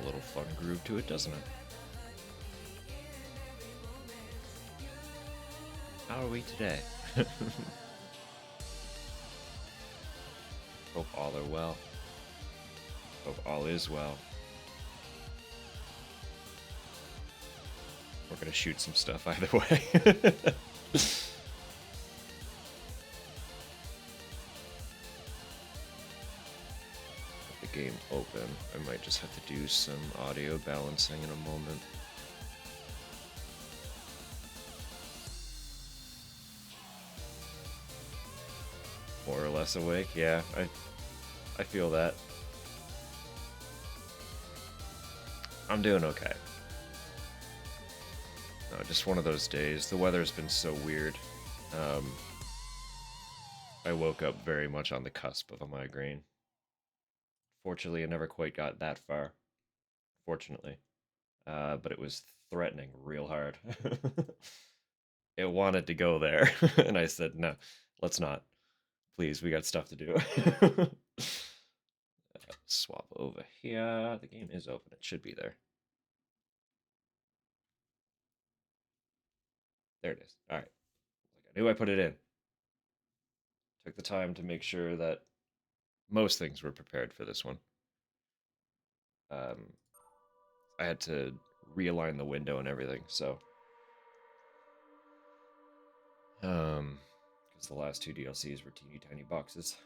a little fun groove to it, doesn't it? How are we today? Hope all are well. Hope all is well. We're gonna shoot some stuff either way. With the game open, I might just have to do some audio balancing in a moment. More or less awake, yeah, I feel that. I'm doing okay. No, just one of those days. The weather's been so weird. I woke up very much on the cusp of a migraine. Fortunately, I never quite got that far. Fortunately. But it was threatening real hard. It wanted to go there. And I said, no, let's not. Please, we got stuff to do. Swap over here. The game is open. It should be there. There it is. All right. I knew I put it in. Took the time to make sure that most things were prepared for this one. I had to realign the window and everything, so because the last two DLCs were teeny tiny boxes.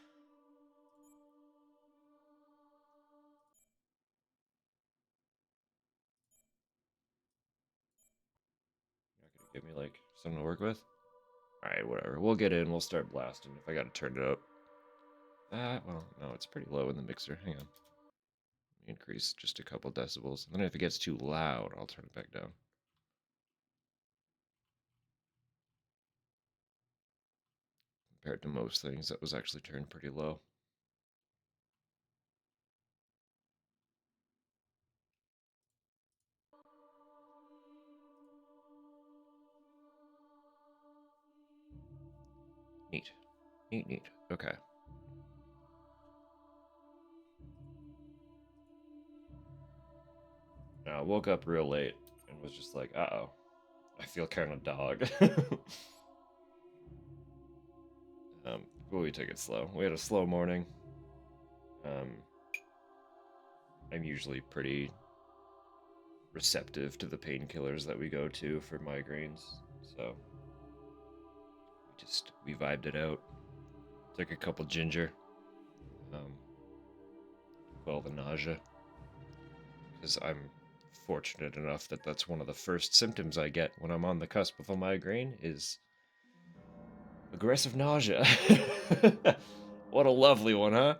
You're not gonna give me like something to work with? Alright, whatever. We'll get in, we'll start blasting if I gotta turn it up. Well, no, it's pretty low in the mixer. Hang on. Increase just a couple decibels. And then if it gets too loud, I'll turn it back down. Compared to most things, that was actually turned pretty low. Neat. Neat, neat. Okay. Now, I woke up real late and was just like, uh-oh. I feel kind of dog. But we took it slow. We had a slow morning. Um, I'm usually pretty receptive to the painkillers that we go to for migraines, so we vibed it out. Took a couple ginger, um, quell the nausea, because I'm fortunate enough that that's one of the first symptoms I get when I'm on the cusp of a migraine is aggressive nausea. What a lovely one, huh?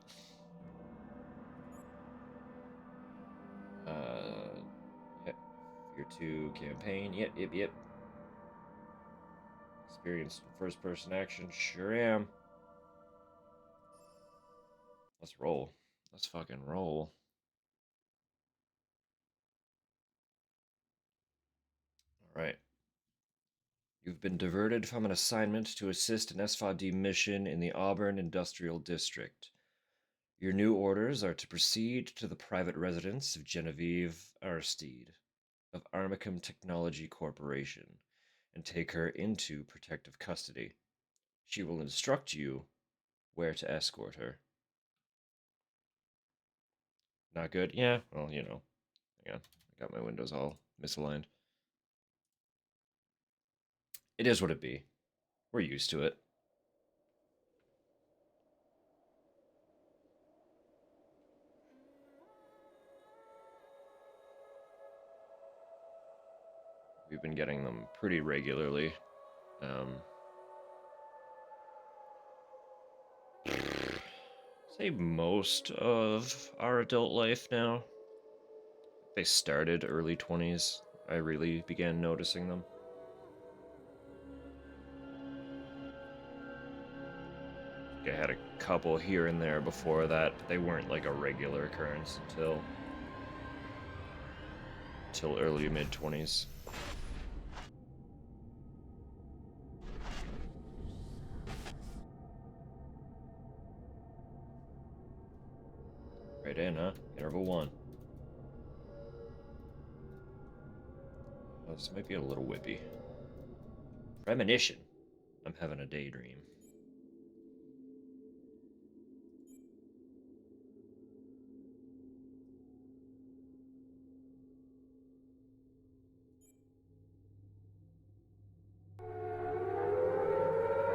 Yep. Fear 2 campaign. Yep. Experienced first person action. Sure am. Let's roll. Let's fucking roll. All right. You've been diverted from an assignment to assist an S.F.A.D. mission in the Auburn Industrial District. Your new orders are to proceed to the private residence of Genevieve Aristide of Armicum Technology Corporation and take her into protective custody. She will instruct you where to escort her. Not good? Yeah, well, you know. Hang on. I got my windows all misaligned. It is what it be. We're used to it. We've been getting them pretty regularly. Um, say most of our adult life now. They started early 20s. I really began noticing them. I had a couple here and there before that, but they weren't like a regular occurrence until early mid 20s. Right in, huh? Interval 1. This might be a little whippy. Premonition. I'm having a daydream.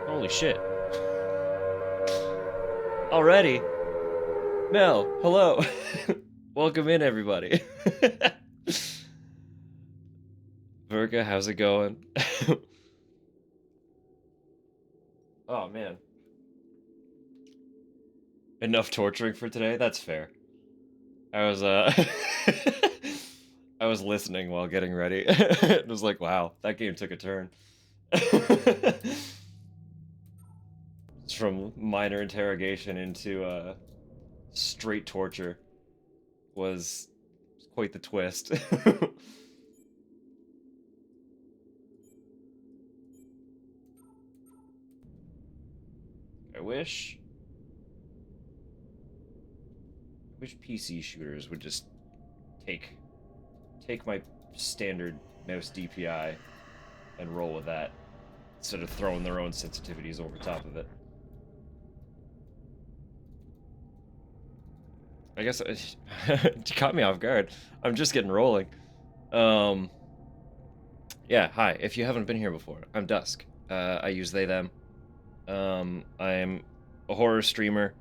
Holy shit. Already? Mel, hello. Welcome in, everybody. Virga, how's it going? Oh, man. Enough torturing for today? That's fair. I was, I was listening while getting ready. It was like, wow, that game took a turn. It's from minor interrogation into, straight torture. Was quite the twist. I wish PC shooters would just take my standard mouse DPI and roll with that instead of throwing their own sensitivities over top of it. I guess it caught me off guard. I'm just getting rolling. Yeah, hi. If you haven't been here before, I'm Dusk. I use they, them. I'm a horror streamer.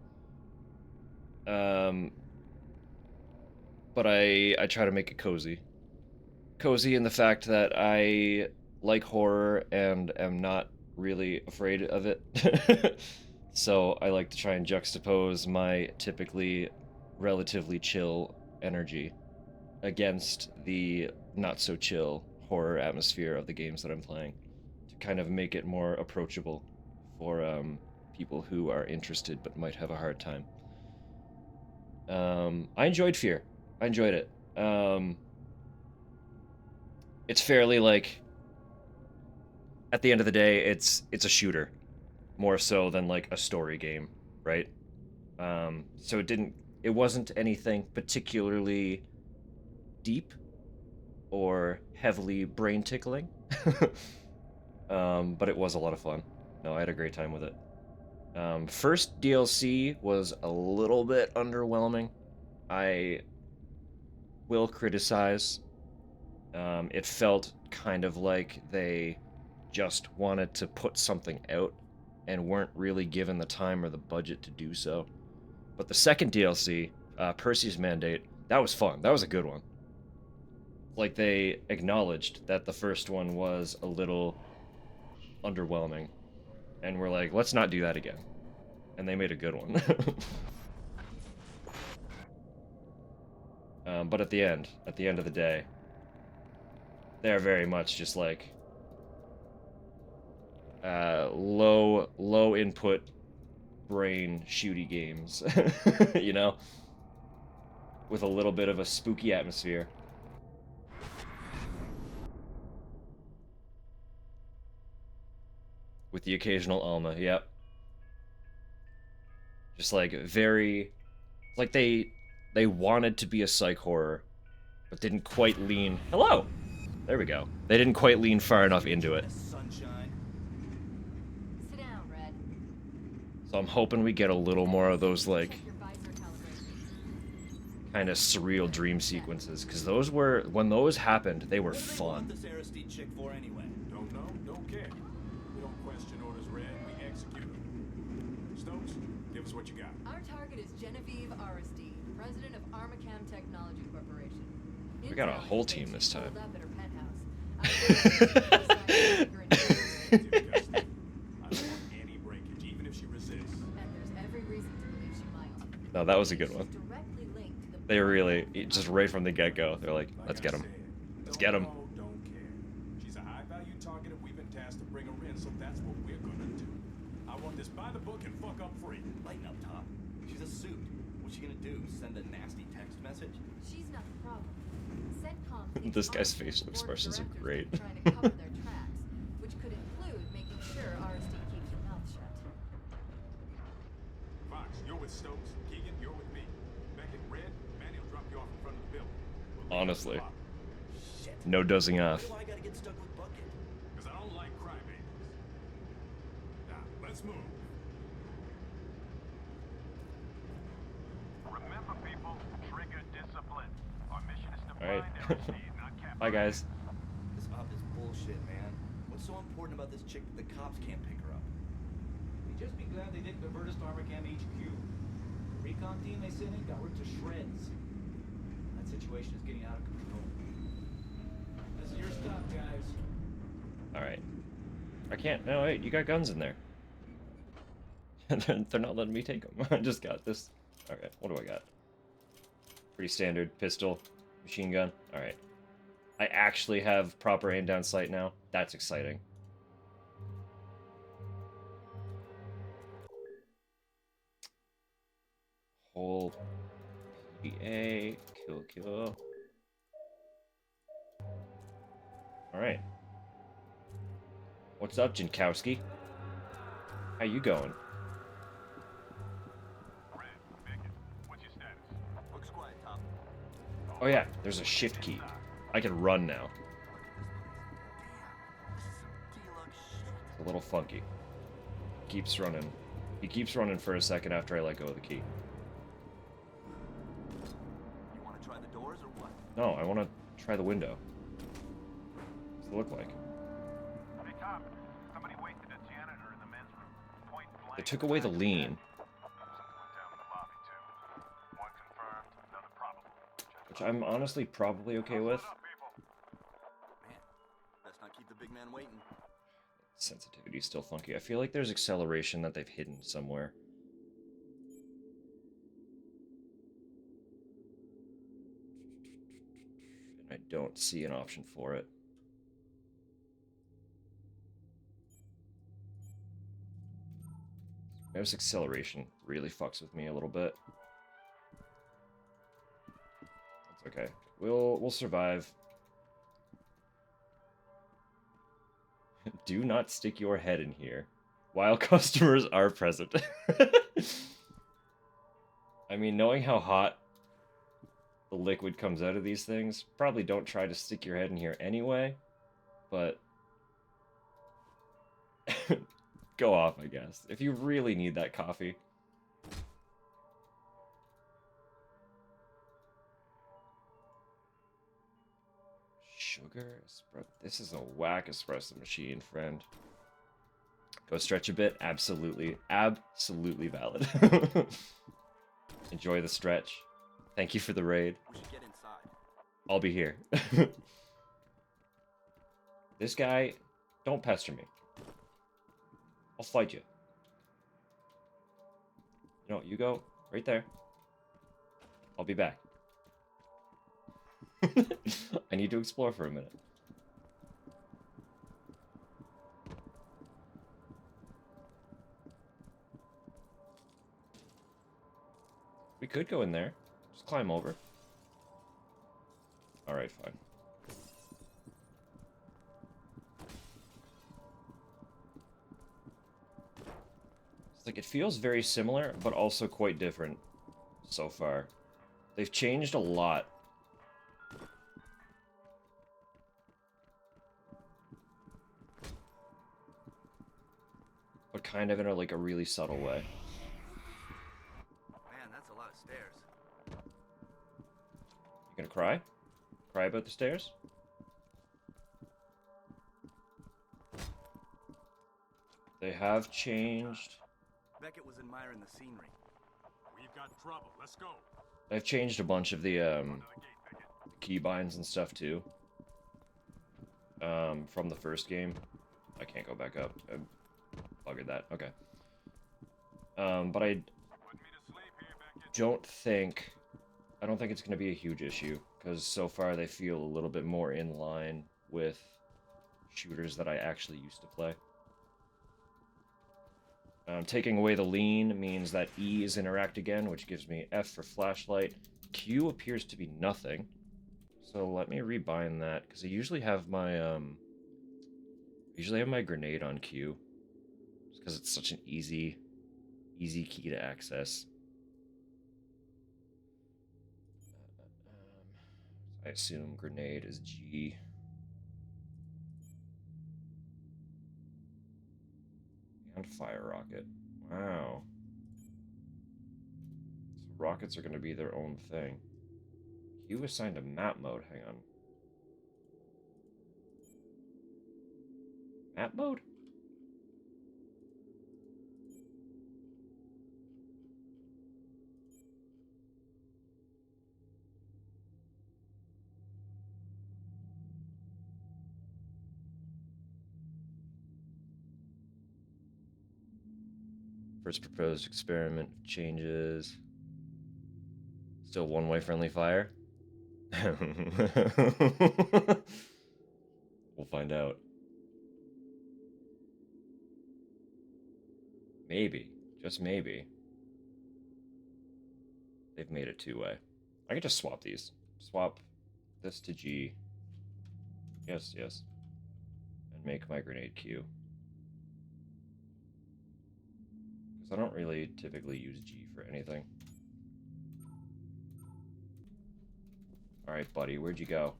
But I try to make it cozy. Cozy in the fact that I like horror and am not really afraid of it. So I like to try and juxtapose my typically relatively chill energy against the not so chill horror atmosphere of the games that I'm playing to kind of make it more approachable for people who are interested but might have a hard time. I enjoyed F.E.A.R. I enjoyed it. It's fairly like at the end of the day, it's a shooter more so than like a story game, right? So it wasn't anything particularly deep or heavily brain tickling. But it was a lot of fun. No, I had a great time with it. First DLC was a little bit underwhelming. I will criticize. It felt kind of like they just wanted to put something out and weren't really given the time or the budget to do so. But the second DLC, Percy's Mandate, that was fun. That was a good one. Like, they acknowledged that the first one was a little underwhelming. And we're like, let's not do that again. And they made a good one. But at the end of the day, they're very much just like low input brain shooty games, you know, with a little bit of a spooky atmosphere. With the occasional Alma, yep. Just like very, like they wanted to be a psych horror, but didn't quite lean. Hello. There we go. They didn't quite lean far enough into it. Sit down, Red. So I'm hoping we get a little more of those like kind of surreal dream sequences, because those were, when those happened, they were fun. Don't know, don't care. We don't question orders, Red. We execute them. Stokes, give us what you got. Our target is Genevieve Aristide, president of Armacam Technology Corporation. We got a whole team this time. Up at her penthouse. I don't want any breakage, even if she resists. And there's every reason to believe she might. No, that was a good one. Directly linked to the They really, just right from the get-go, they're like, let's get him. Let's get him. Don't care. She's a high-value target and we've been tasked to bring her in, so that's what we're gonna do. I want this by the book and fuck up free. Lighten up, Top. She's a suit. What's she gonna do? Send a nasty text message? She's not the problem. CENTCOM This guy's facial expressions are great. trying to cover their tracks, which could include making sure Aristide keeps her mouth shut. Fox, you're with Stokes. Keegan, you're with me. Back at Red, Manny will drop you off in front of the building. Honestly. Shit. No dozing off. Why do I gotta get get stuck with Bucket? Because I don't like crybabies. Now, let's move. Remember, people, trigger discipline. Our mission is to All right. find Aristide, not capture. Bye, guys. This op is bullshit, man. What's so important about this chick that the cops can't pick her up? You'd just be glad they didn't divert us to Armacam HQ. The recon team they sent in got ripped to shreds. That situation is getting out of control. This is your stuff, guys. All right. I can't. No, wait. You got guns in there. They're not letting me take them. I just got this. All right. What do I got? Pretty standard pistol, machine gun. All right. I actually have proper aim down sight now. That's exciting. Hold PA, kill. All right. What's up, Jankowski? How you going? Red, Bigot, what's your status? Looks quiet, Top. Oh yeah, there's a shift key. I can run now. This is some deluxe shit. It's a little funky. Keeps running. He keeps running for a second after I let go of the key. You want to try the doors or what? No, I want to try the window. What's it look like? Hey, Top, somebody wasted a janitor in the men's room. Point blank. They took away the lean, Something went down in the lobby, too. One confirmed, another probable. which I'm honestly probably okay with. What's up, people? Man, best not keep the big man waiting. Sensitivity's still funky. I feel like there's acceleration that they've hidden somewhere. And I don't see an option for it. This acceleration really fucks with me a little bit. That's okay. We'll survive. Do not stick your head in here while customers are present. I mean, knowing how hot the liquid comes out of these things, probably don't try to stick your head in here anyway, but go off, I guess, if you really need that coffee. Sugar espresso. This is a whack espresso machine, friend. Go stretch a bit. Absolutely valid. Enjoy the stretch. Thank you for the raid. We should get inside. I'll be here. This guy, don't pester me. I'll fight you. You know, you go right there. I'll be back. I need to explore for a minute. We could go in there. Just climb over. Alright, fine. It's like it feels very similar, but also quite different so far. They've changed a lot. But kind of in a, like, a really subtle way. Man, that's a lot of stairs. You gonna cry? Cry about the stairs? They have changed. Beckett was admiring the scenery. We've got trouble. Let's go. They've changed a bunch of the To the gate, Bigot. keybinds and stuff too. From the first game. I can't go back up. I buggered that. Okay. But I Put me to sleep here, Beckett. I don't think it's going to be a huge issue, because so far they feel a little bit more in line with shooters that I actually used to play. Taking away the lean means that E is interact again, which gives me F for flashlight. Q appears to be nothing. So let me rebind that, because I usually have my grenade on Q, because it's such an easy key to access. I assume grenade is G. And fire rocket. Wow. So rockets are going to be their own thing. You assigned a map mode. Hang on. Map mode? First proposed experiment changes. Still one-way friendly fire? We'll find out. Maybe. Just maybe. They've made it two-way. I could just swap these. Swap this to G. Yes, yes. And make my grenade Q. Because I don't really typically use G for anything. Alright, buddy, where'd you go?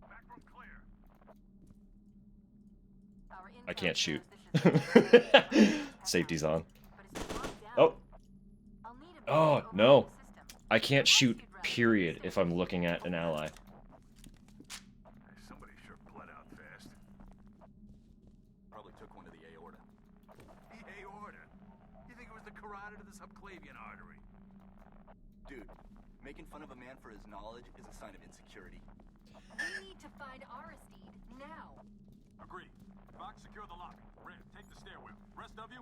Back room clear. Our I intel can't says shoot. this is Safety's on. but it's locked down. Oh! I'll need a Oh, basic no. override system. I can't shoot, period, if I'm looking at an ally. Somebody sure bled out fast. Probably took one to the aorta. The aorta. You think it was the carotid or the subclavian artery? Dude, making fun of a man for his knowledge is a sign of insecurity. We need to find Aristide now. Agreed. Fox, secure the lobby. Red, take the stairwell. Rest of you?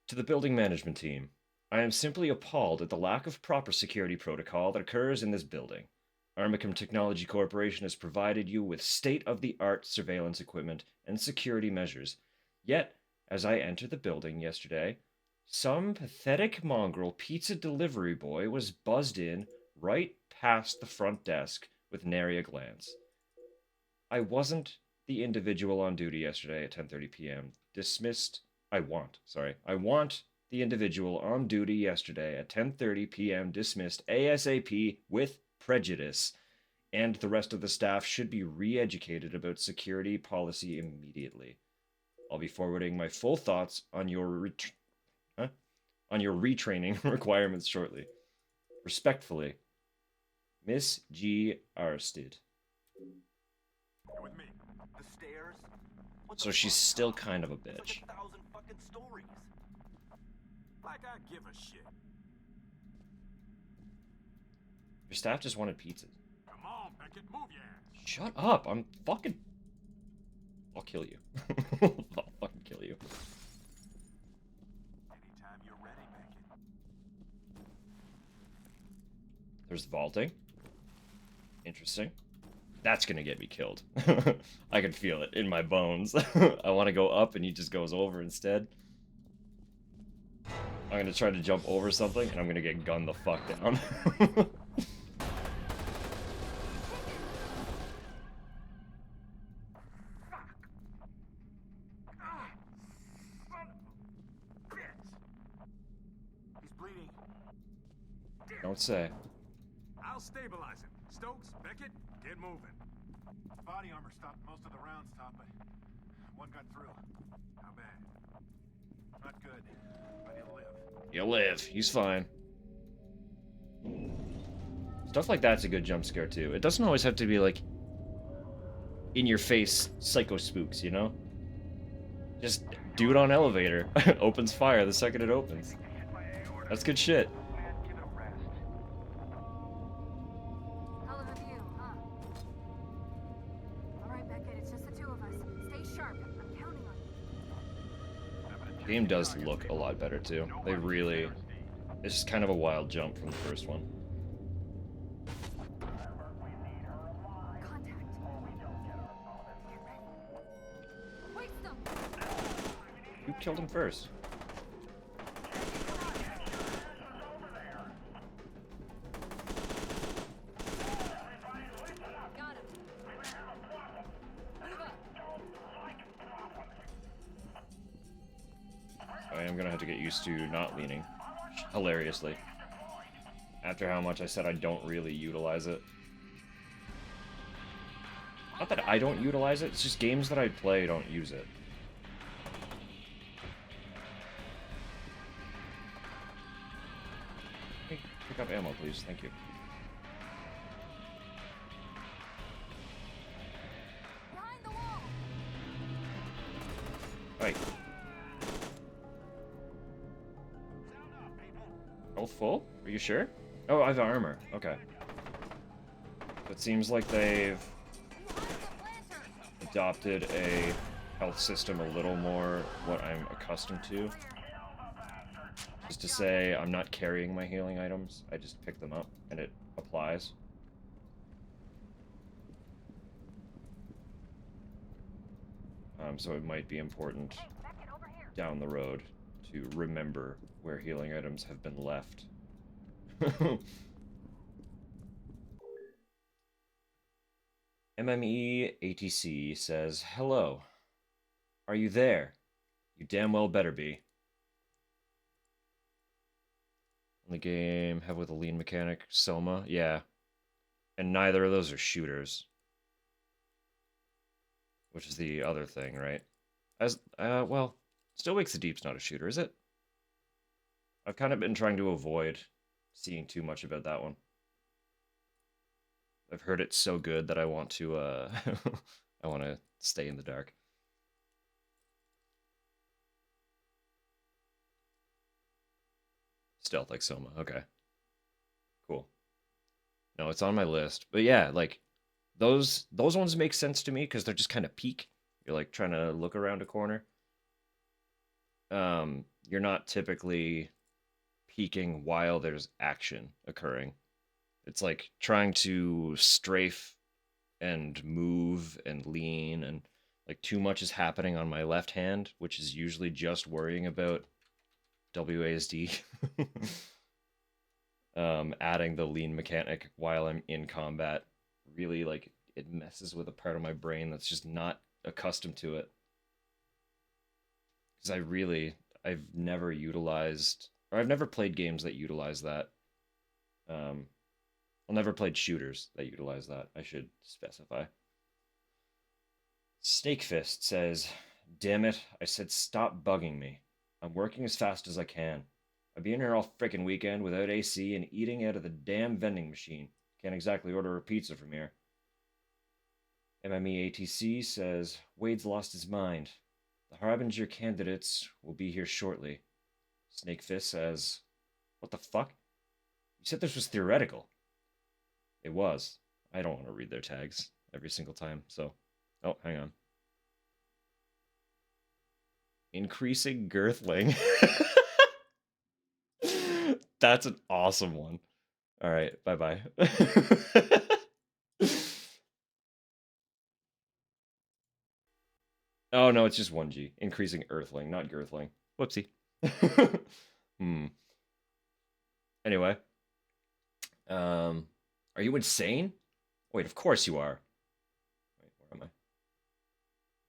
To the building management team, I am simply appalled at the lack of proper security protocol that occurs in this building. Armicum Technology Corporation has provided you with state-of-the-art surveillance equipment and security measures. Yet, as I entered the building yesterday, some pathetic mongrel pizza delivery boy was buzzed in right past the front desk with nary a glance. I wasn't the individual on duty yesterday at 10:30 p.m. I want the individual on duty yesterday at 10:30 p.m. dismissed ASAP with prejudice, and the rest of the staff should be re-educated about security policy immediately. I'll be forwarding my full thoughts on your retraining requirements shortly. Respectfully, Miss G. Aristide. You're with me. The stairs? What So the she's fuck, still Tom? kind of a It's like bitch. 1,000 fucking stories. Like I give a shit. Your staff just wanted pizzas. Come on, Beckett, move your ass. Shut up! I'll kill you. I'll fucking kill you. Anytime you're ready, Beckett. There's vaulting. Interesting. That's gonna get me killed. I can feel it in my bones. I want to go up and he just goes over instead. I'm gonna try to jump over something and I'm gonna get gunned the fuck down. He's bleeding. Don't say. I'll stabilize him. Stokes, Beckett, get moving. Body armor stopped most of the rounds, Tom, but one got through. How bad? Not good, but he'll live. He'll live. He's fine. Stuff like that's a good jump scare too. It doesn't always have to be like in your face psycho spooks, you know? Just dude on elevator opens fire the second it opens. That's good shit. Hell of a view, huh? All right, Beckett, it's just the two of us. Stay sharp. I'm counting on you. The game does look a lot better too. They really... It's just kind of a wild jump from the first one. Contact. Get ready. Waste them. Who killed him first? Got him. Move up. I am gonna have to get used to not leaning. Hilariously. After how much I said I don't really utilize it. Not that I don't utilize it, it's just games that I play don't use it. Hey, pick up ammo, please. Thank you. Behind the wall. Right. Health full? Are you sure? Oh, I have armor. Okay. It seems like they've Behind the planter. adopted a health system a little more what I'm accustomed to. Just to say, I'm not carrying my healing items. I just pick them up, and it applies. So it might be important down the road to remember where healing items have been left. MME ATC says, "Hello. Are you there? You damn well better be." On the game, have with a lean mechanic, Soma, yeah. And neither of those are shooters. Which is the other thing, right? Well, Still Wakes the Deep's not a shooter, is it? I've kind of been trying to avoid seeing too much about that one. I've heard it's so good that I want to, I want to stay in the dark. Stealth like Soma, okay. Cool. No, it's on my list. But yeah, like, those ones make sense to me because they're just kind of peek. You're like trying to look around a corner. You're not typically peeking while there's action occurring. It's like trying to strafe and move and lean, and like too much is happening on my left hand, which is usually just worrying about WASD. Adding the lean mechanic while I'm in combat really, like, it messes with a part of my brain that's just not accustomed to it. Because I've never utilized, or I've never played games that utilize that. I've never played shooters that utilize that, I should specify. Snake Fist says, "Damn it, I said stop bugging me. I'm working as fast as I can. I'd be in here all frickin' weekend without AC and eating out of the damn vending machine. Can't exactly order a pizza from here." MMEATC says, "Wade's lost his mind. The Harbinger candidates will be here shortly." Snakefist says, "What the fuck? You said this was theoretical." It was. I don't want to read their tags every single time, so... Oh, hang on. Increasing girthling. That's an awesome one. All right, bye-bye. Oh, no, it's just 1G. Increasing earthling, not girthling. Whoopsie. Anyway. Are you insane? Wait, of course you are. Wait, where am I?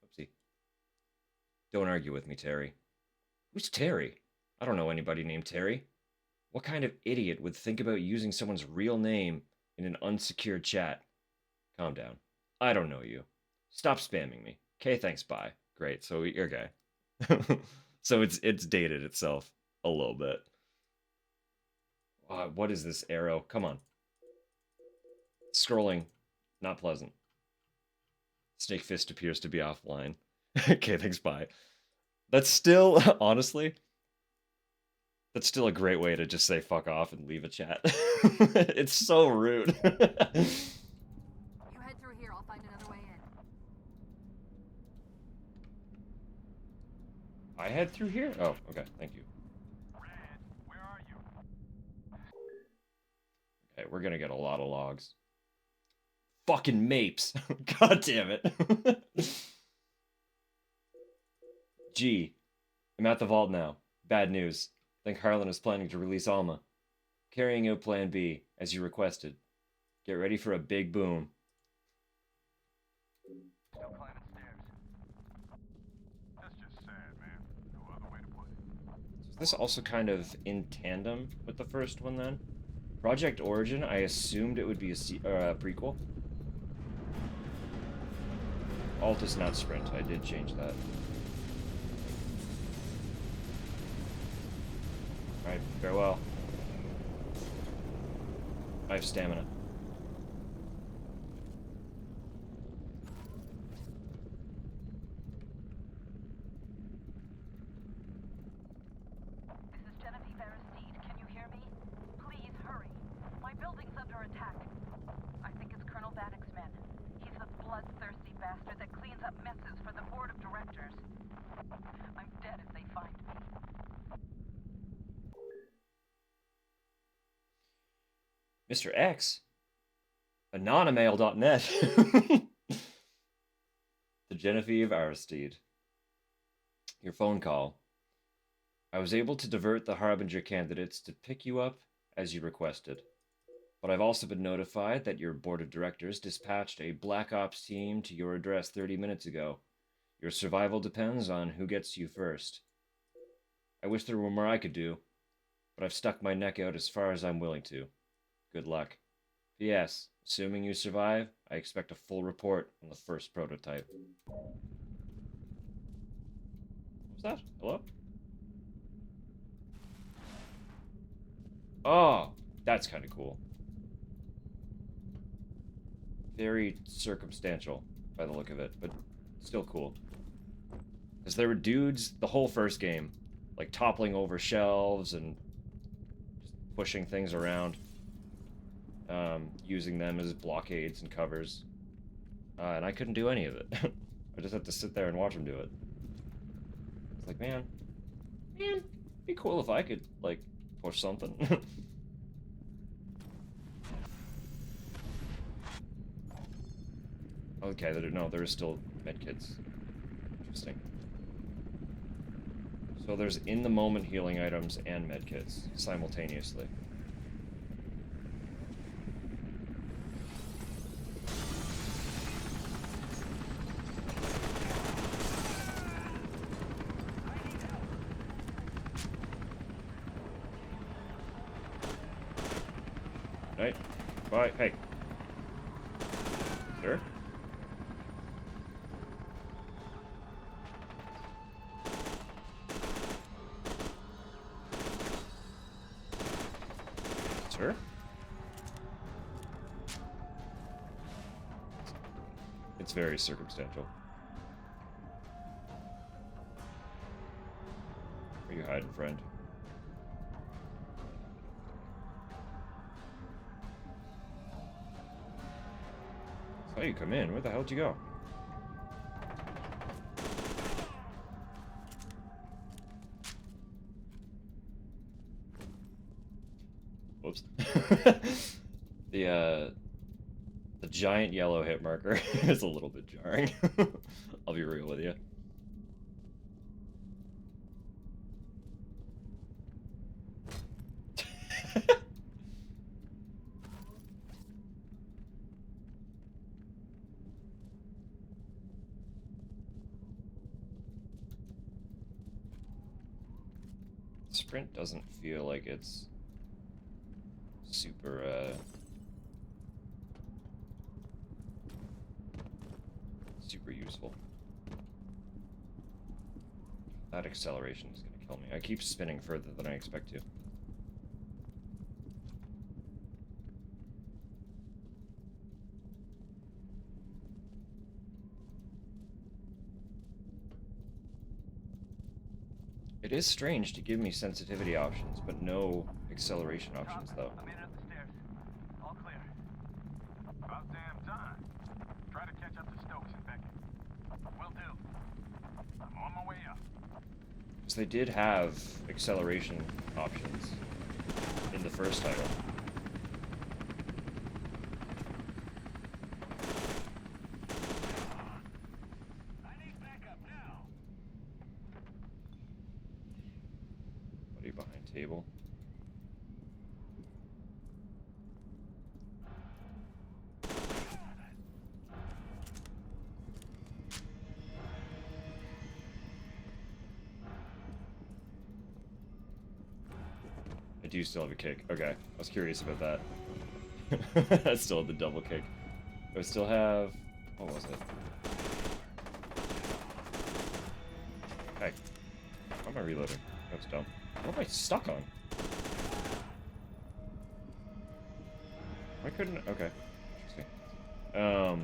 Whoopsie. Don't argue with me, Terry. Who's Terry? I don't know anybody named Terry. What kind of idiot would think about using someone's real name in an unsecured chat? Calm down. I don't know you. Stop spamming me. Okay, thanks, bye. Great, so you're gay. So it's dated itself a little bit. What is this arrow? Come on. Scrolling, not pleasant. Snake Fist appears to be offline. Okay, thanks, bye. That's still, honestly, that's still a great way to just say fuck off and leave a chat. It's so rude. You head through here. I'll find another way in. I head through here? Oh, okay, thank you. Red, where are you? Okay, we're gonna get a lot of logs. Fucking mapes. God damn it. Gee, I'm at the vault now. Bad news. I think Harlan is planning to release Alma. Carrying out Plan B, as you requested. Get ready for a big boom. Still climbing stairs. That's just sad, man. No other way to put it. Is this also kind of in tandem with the first one, then? Project Origin, I assumed it would be a prequel. Alt is not sprint. I did change that. Alright, farewell. I have stamina. This is F.E.A.R. Can you hear me? Please hurry. My building's under attack. I think it's Colonel Vanek's men. He's the bloodthirsty bastard that cleans up messes for the board of directors. I'm dead if they find me. Mr. X? Anonymail.net. To Genevieve Aristide. Your phone call. I was able to divert the Harbinger candidates to pick you up as you requested. But I've also been notified that your board of directors dispatched a Black Ops team to your address 30 minutes ago. Your survival depends on who gets you first. I wish there were more I could do, but I've stuck my neck out as far as I'm willing to. Good luck. P.S. Assuming you survive, I expect a full report on the first prototype. What was that? Hello? Oh, that's kind of cool. Very circumstantial by the look of it, but still cool. Because there were dudes the whole first game, like toppling over shelves and just pushing things around, using them as blockades and covers. And I couldn't do any of it. I just had to sit there and watch them do it. It's like, man, it'd be cool if I could, like, push something. Okay, no, there is still medkits. Interesting. So there's in-the-moment healing items and medkits simultaneously. Right? Bye. Hey. Sir? Sir? It's very circumstantial. Where are you hiding, friend? That's how you come in. Where the hell did you go? Whoops. The giant yellow hit marker is a little bit jarring. I'll be real with you. Sprint doesn't feel like it's super, super useful. That acceleration is gonna kill me. I keep spinning further than I expect to. It is strange to give me sensitivity options, but no acceleration options, though. I'm in up the stairs. All clear. About damn time. Try to catch up to Stokes and Beckett. Will do. I'm on my way up. Because they did have acceleration options in the first title. I need backup now. Buddy behind table. I do still have a kick. Okay, I was curious about that. I still have the double kick. Do I still have... What was it? Hey, why am I reloading? That was dumb. What am I stuck on? Why couldn't... Okay. Interesting. Oh,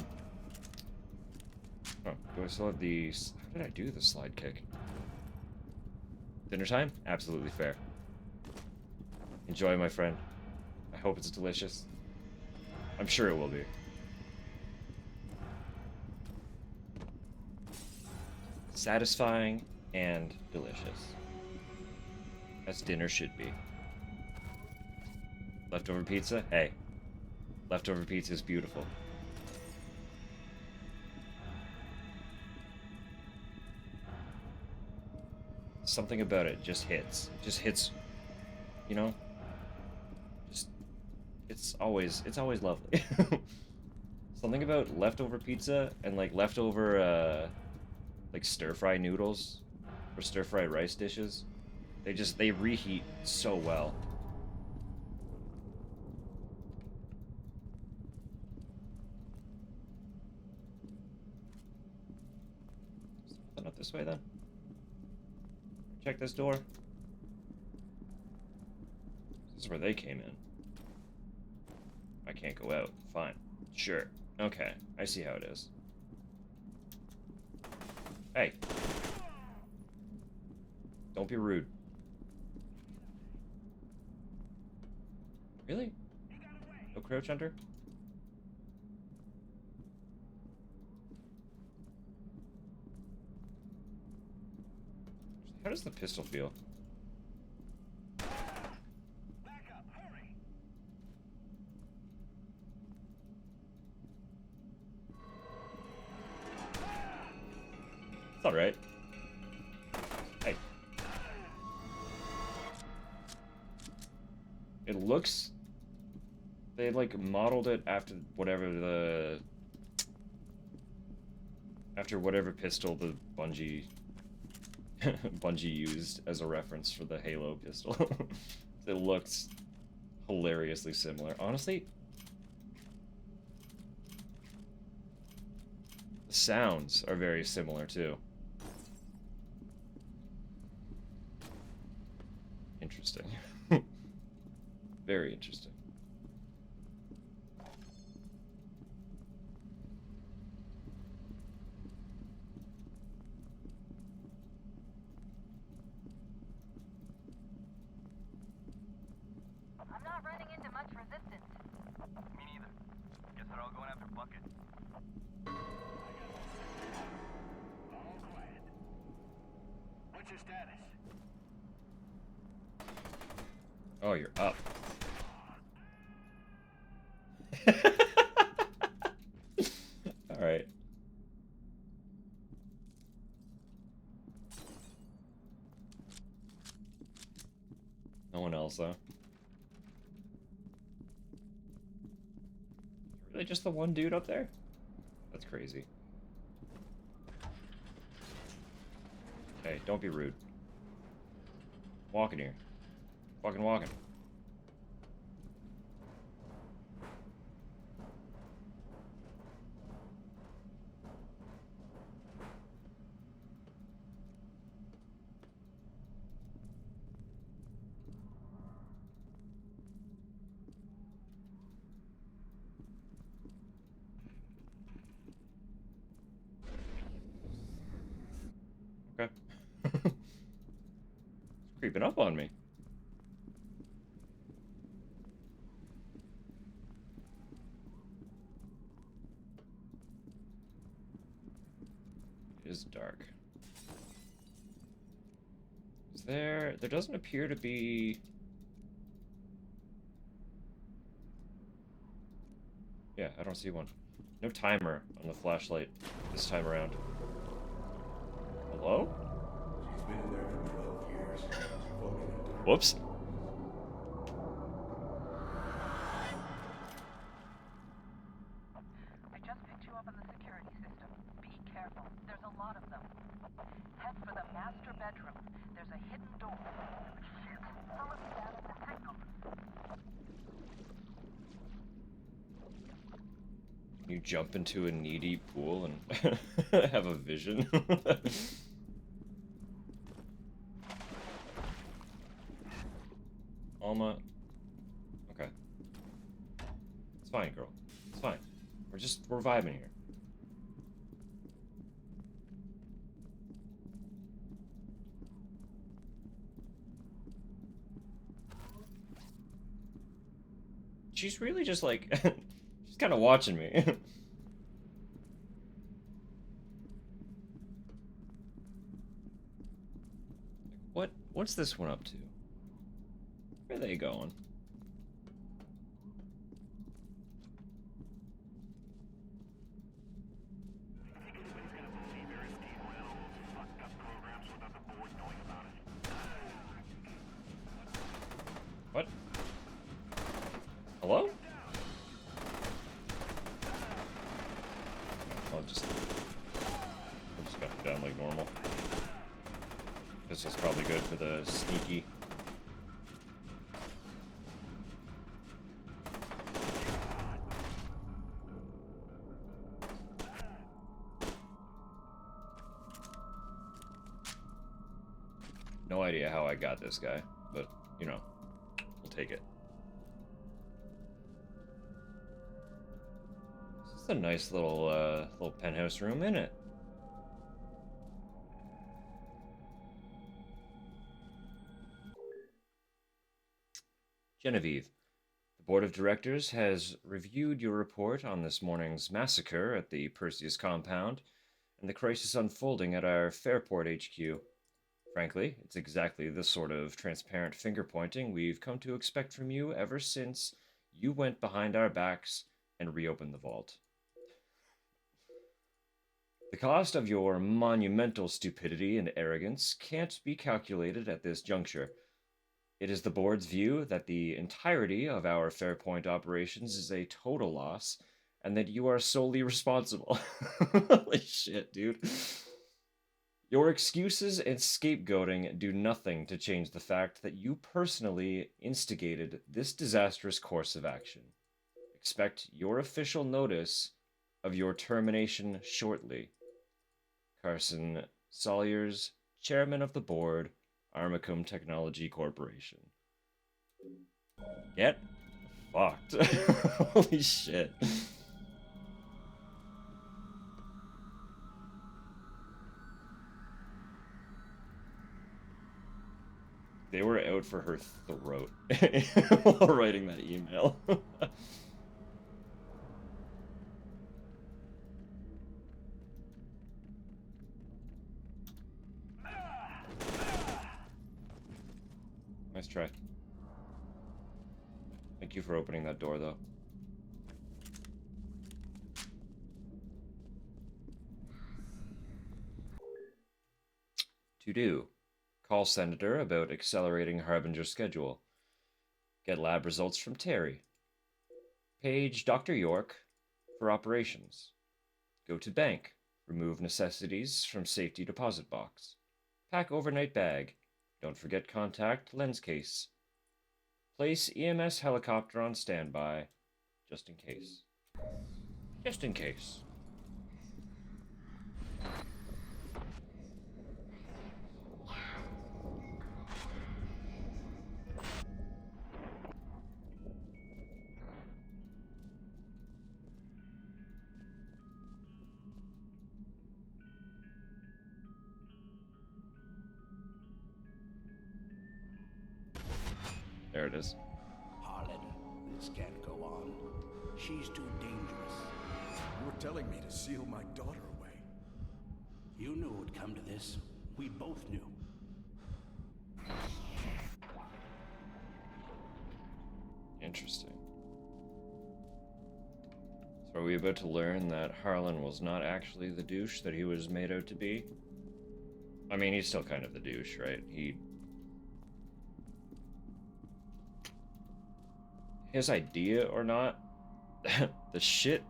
do I still have the... How did I do the slide kick? Dinner time? Absolutely fair. Enjoy, my friend. I hope it's delicious. I'm sure it will be. Satisfying and delicious. As dinner should be. Leftover pizza? Hey. Leftover pizza is beautiful. Something about it just hits. Just hits, you know? Just it's always lovely. Something about leftover pizza and like leftover like stir-fry noodles or stir-fry rice dishes. They reheat so well. Not this way then. Check this door. This is where they came in. I can't go out. Fine. Sure. Okay. I see how it is. Hey. Don't be rude. Really? No crouch under? How does the pistol feel? It's alright. Hey. It looks... They, like, modeled it after whatever the... After whatever pistol the Bungie used as a reference for the Halo pistol. It looks hilariously similar. Honestly, the sounds are very similar too. Interesting. Very interesting. I'm not running into much resistance. Me neither. Guess they're all going after Bucket. All quiet. What's your status? Oh, you're up. Alright. No one else, though. Really just the one dude up there? That's crazy. Hey, don't be rude. Walking here. Fucking walking. Okay. It's creeping up on me. It is dark. Is there... There doesn't appear to be... Yeah, I don't see one. No timer on the flashlight this time around. Hello? She's been in there for 12 years. Whoops. I just picked you up on the security system. Be careful. There's a lot of them. Head for the master bedroom. There's a hidden door. Shit. Someone's jamming the signal. You jump into a knee-deep pool and have a vision. Alma. Okay. It's fine, girl. It's fine. We're vibing here. She's really just like, she's kind of watching me. What's this one up to? Where are they going? What? Hello? I'll just cut it down like normal. This is probably good for the sneaky. No idea how I got this guy, but, you know, we'll take it. This is a nice little penthouse room, isn't it? Genevieve, the board of directors has reviewed your report on this morning's massacre at the Perseus compound and the crisis unfolding at our Fairport HQ. Frankly, it's exactly the sort of transparent finger pointing we've come to expect from you ever since you went behind our backs and reopened the vault. The cost of your monumental stupidity and arrogance can't be calculated at this juncture. It is the board's view that the entirety of our Fairpoint operations is a total loss, and that you are solely responsible. Holy shit, dude. Your excuses and scapegoating do nothing to change the fact that you personally instigated this disastrous course of action. Expect your official notice of your termination shortly. Carson Salyers, Chairman of the Board, Armacum Technology Corporation. Get fucked. Holy shit. They were out for her throat while writing that email. Nice try. Thank you for opening that door, though. To do. Call Senator about accelerating Harbinger's schedule. Get lab results from Terry. Page Dr. York for operations. Go to bank. Remove necessities from safety deposit box. Pack overnight bag. Don't forget contact lens case. Place EMS helicopter on standby. Just in case. Just in case. There it is. Harlan, this can't go on. She's too dangerous. You were telling me to seal my daughter away. You knew it would come to this. We both knew. Interesting. So are we about to learn that Harlan was not actually the douche that he was made out to be? I mean, he's still kind of the douche, right? His idea or not, the shit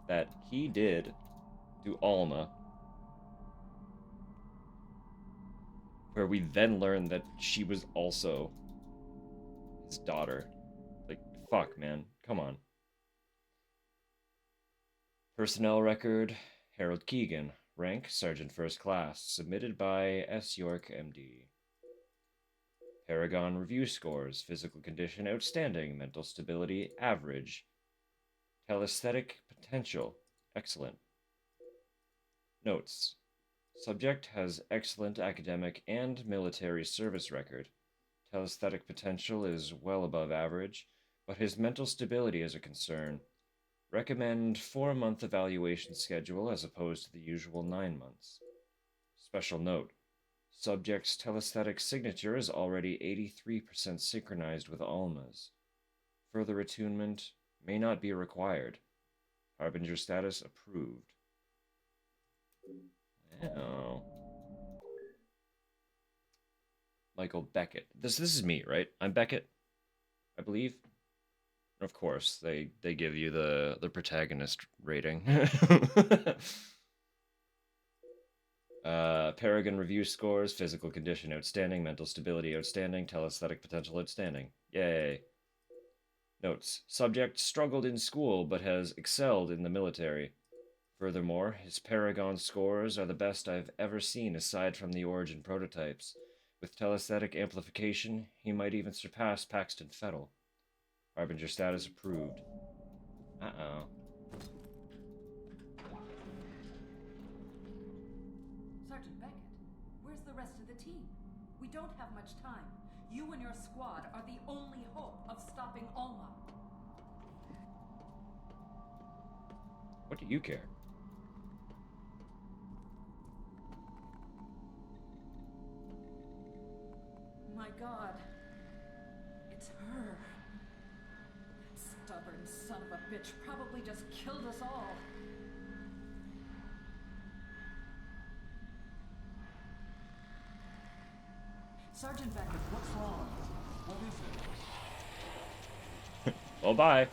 that he did to Alma, where we then learned that she was also his daughter. Like, fuck, man. Come on. Personnel record, Harold Keegan. Rank, Sergeant First Class. Submitted by S. York, MD. Paragon review scores: physical condition outstanding, mental stability average, telesthetic potential excellent. Notes: subject has excellent academic and military service record. Telesthetic potential is well above average, but his mental stability is a concern. Recommend 4-month evaluation schedule as opposed to the usual 9 months. Special note: subject's telesthetic signature is already 83% synchronized with Alma's. Further attunement may not be required. Harbinger status approved. Oh. Michael Beckett. This is me, right? I'm Beckett, I believe. Of course, they give you the protagonist rating. Paragon review scores: physical condition outstanding, mental stability outstanding, telesthetic potential outstanding. Yay. Notes: subject struggled in school but has excelled in the military. Furthermore, his Paragon scores are the best I've ever seen aside from the Origin prototypes. With telesthetic amplification, he might even surpass Paxton Fettel. Harbinger status approved. Uh-oh. Sergeant Beckett, where's the rest of the team? We don't have much time. You and your squad are the only hope of stopping Alma. What do you care? My God. It's her. That stubborn son of a bitch probably just killed us all. Sergeant Beckett, what's wrong? What is it? Well, bye.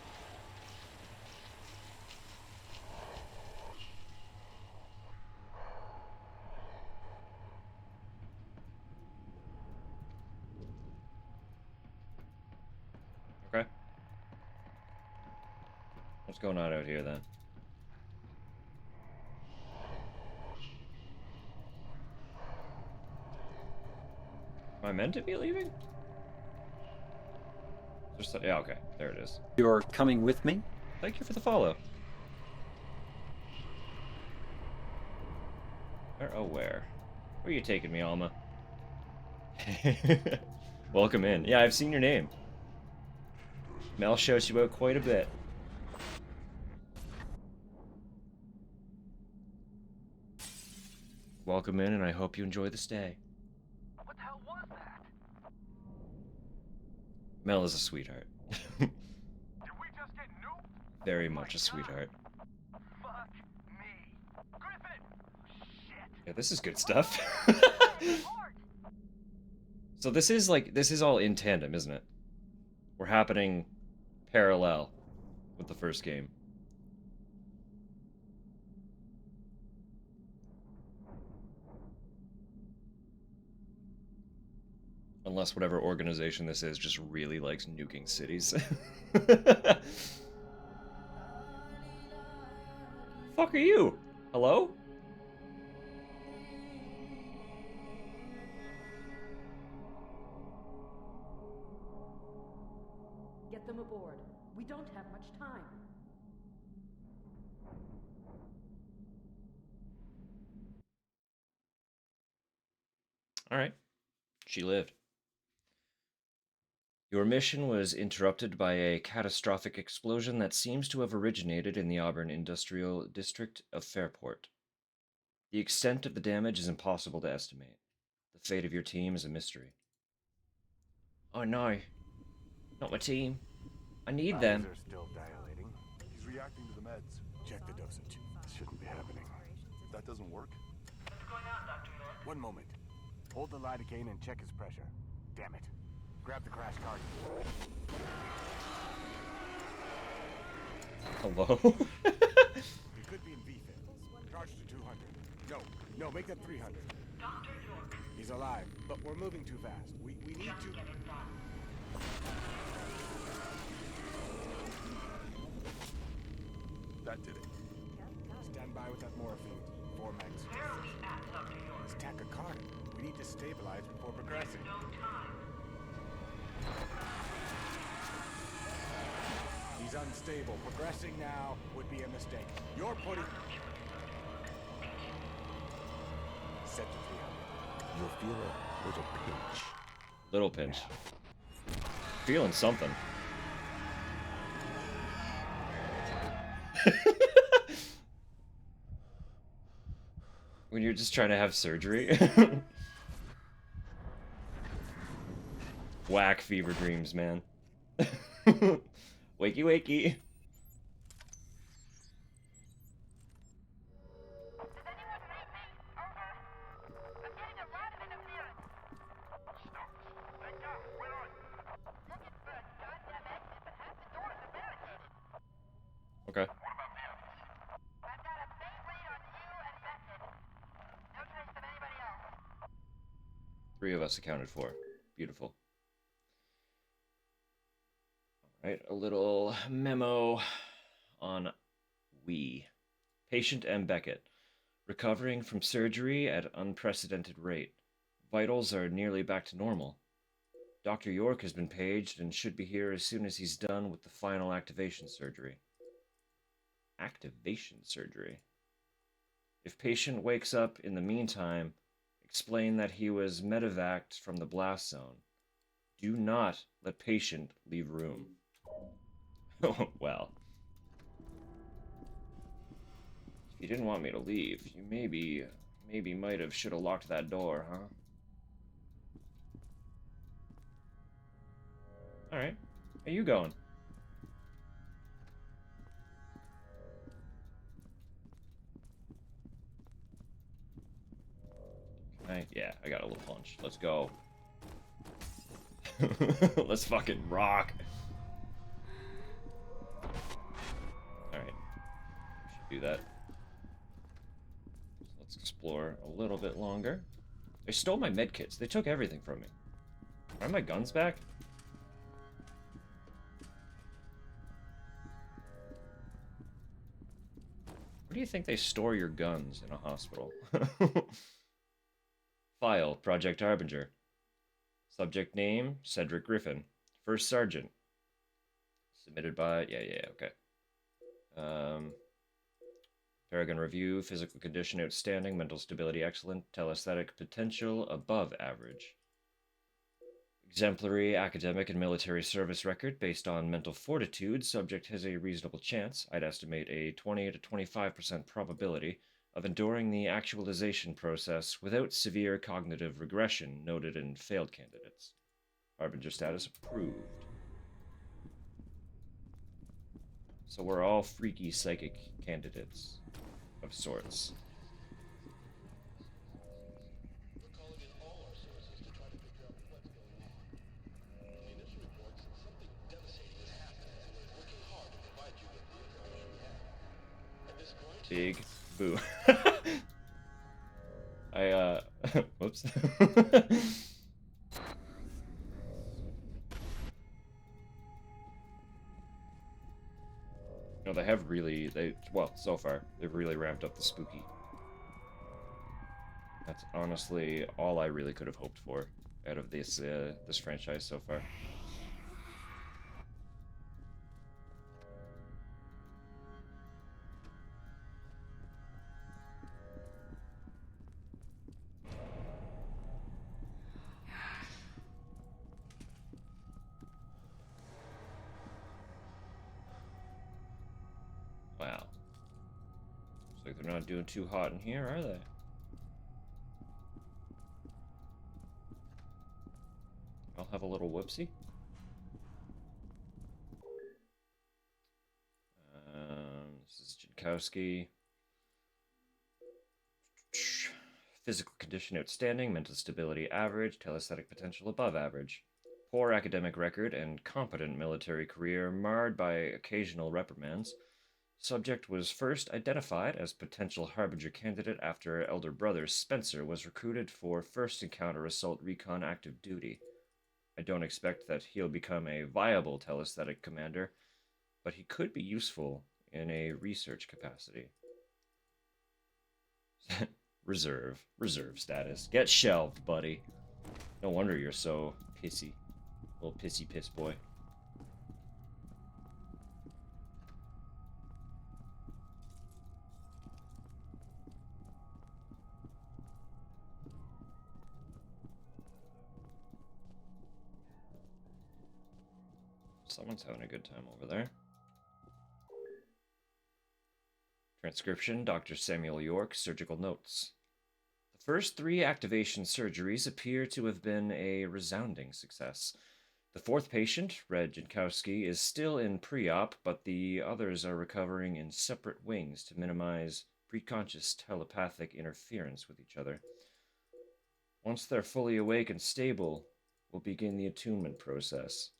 Okay. What's going on out here then? Am I meant to be leaving? Just yeah, okay. There it is. You're coming with me? Thank you for the follow. Oh, where? Where are you taking me, Alma? Welcome in. Yeah, I've seen your name. Mel shows you out quite a bit. Welcome in, and I hope you enjoy the stay. What the hell was that? Mel is a sweetheart. Did we just get nuked? Very much a sweetheart. Fuck me. Griffin! Shit. Yeah, this is good stuff. So this is all in tandem, isn't it? We're happening parallel with the first game. Unless whatever organization this is just really likes nuking cities. Fuck are you? Hello? Get them aboard. We don't have much time. Alright. She lived. Your mission was interrupted by a catastrophic explosion that seems to have originated in the Auburn Industrial District of Fairport. The extent of the damage is impossible to estimate. The fate of your team is a mystery. Oh no. Not my team. I need them. Eyes are still dilating. He's reacting to the meds. Check the dosage. This shouldn't be happening. That doesn't work? What's going on, Dr. York? One moment. Hold the lidocaine and check his pressure. Damn it. Grab the crash cart. Hello? He could be in VFib. Charge to 200. No, make that 300. Dr. York. He's alive, but we're moving too fast. We need Just to... get it done. That did it. Stand by with that morphine. 4 megs. Where are we at, Dr. York? It's tachycardic. We need to stabilize before progressing. No time. He's unstable. Progressing now would be a mistake. You're putting... Set to 300. You'll feel a little pinch. Little pinch. Feeling something. When you're just trying to have surgery. Whack fever dreams, man. Wakey wakey. Does anyone read me? Over. I'm getting a lot of interference. Where are you? Looking for a goddamn exit, but half the doors are barricaded. Okay. I've got a main lead on you and Beckett. No trace of anybody else. 3 of us accounted for. Beautiful. Alright, a little memo on we. Patient M. Beckett. Recovering from surgery at unprecedented rate. Vitals are nearly back to normal. Dr. York has been paged and should be here as soon as he's done with the final activation surgery. Activation surgery? If patient wakes up in the meantime, explain that he was medevaced from the blast zone. Do not let patient leave room. Well. If you didn't want me to leave, you maybe might have should have locked that door, huh? Alright. How you going? Yeah, I got a little punch. Let's go. Let's fucking rock. Alright. Should do that. So let's explore a little bit longer. They stole my medkits. They took everything from me. Are my guns back? Where do you think they store your guns in a hospital? File, Project Harbinger. Subject name, Cedric Griffin. First Sergeant. Submitted by... Yeah, okay. Paragon Review, physical condition outstanding, mental stability excellent, telesthetic potential above average. Exemplary academic and military service record based on mental fortitude. Subject has a reasonable chance, I'd estimate a 20 to 25% probability, of enduring the actualization process without severe cognitive regression noted in failed candidates. Harbinger status approved. So we're all freaky psychic candidates of sorts. Big boo. Whoops. No, they have really, well, so far, they've really ramped up the spooky. That's honestly all I really could have hoped for out of this franchise so far. Wow. Looks like they're not doing too hot in here, are they? I'll have a little whoopsie. This is Jankowski. Physical condition outstanding, mental stability average, telesthetic potential above average. Poor academic record and competent military career marred by occasional reprimands. Subject was first identified as potential Harbinger candidate after elder brother Spencer was recruited for first encounter assault recon active duty. I don't expect that he'll become a viable telesthetic commander, but he could be useful in a research capacity. Reserve status. Get shelved, buddy. No wonder you're so pissy. Little pissy piss boy. Someone's having a good time over there. Transcription, Dr. Samuel York, surgical notes. The first 3 activation surgeries appear to have been a resounding success. The 4th patient, Red Jankowski, is still in pre-op, but the others are recovering in separate wings to minimize preconscious telepathic interference with each other. Once they're fully awake and stable, we'll begin the attunement process.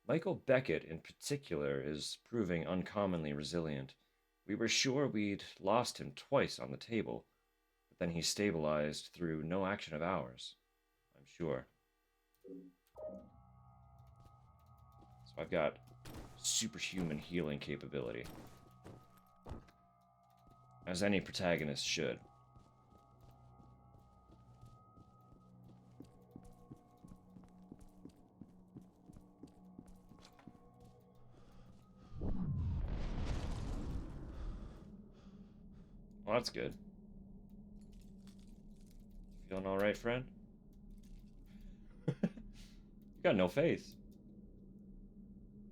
Michael Beckett, in particular, is proving uncommonly resilient. We were sure we'd lost him twice on the table, but then he stabilized through no action of ours, I'm sure. So I've got superhuman healing capability, as any protagonist should. Well, that's good. Feeling all right, friend? You got no face.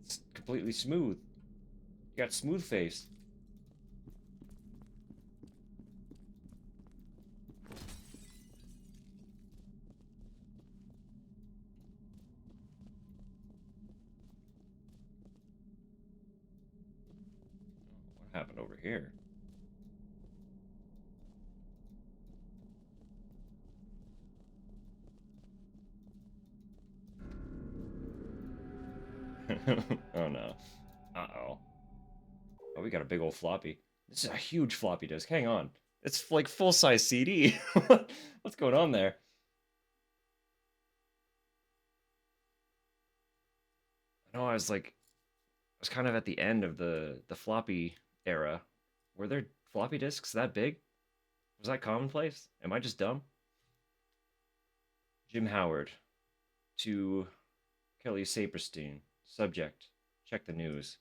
It's completely smooth. You got smooth face. What happened over here? Oh no. Uh-oh. Oh, we got a big old floppy. This is a huge floppy disk. Hang on. It's like full-size CD. What's going on there? I know I was kind of at the end of the floppy era. Were there floppy disks that big? Was that commonplace? Am I just dumb? Jim Howard to Kelly Saperstein. Subject: check the news.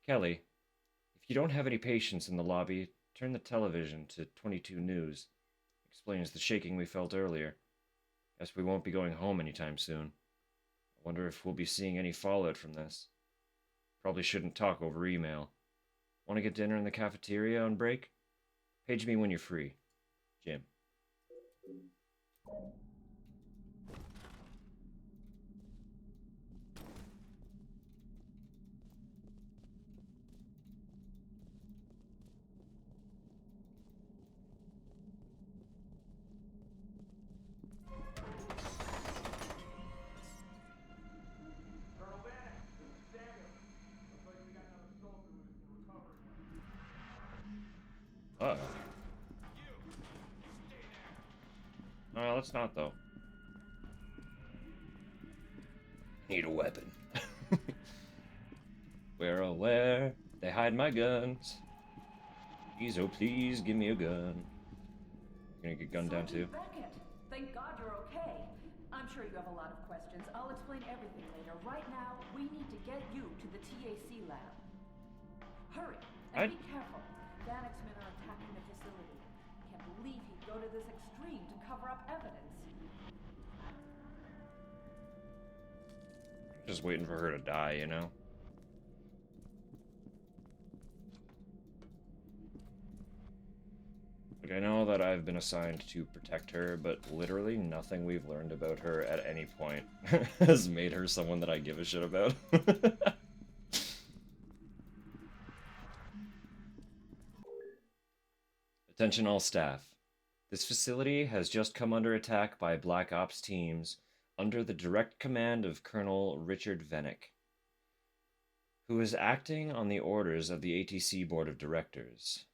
Kelly, if you don't have any patients in the lobby, turn the television to 22 News. Explains the shaking we felt earlier. Guess we won't be going home anytime soon. I wonder if we'll be seeing any fallout from this. Probably shouldn't talk over email. Want to get dinner in the cafeteria on break? Page me when you're free. Jim. Colonel Bannock, this is Samuel. Looks like we got another soldier who's in the recovery wing. Uh-oh. No, let's not, though. Need a weapon. Where, oh, where? They hide my guns. Please, oh, please, give me a gun. You're gonna get gunned down, too? Sergeant Beckett, thank God you're okay. I'm sure you have a lot of questions. I'll explain everything later. Right now, we need to get you to the TAC lab. Hurry, and be careful. Vanek's men are attacking the facility. Can't believe he'd go to this extreme to cover up evidence. Just waiting for her to die, you know? Like, I know that I've been assigned to protect her, but literally nothing we've learned about her at any point has made her someone that I give a shit about. Attention all staff. This facility has just come under attack by Black Ops teams under the direct command of Colonel Richard Vennick, who is acting on the orders of the ATC Board of Directors.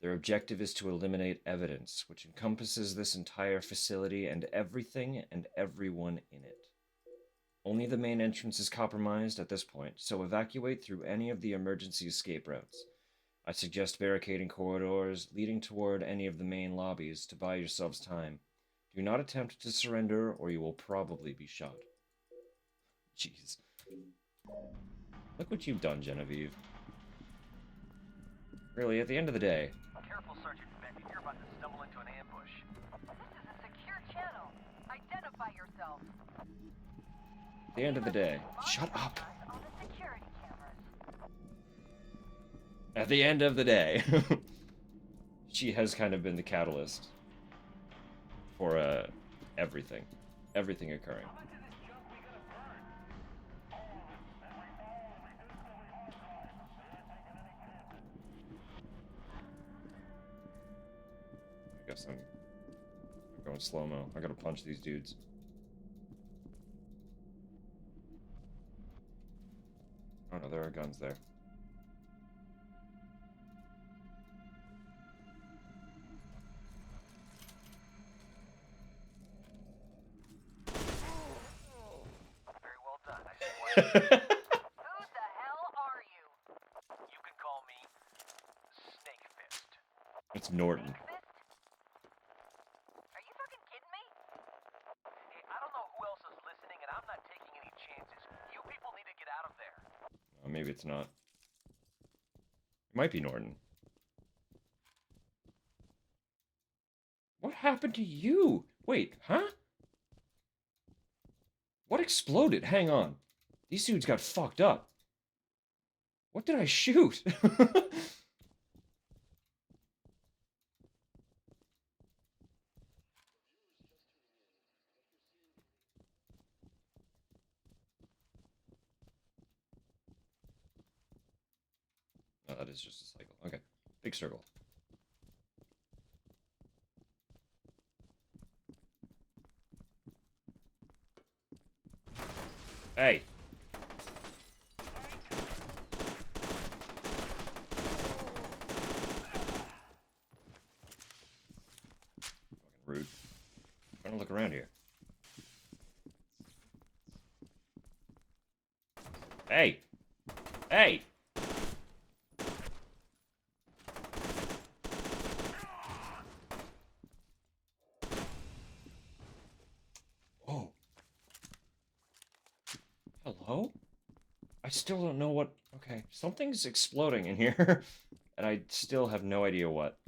Their objective is to eliminate evidence, which encompasses this entire facility and everything and everyone in it. Only the main entrance is compromised at this point, so evacuate through any of the emergency escape routes. I suggest barricading corridors leading toward any of the main lobbies to buy yourselves time. Do not attempt to surrender or you will probably be shot. Jeez. Look what you've done, Genevieve. Really, at the end of the day. Careful, Sergeant Beckett. You're about to stumble into an ambush. This is a secure channel. Identify yourself. At the end of the day. Shut up. On the security cameras. At the end of the day. She has kind of been the catalyst for everything. Everything occurring. I guess I'm going slow-mo. I gotta punch these dudes. Oh no, there are guns there. Very well done. I see why. Who the hell are you? You can call me Snake Fist. It's Norton. Fist? Are you fucking kidding me? Hey, I don't know who else is listening, and I'm not taking any chances. You people need to get out of there. Maybe it's not. It might be Norton. What happened to you? Wait, huh? What exploded? Hang on. These dudes got fucked up. What did I shoot? Oh, that is just a cycle. Okay. Big circle. Hey. Fucking rude. I'm trying to look around here. Hey. Hey. Oh. Hello? I still don't know what... Okay, something's exploding in here, and I still have no idea what.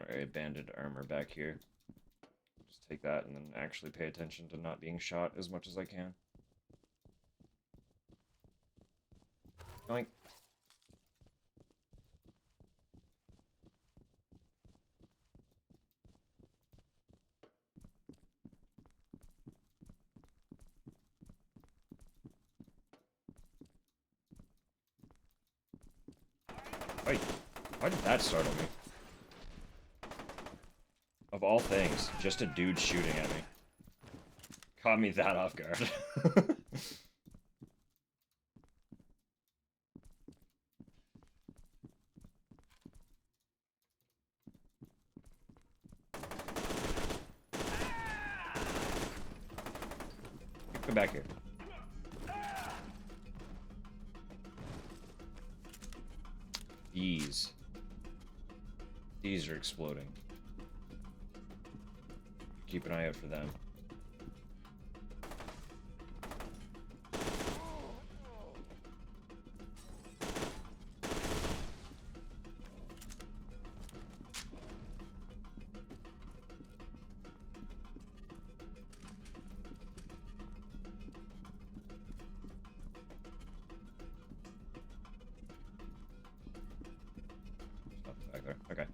Alright, abandoned armor back here. Just take that and then actually pay attention to not being shot as much as I can. Yoink. Wait, why did that startle me? Of all things, just a dude shooting at me. Caught me that off guard. Come back here. These are exploding. Keep an eye out for them. Nothing back there. Okay.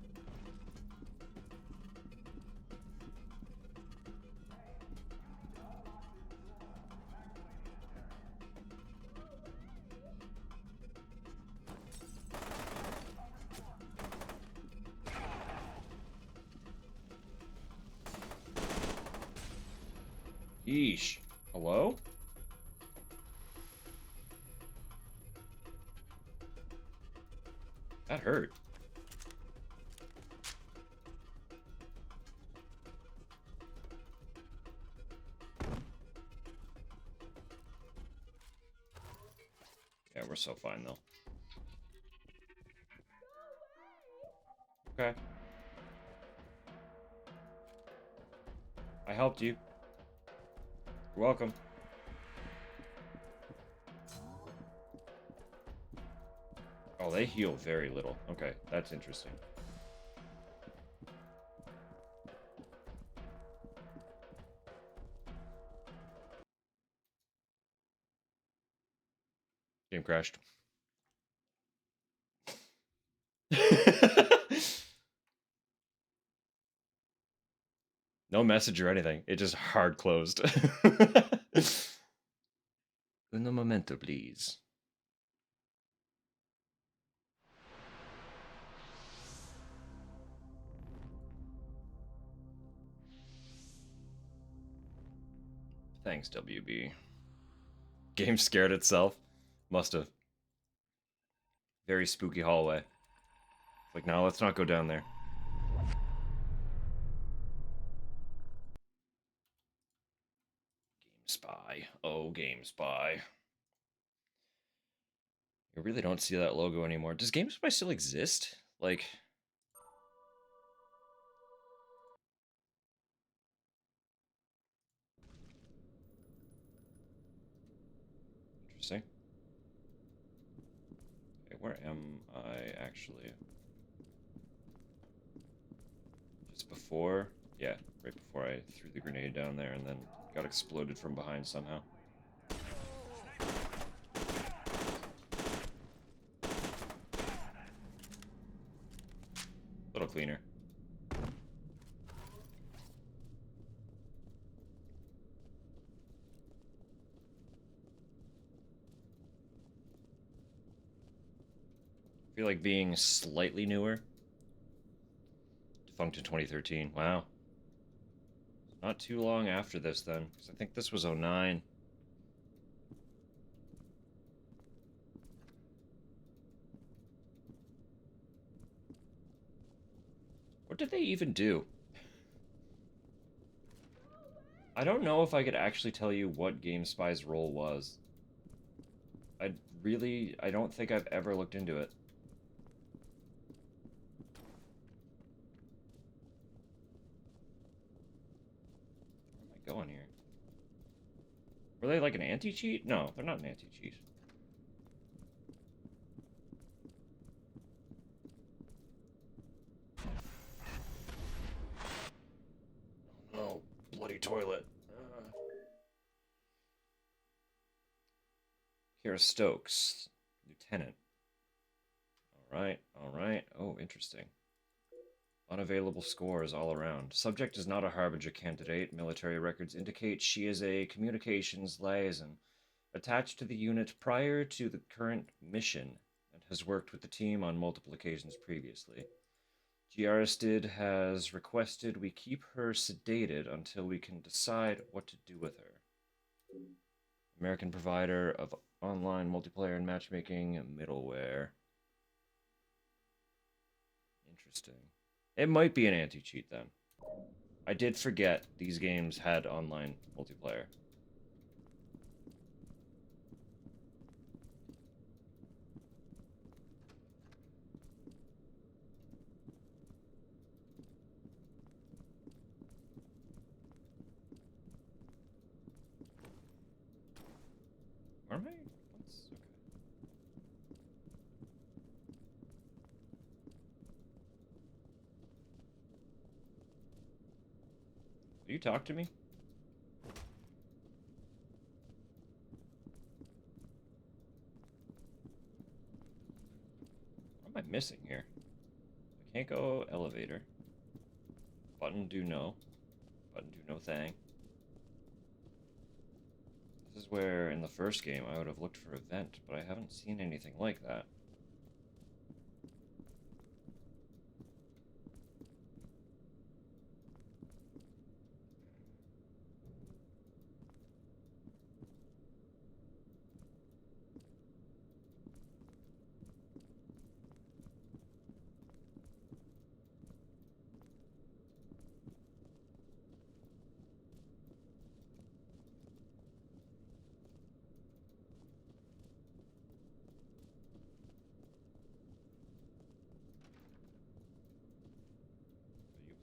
Yeesh. Hello? That hurt. Yeah, we're so fine though. Okay. I helped you. You're welcome. Oh, they heal very little. Okay, that's interesting. Game crashed. No message or anything. It just hard closed. Un momento, please. Thanks, WB. Game scared itself. Must have. Very spooky hallway. Like, no, let's not go down there. Game Spy. Oh, Game Spy. I really don't see that logo anymore. Does Game Spy still exist? Like... Interesting. Okay, where am I, actually? Just before? Yeah, right before I threw the grenade down there and then got exploded from behind somehow. Little cleaner. I feel like being slightly newer. Defunct in 2013. Wow. Not too long after this, then. Because I think this was 09. What did they even do? I don't know if I could actually tell you what GameSpy's role was. I don't think I've ever looked into it. Where am I going here? Were they like an anti-cheat? No, they're not an anti-cheat. Oh, bloody toilet. Kira Stokes, Lieutenant. Alright, alright. Oh, interesting. Unavailable scores all around. Subject is not a Harbinger candidate. Military records indicate she is a communications liaison attached to the unit prior to the current mission and has worked with the team on multiple occasions previously. Giaristid has requested we keep her sedated until we can decide what to do with her. American provider of online multiplayer and matchmaking middleware. Interesting. It might be an anti-cheat then. I did forget these games had online multiplayer. Where am I? What's... Okay. Will you talk to me? What am I missing here? I can't go elevator. Button do no. Button do no thing. This is where, in the first game, I would have looked for a vent, but I haven't seen anything like that.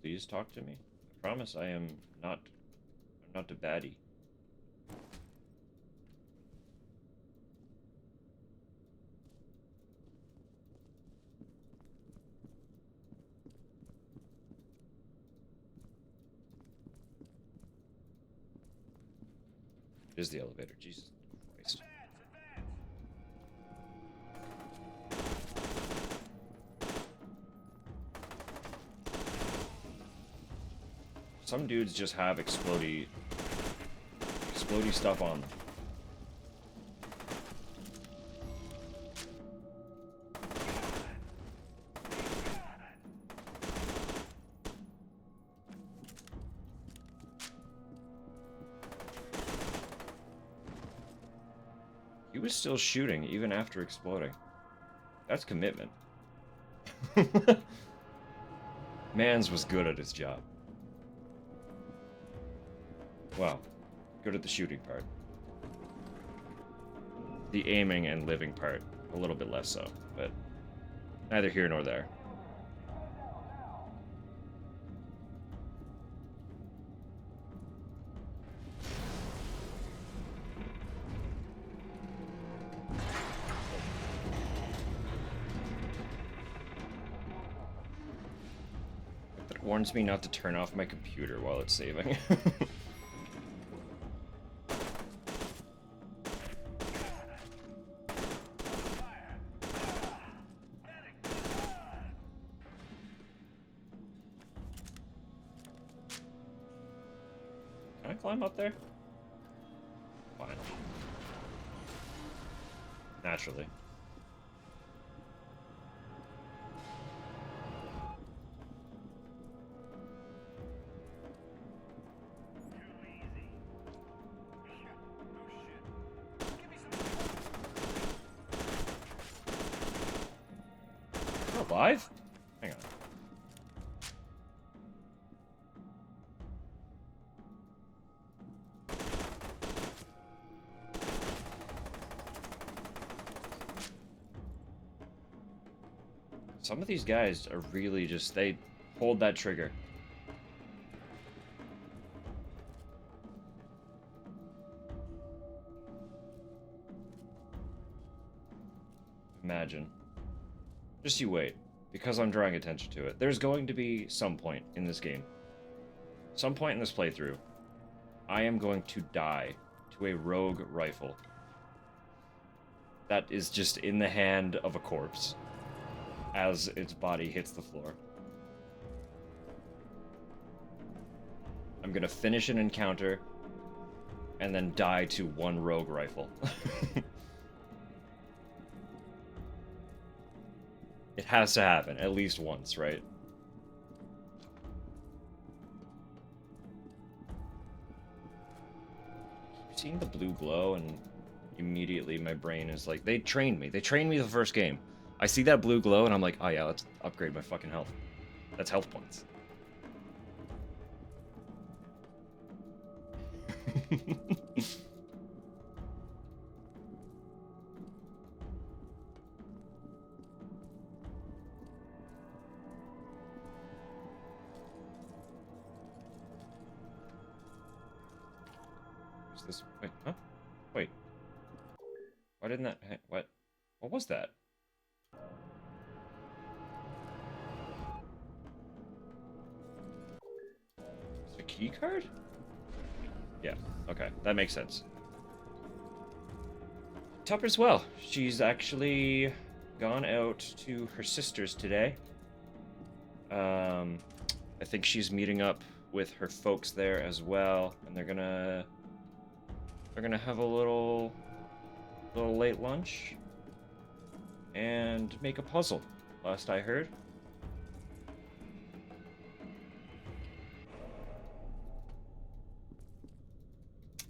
Will you please talk to me? I promise I am not Not the baddie. It is the elevator. Jesus Christ. Some dudes just have explodey stuff on them. He was still shooting even after exploding. That's commitment. Mans was good at his job. Well, good at the shooting part. The aiming and living part, a little bit less so, but neither here nor there. That warns me not to turn off my computer while it's saving. Can I climb up there? Fine. Naturally. Alive? Hang on. Some of these guys are really just, they hold that trigger. Imagine. Just you wait, because I'm drawing attention to it. There's going to be some point in this game, some point in this playthrough, I am going to die to a rogue rifle that is just in the hand of a corpse as its body hits the floor. I'm gonna finish an encounter and then die to one rogue rifle. It has to happen at least once, right? Seeing the blue glow, and immediately my brain is like, they trained me. They trained me the first game. I see that blue glow and I'm like, oh yeah, let's upgrade my fucking health. That's health points. What's this? Wait, huh? Wait. Why didn't that... What? What was that? Is it a key card? Yeah, okay. That makes sense. Tupper's well. She's actually gone out to her sister's today. I think she's meeting up with her folks there as well, and they're gonna have a little late lunch and make a puzzle, last I heard.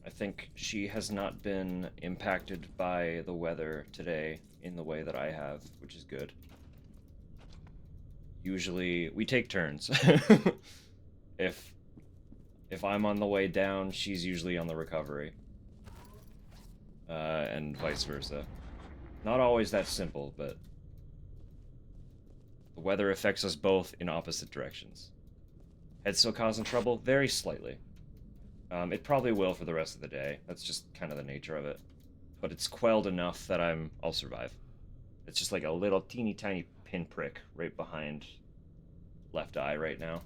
I think she has not been impacted by the weather today in the way that I have, which is good. Usually, we take turns. If I'm on the way down, she's usually on the recovery. And vice versa. Not always that simple, but the weather affects us both in opposite directions. Head still causing trouble? Very slightly. It probably will for the rest of the day. That's just kind of the nature of it. But it's quelled enough that I'll survive. It's just like a little teeny tiny pinprick right behind left eye right now.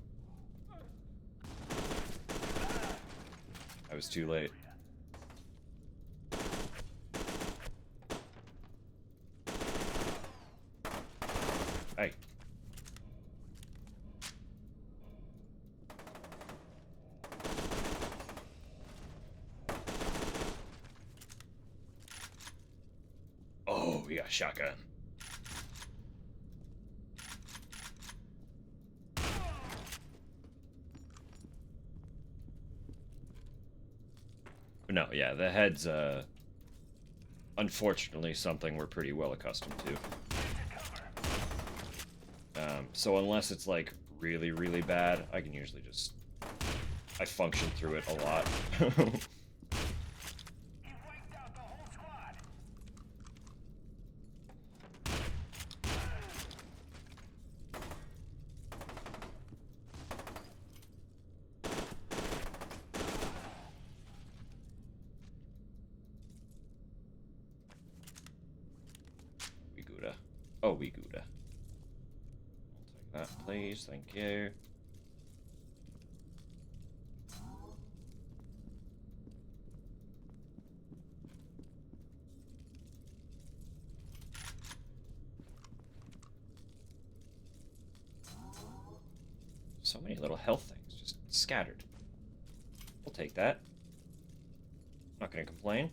I was too late. Hey. Oh, we got a shotgun. No, yeah, the head's unfortunately something we're pretty well accustomed to. So unless it's like really, really bad, I can usually just I function through it a lot. We Gouda. Oh, we Gouda. I'll take that, please. Thank you. So many little health things just scattered. We'll take that. Not gonna complain.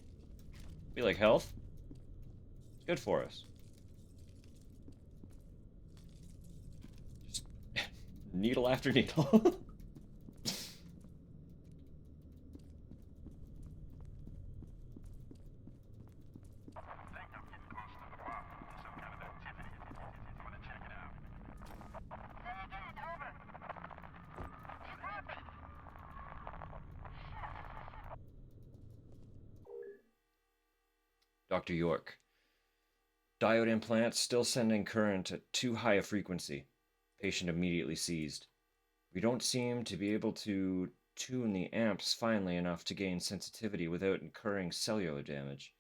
We like health. It's good for us. Just needle after needle. Dr. York. Diode implant still sending current at too high a frequency. Patient immediately seized. We don't seem to be able to tune the amps finely enough to gain sensitivity without incurring cellular damage.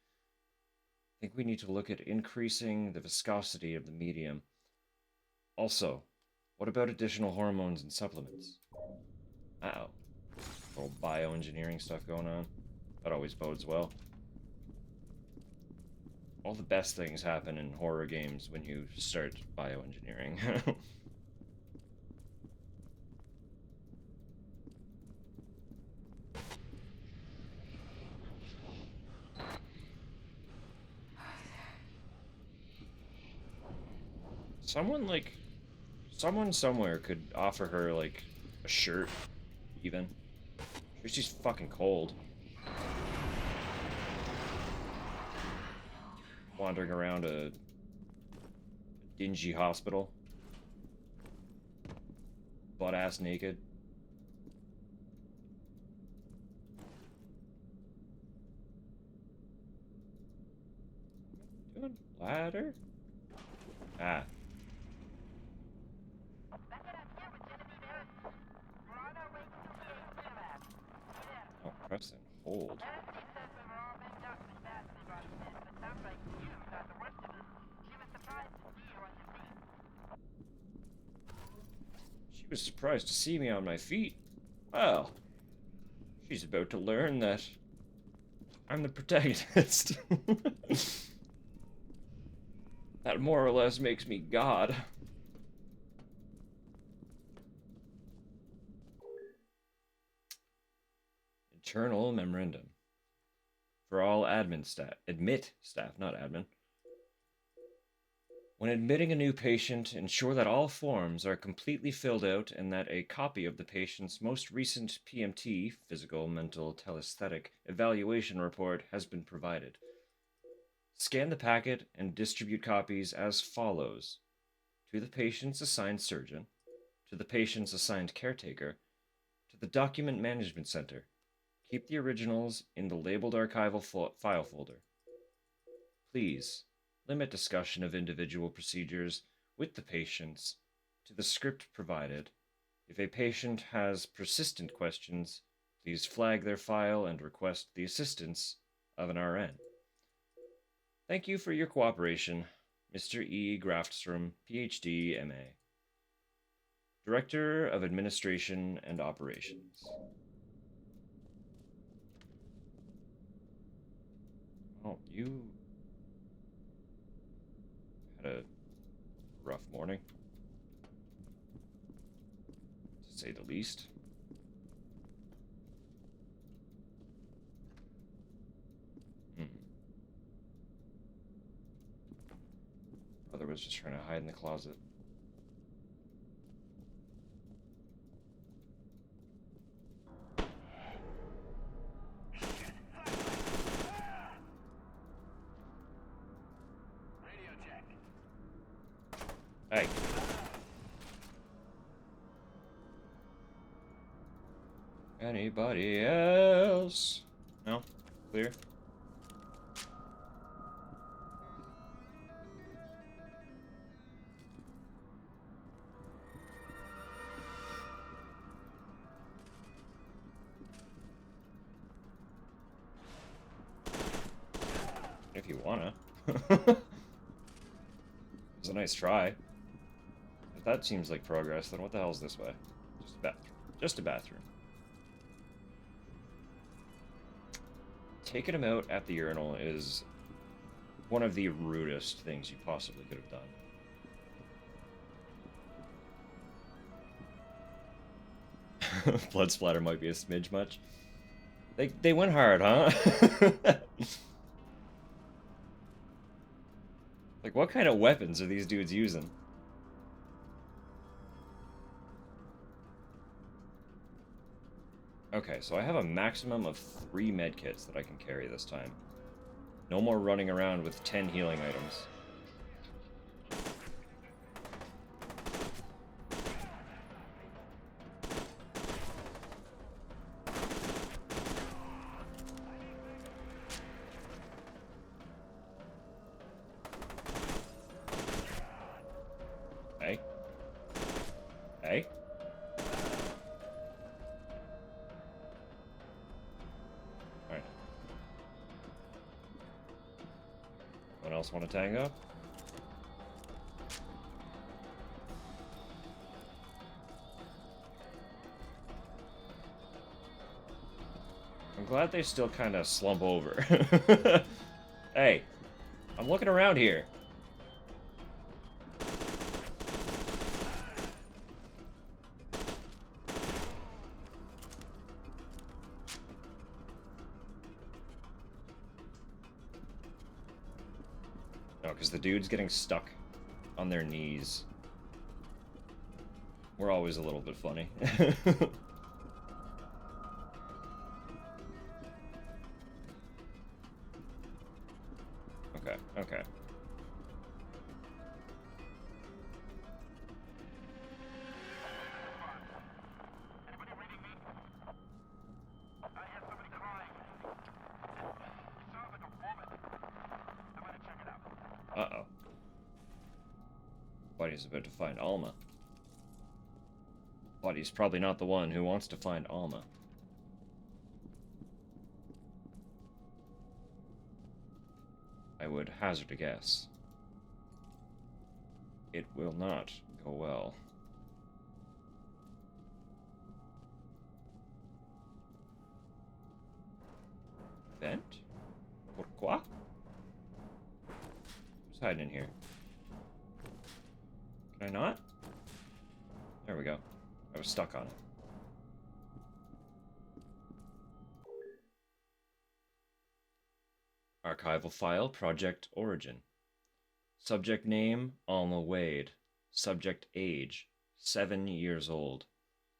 I think we need to look at increasing the viscosity of the medium. Also, what about additional hormones and supplements? Uh-oh. Little bioengineering stuff going on. That always bodes well. All the best things happen in horror games when you start bioengineering. Someone, like, someone somewhere could offer her, like, a shirt, even. She's fucking cold. Wandering around a dingy hospital. Butt-ass naked. Doing ladder? Ah. Oh, press and hold. She was surprised to see me on my feet. Well, she's about to learn that I'm the protagonist. That more or less makes me God. Internal memorandum. For all admin staff, admit staff, not admin. When admitting a new patient, ensure that all forms are completely filled out and that a copy of the patient's most recent PMT, physical, mental, telesthetic, evaluation report has been provided. Scan the packet and distribute copies as follows: to the patient's assigned surgeon, to the patient's assigned caretaker, to the document management center. Keep the originals in the labeled archival file folder. Please limit discussion of individual procedures with the patients to the script provided. If a patient has persistent questions, Please flag their file and request the assistance of an RN. Thank you for your cooperation, Mr. E. Graftstrom, PhD, MA. Director of Administration and Operations. Well, you had a rough morning, to say the least. Brother was just trying to hide in the closet. Hey. Anybody else? No? Clear? If you wanna. It was a nice try. If that seems like progress, then what the hell's this way? Just a bathroom. Just a bathroom. Taking him out at the urinal is one of the rudest things you possibly could have done. Blood splatter might be a smidge much. They went hard, huh? Like, what kind of weapons are these dudes using? Okay, so I have a maximum of 3 medkits that I can carry this time. No more running around with 10 healing items. Hey. Hey. Alright. Anyone else want to tango? I'm glad they still kind of slump over. Hey, I'm looking around here. No, because the dude's getting stuck on their knees. We're always a little bit funny. Okay, okay. Anybody reading me? I hear somebody crying. It sounds like a woman. I'm gonna check it out. Uh-oh. Buddy's about to find Alma. Buddy's probably not the one who wants to find Alma. I would hazard a guess. It will not go well. Vent? Pourquoi? Who's hiding in here? Can I not? There we go. I was stuck on it. Archival file, Project Origin. Subject name, Alma Wade. Subject age, 7 years old.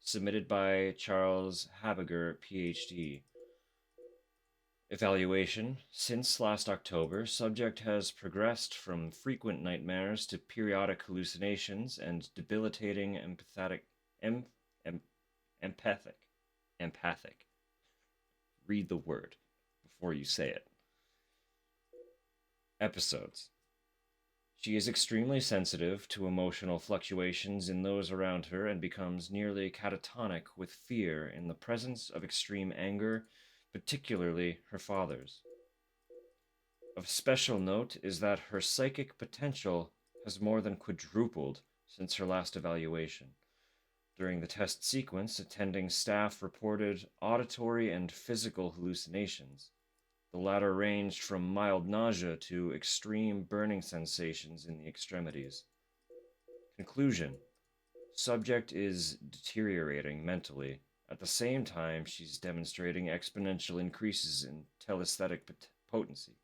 Submitted by Charles Habiger, PhD. Evaluation. Since last October, subject has progressed from frequent nightmares to periodic hallucinations and debilitating empathic. Read the word before you say it. Episodes. She is extremely sensitive to emotional fluctuations in those around her and becomes nearly catatonic with fear in the presence of extreme anger, particularly her father's. Of special note is that her psychic potential has more than quadrupled since her last evaluation. During the test sequence, attending staff reported auditory and physical hallucinations. The latter ranged from mild nausea to extreme burning sensations in the extremities. Conclusion: subject is deteriorating mentally. At the same time, she's demonstrating exponential increases in telesthetic potency.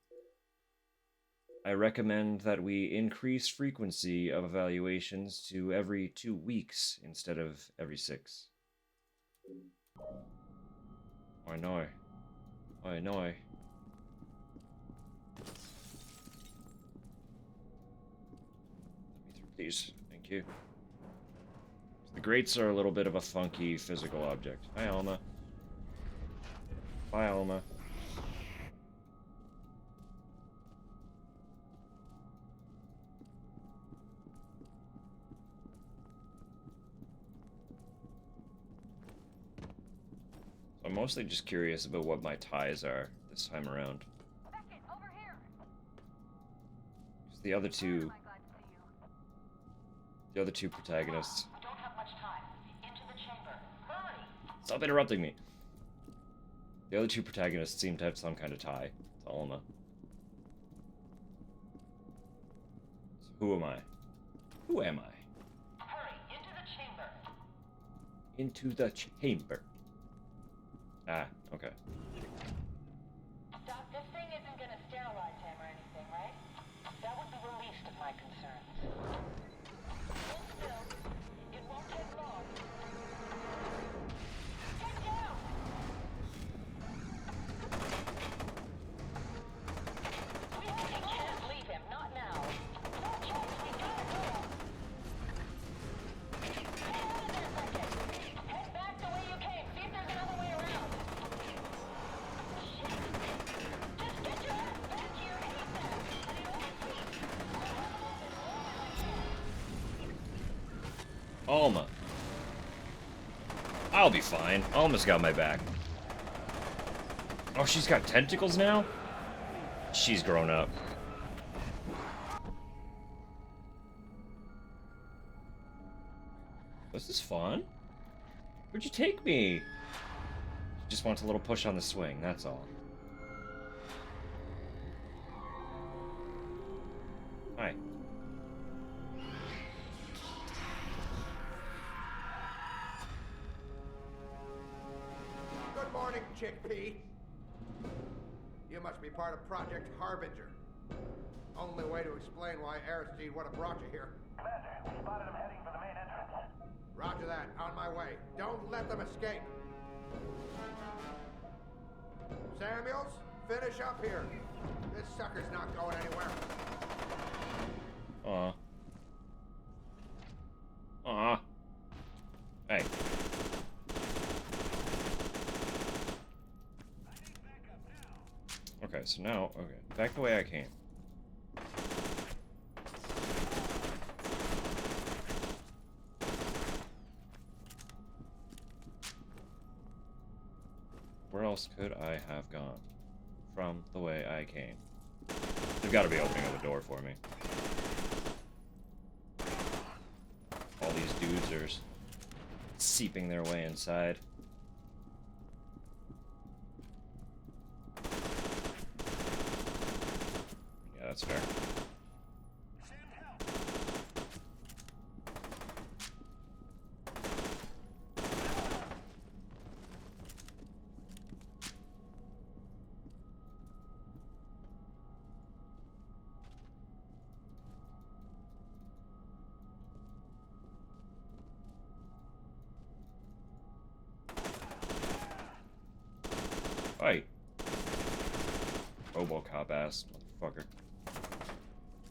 I recommend that we increase frequency of evaluations to every 2 weeks instead of every 6. I know. I know. Let me through, please. Thank you. The grates are a little bit of a funky physical object. Hi, Alma. Bye, Alma. I'm mostly just curious about what my ties are this time around. Beckett, over here. 'Cause the other two, Am I glad to see you? the other two protagonists. We don't have much time. Into the chamber. Hurry! Stop interrupting me. The other two protagonists seem to have some kind of tie to Alma. So who am I? Who am I? Hurry! Into the chamber. Into the chamber. Ah, okay. Doc, this thing isn't gonna sterilize him or anything, right? That would be the least of my concerns. Hold still. It won't take long. Get down! We can't leave him, not now. No choice, we gotta go. Get out of there, Beckett. Head back the way you came. See if there's another way around. Shit! Just get your ass back here ASAP. I need all the feet. Alma. I'll be fine. Alma's got my back. Oh, she's got tentacles now? She's grown up. This is fun. Where'd you take me? Just wants a little push on the swing, that's all. Hi. Good morning, Chickpea. You must be part of Project Harbinger. Only way to explain why Aristide would have brought you here. Commander, we spotted him heading for the main entrance. Roger that. On my way. Don't let them escape. Samuels, finish up here. This sucker's not going anywhere. Aw. Aw. Hey. Okay, so now, okay, back the way I came. Where else could I have gone from the way I came? They've got to be opening up a door for me. All these dudes are seeping their way inside. Yeah, that's fair. Fight. Robocop ass motherfucker.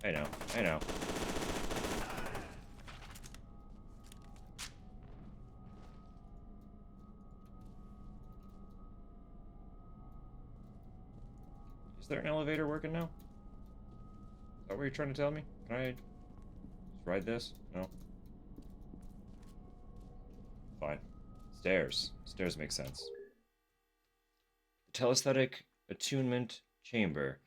I know, I know. Is there an elevator working now? that what you're trying to tell me? Can I just ride this? No? Fine. Stairs. Stairs make sense. The telesthetic attunement chamber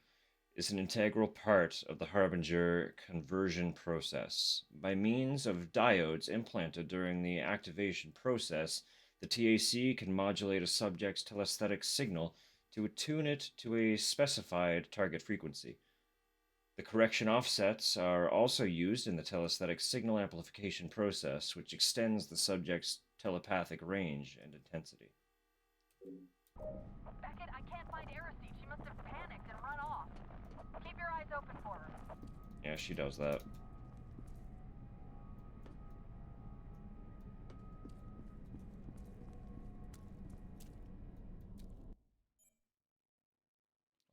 is an integral part of the Harbinger conversion process. By means of diodes implanted during the activation process, the TAC can modulate a subject's telesthetic signal to attune it to a specified target frequency. The correction offsets are also used in the telesthetic signal amplification process, which extends the subject's telepathic range and intensity. Beckett, I can't find Aristide. She must have panicked and run off. Keep your eyes open for her. Yeah, she does that.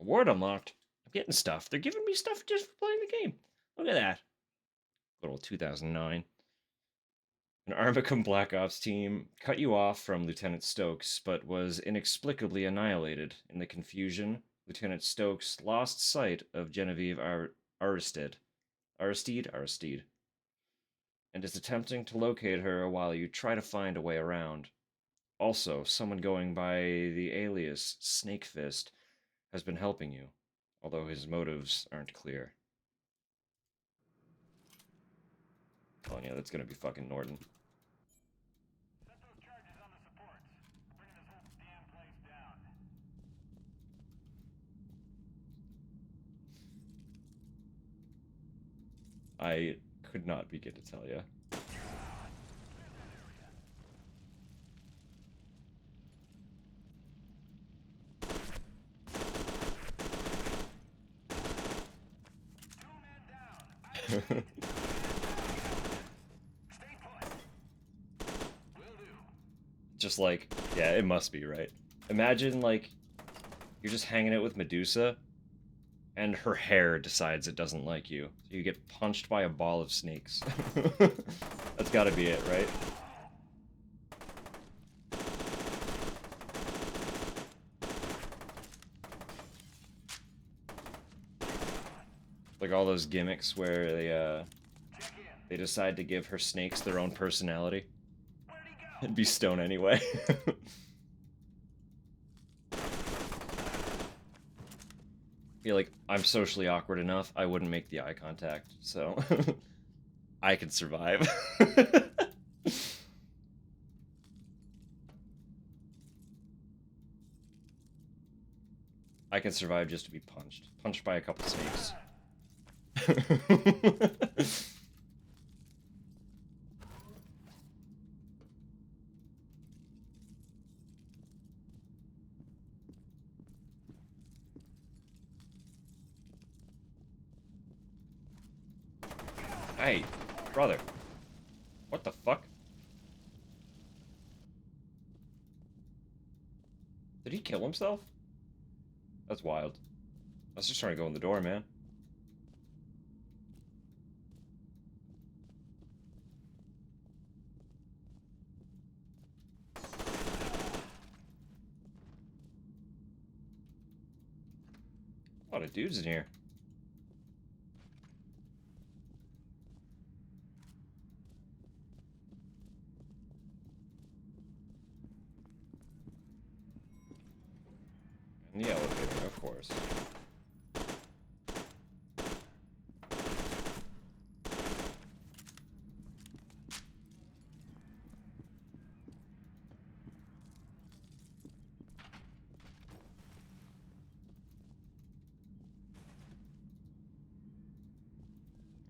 Award unlocked. I'm getting stuff. They're giving me stuff just for playing the game. Look at that. Little 2009. An Armicum Black Ops team cut you off from Lieutenant Stokes, but was inexplicably annihilated. In the confusion, Lieutenant Stokes lost sight of Genevieve Aristide, and is attempting to locate her while you try to find a way around. Also, someone going by the alias Snakefist has been helping you, although his motives aren't clear. Oh yeah, that's gonna be fucking Norton. Set those charges on the supports. Bring this whole damn place down. I could not begin to tell you. Just like, yeah, it must be, right? Imagine, like, you're just hanging out with Medusa, and her hair decides it doesn't like you. So you get punched by a ball of snakes. That's gotta be it, right? Like all those gimmicks where they decide to give her snakes their own personality. It'd be Stone anyway. Feel like I'm socially awkward enough, I wouldn't make the eye contact, so I can survive. I can survive just to be punched. Punched by a couple snakes. Hey, brother. What the fuck? Did he kill himself? That's wild. I was just trying to go in the door, man. A lot of dudes in here. In the elevator, of course.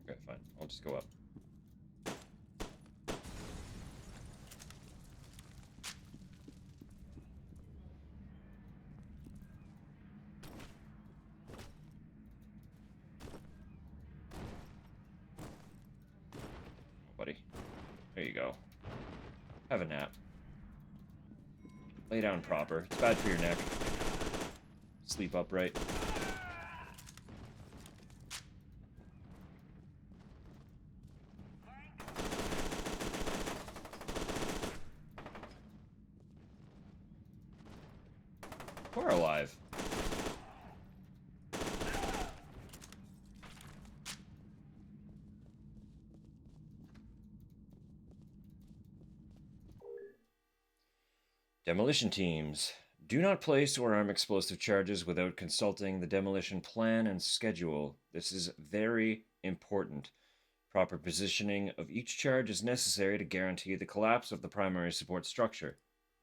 Okay, fine. I'll just go up. Buddy. There you go. Have a nap. Lay down proper. It's bad for your neck. Sleep upright. We're alive. Demolition teams. Do not place or arm explosive charges without consulting the demolition plan and schedule. This is very important. Proper positioning of each charge is necessary to guarantee the collapse of the primary support structure.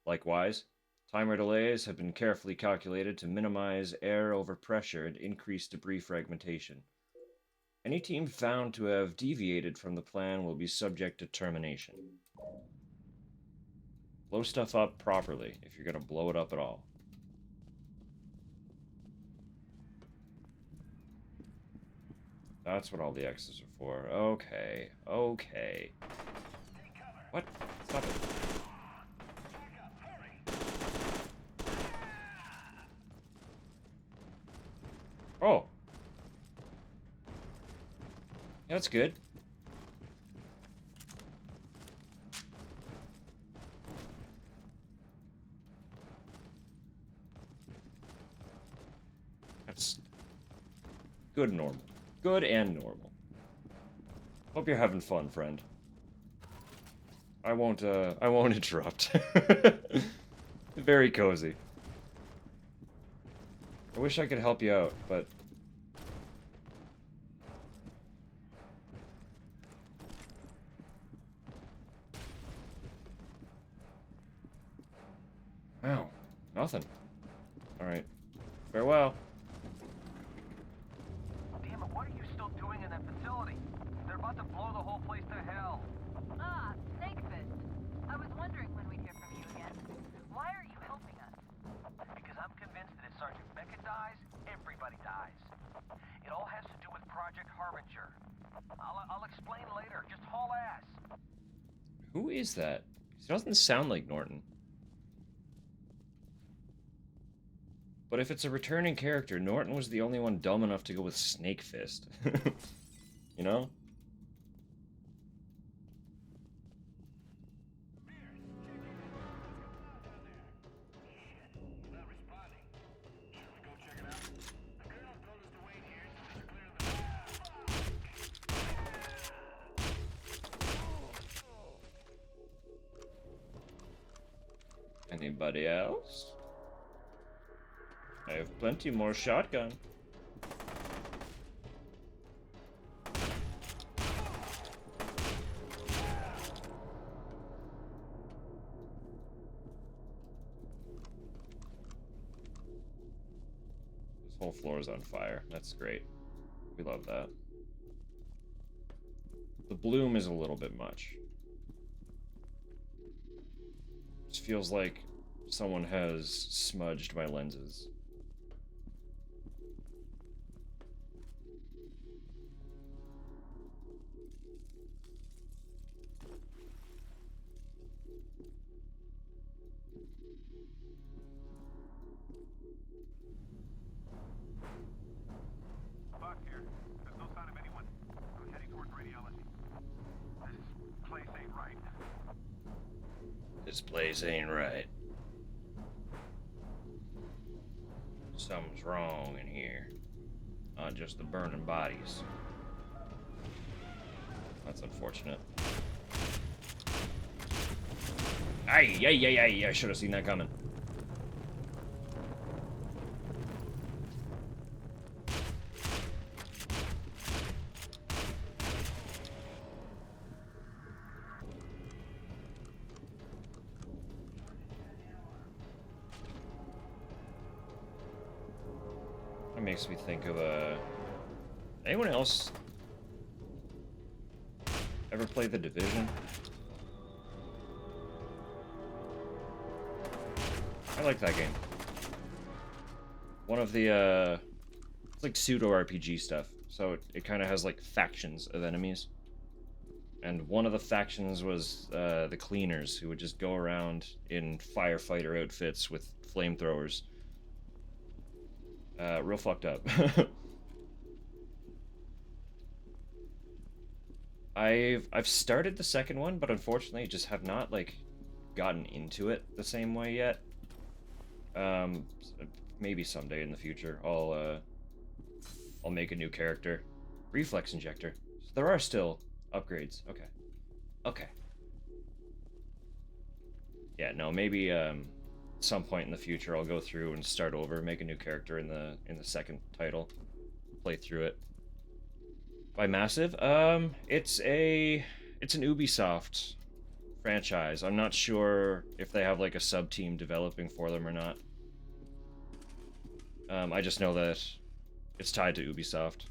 Likewise, timer delays have been carefully calculated to minimize air overpressure and increase debris fragmentation. Any team found to have deviated from the plan will be subject to termination. Blow stuff up properly if you're going to blow it up at all. That's what all the X's are for. Okay. Okay. What? Stop it. Oh. Yeah, that's good. That's good and normal. Good and normal. Hope you're having fun, friend. I won't interrupt. Very cozy. I wish I could help you out, but wow, nothing. Alright. Farewell. Damn it, what are you still doing in that facility? They're about to blow the whole place to hell. Ah, Snakefist. I was wondering when we'd hear from you again. Why are you helping us? Because I'm convinced that if Sergeant Beckett dies, everybody dies. It all has to do with Project Harbinger. I'll explain later. Just haul ass. Who is that? He doesn't sound like Norton. But if it's a returning character, Norton was the only one dumb enough to go with Snake Fist. You know? Anybody else? I have plenty more shotgun. This whole floor is on fire. That's great. We love that. The bloom is a little bit much. This feels like someone has smudged my lenses. Buck here. There's no sign of anyone. I'm heading towards radiology. This place ain't right. This place ain't right. Something's wrong in here. Not just the burning bodies. That's unfortunate. Ay, ay, ay, ay, I should have seen that coming. That makes me think of anyone else ever play The Division? I like that game. One of the it's like pseudo RPG stuff. So it kind of has like factions of enemies. And one of the factions was the cleaners, who would just go around in firefighter outfits with flamethrowers. Real fucked up. I've started the second one, but unfortunately just have not like gotten into it the same way yet. Maybe someday in the future I'll make a new character. Reflex injector. So there are still upgrades. Okay. Okay. Yeah, no, maybe some point in the future I'll go through and start over, make a new character in the second title, play through it. By Massive, it's an Ubisoft franchise. I'm not sure if they have like a sub team developing for them or not. I just know that it's tied to Ubisoft.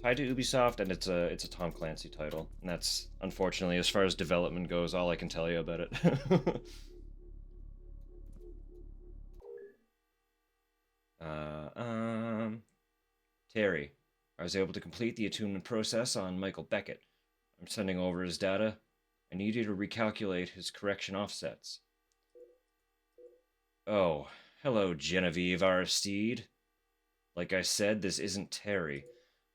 Tied to Ubisoft, and it's a Tom Clancy title, and that's unfortunately, as far as development goes, all I can tell you about it. Terry, I was able to complete the attunement process on Michael Beckett. I'm sending over his data. I need you to recalculate his correction offsets. Oh, hello, Genevieve Aristide. Like I said, this isn't Terry,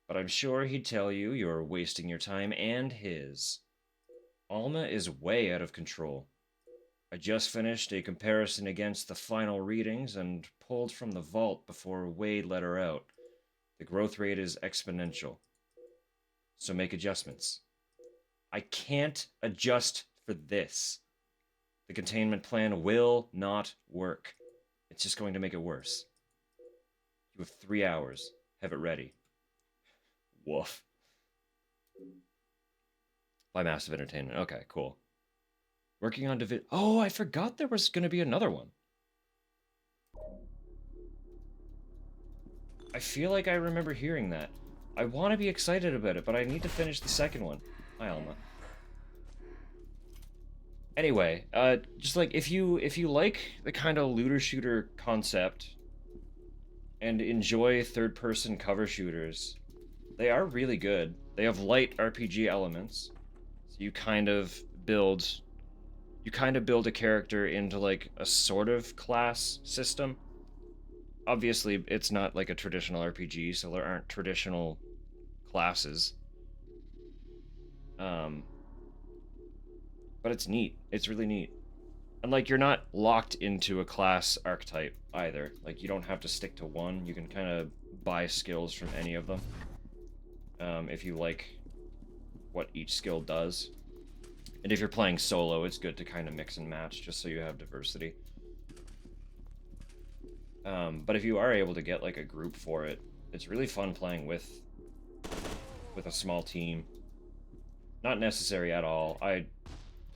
but I'm sure he'd tell you you're wasting your time and his. Alma is way out of control. I just finished a comparison against the final readings and pulled from the vault before Wade let her out. The growth rate is exponential. So make adjustments. I can't adjust for this. The containment plan will not work. It's just going to make it worse. You have 3 hours. Have it ready. Woof. By Massive Entertainment. Okay, cool. Working on Oh, I forgot there was going to be another one. I feel like I remember hearing that. I want to be excited about it, but I need to finish the second one. Hi, Alma. Anyway, just like if you like the kind of looter shooter concept and enjoy third-person cover shooters, they are really good. They have light RPG elements, so you kind of build a character into like a sort of class system. Obviously, it's not like a traditional RPG, so there aren't traditional classes. But it's neat. It's really neat. And like you're not locked into a class archetype either. Like you don't have to stick to one. You can kind of buy skills from any of them. If you like what each skill does. And if you're playing solo, it's good to kind of mix and match just so you have diversity. But if you are able to get like a group for it, it's really fun playing with a small team. Not necessary at all. I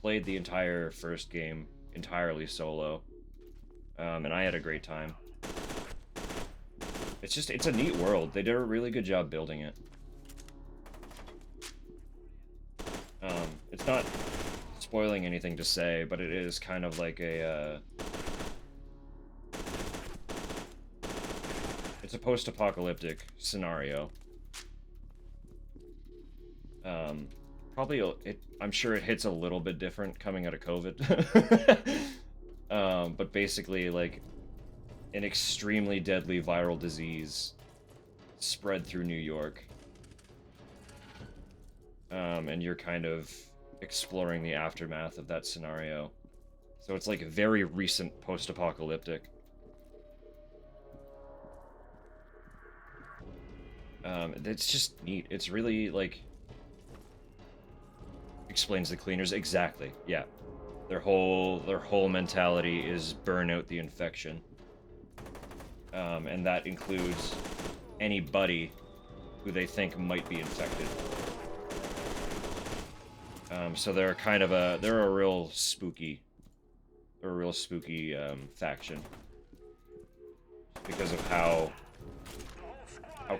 played the entire first game entirely solo, and I had a great time. It's a neat world. They did a really good job building it. It's not spoiling anything to say, but it is kind of like a, it's a post-apocalyptic scenario. I'm sure it hits a little bit different coming out of COVID. But basically, like, an extremely deadly viral disease spread through New York. And you're kind of exploring the aftermath of that scenario. So it's like very recent post-apocalyptic. It's just neat. It's really, like, explains the cleaners exactly. Yeah. Their whole mentality is burn out the infection. And that includes anybody who they think might be infected. So they're a real spooky faction because of how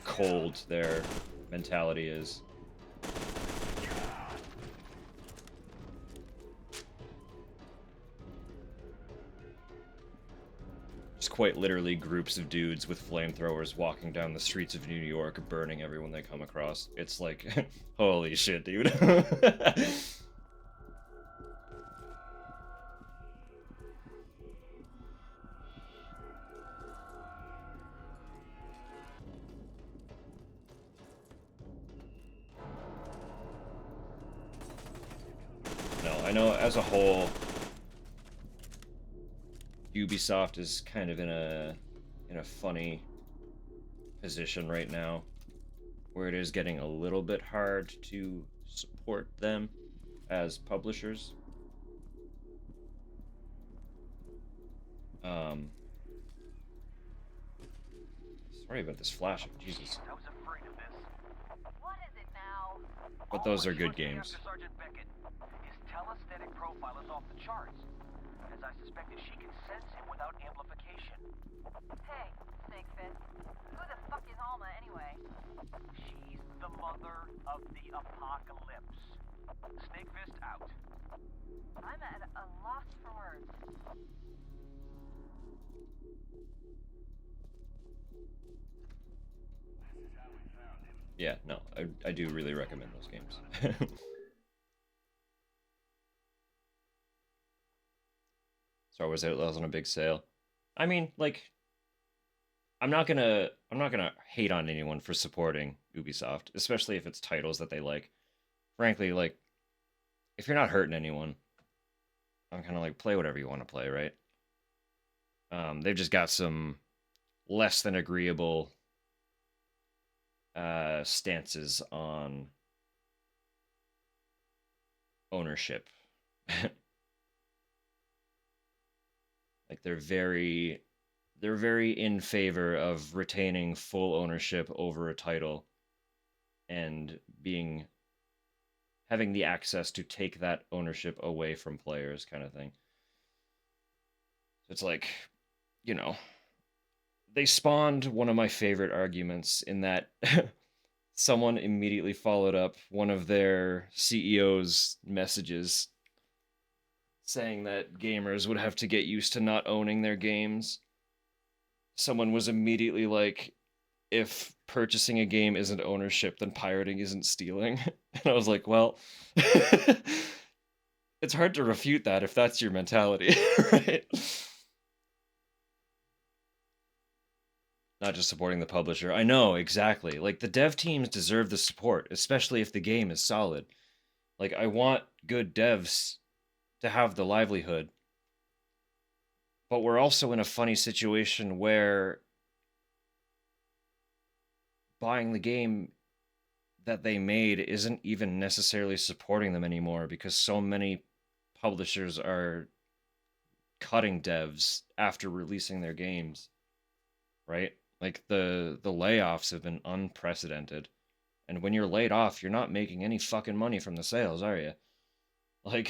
cold their mentality is. Just quite literally groups of dudes with flamethrowers walking down the streets of New York, burning everyone they come across. It's like, holy shit, dude. No, I know as a whole, Ubisoft is kind of in a funny position right now. where it is getting a little bit hard to support them as publishers. Sorry about this flashing, Jesus. I was afraid of this. What is it now? But All those are that's good left me games. after Sergeant Beckett. His telesthetic profile is off the charts, as I suspected she can sense him without amplification. Hey, Snake Fist. Who the fuck is Alma anyway? She's the mother of the apocalypse. Snake Fist out. I'm at a loss for words. Yeah, no, I do really recommend those games. Star Wars Outlaws on a big sale. I mean, like, I'm not gonna hate on anyone for supporting Ubisoft, especially if it's titles that they like. Frankly, like, if you're not hurting anyone, I'm kind of like, play whatever you want to play, right? They've just got some less than agreeable stances on ownership. Like they're very in favor of retaining full ownership over a title and having the access to take that ownership away from players, kind of thing. It's like, you know, they spawned one of my favorite arguments in that someone immediately followed up one of their CEO's messages saying that gamers would have to get used to not owning their games. Someone was immediately like, if purchasing a game isn't ownership, then pirating isn't stealing. And I was like, well, it's hard to refute that if that's your mentality, right? Not just supporting the publisher. I know, exactly. Like, the dev teams deserve the support, especially if the game is solid. Like, I want good devs to have the livelihood. But we're also in a funny situation where buying the game that they made isn't even necessarily supporting them anymore because so many publishers are cutting devs after releasing their games, right? Like the layoffs have been unprecedented. And when you're laid off, you're not making any fucking money from the sales, are you? Like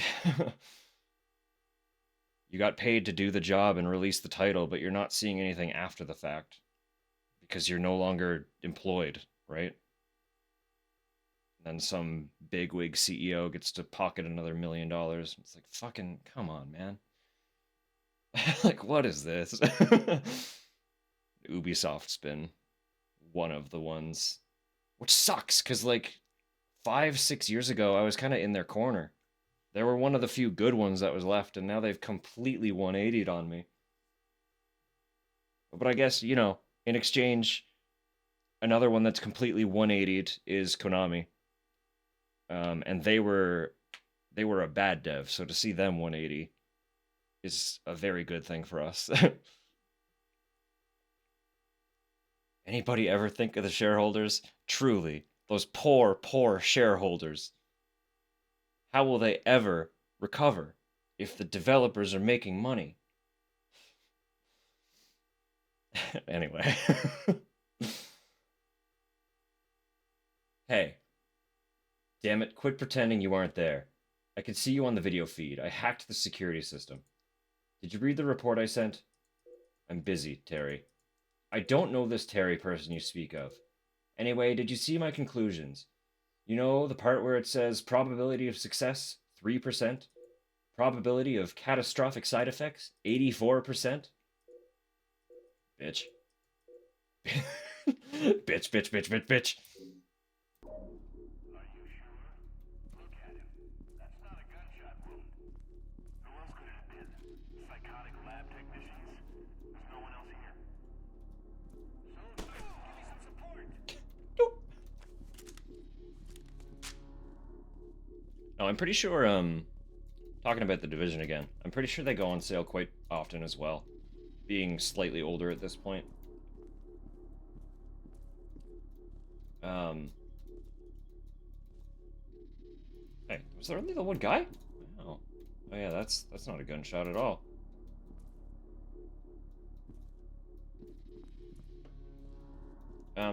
you got paid to do the job and release the title, but you're not seeing anything after the fact because you're no longer employed, right? Then some bigwig CEO gets to pocket another $1 million. It's like, fucking, come on, man. Like, what is this? Ubisoft's been one of the ones, which sucks because, like, 5, 6 years ago, I was kind of in their corner. They were one of the few good ones that was left, and now they've completely 180'd on me. But I guess, you know, in exchange, another one that's completely 180'd is Konami. And they were a bad dev, so to see them 180 is a very good thing for us. Anybody ever think of the shareholders? Truly, those poor shareholders. How will they ever recover if the developers are making money? Anyway. Hey. Damn it, quit pretending you aren't there. I could see you on the video feed. I hacked the security system. Did you read the report I sent? I'm busy, Terry. I don't know this Terry person you speak of. Anyway, did you see my conclusions? You know the part where it says probability of success, 3%? Probability of catastrophic side effects, 84%? Bitch. Bitch. No, I'm pretty sure, talking about the Division again, I'm pretty sure they go on sale quite often as well, being slightly older at this point. Um, hey, was there only the one guy? Oh, oh yeah, that's not a gunshot at all.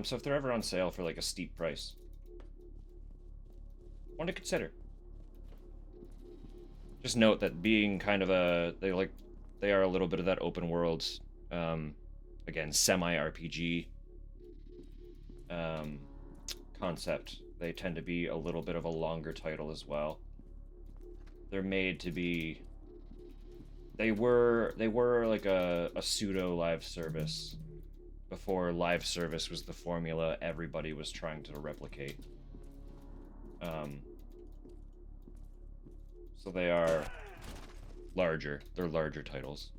So if they're ever on sale for like a steep price, one to consider. Just note that being kind of they are a little bit of that open world, um, again, semi RPG um, concept. They tend to be a little bit of a longer title as well. They're made to be. They were like a pseudo live service before live service was the formula everybody was trying to replicate. Um, so they are larger. They're larger titles.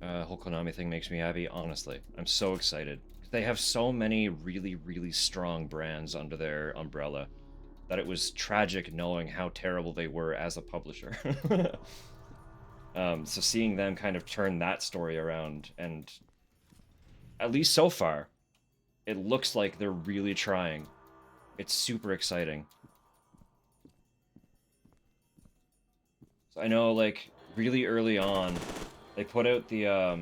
Whole Konami thing makes me happy, honestly. I'm so excited. They have so many really, really strong brands under their umbrella that it was tragic knowing how terrible they were as a publisher. So seeing them kind of turn that story around, and at least so far, it looks like they're really trying. It's super exciting. So I know, like, really early on, they put out the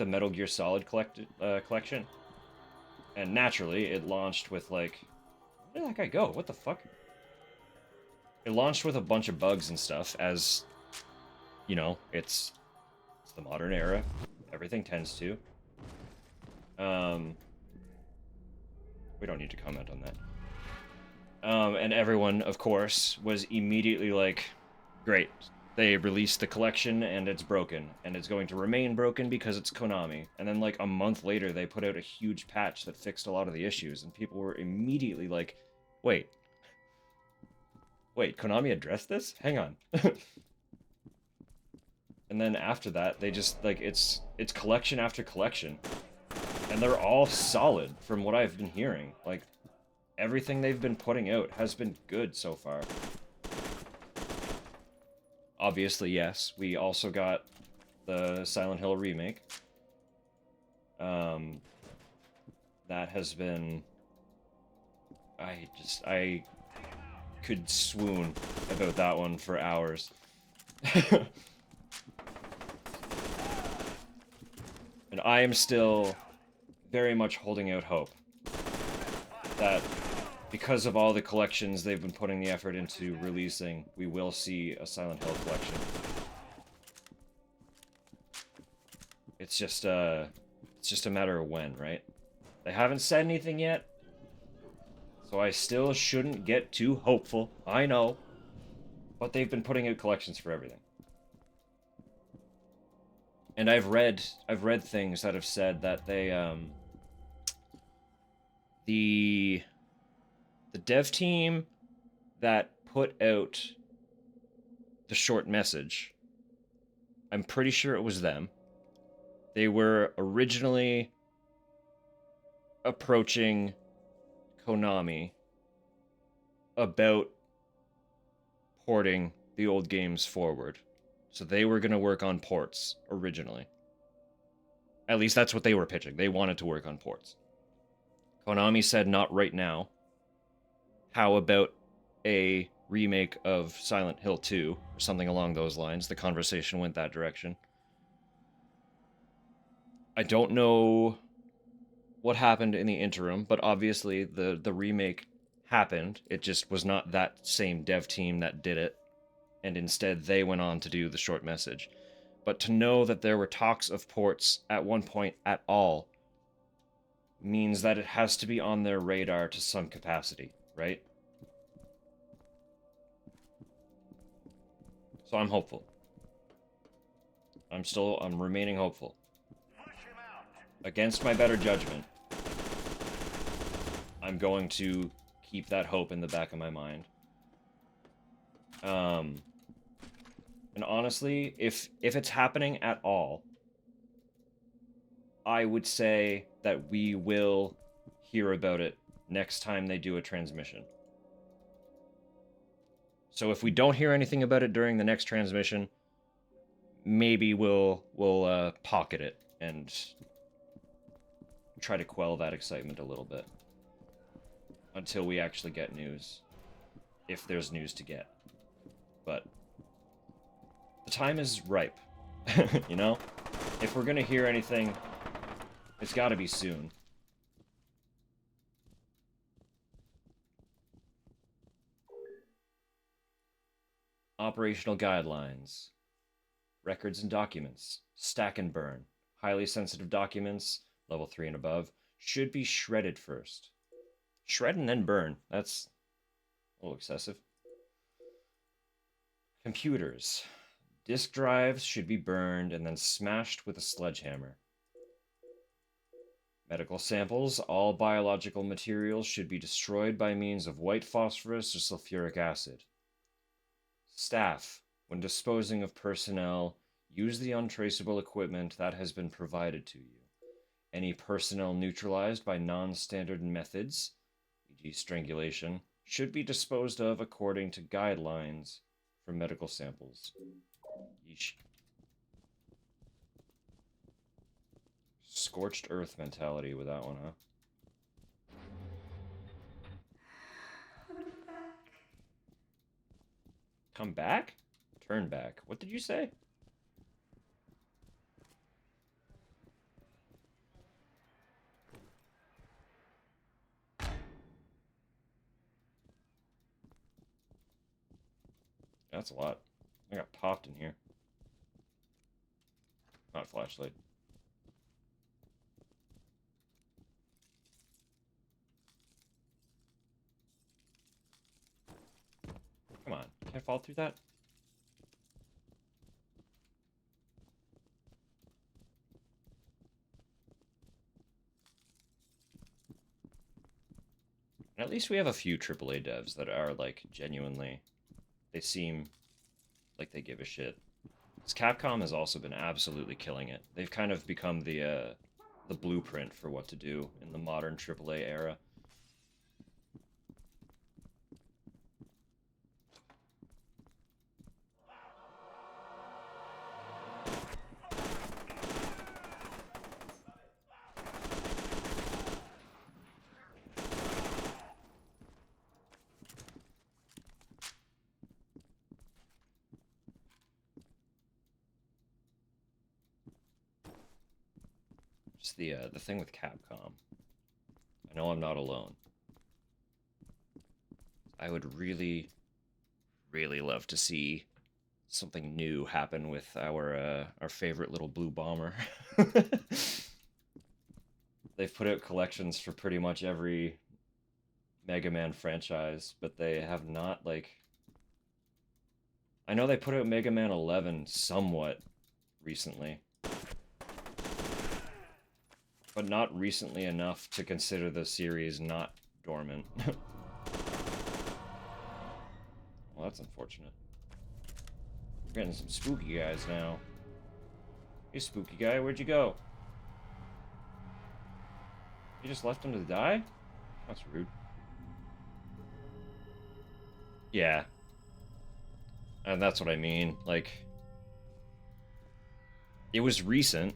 Metal Gear Solid collection, and naturally it launched with like, where did that guy go? What the fuck? It launched with a bunch of bugs and stuff, as you know, it's the modern era. Everything tends to. We don't need to comment on that. And everyone, of course, was immediately like, great. They released the collection and it's broken, and it's going to remain broken because it's Konami. And then like a month later, they put out a huge patch that fixed a lot of the issues, and people were immediately like, wait, Konami addressed this? Hang on. And then after that, they just like it's collection after collection, and they're all solid from what I've been hearing. Like everything they've been putting out has been good so far. Obviously, yes, we also got the Silent Hill remake. That has been... I could swoon about that one for hours. And I am still very much holding out hope that because of all the collections they've been putting the effort into releasing, we will see a Silent Hill collection. It's just a matter of when, right? They haven't said anything yet, so I still shouldn't get too hopeful. I know, but they've been putting out collections for everything. And I've read things that have said that they the dev team that put out the short message, I'm pretty sure it was them. They were originally approaching Konami about porting the old games forward. So they were going to work on ports originally. At least that's what they were pitching. They wanted to work on ports. Konami said not right now. How about a remake of Silent Hill 2 or something along those lines? The conversation went that direction. I don't know what happened in the interim, but obviously the remake happened. It just was not that same dev team that did it, and instead they went on to do the short message. But to know that there were talks of ports at one point at all means that it has to be on their radar to some capacity, right? So I'm hopeful. I'm remaining hopeful. Against my better judgment, I'm going to keep that hope in the back of my mind. And honestly, if it's happening at all, I would say that we will hear about it next time they do a transmission. So if we don't hear anything about it during the next transmission, maybe we'll pocket it and try to quell that excitement a little bit until we actually get news, if there's news to get. But the time is ripe, you know? If we're gonna hear anything, it's gotta be soon. Operational guidelines. Records and documents. Stack and burn. Highly sensitive documents, level 3 and above, should be shredded first. Shred and then burn. That's a little excessive. Computers. Disk drives should be burned and then smashed with a sledgehammer. Medical samples. All biological materials should be destroyed by means of white phosphorus or sulfuric acid. Staff. When disposing of personnel, use the untraceable equipment that has been provided to you. Any personnel neutralized by non-standard methods, e.g. strangulation, should be disposed of according to guidelines for medical samples. Yeesh. Scorched earth mentality with that one, huh? Come back? Turn back. What did you say? That's a lot. I got popped in here. Not flashlight. Come on. Can't fall through that? And at least we have a few AAA devs that are, like, genuinely... They seem like they give a shit. Because Capcom has also been absolutely killing it. They've kind of become the blueprint for what to do in the modern AAA era. Just the thing with Capcom. I know I'm not alone. I would really, really love to see something new happen with our favorite little blue bomber. They've put out collections for pretty much every Mega Man franchise, but they have not, like... I know they put out Mega Man 11 somewhat recently. But not recently enough to consider the series not dormant. Well, that's unfortunate. We're getting some spooky guys now. Hey, spooky guy, where'd you go? You just left him to die? That's rude. Yeah. And that's what I mean. Like, it was recent,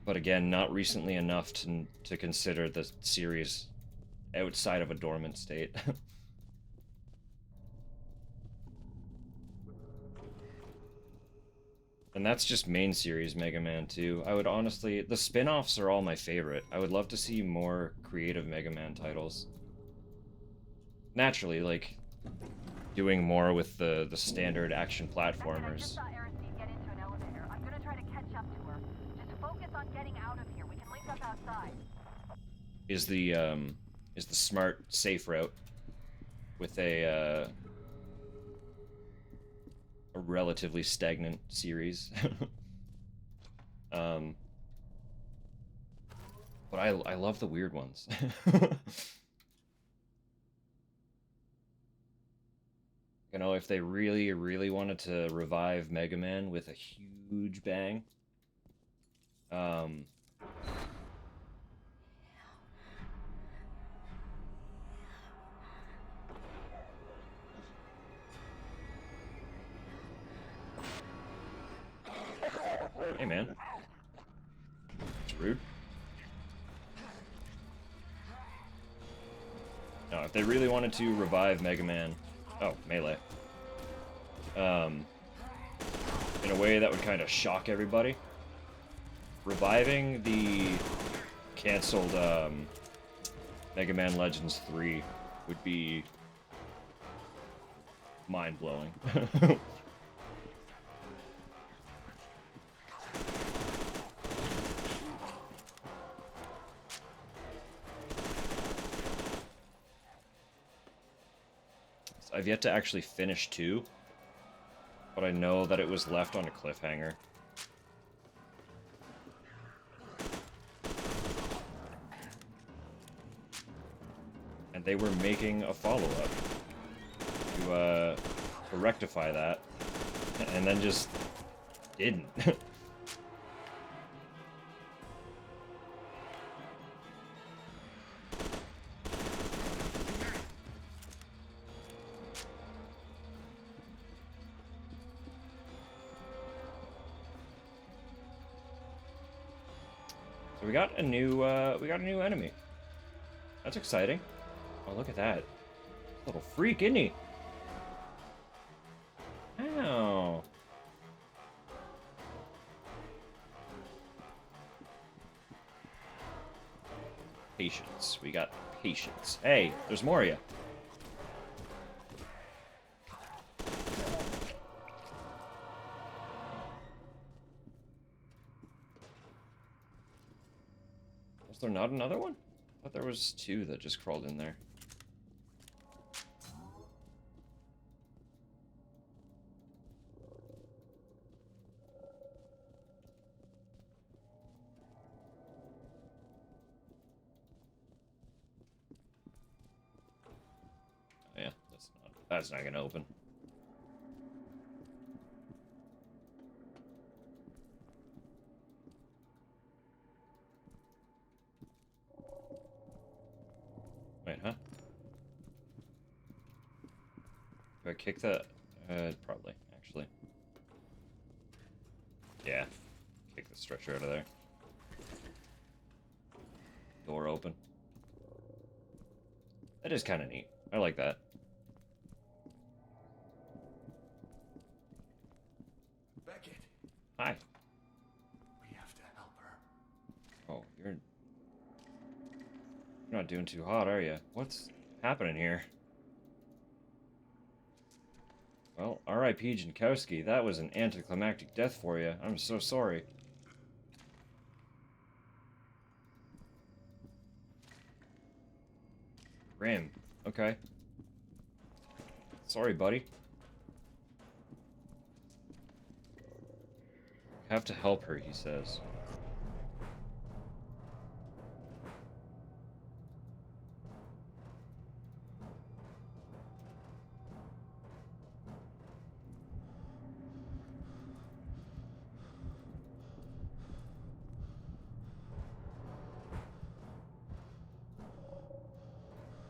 but again, not recently enough to consider the series outside of a dormant state. And that's just main series Mega Man 2. I would honestly... The spin-offs are all my favorite. I would love to see more creative Mega Man titles. Naturally, like, doing more with the standard action platformers. I just saw Aristide get into an elevator. I'm gonna try to catch up to her. Just focus on getting out of here. We can link up outside. Is the smart, safe route with a relatively stagnant series. But I love the weird ones. You know, if they really, really wanted to revive Mega Man with a huge bang, hey man. Rude. Now, if they really wanted to revive Mega Man... Oh, Melee. In a way that would kind of shock everybody. Reviving the canceled Mega Man Legends 3 would be mind-blowing. I've yet to actually finish 2, but I know that it was left on a cliffhanger. And they were making a follow-up to rectify that, and then just didn't. So we got a new enemy. That's exciting. Oh, look at that. Little freak, isn't he? Ow. Patience. We got patience. Hey, there's more of you. Was there not another one? I thought there was 2 that just crawled in there. Oh, yeah, that's not gonna open. Wait, huh? Do I kick that? Probably, actually. Yeah. Kick the stretcher out of there. Door open. That is kind of neat. I like that. Beckett, Hi. we have to help her. Oh, you're not doing too hot, are you? What's happening here? Well, R.I.P. Jankowski. That was an anticlimactic death for you. I'm so sorry. Grim. Okay. Sorry, buddy. Have to help her, he says.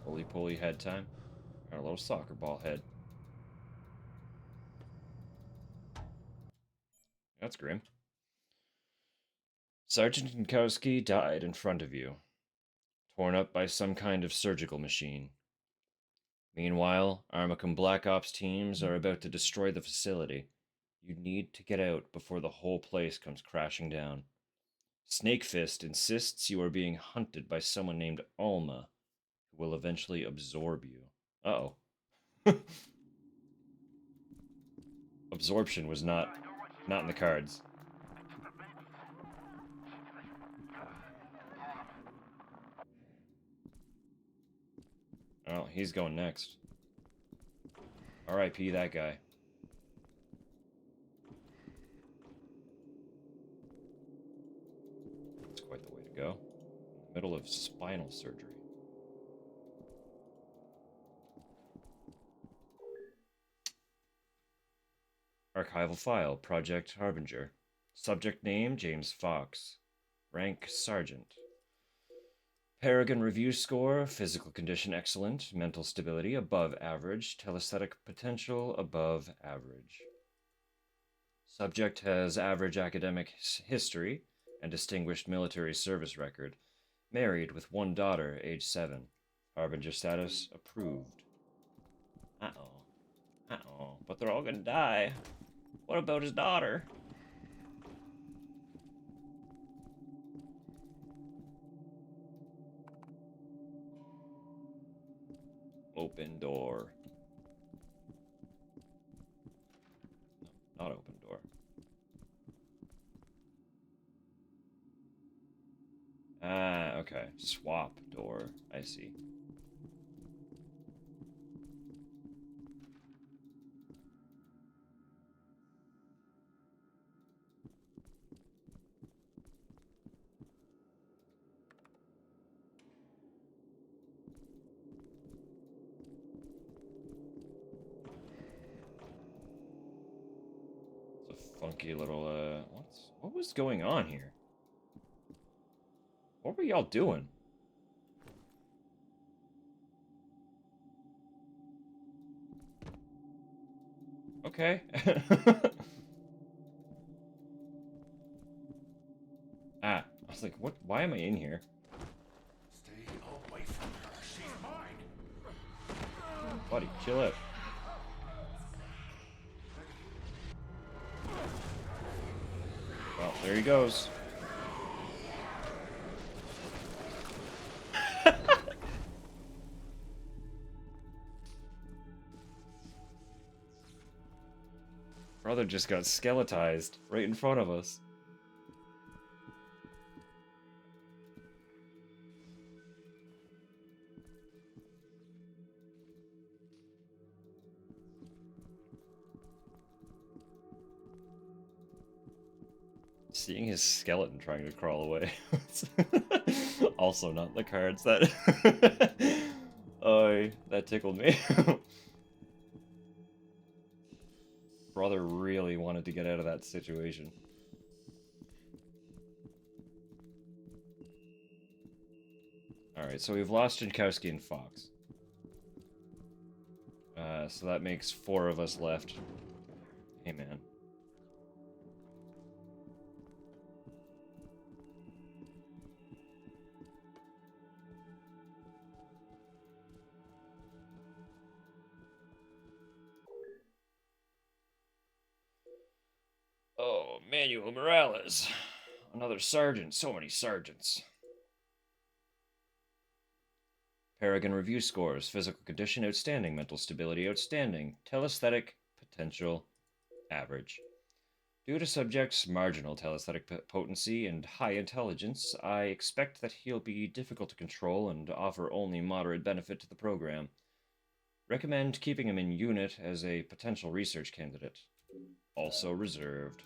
Roly-poly head time. Got a little soccer ball head. That's grim. Sergeant Jankowski died in front of you, torn up by some kind of surgical machine. Meanwhile, Armacum Black Ops teams are about to destroy the facility. You need to get out before the whole place comes crashing down. Snakefist insists you are being hunted by someone named Alma, who will eventually absorb you. Uh-oh. Absorption was not in the cards. Oh, he's going next. R.I.P. that guy. That's quite the way to go. In the middle of spinal surgery. Archival file, Project Harbinger. Subject name, James Fox. Rank, Sergeant. Paragon review score, physical condition excellent, mental stability above average, telesthetic potential above average. Subject has average academic history and distinguished military service record. Married with one daughter, age 7. Harbinger status approved. Uh-oh. Uh-oh. But they're all gonna die. What about his daughter? Open door. No, not open door. Ah, okay. Swap door. I see. It's a funky little, what was going on here? What were y'all doing? Okay. Ah, I was like, what? Why am I in here? Stay away from her. She's mine. Buddy, chill out. Well, there he goes. Brother just got skeletized right in front of us. Seeing his skeleton trying to crawl away. Also not the cards that... Oh, that tickled me. Brother really wanted to get out of that situation. Alright, so we've lost Jankowski and Fox. So that makes 4 of us left. Hey, man. Oh, Manuel Morales. Another sergeant. So many sergeants. Paragon review scores. Physical condition, outstanding. Mental stability, outstanding. Telesthetic, potential, average. Due to subject's marginal telesthetic potency and high intelligence, I expect that he'll be difficult to control and offer only moderate benefit to the program. Recommend keeping him in unit as a potential research candidate. Also reserved.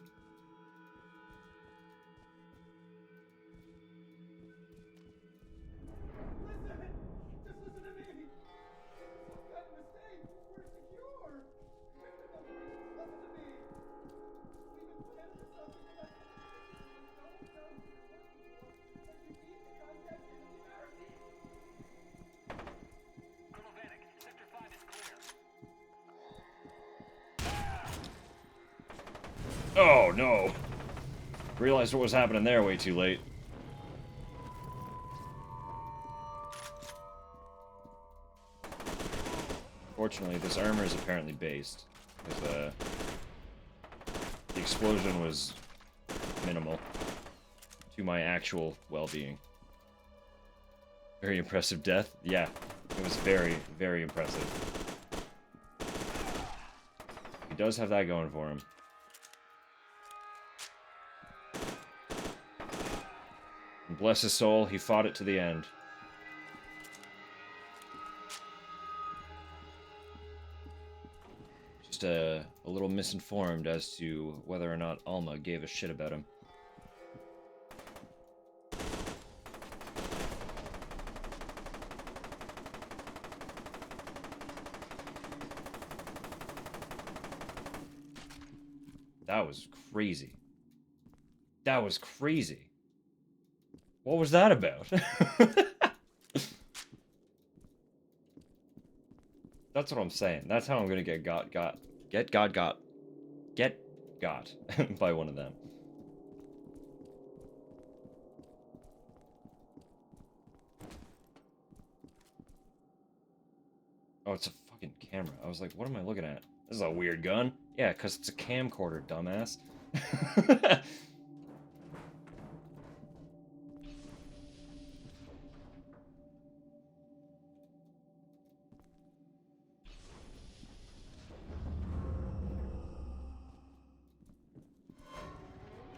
Oh, no. Realized what was happening there way too late. Fortunately, this armor is apparently based. Because, the explosion was minimal to my actual well-being. Very impressive death. Yeah, it was very, very impressive. He does have that going for him. And bless his soul, he fought it to the end. Just a little misinformed as to whether or not Alma gave a shit about him. That was crazy. That was crazy. What was that about? That's what I'm saying. That's how I'm gonna get got by one of them. Oh, it's a fucking camera. I was like, what am I looking at? This is a weird gun. Yeah, because it's a camcorder, dumbass.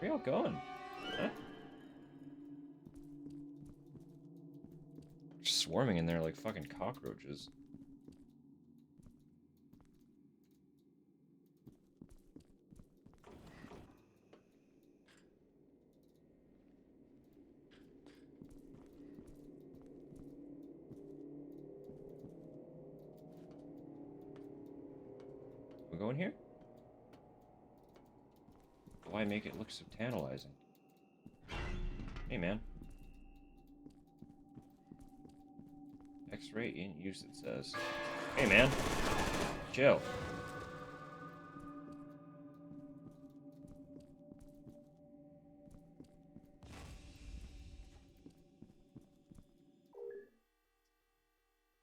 Where y'all going? Huh? Just swarming in there like fucking cockroaches. We going here? Why make it look so tantalizing? Hey, man. X-ray in use, it says. Hey, man. Chill.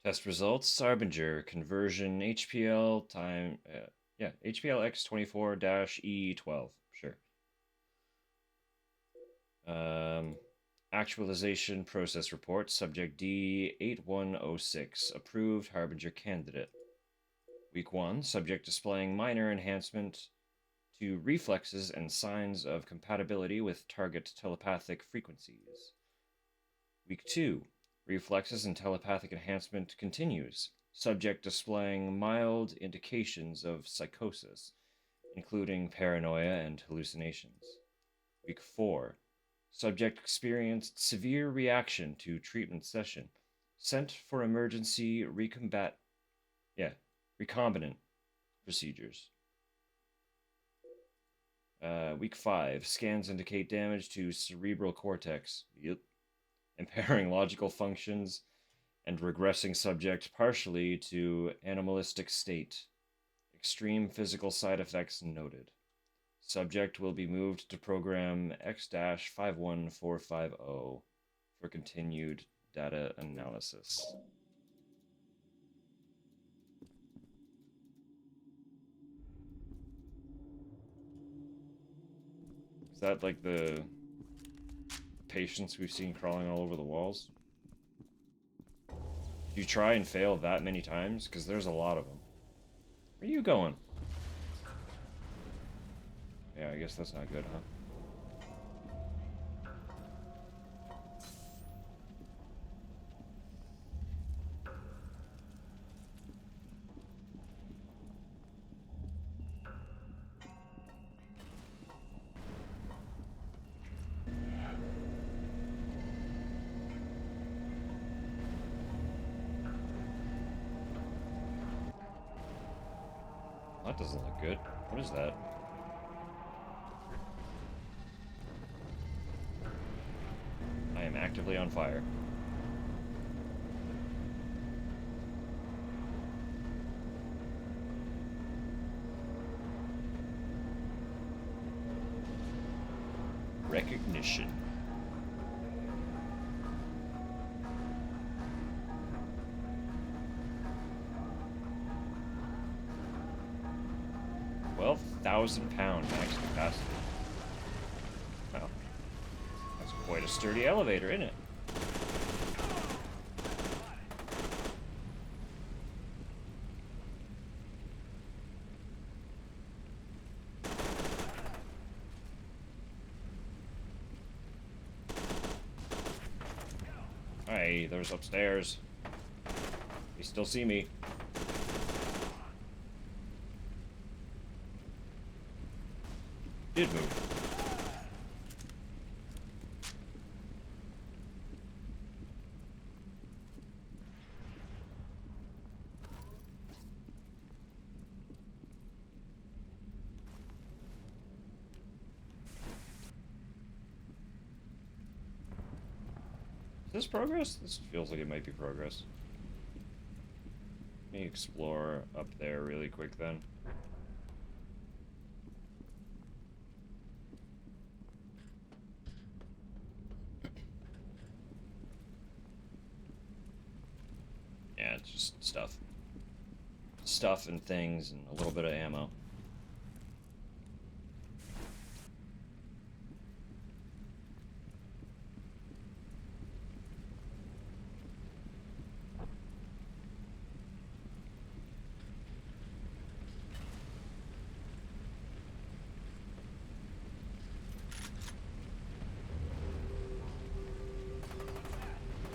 Test results: Sarbinger conversion HPL time. Yeah, HPL X24-E12. Sure. Actualization process report. Subject D8106. Approved Harbinger candidate. Week 1. Subject displaying minor enhancement to reflexes and signs of compatibility with target telepathic frequencies. Week 2. Reflexes and telepathic enhancement continues. Subject displaying mild indications of psychosis, including paranoia and hallucinations. Week 4. Subject experienced severe reaction to treatment session. Sent for emergency recombinant procedures. Week 5. Scans indicate damage to cerebral cortex. Yep. Impairing logical functions and regressing subject partially to animalistic state. Extreme physical side effects noted. Subject will be moved to program X-51450 for continued data analysis. Is that like the patients we've seen crawling all over the walls? Do you try and fail that many times? Because there's a lot of them. Where are you going? Yeah, I guess that's not good, huh? That doesn't look good. What is that? I am actively on fire. Recognition. £12,000 max capacity. Well, that's quite a sturdy elevator, isn't it? Hey, there's upstairs. They still see me. Did move. Is this progress? This feels like it might be progress. Let me explore up there really quick then. Yeah, it's just stuff. stuff and things and a little bit of ammo.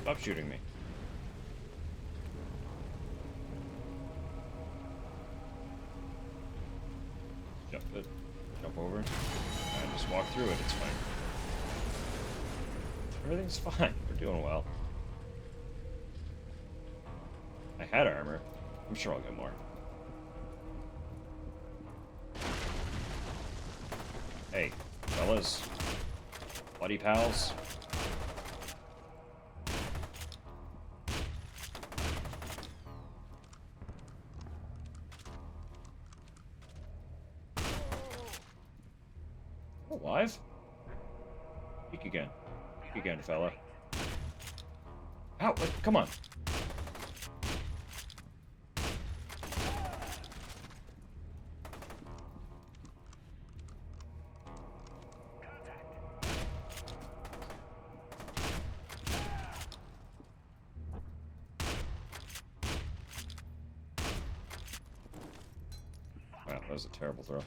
Stop shooting me. Jump over, and just walk through it. It's fine. Everything's fine. We're doing well. I had armor. I'm sure I'll get more. Hey, fellas. Buddy pals. Alive? Peek again. Peek again, fella. Ow, wait, come on. Wow, that was a terrible throw.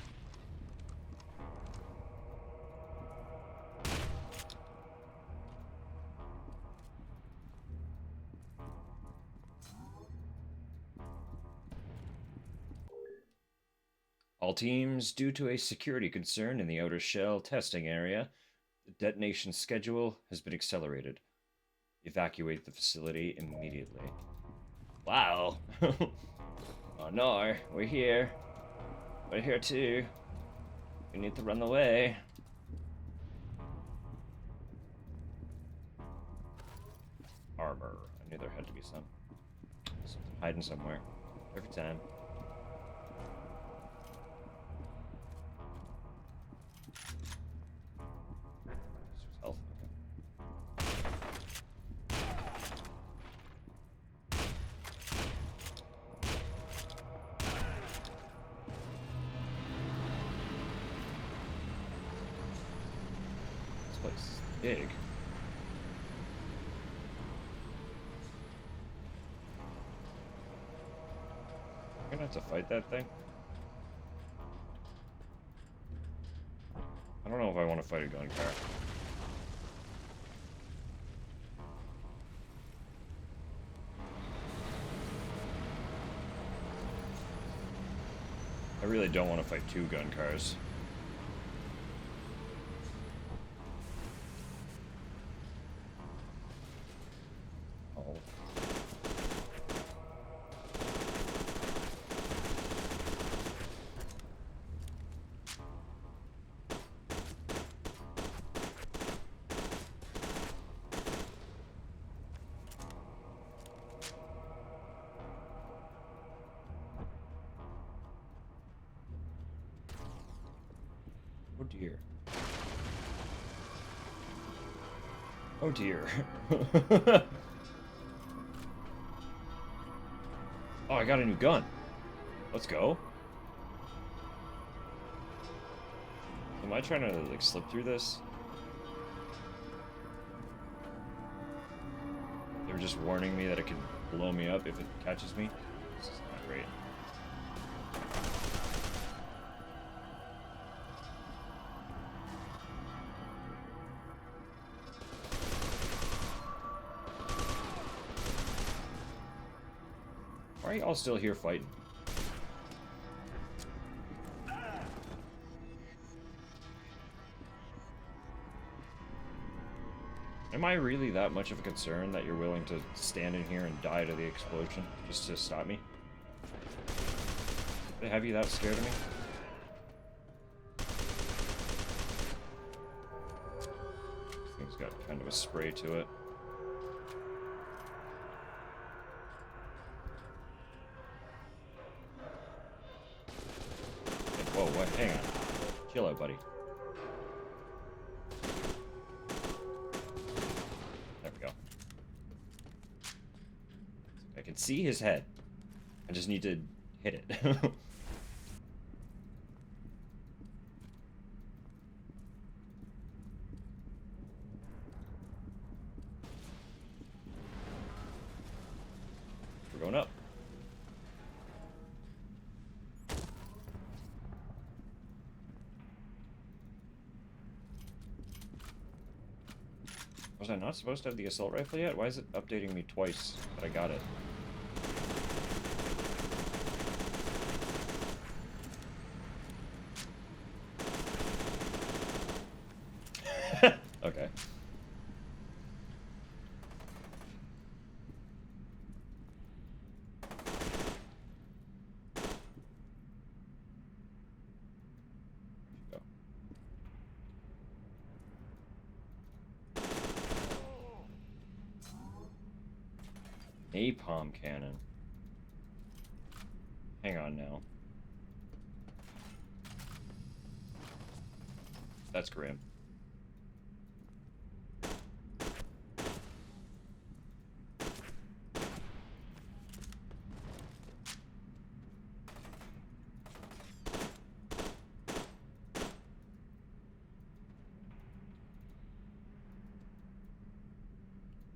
All teams, due to a security concern in the outer shell testing area, the detonation schedule has been accelerated. Evacuate the facility immediately. Wow. Oh no, we're here. We're here too. We need to run away. Armor. I knew there had to be some. Something hiding somewhere. Every time. Health. This place is big. I'm gonna have to fight that thing. I don't know if I want to fight a gun car. I really don't want to fight two gun cars. Oh. Oh dear. Oh dear. Oh, I got a new gun. Let's go. Am I trying to, like, slip through this? They were just warning me that it could blow me up if it catches me. This is not great. Why are y'all still here fighting? Am I really that much of a concern that you're willing to stand in here and die to the explosion just to stop me? They have you that scared of me? This thing's got kind of a spray to it. Whoa, what? Hang on. Chill out, buddy. There we go. I can see his head. I just need to hit it. We're going up. Was I not supposed to have the assault rifle yet? Why is it updating me twice that I got it? Okay. Go. Napalm cannon. Hang on now. That's grim.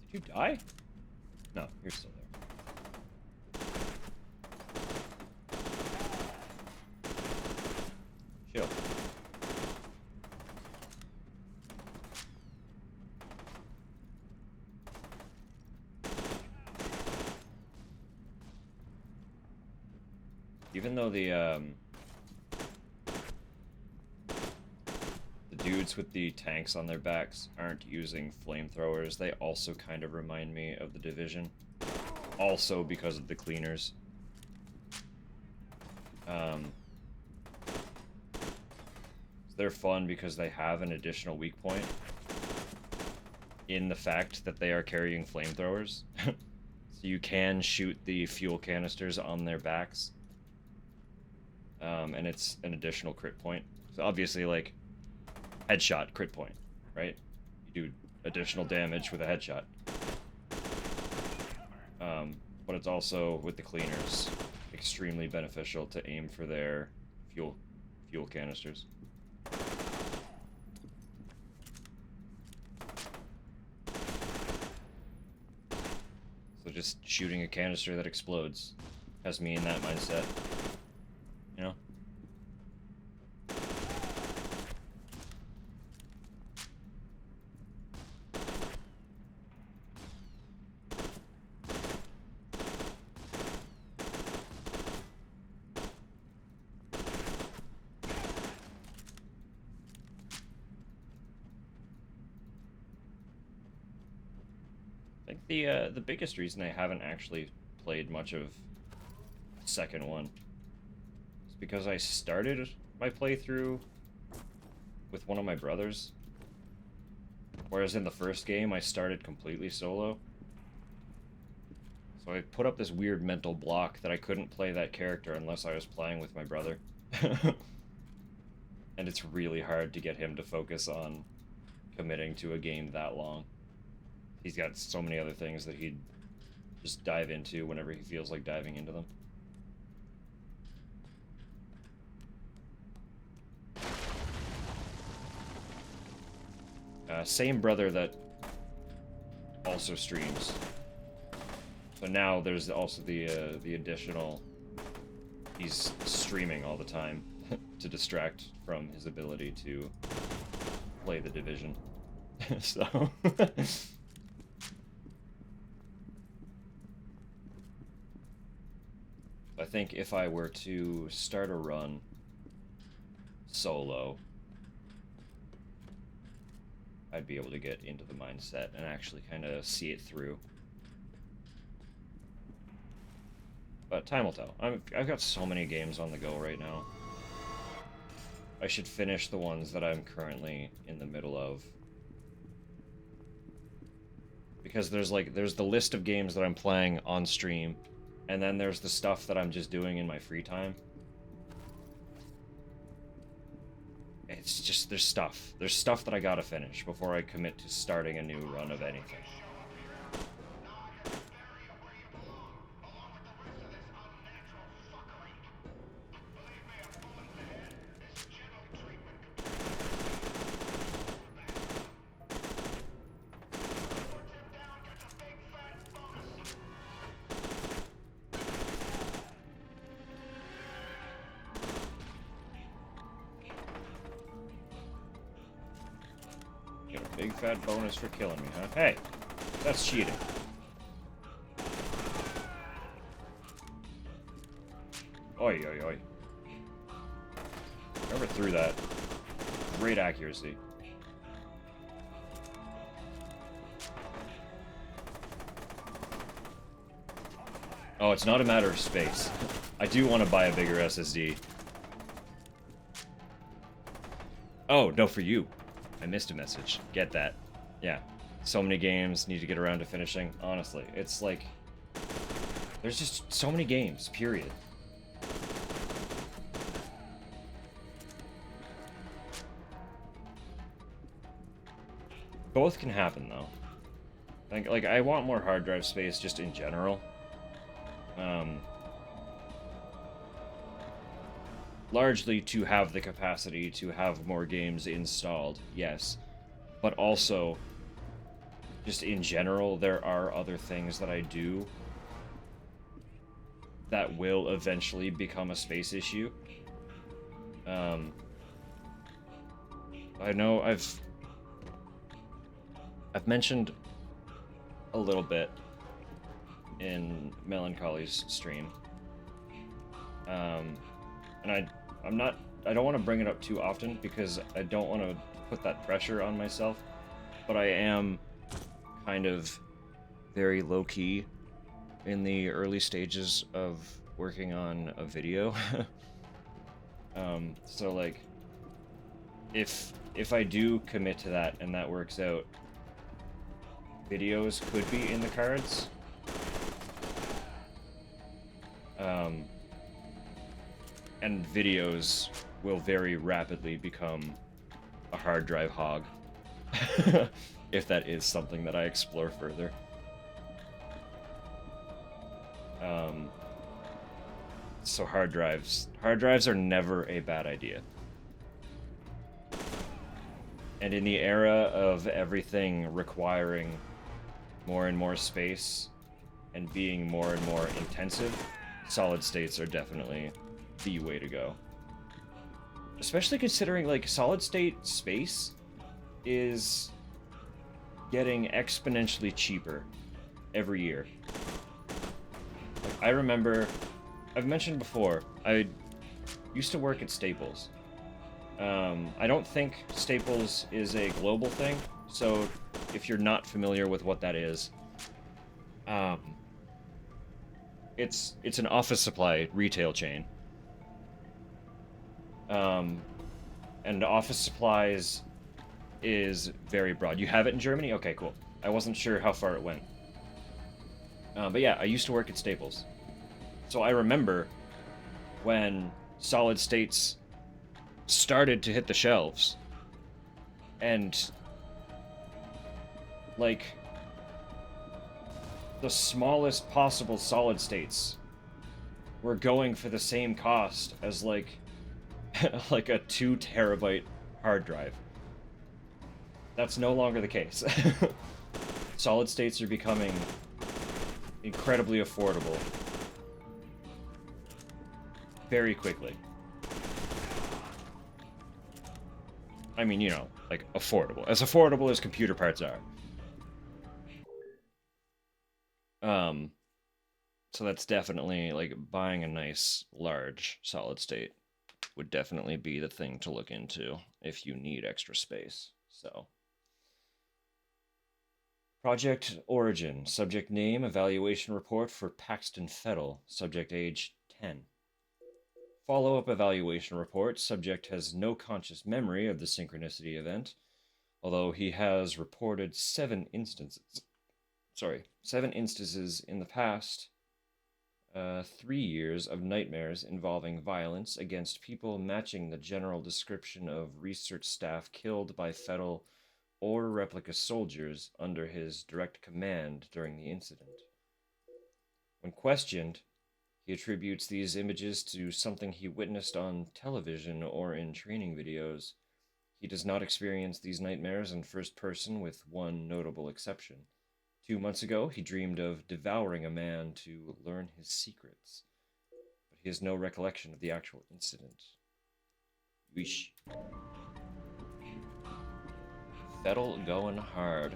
Did you die? No, you're still there. Chill. Even though the dudes with the tanks on their backs aren't using flamethrowers, they also kind of remind me of the Division. Also because of the cleaners. They're fun because they have an additional weak point in the fact that they are carrying flamethrowers. So you can shoot the fuel canisters on their backs. And it's an additional crit point. So obviously, like, headshot, crit point, right? You do additional damage with a headshot. But it's also, with the cleaners, extremely beneficial to aim for their fuel canisters. So just shooting a canister that explodes has me in that mindset. You know? I think the biggest reason I haven't actually played much of the second one is because I started my playthrough with one of my brothers, whereas in the first game I started completely solo. So I put up this weird mental block that I couldn't play that character unless I was playing with my brother. And it's really hard to get him to focus on committing to a game that long. He's got so many other things that he'd just dive into whenever he feels like diving into them. Same brother that also streams. So now there's also the additional... He's streaming all the time to distract from his ability to play the Division. So... I think if I were to start a run solo, I'd be able to get into the mindset and actually kind of see it through. But time will tell. I've got so many games on the go right now. I should finish the ones that I'm currently in the middle of. Because there's the list of games that I'm playing on stream, and then there's the stuff that I'm just doing in my free time. It's just, there's stuff. There's stuff that I gotta finish before I commit to starting a new run of anything. fat bonus for killing me, huh? Hey, that's cheating. Oi, oi, oi. Whoever threw that. Great accuracy. Oh, it's not a matter of space. I do want to buy a bigger SSD. Oh, no, for you. I missed a message. Get that. Yeah. So many games, need to get around to finishing. Honestly, it's like... There's just so many games, period. Both can happen, though. Like I want more hard drive space just in general. Largely to have the capacity to have more games installed, yes. But also, just in general, there are other things that I do that will eventually become a space issue. I know I've mentioned a little bit in Melancholy's stream. And I don't want to bring it up too often because I don't want to put that pressure on myself, but I am kind of very low-key in the early stages of working on a video. So like, if I do commit to that and that works out, videos could be in the cards. And videos will very rapidly become a hard drive hog. If that is something that I explore further. So hard drives are never a bad idea. And in the era of everything requiring more and more space and being more and more intensive, solid states are definitely the way to go. Especially considering, like, solid state space is getting exponentially cheaper every year. Like, I remember, I've mentioned before, I used to work at Staples. I don't think Staples is a global thing, so if you're not familiar with what that is, it's an office supply retail chain. And office supplies is very broad. You have it in Germany? Okay, cool. I wasn't sure how far it went. But yeah, I used to work at Staples. So I remember when solid states started to hit the shelves. And, like, the smallest possible solid states were going for the same cost as, like, like a 2 terabyte hard drive. That's no longer the case. Solid states are becoming incredibly affordable very quickly. I mean, you know, like, affordable as computer parts are. So that's definitely, like, buying a nice large solid state would definitely be the thing to look into if you need extra space. So, Project Origin, subject name, evaluation report for Paxton Fettel, subject age 10. Follow-up evaluation report, subject has no conscious memory of the synchronicity event, although he has reported 7 instances in the past 3 years of nightmares involving violence against people matching the general description of research staff killed by Fettel or replica soldiers under his direct command during the incident. When questioned, he attributes these images to something he witnessed on television or in training videos. He does not experience these nightmares in first person, with one notable exception. 2 months ago, he dreamed of devouring a man to learn his secrets, but he has no recollection of the actual incident. Yeesh. Fettel going hard.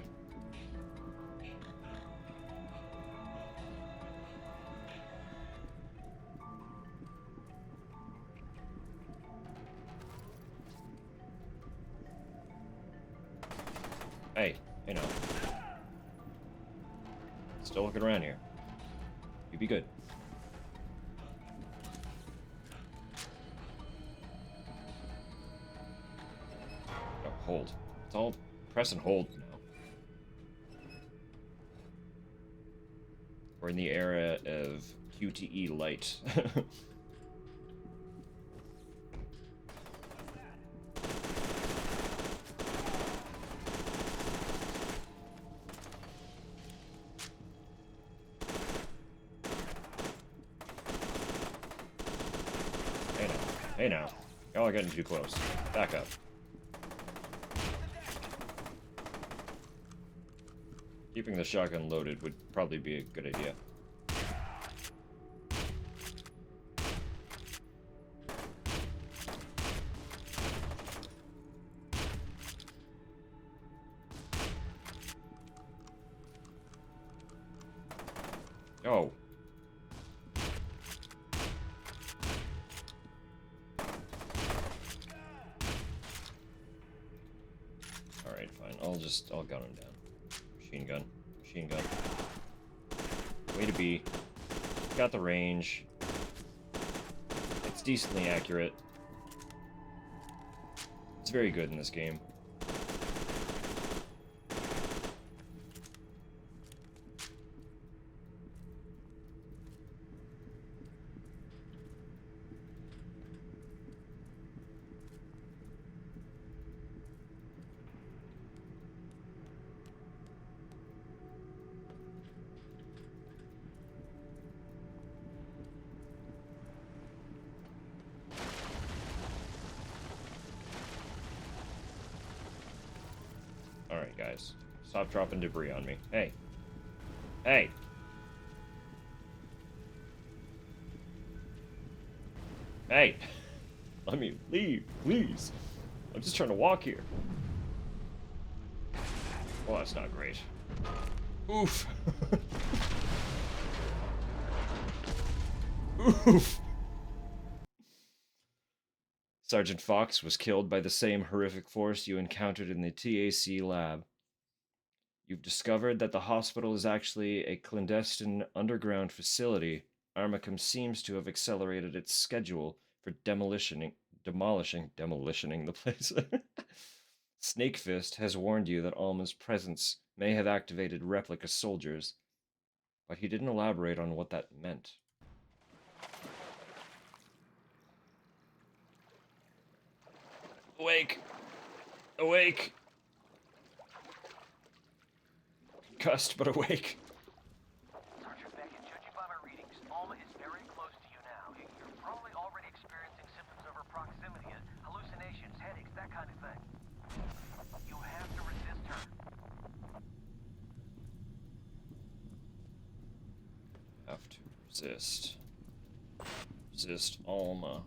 Hey, you know. Still looking around here. You be good. Oh, hold. It's all press and hold now. We're in the era of QTE light. Hey now. Hey now. Y'all are getting too close. Back up. Keeping the shotgun loaded would probably be a good idea. Oh. Alright, fine. I'll gun him down. Machine gun. Machine gun. Way to be. Got the range. It's decently accurate. It's very good in this game. Alright, guys. Stop dropping debris on me. Hey. Hey! Hey! Let me leave, please. I'm just trying to walk here. Well, that's not great. Oof. Oof. Sergeant Fox was killed by the same horrific force you encountered in the TAC lab. You've discovered that the hospital is actually a clandestine underground facility. Armacum seems to have accelerated its schedule for demolishing the place. Snakefist has warned you that Alma's presence may have activated replica soldiers, but he didn't elaborate on what that meant. Awake! Awake! Concussed, but awake. Sergeant Beckett, judging by my readings, Alma is very close to you now. You're probably already experiencing symptoms of her proximity, hallucinations, headaches, that kind of thing. You have to resist her. Have to resist. Resist Alma.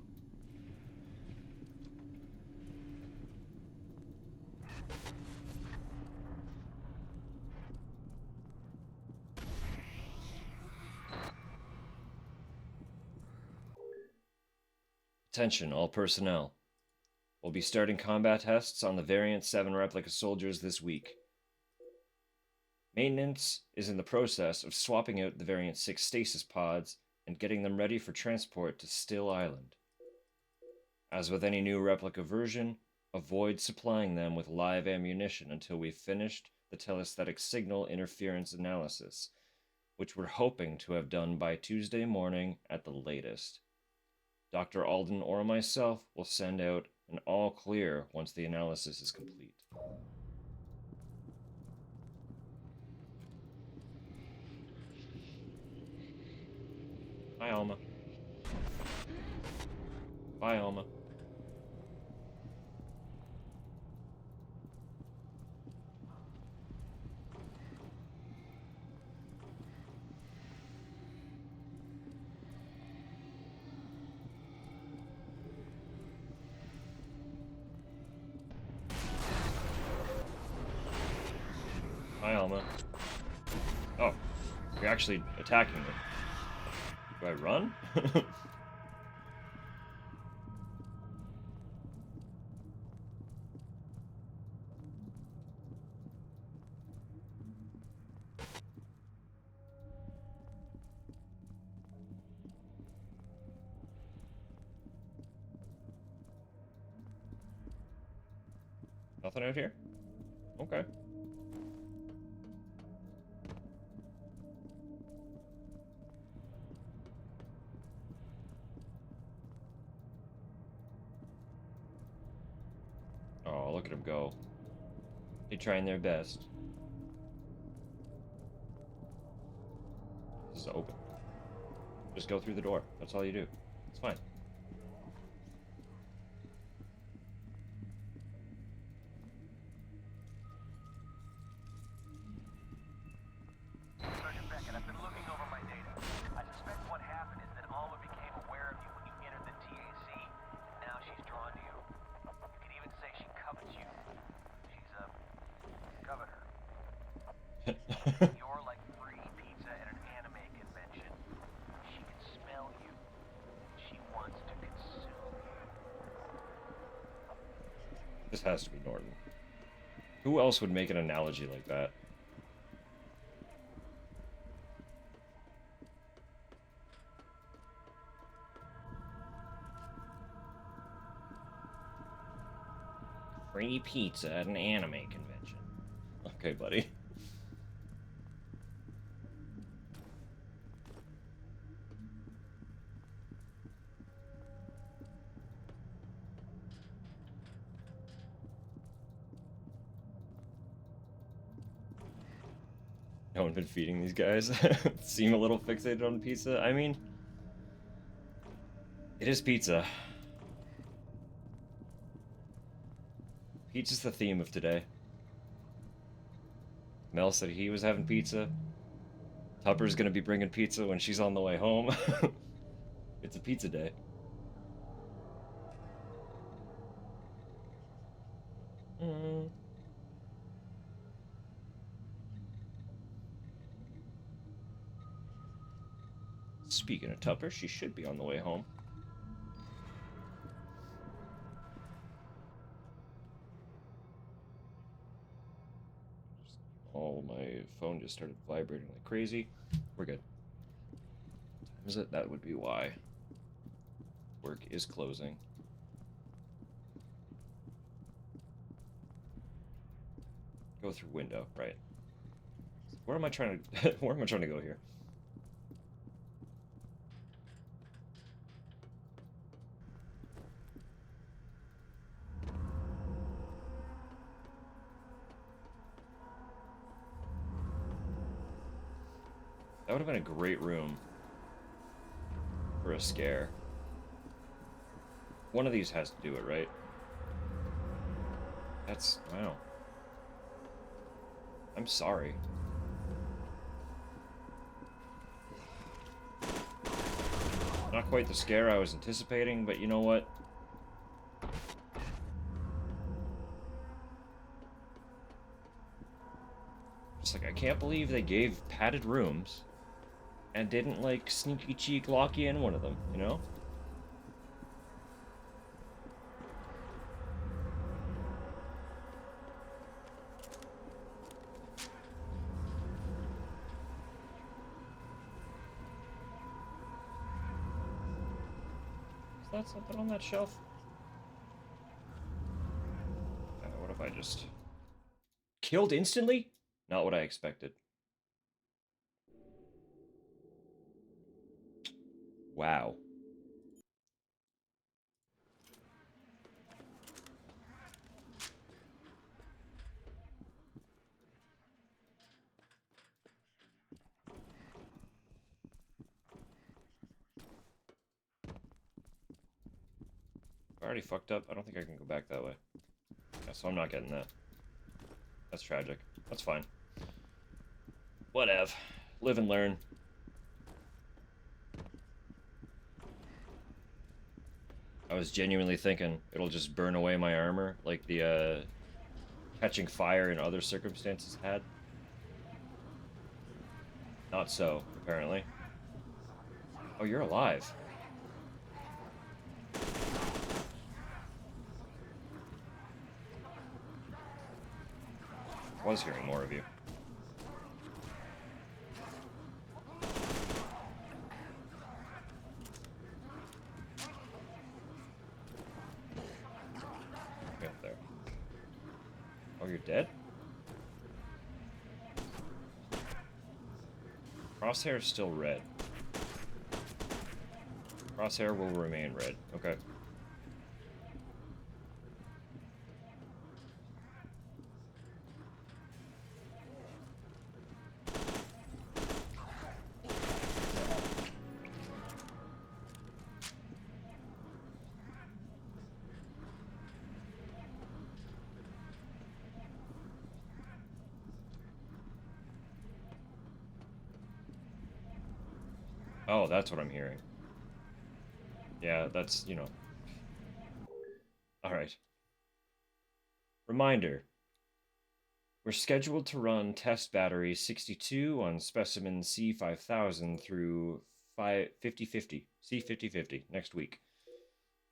Attention, all personnel. We'll be starting combat tests on the Variant 7 replica soldiers this week. Maintenance is in the process of swapping out the Variant 6 stasis pods and getting them ready for transport to Still Island. As with any new replica version, avoid supplying them with live ammunition until we've finished the telesthetic signal interference analysis, which we're hoping to have done by Tuesday morning at the latest. Dr. Alden or myself will send out an all clear once the analysis is complete. Bye, Alma. Bye, Alma. Alma. Oh, you're actually attacking me. Do I run? Nothing out here? Okay. Oh, look at him go. They're trying their best. This is open. Just go through the door. That's all you do. It's fine. Sergeant Beckett, I've been looking over my data. I suspect what happened is that Alma became aware of you when you entered the TAC, and now she's drawn to you. You could even say she covets you. She's a governor. You're like free pizza at an anime convention. She can smell you. She wants to consume you. This has to be Norton. Who else would make an analogy like that? Free pizza at an anime convention. Okay, buddy. No one been feeding these guys. Seem a little fixated on pizza. I mean, it is pizza. Pizza's the theme of today. Mel said he was having pizza. Tupper's gonna be bringing pizza when she's on the way home. It's a pizza day. Mm. Speaking of Tupper, she should be on the way home. Oh, my phone just started vibrating like crazy. We're good. What time is it? That would be why. Work is closing. Go through window, right. Where am I trying to where am I trying to go here? That would have been a great room for a scare. One of these has to do it, right? That's... wow. I'm sorry. Not quite the scare I was anticipating, but you know what? Just like, I can't believe they gave padded rooms and didn't, like, sneaky cheek lock you in one of them, you know? Is that something on that shelf? What if I just... killed instantly? Not what I expected. Wow. I already fucked up. I don't think I can go back that way. Yeah, so I'm not getting that. That's tragic. That's fine. Whatever. Live and learn. I was genuinely thinking it'll just burn away my armor, like the catching fire in other circumstances had. Not so, apparently. Oh, you're alive. I was hearing more of you. Get up there. Oh, you're dead? Crosshair is still red. Crosshair will remain red. Okay. Oh, that's what I'm hearing. Yeah, that's, you know. Alright. Reminder. We're scheduled to run test battery 62 on specimen C5000 through 5050, C5050 next week.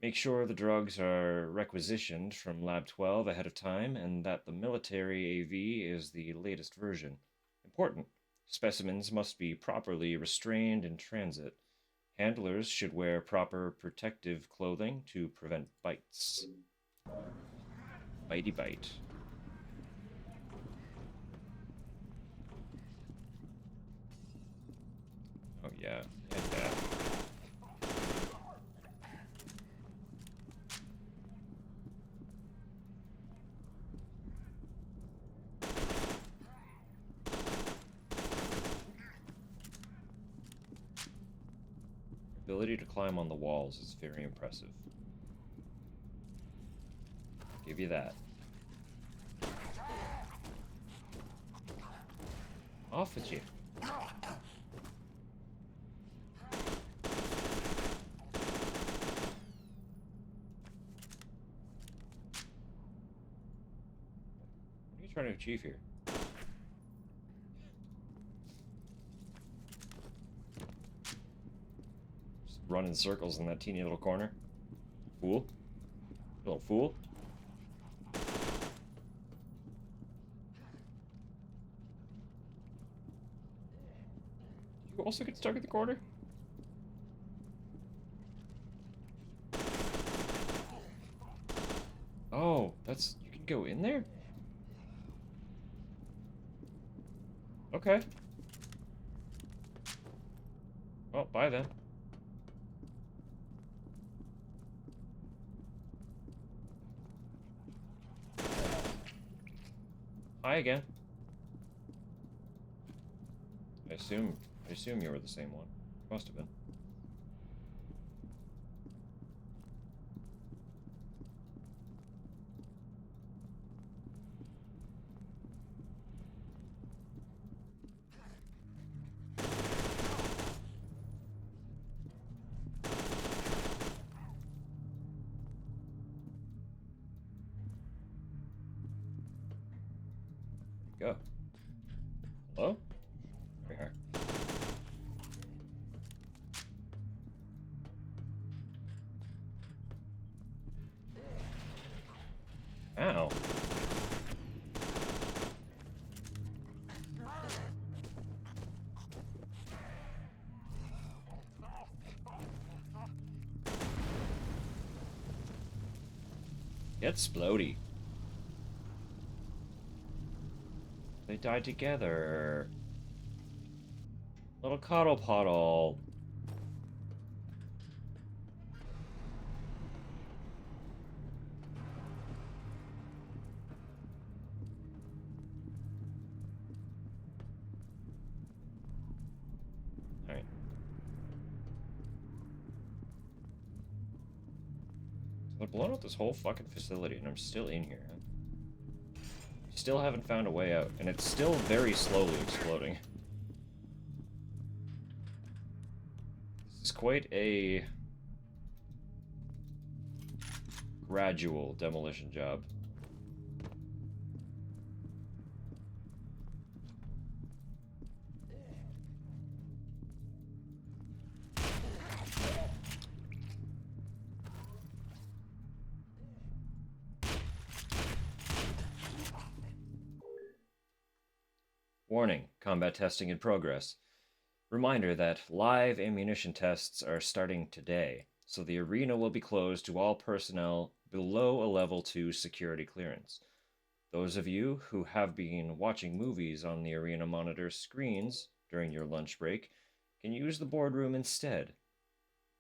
Make sure the drugs are requisitioned from Lab 12 ahead of time and that the military AV is the latest version. Important. Specimens must be properly restrained in transit. Handlers should wear proper protective clothing to prevent bites. Bitey bite. Oh yeah, and that. Ability to climb on the walls is very impressive. Give you that. Off with you. What are you trying to achieve here? Just run in circles in that teeny little corner. Fool. Little fool. You also get stuck in the corner? Oh, that's... you can go in there? Okay. Well, bye then. Hi again. I assume you were the same one. Must have been. Go. Hello? There we are. Ow. Get splody. They died together. Little cuddle puddle. Alright. So they're blowing up this whole fucking facility and I'm still in here, huh? Still haven't found a way out, and it's still very slowly exploding. This is quite a gradual demolition job. Warning, combat testing in progress. Reminder that live ammunition tests are starting today, so the arena will be closed to all personnel below a level 2 security clearance. Those of you who have been watching movies on the arena monitor screens during your lunch break can use the boardroom instead.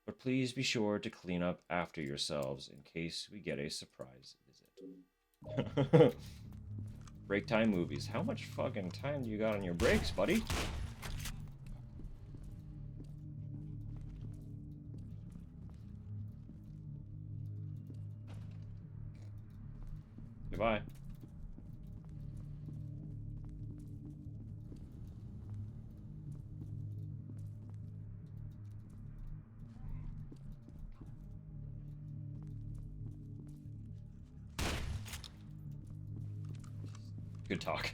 But please be sure to clean up after yourselves in case we get a surprise visit. Break time movies. How much fucking time do you got on your breaks, buddy? Goodbye. Good talk.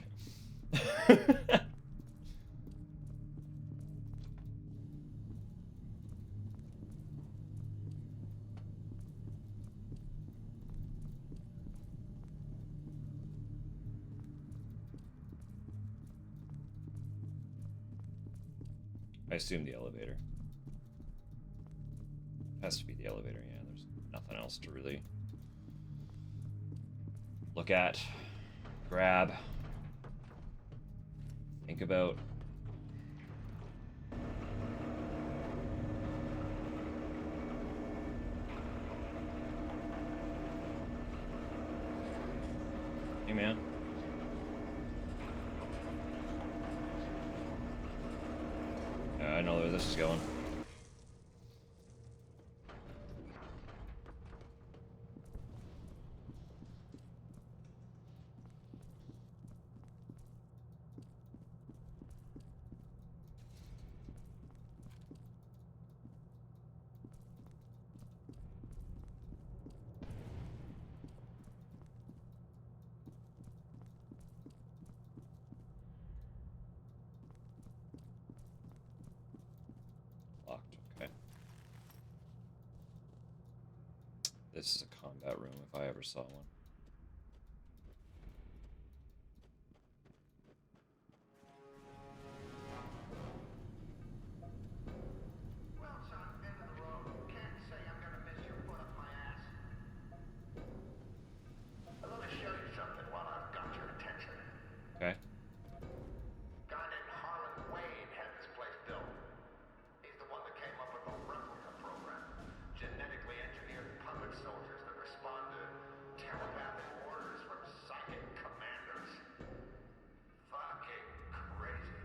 I assume the elevator. Has to be the elevator, yeah. There's nothing else to really look at, grab, think about. Hey, man. I know where this is going. Locked, okay. This is a combat room if I ever saw one. Well, son, end of the road. Can't say I'm gonna miss your foot up my ass. Let me show you something while I've got your attention. Okay. Guy named Harlan Wade had this place built. He's the one that came up with the replica program. Genetically engineered puppet soldiers that respond to telepathic orders from psychic commanders. Fucking crazy.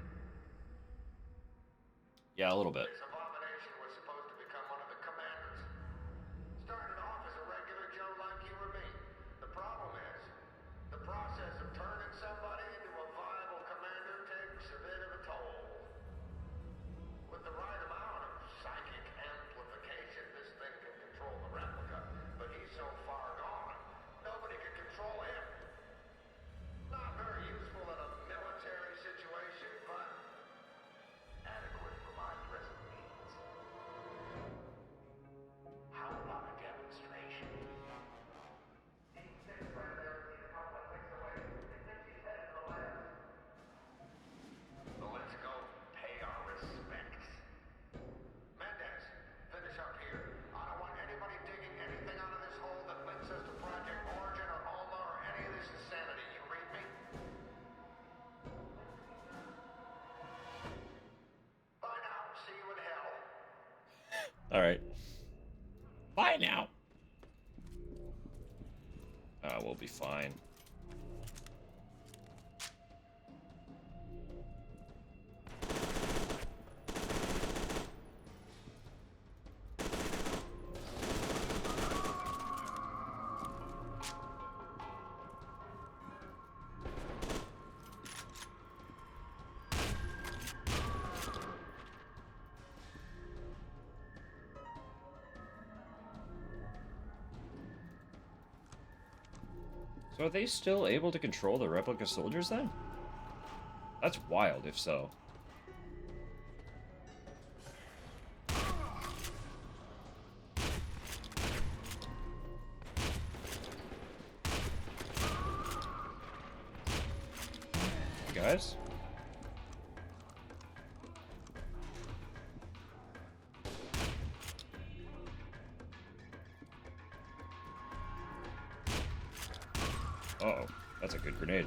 Yeah, a little bit. This abomination was supposed to become one of the commanders. Started off as a regular Joe like you or me. The problem is, the process of turning somebody into a viable commander takes a bit of a toll. With the right amount of psychic amplification, this thing can control the replica, but he's so far gone, nobody can control him. Not very useful in a military situation, but adequate for my present needs. How about a demonstration? He sits right there, he's a couple of clicks away. He thinks he's headed to the lab. So let's go pay our respects. Mendez, finish up here. I don't want anybody digging anything out of this hole that links us to Project Origin or Alma or any of this insanity. You read me? Bye now. See you in hell. All right. Bye now. We'll be fine. So are they still able to control the replica soldiers then? That's wild if so. Guys? Uh-oh. That's a good grenade.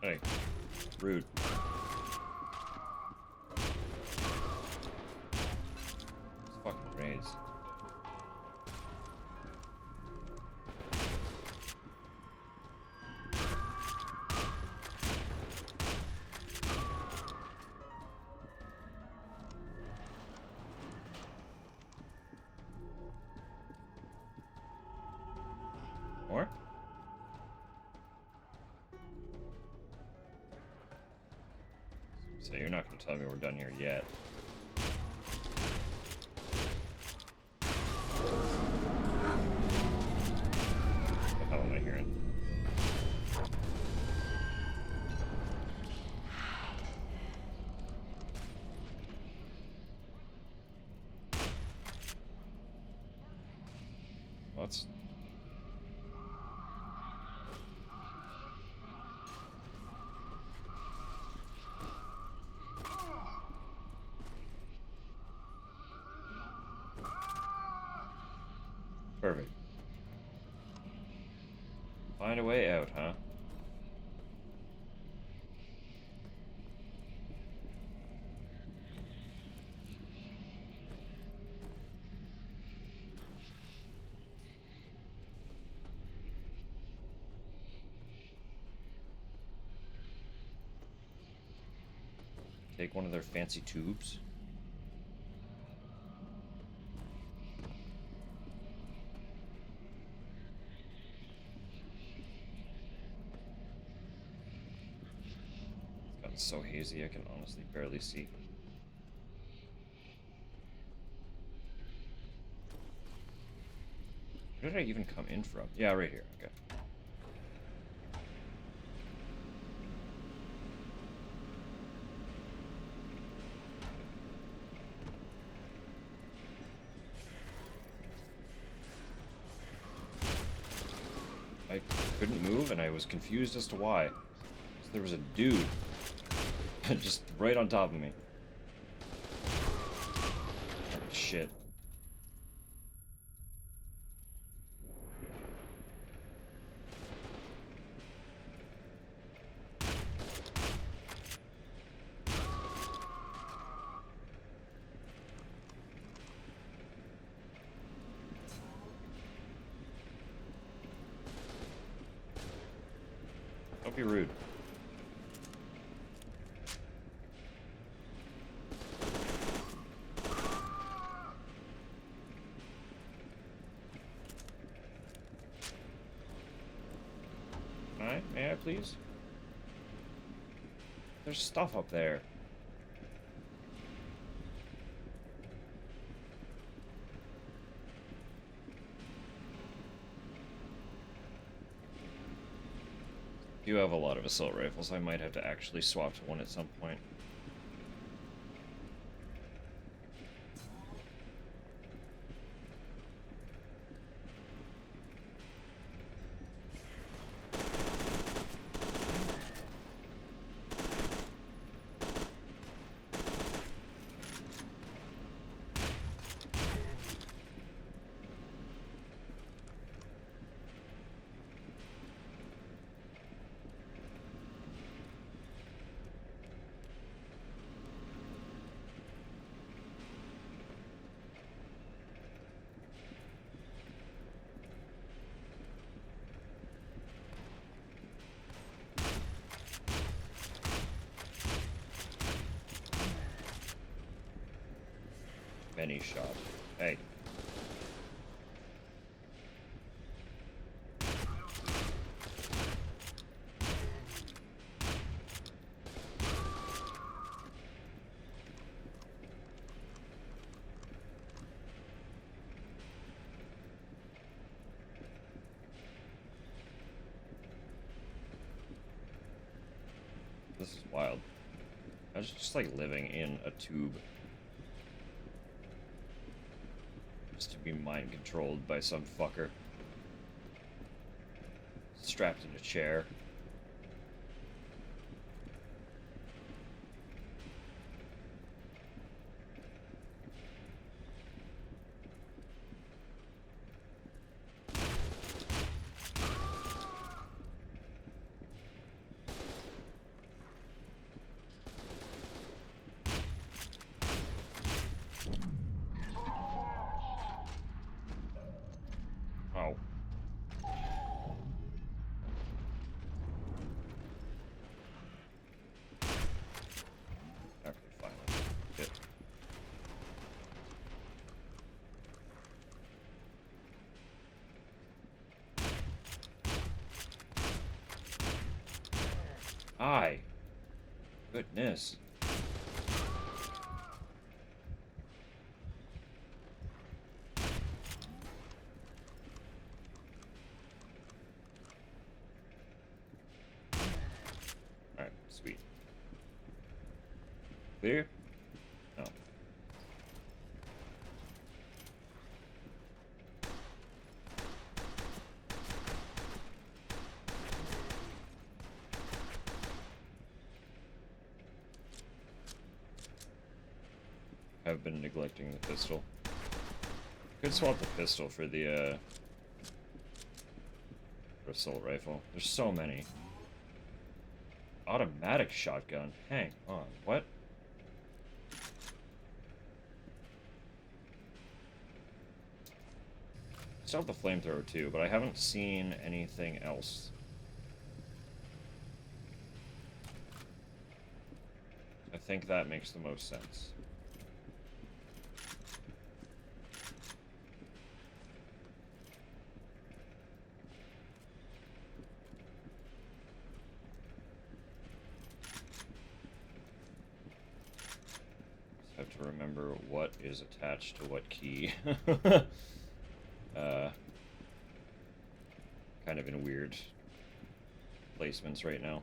Hey. Rude. These fucking grenades. More? So you're not going to tell me we're done here yet. What the hell am I hearing? What's... Perfect. Find a way out, huh? Take one of their fancy tubes. It's gotten so hazy I can honestly barely see. Where did I even come in from? Yeah, right here. Okay. I couldn't move, and I was confused as to why. So there was a dude just right on top of me. Shit. Don't be rude. May I please? There's stuff up there. You have a lot of assault rifles. I might have to actually swap to one at some point. Many shot. Hey. This is wild. I was just like living in a tube. Just to be mind controlled by some fucker. Strapped in a chair. Oh. Okay, finally. Good. Aye. Goodness. Alright, sweet. Clear? No. I've been neglecting the pistol. Could swap the pistol for the assault rifle. There's so many. Automatic shotgun. Hang on. What? Still have the flamethrower too, but I haven't seen anything else. I think that makes the most sense. Just have to remember what is attached to what key. Kind of in weird placements right now.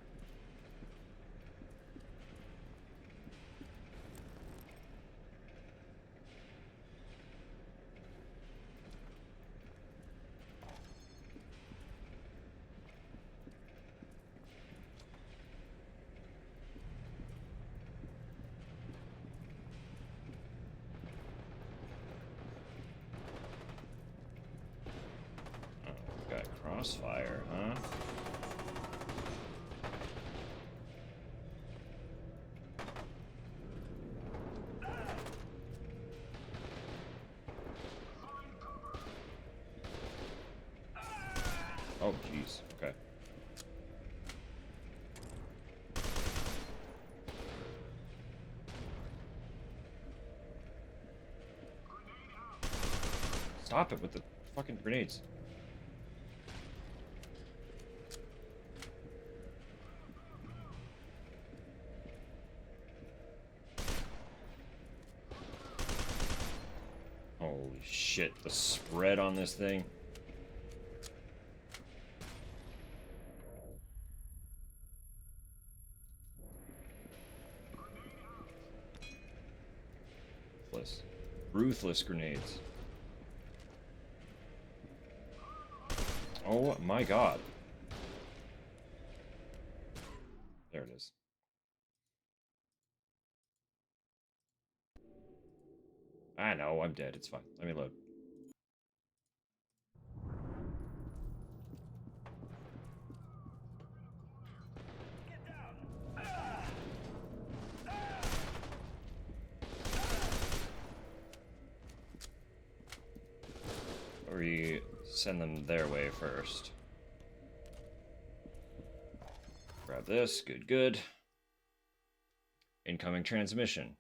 Oh, we've got crossfire, huh? Oh, jeez. Okay. Stop it with the fucking grenades. Holy shit, the spread on this thing. Ruthless. Ruthless grenades. Oh my god. There it is. I know, I'm dead. It's fine. Let me load. Or you send them their way first. Grab this. Good, good. Incoming transmission.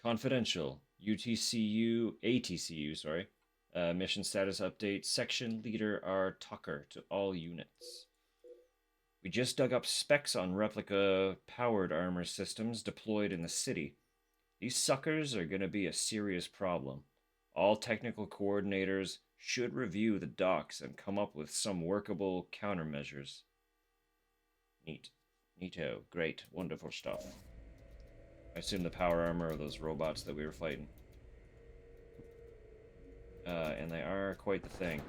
Confidential. ATCU, sorry. Mission status update. Section Leader R. Tucker to all units. We just dug up specs on replica powered armor systems deployed in the city. These suckers are going to be a serious problem. All technical coordinators should review the docs and come up with some workable countermeasures. Neat. Neato. Great. Wonderful stuff. I assume the power armor of those robots that we were fighting. And they are quite the thing.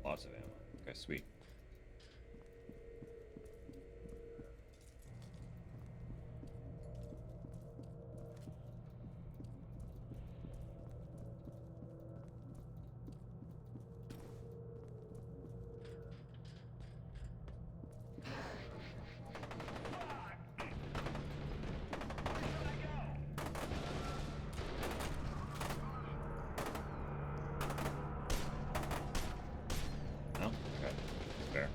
Lots of ammo. Okay, sweet. No? Okay. Fair.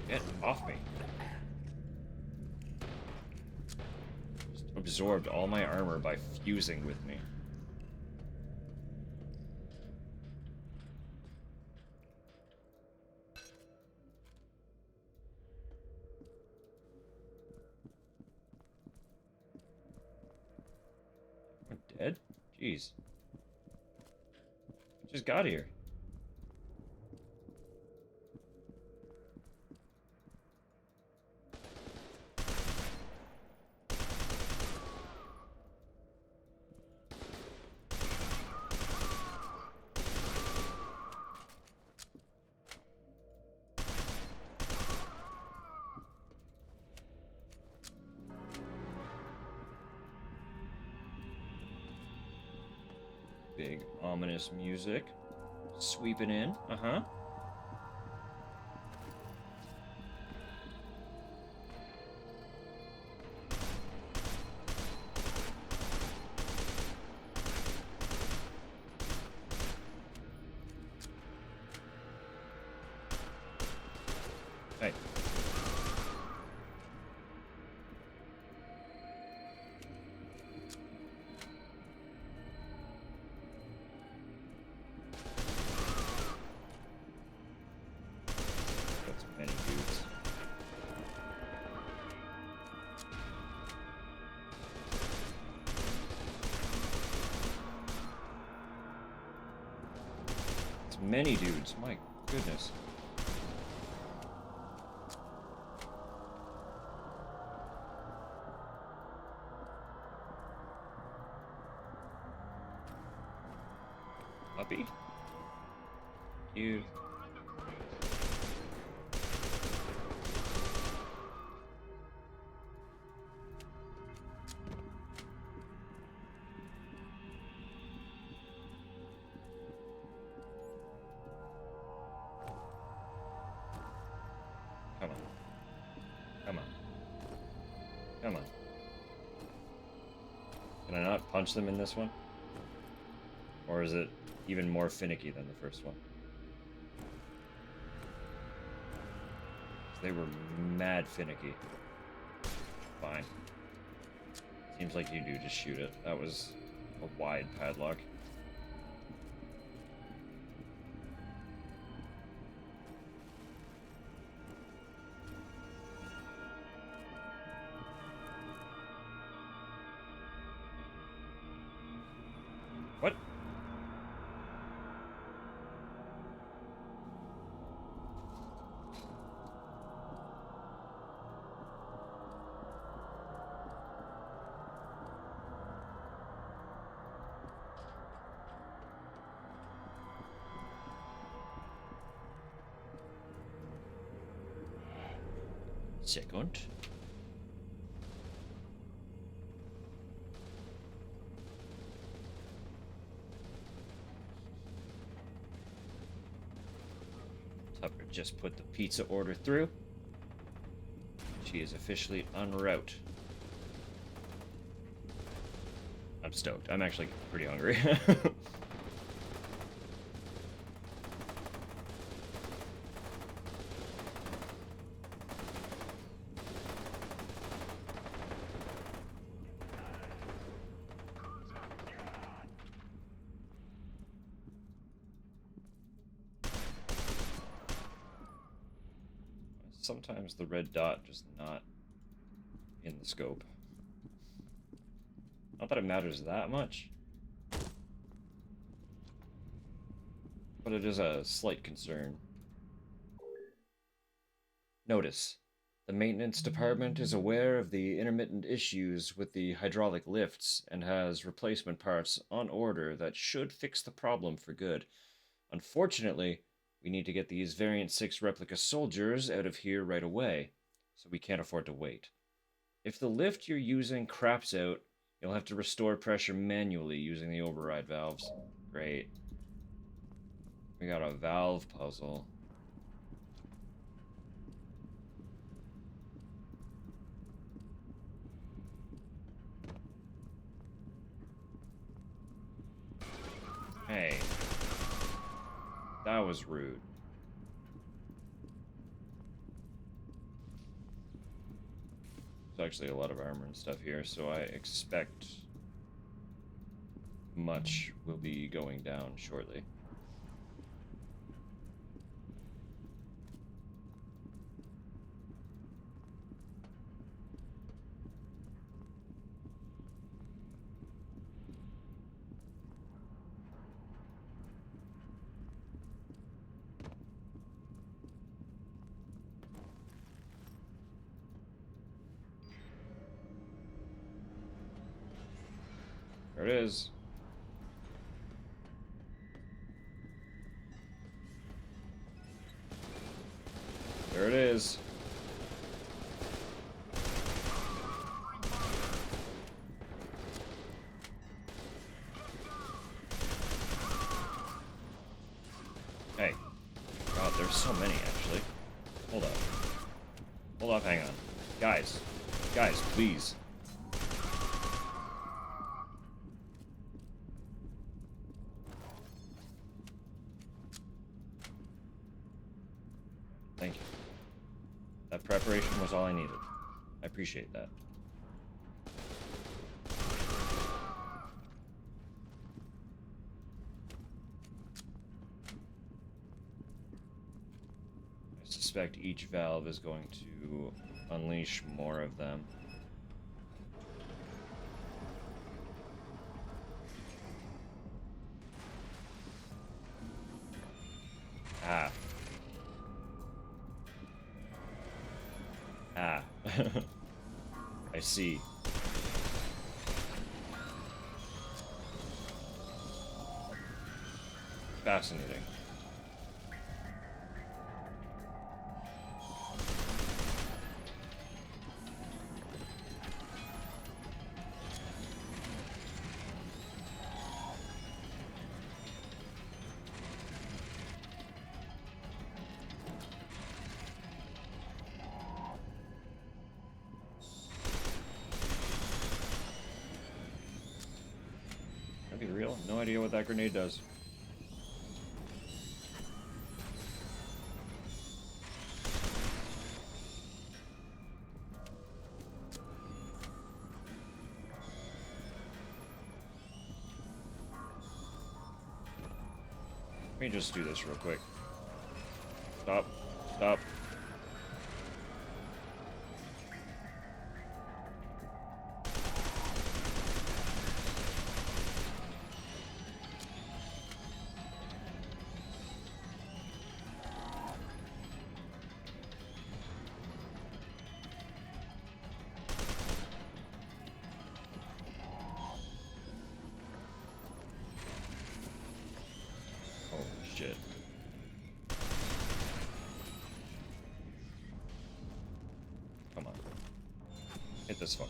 Get off me. Just absorbed all my armor by fusing with me. I'm dead? Jeez. Just got here. Big ominous music. Sweeping in. Uh-huh. Hey. That's many dudes. It's many dudes. My goodness. Puppy? You. Come on. Come on. Come on. Can I not punch them in this one? Or is it even more finicky than the first one? They were mad finicky. Fine. Seems like you do just shoot it. That was a wide padlock. What? Second. Tupper just put the pizza order through. She is officially en route. I'm stoked. I'm actually pretty hungry. sometimes the red dot just not in the scope? Not that it matters that much, but it is a slight concern. Notice: the maintenance department is aware of the intermittent issues with the hydraulic lifts and has replacement parts on order that should fix the problem for good. Unfortunately, we need to get these Variant 6 replica soldiers out of here right away, so we can't afford to wait. If the lift you're using craps out, you'll have to restore pressure manually using the override valves. Great. We got a valve puzzle. Hey. That was rude. There's actually a lot of armor and stuff here, so I expect much will be going down shortly. There it is. There it is. Hey. God, there's so many, actually. Hold up. Hold up, hang on. Guys. Guys, please. Thank you. That preparation was all I needed. I appreciate that. I suspect each valve is going to unleash more of them. Ah. Ah. I see. Fascinating. Can that be real? No idea what that grenade does. Let me just do this real quick. Stop. Stop. Oh, shit. Come on. Hit this fucker.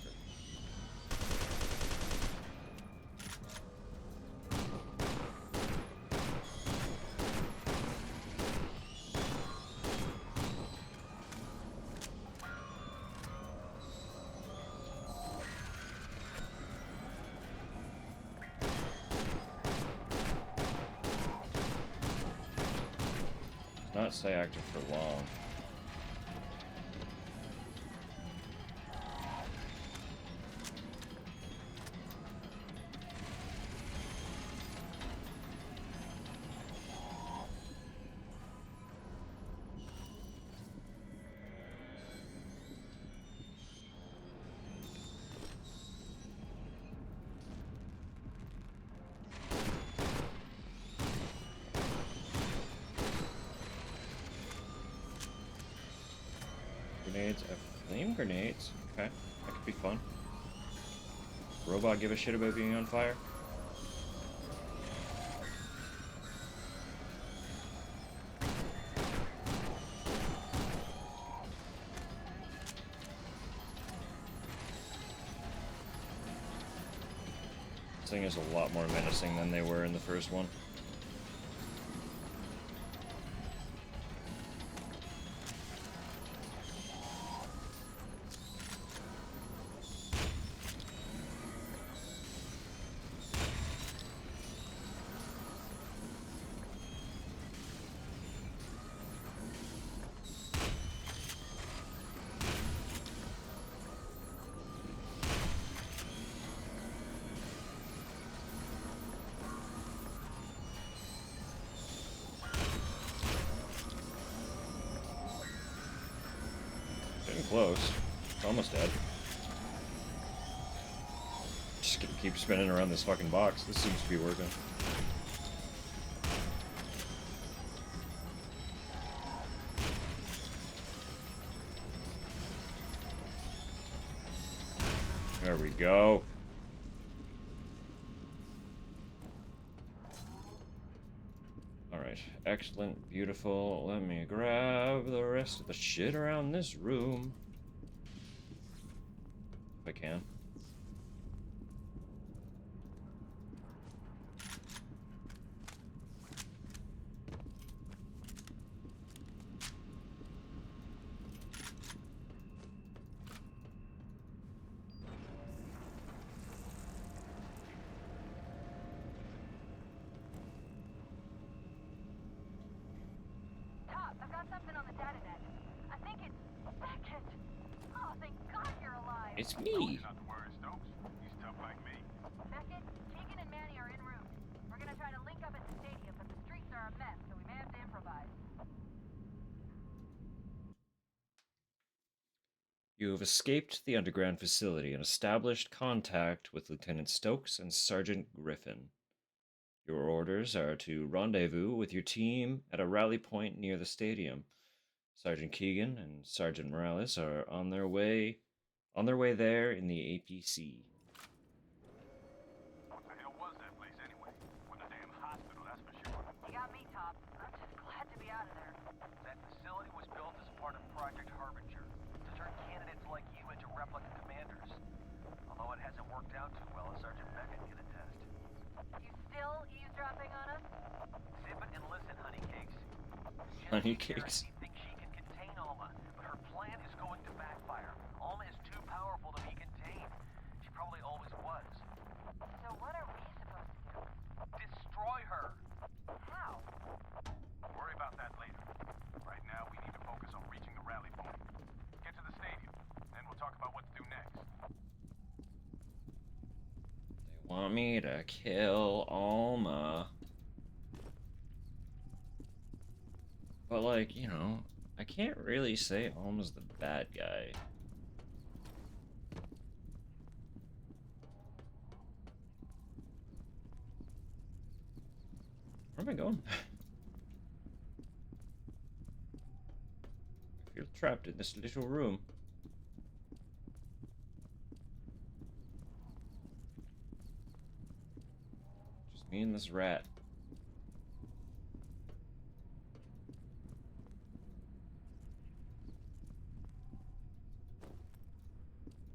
Not stay active for long. grenades, flame grenades. Okay, that could be fun. Robot give a shit about being on fire? This thing is a lot more menacing than they were in the first one. Getting close. It's almost dead. Just gonna keep spinning around this fucking box. This seems to be working. There we go. Alright, excellent, beautiful. Let me grab the rest of the shit around this room. If I can. Top, I've got something on the data net. I think it's Beckett. Oh, thank God you're alive. It's Told me. you not to worry, Stokes. He's tough like me. Beckett, Keegan and Manny are en route. We're gonna try to link up at the stadium, but the streets are a mess, so we may have to improvise. You have escaped the underground facility and established contact with Lieutenant Stokes and Sergeant Griffin. Your orders are to rendezvous with your team at a rally point near the stadium. Sergeant Keegan and Sergeant Morales are on their way there in the APC. What the hell was that place anyway? Wasn't a damn hospital, that's for sure. You got me, Top. I'm just glad to be out of there. That facility was built as part of Project Harbinger to turn candidates like you into replica commanders. Although it hasn't worked out too well, as Sergeant Beckett can attest. You still eavesdropping on us? Zip it and listen, honeycakes. Honeycakes. She thinks she can contain Alma, but her plan is going to backfire. Alma is too powerful to be contained. She probably always was. So what are we supposed to do? Destroy her! How? Worry about that later. Right now, we need to focus on reaching the rally point. Get to the stadium, then we'll talk about what to do next. They want me to kill Alma. But, like, I can't really say Alma's the bad guy. Where am I going? I feel trapped in this little room. Just me and this rat.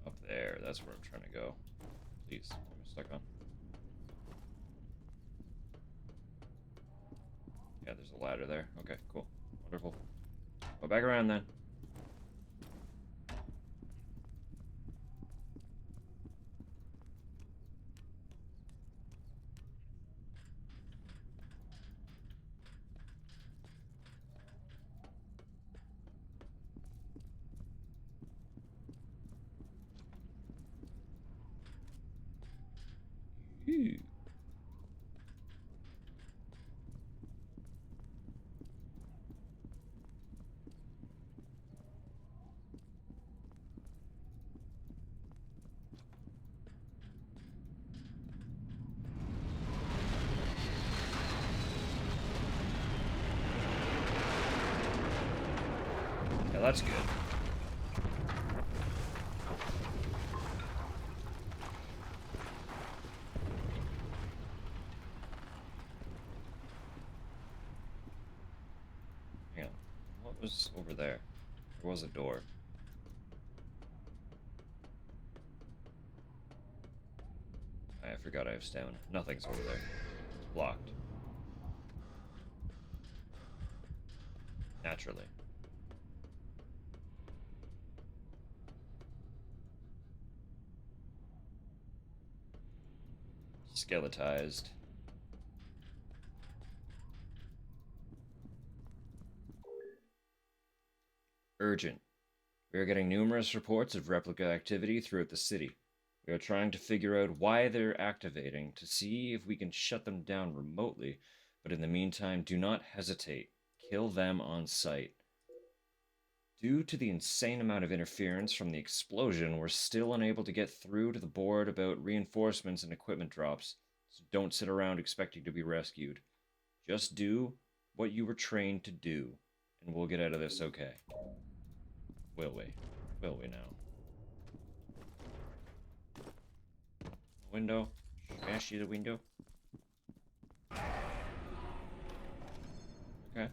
Up there, that's where I'm trying to go. Please, what am I stuck on? Yeah, there's a ladder there. Okay, cool. Wonderful. Go back around then. Ooh. Yeah, that's good. What was over there? There was a door. I forgot I have stamina. Nothing's over there. It's blocked. Naturally. Skeletized. Urgent. We are getting numerous reports of replica activity throughout the city. We are trying to figure out why they're activating to see if we can shut them down remotely, but in the meantime, do not hesitate. Kill them on sight. Due to the insane amount of interference from the explosion, we're still unable to get through to the board about reinforcements and equipment drops, so don't sit around expecting to be rescued. Just do what you were trained to do, and we'll get out of this okay. Will we? Will we now? Window. Smash you the window. Okay.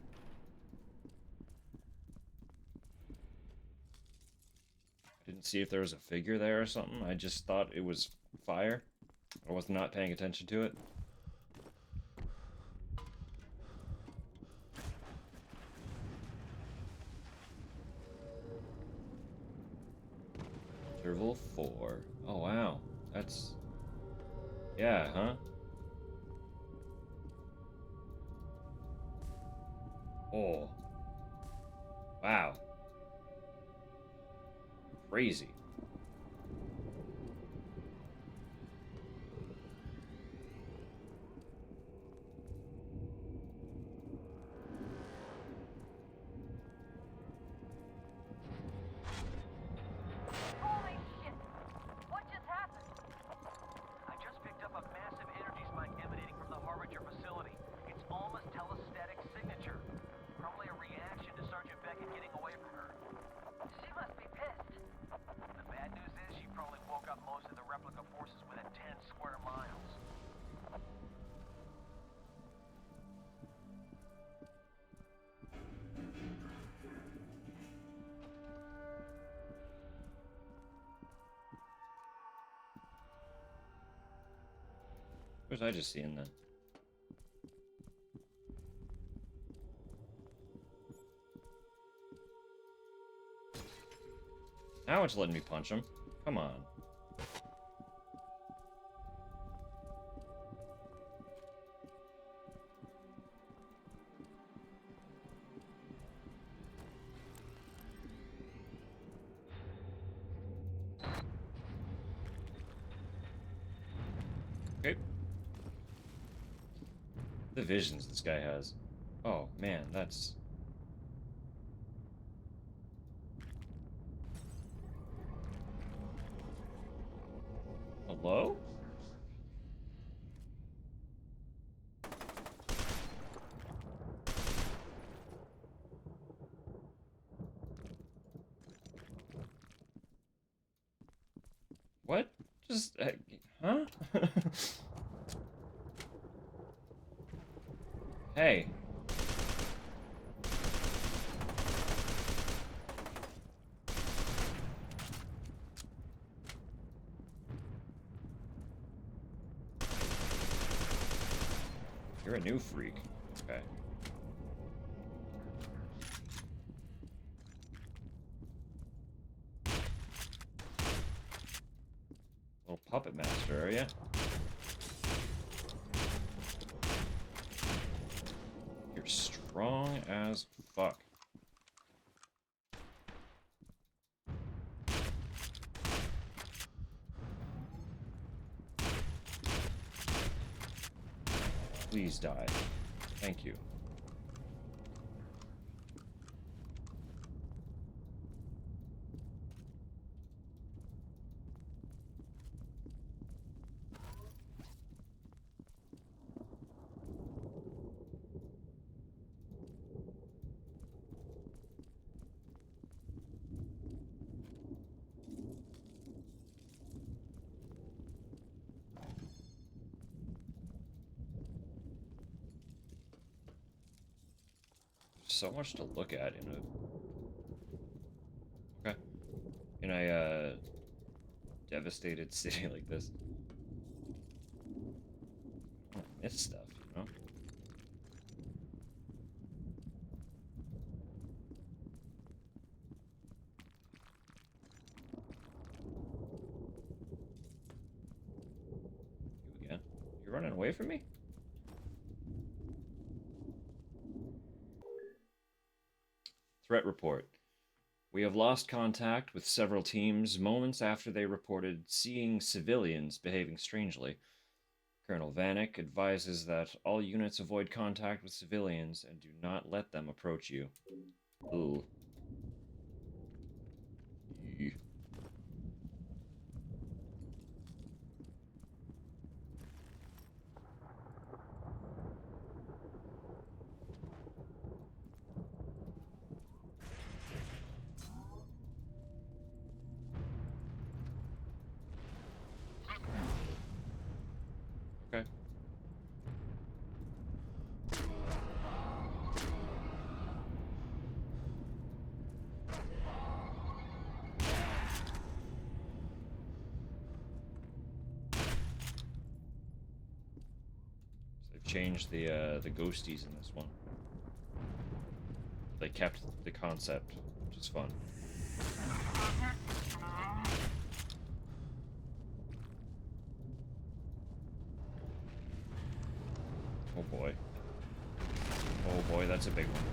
I didn't see if there was a figure there or something. I just thought it was fire. I was not paying attention to it. Interval 4. Oh, wow. That's... Yeah, huh? Oh. Wow. Crazy. Holy shit! What just happened? I just picked up a massive energy spike emanating from the Harbinger facility. It's almost telestatic signature. Probably a reaction to Sergeant Beckett getting away from her. She must be pissed. The bad news is she probably woke up most of the replica forces within 10 square miles. What was I just seeing then? Now it's letting me punch him. Come on. Okay. The visions this guy has. Oh, man, that's... Hello? What? Just... huh? Hey. You're a new freak. Okay. Little puppet master, are ya? You're strong as fuck. Please die. Thank you. so much to look at in a devastated city like this. I miss stuff, you know? You again? You're running away from me? Threat report. We have lost contact with several teams moments after they reported seeing civilians behaving strangely. Colonel Vanek advises that all units avoid contact with civilians and do not let them approach you. Ooh. Yee. Okay. So they've changed the ghosties in this one. They kept the concept, which is fun. Oh boy. Oh boy, that's a big one.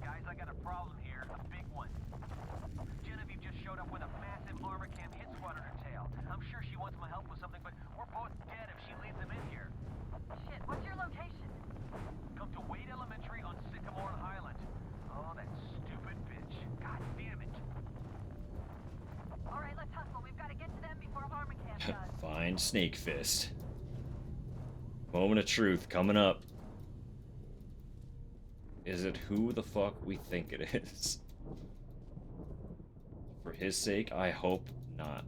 Guys, I got a problem here. A big one. Genevieve just showed up with a massive armor cam hit squad on her tail. I'm sure she wants my help with something, but we're both dead if she leads them in here. Shit, what's your location? Come to Wade Elementary on Sycamore and Highland. Oh, that stupid bitch. God damn it. All right, let's hustle. We've got to get to them before Armacam does. Find Snake Fist. Moment of truth coming up. Is it who the fuck we think it is? For his sake, I hope not.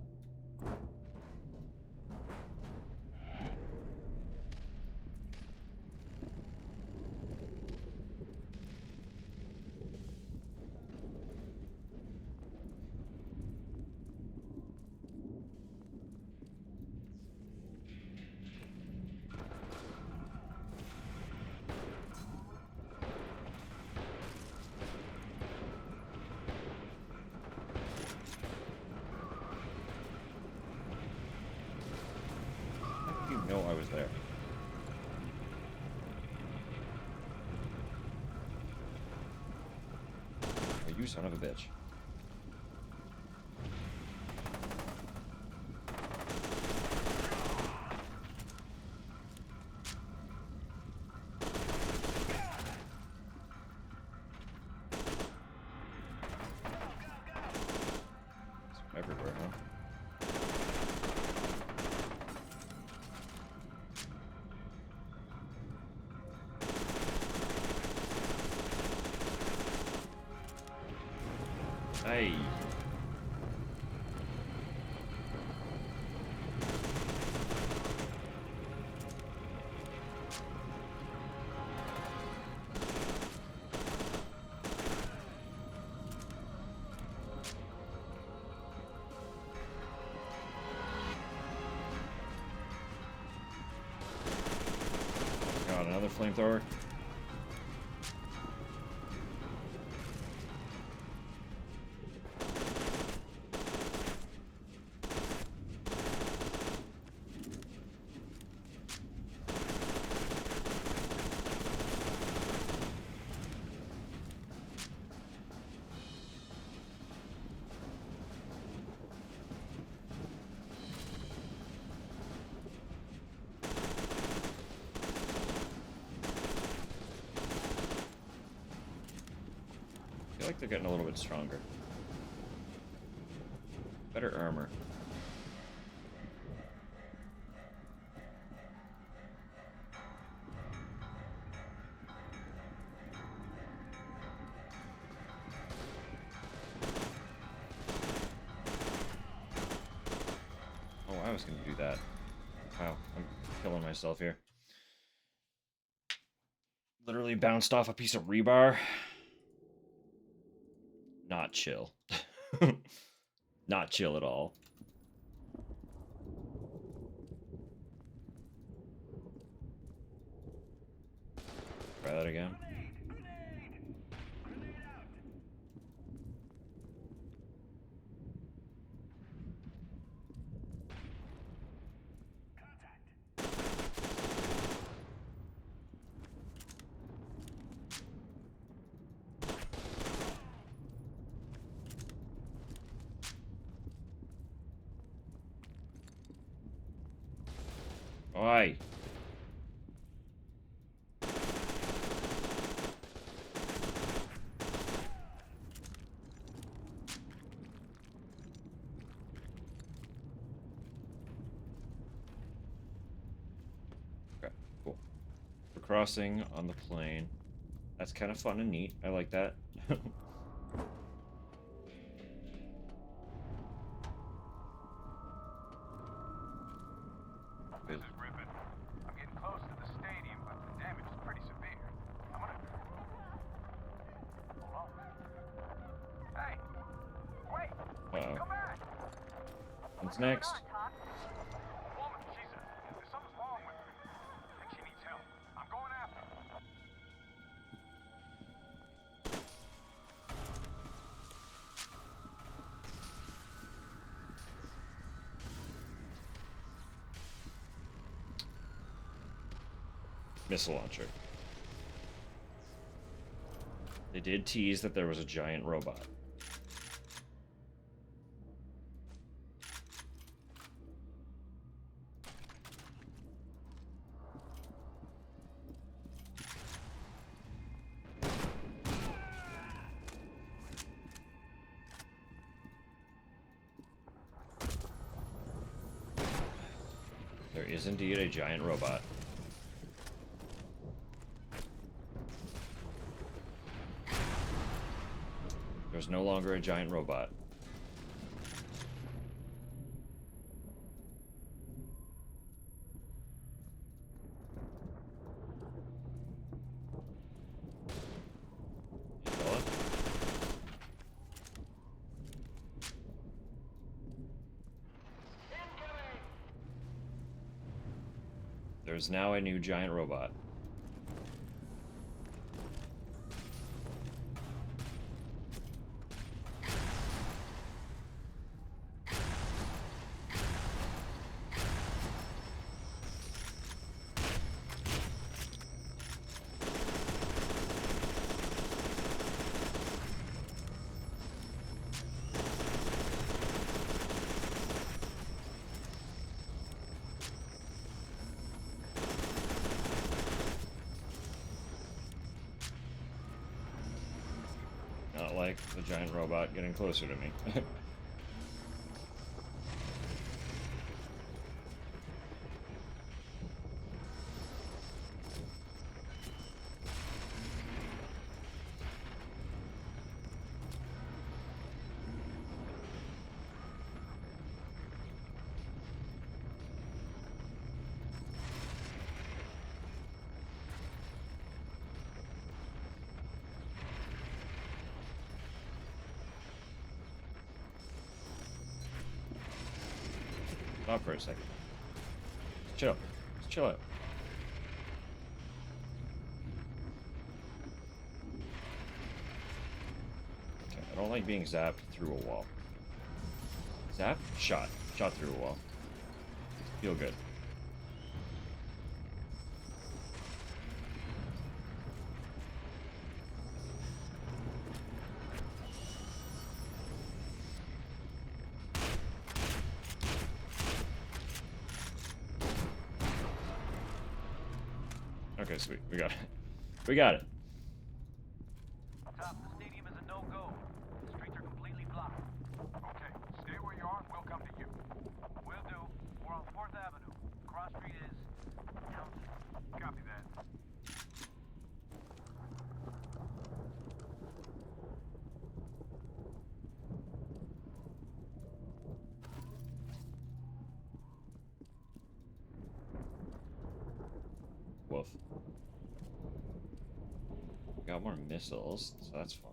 You know I was there. Oh, you son of a bitch. It's everywhere, huh? Hey. God, another flamethrower. I feel like they're getting a little bit stronger. Better armor. Oh, I was was going to do that. Wow, I'm killing myself here. Literally bounced off a piece of rebar. Not chill. Not chill at all. Try that again. Why? Okay, cool. We're crossing on the plane. That's kind of fun and neat. I like that. This is Griffin. I'm getting close to the stadium, but the damage is pretty severe. I'm gonna... Hold on. Hey! Wait! Uh-oh. Come back! What's next? A woman, there's something wrong with her. I think she needs help. I'm going after her. Missile launcher. They did tease that there was a giant robot. There is indeed a giant robot. There's no longer a giant robot. Hey, fella. There's now a new giant robot. Not like the giant robot getting closer to me. Stop for a second. Just chill. Just chill out. Okay, I don't like being zapped through a wall. Zap? Shot. Shot through a wall. Feel good. Okay, sweet. We got it. We got it. Top, the stadium is a no-go. The streets are completely blocked. Okay, stay where you are and we'll come to you. Will do. We're on 4th Avenue. Cross Street is... counted. Copy that. got more missiles, so that's fun.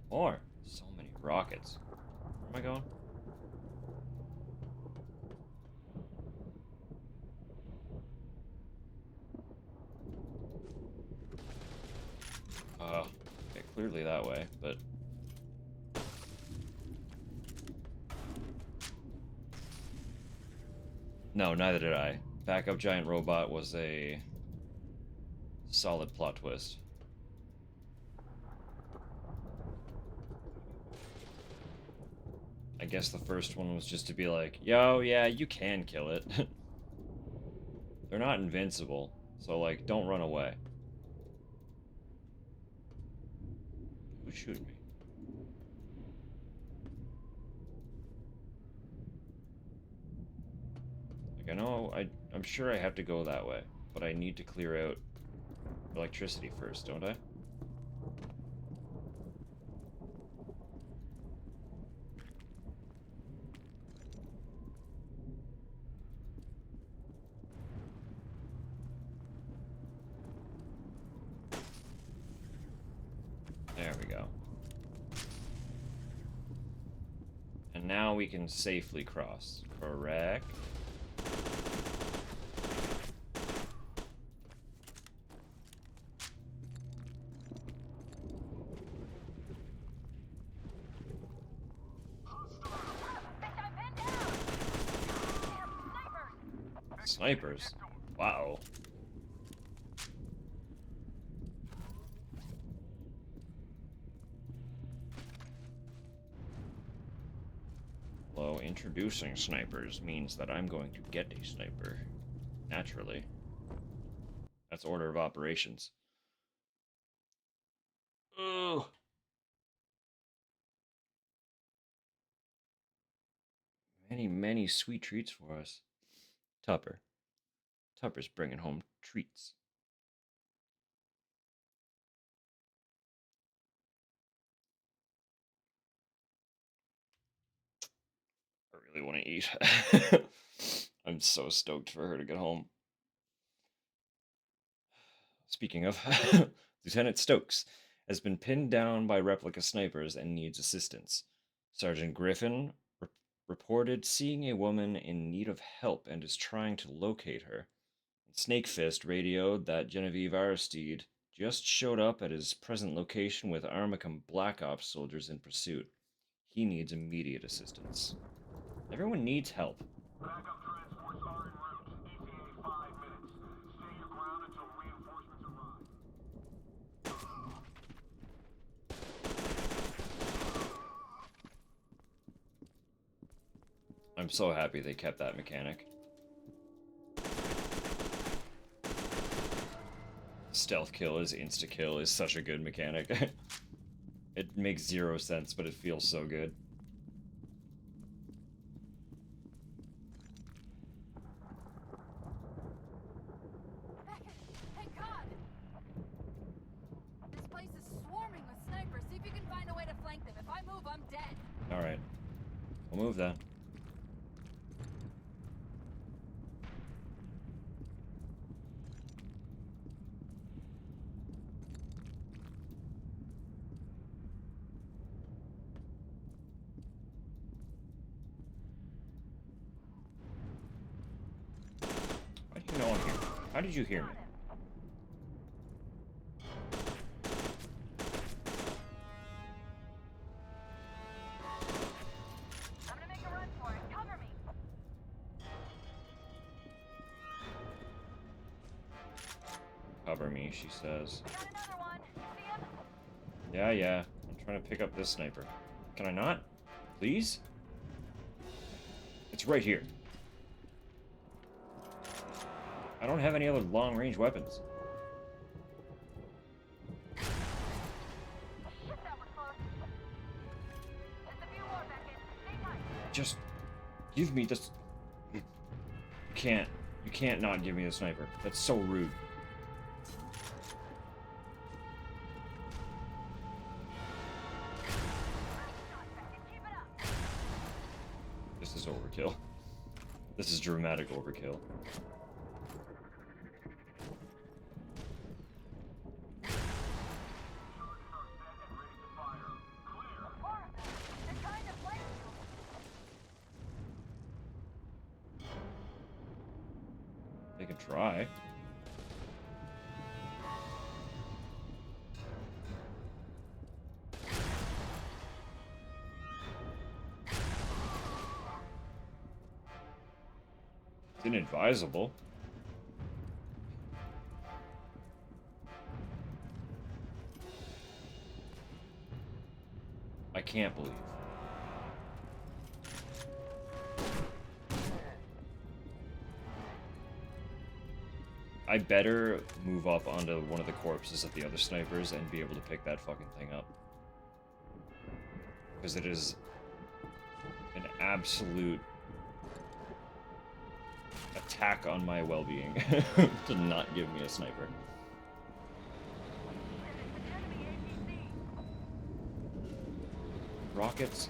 More! So many rockets. Where am I going? Okay, clearly that way, but... No, neither did I. Backup giant robot was a solid plot twist. I guess the first one was just to be like, yo, yeah, you can kill it. They're not invincible, so, like, don't run away. Who's shooting me? Like, I know, I'm sure I have to go that way, but I need to clear out electricity first, don't I? There we go. And now we can safely cross, correct? Snipers? Wow. Well, introducing snipers means that I'm going to get a sniper. Naturally. That's order of operations. Ugh. Many, many sweet treats for us. Tupper. Tupper's bringing home treats. I really want to eat. I'm so stoked for her to get home. Speaking of, Lieutenant Stokes has been pinned down by replica snipers and needs assistance. Sergeant Griffin reported seeing a woman in need of help and is trying to locate her. Snakefist radioed that Genevieve Aristide just showed up at his present location with Armicum Black Ops soldiers in pursuit. He needs immediate assistance. Everyone needs help. Backup transports are en route. ETA 5 minutes. Stay your ground until reinforcements arrive. I'm so happy they kept that mechanic. Stealth kill is insta kill is such a good mechanic. It makes 0 sense, but it feels so good. Thank God! This place is swarming with snipers. See if you can find a way to flank them. If I move, I'm dead. Alright. We'll move then. How do you know I'm here? How did you hear me? I'm gonna make a run for it. Cover me. Cover me, she says. Got another one. See him? Yeah. I'm trying to pick up this sniper. Can I not? Please? It's right here. I don't have any other long-range weapons. Shit, that was close. Just a few more, Beckett. Stay tight. Just give me this. You can't not give me the sniper. That's so rude. Keep it up. This is overkill. This is dramatic overkill. can try. It's inadvisable. I can't believe. I better move up onto one of the corpses of the other snipers and be able to pick that fucking thing up. Because it is an absolute attack on my well-being to not give me a sniper. Rockets?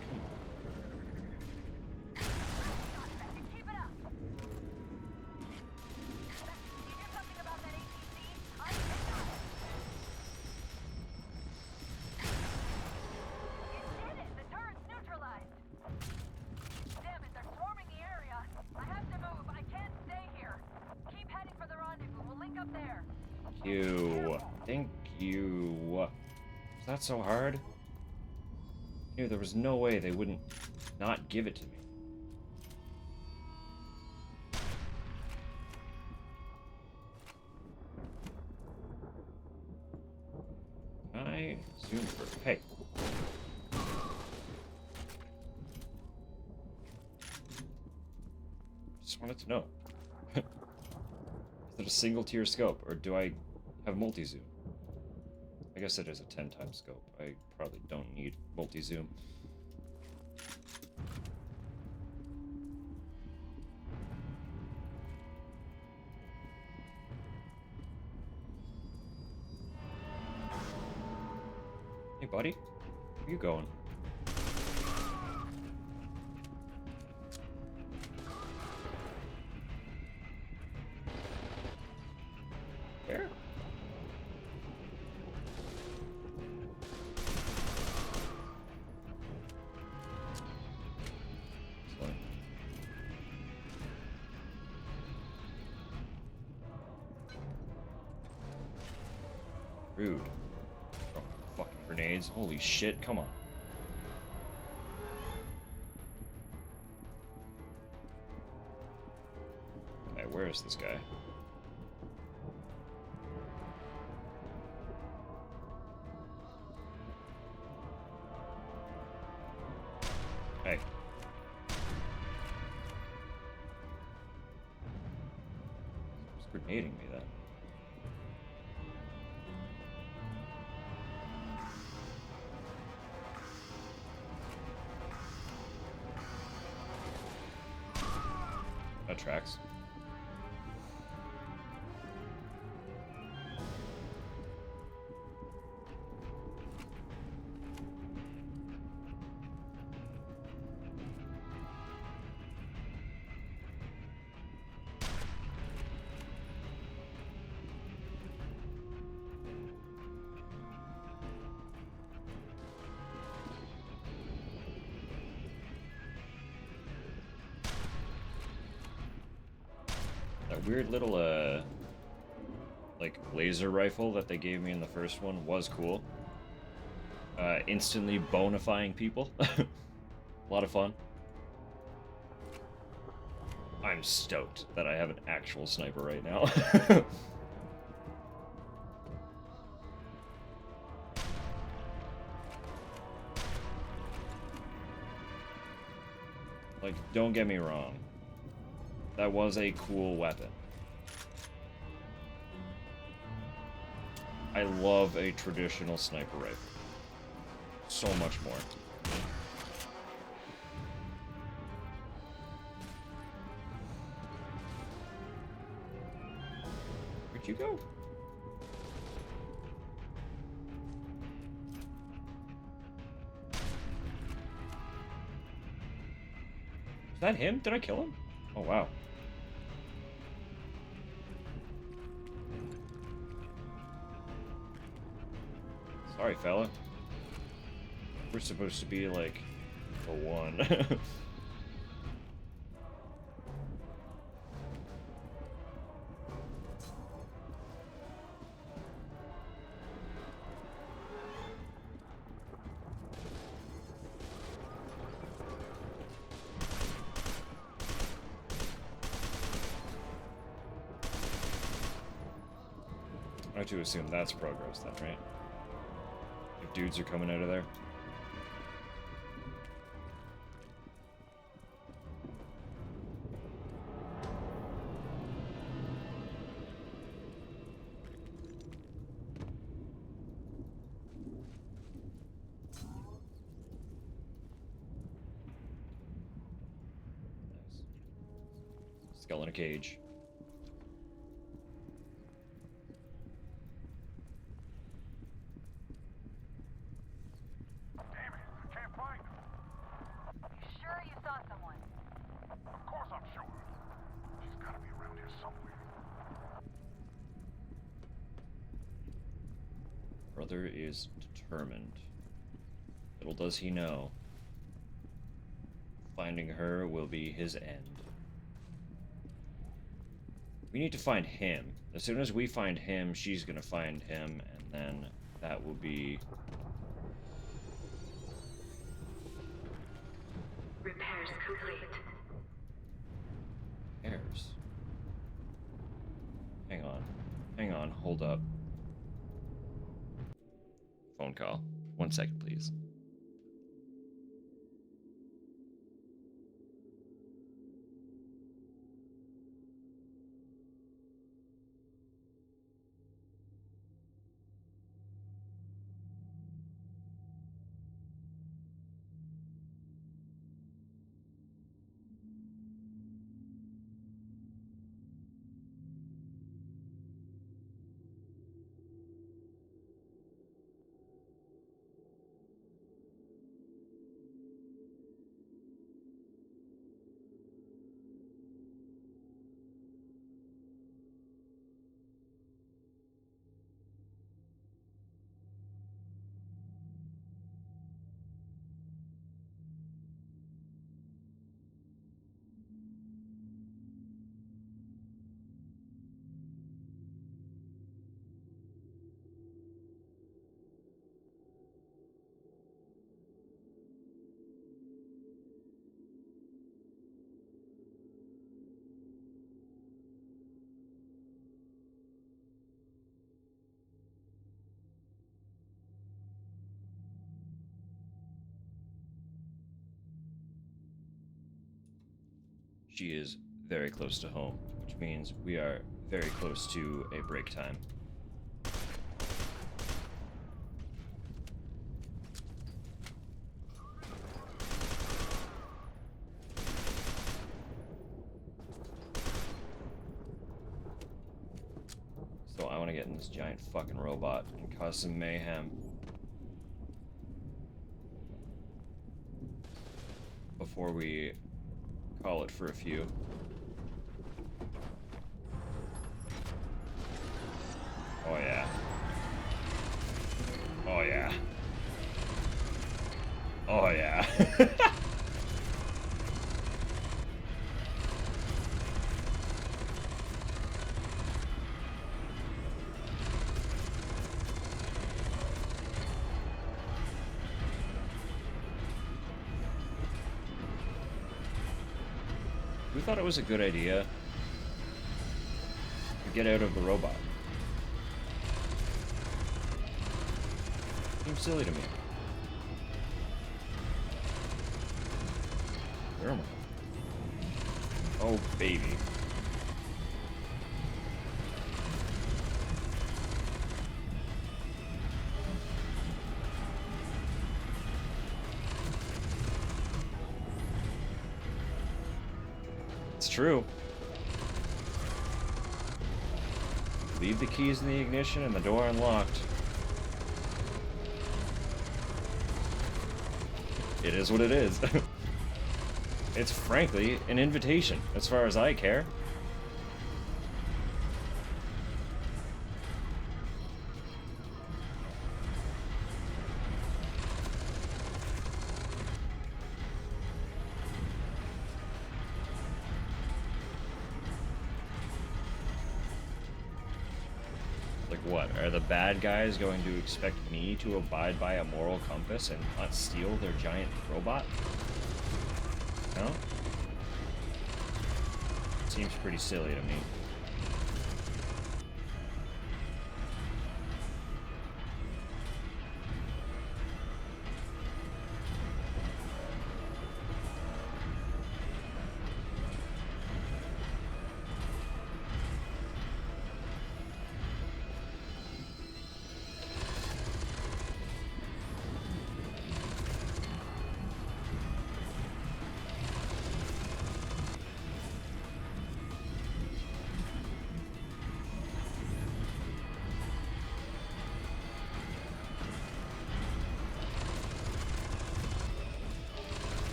You. Thank you. Was that so hard? I knew there was no way they wouldn't not give it to me. Can I zoom for? Hey. Just wanted to know. Is it a single tier scope, or do I have multi-zoom? I guess it is a 10 times scope. I probably don't need multi-zoom. Hey, buddy. Where you going? Where? Rude. Oh, fucking grenades. Holy shit, come on. Okay, where is this guy? Hey. He's grenading me then. That tracks. That weird little, like, laser rifle that they gave me in the first one was cool. Instantly bonifying people. A lot of fun. I'm stoked that I have an actual sniper right now. Like, don't get me wrong. That was a cool weapon. I love a traditional sniper rifle. So much more. Where'd you go? Is that him? Did I kill him? Oh, wow. Sorry, fella. We're supposed to be, like, a one. I have to assume that's progress then, right? If dudes are coming out of there. Nice. Skull in a cage. Damn it, I can't find him. You sure you saw someone? Of course I'm sure. He's gotta be around here somewhere. Brother is determined. Little does he know, finding her will be his end. We need to find him. As soon as we find him, she's gonna find him, and then that will be... Repairs complete. Heirs. Hang on, hold up. Phone call. 1 second, please. She is very close to home, which means we are very close to a break time. So I want to get in this giant fucking robot and cause some mayhem. Before we call it for a few. Oh yeah. Oh yeah. Oh yeah. Who thought it was a good idea to get out of the robot? Seems silly to me. Where am I? Oh, baby. It's true. Leave the keys in the ignition and the door unlocked. It is what it is. It's frankly an invitation, as far as I care. Like what? Are the bad guys going to expect me to abide by a moral compass and not steal their giant robot? No? Seems pretty silly to me.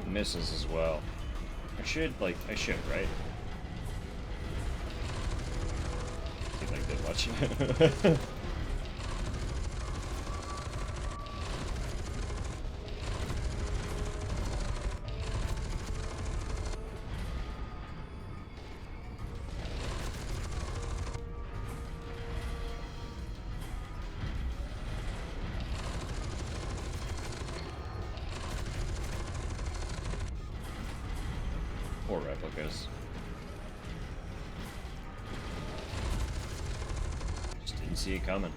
with missiles as well. I should, right? Seems like they're watching. Poor replicas. Just didn't see it coming.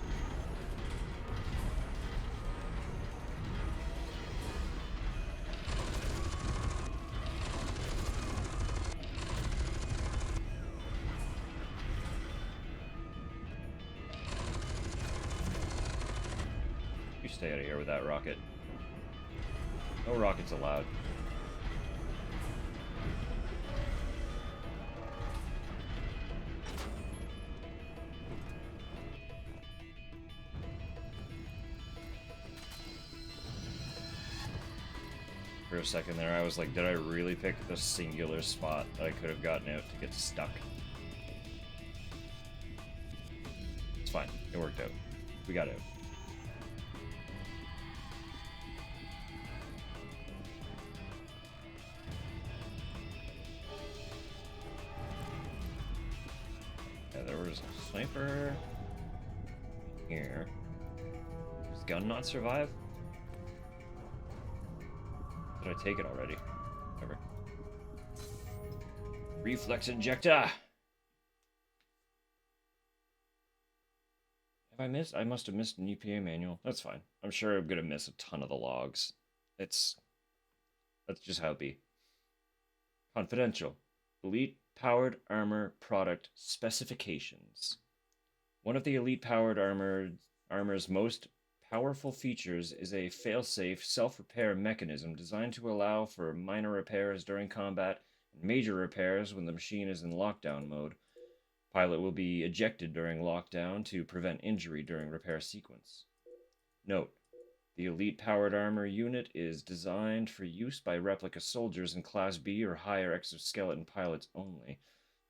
You stay out of here with that rocket. No rockets allowed. For a second there, I was like, did I really pick the singular spot that I could have gotten out to get stuck? It's fine. It worked out. We got out. Yeah, there was a sniper here. Does gun not survive? Did I take it already? Whatever. Reflex injector! Have I missed? I must have missed an EPA manual. That's fine. I'm sure I'm gonna miss a ton of the logs. That's just how it be. Confidential. Elite powered armor product specifications. One of the elite powered armor's most powerful features is a fail-safe self-repair mechanism designed to allow for minor repairs during combat and major repairs when the machine is in lockdown mode. Pilot will be ejected during lockdown to prevent injury during repair sequence. Note: the elite powered armor unit is designed for use by replica soldiers in Class B or higher exoskeleton pilots only.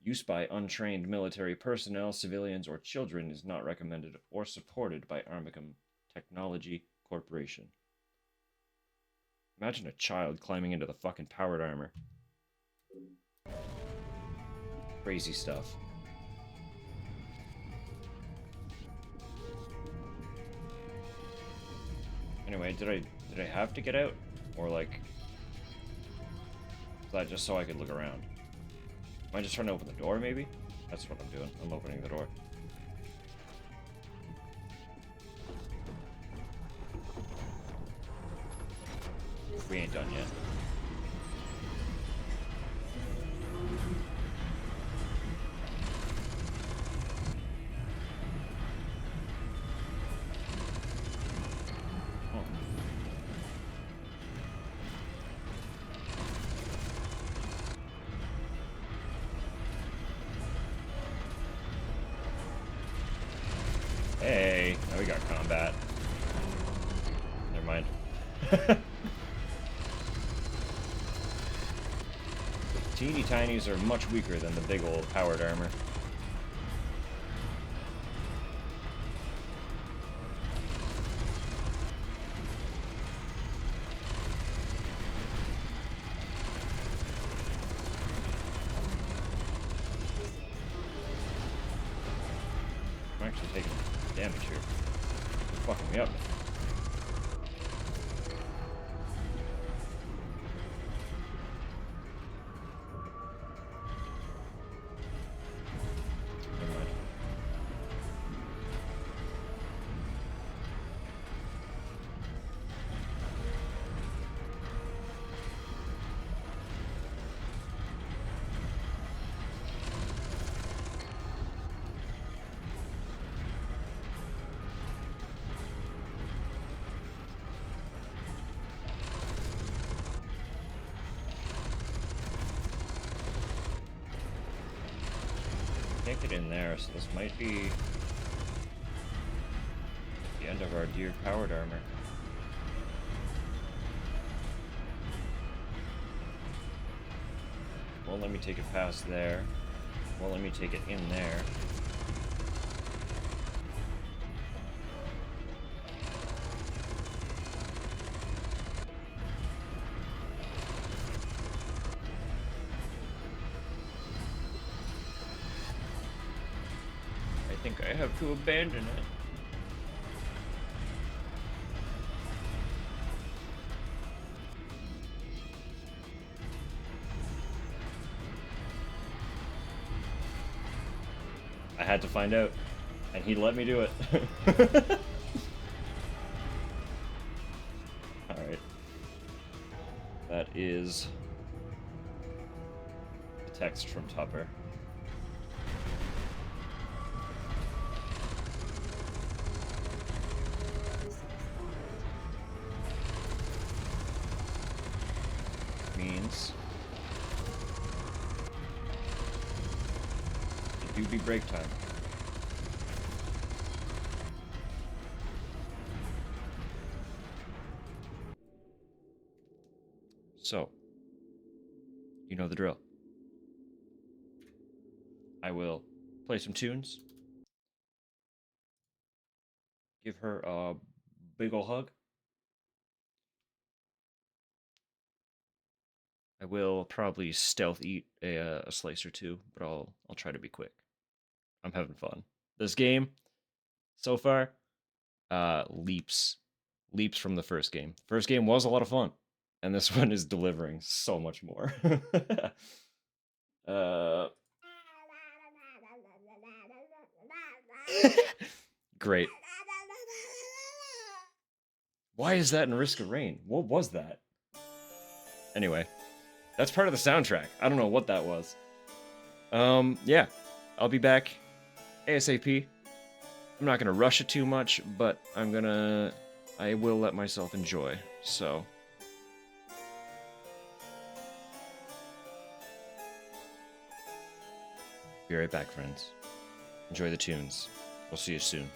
Use by untrained military personnel, civilians, or children is not recommended or supported by Armicum Technology Corporation. Imagine a child climbing into the fucking powered armor. Crazy stuff. Anyway, did I have to get out? Or like, was that just so I could look around? Am I just trying to open the door, maybe? That's what I'm doing. I'm opening the door. We ain't done yet. Hey, now we got combat. Never mind. Teeny tinies are much weaker than the big old powered armor. I'm actually taking damage here. They're fucking me up. Never mind. Can't get in there, so this might be the end of our dear powered armor. Won't let me take it past there. Won't let me take it in there. I think I have to abandon it. I had to find out, and he let me do it. Alright. That is the text from Tupper. Means it do be break time. So, you know the drill. I will play some tunes, give her a big ol' hug. I will probably stealth eat a slice or two, but I'll try to be quick. I'm having fun. This game, so far, leaps from the first game. First game was a lot of fun, and this one is delivering so much more. uh, great. Why is that in Risk of Rain? What was that? Anyway, that's part of the soundtrack. I don't know what that was. Yeah, I'll be back ASAP. I'm not gonna rush it too much, but I will let myself enjoy. So, be right back, friends. Enjoy the tunes. We'll see you soon.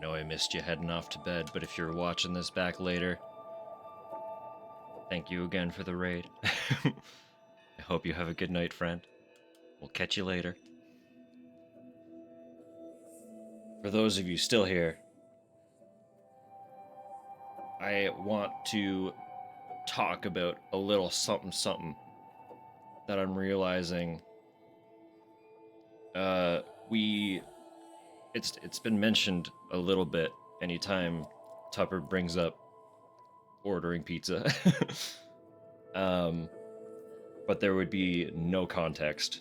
know I missed you heading off to bed, but if you're watching this back later, thank you again for the raid. I hope you have a good night, friend. We'll catch you later. For those of you still here, I want to talk about a little something something that I'm realizing. It's been mentioned a little bit anytime Tupper brings up ordering pizza. But there would be no context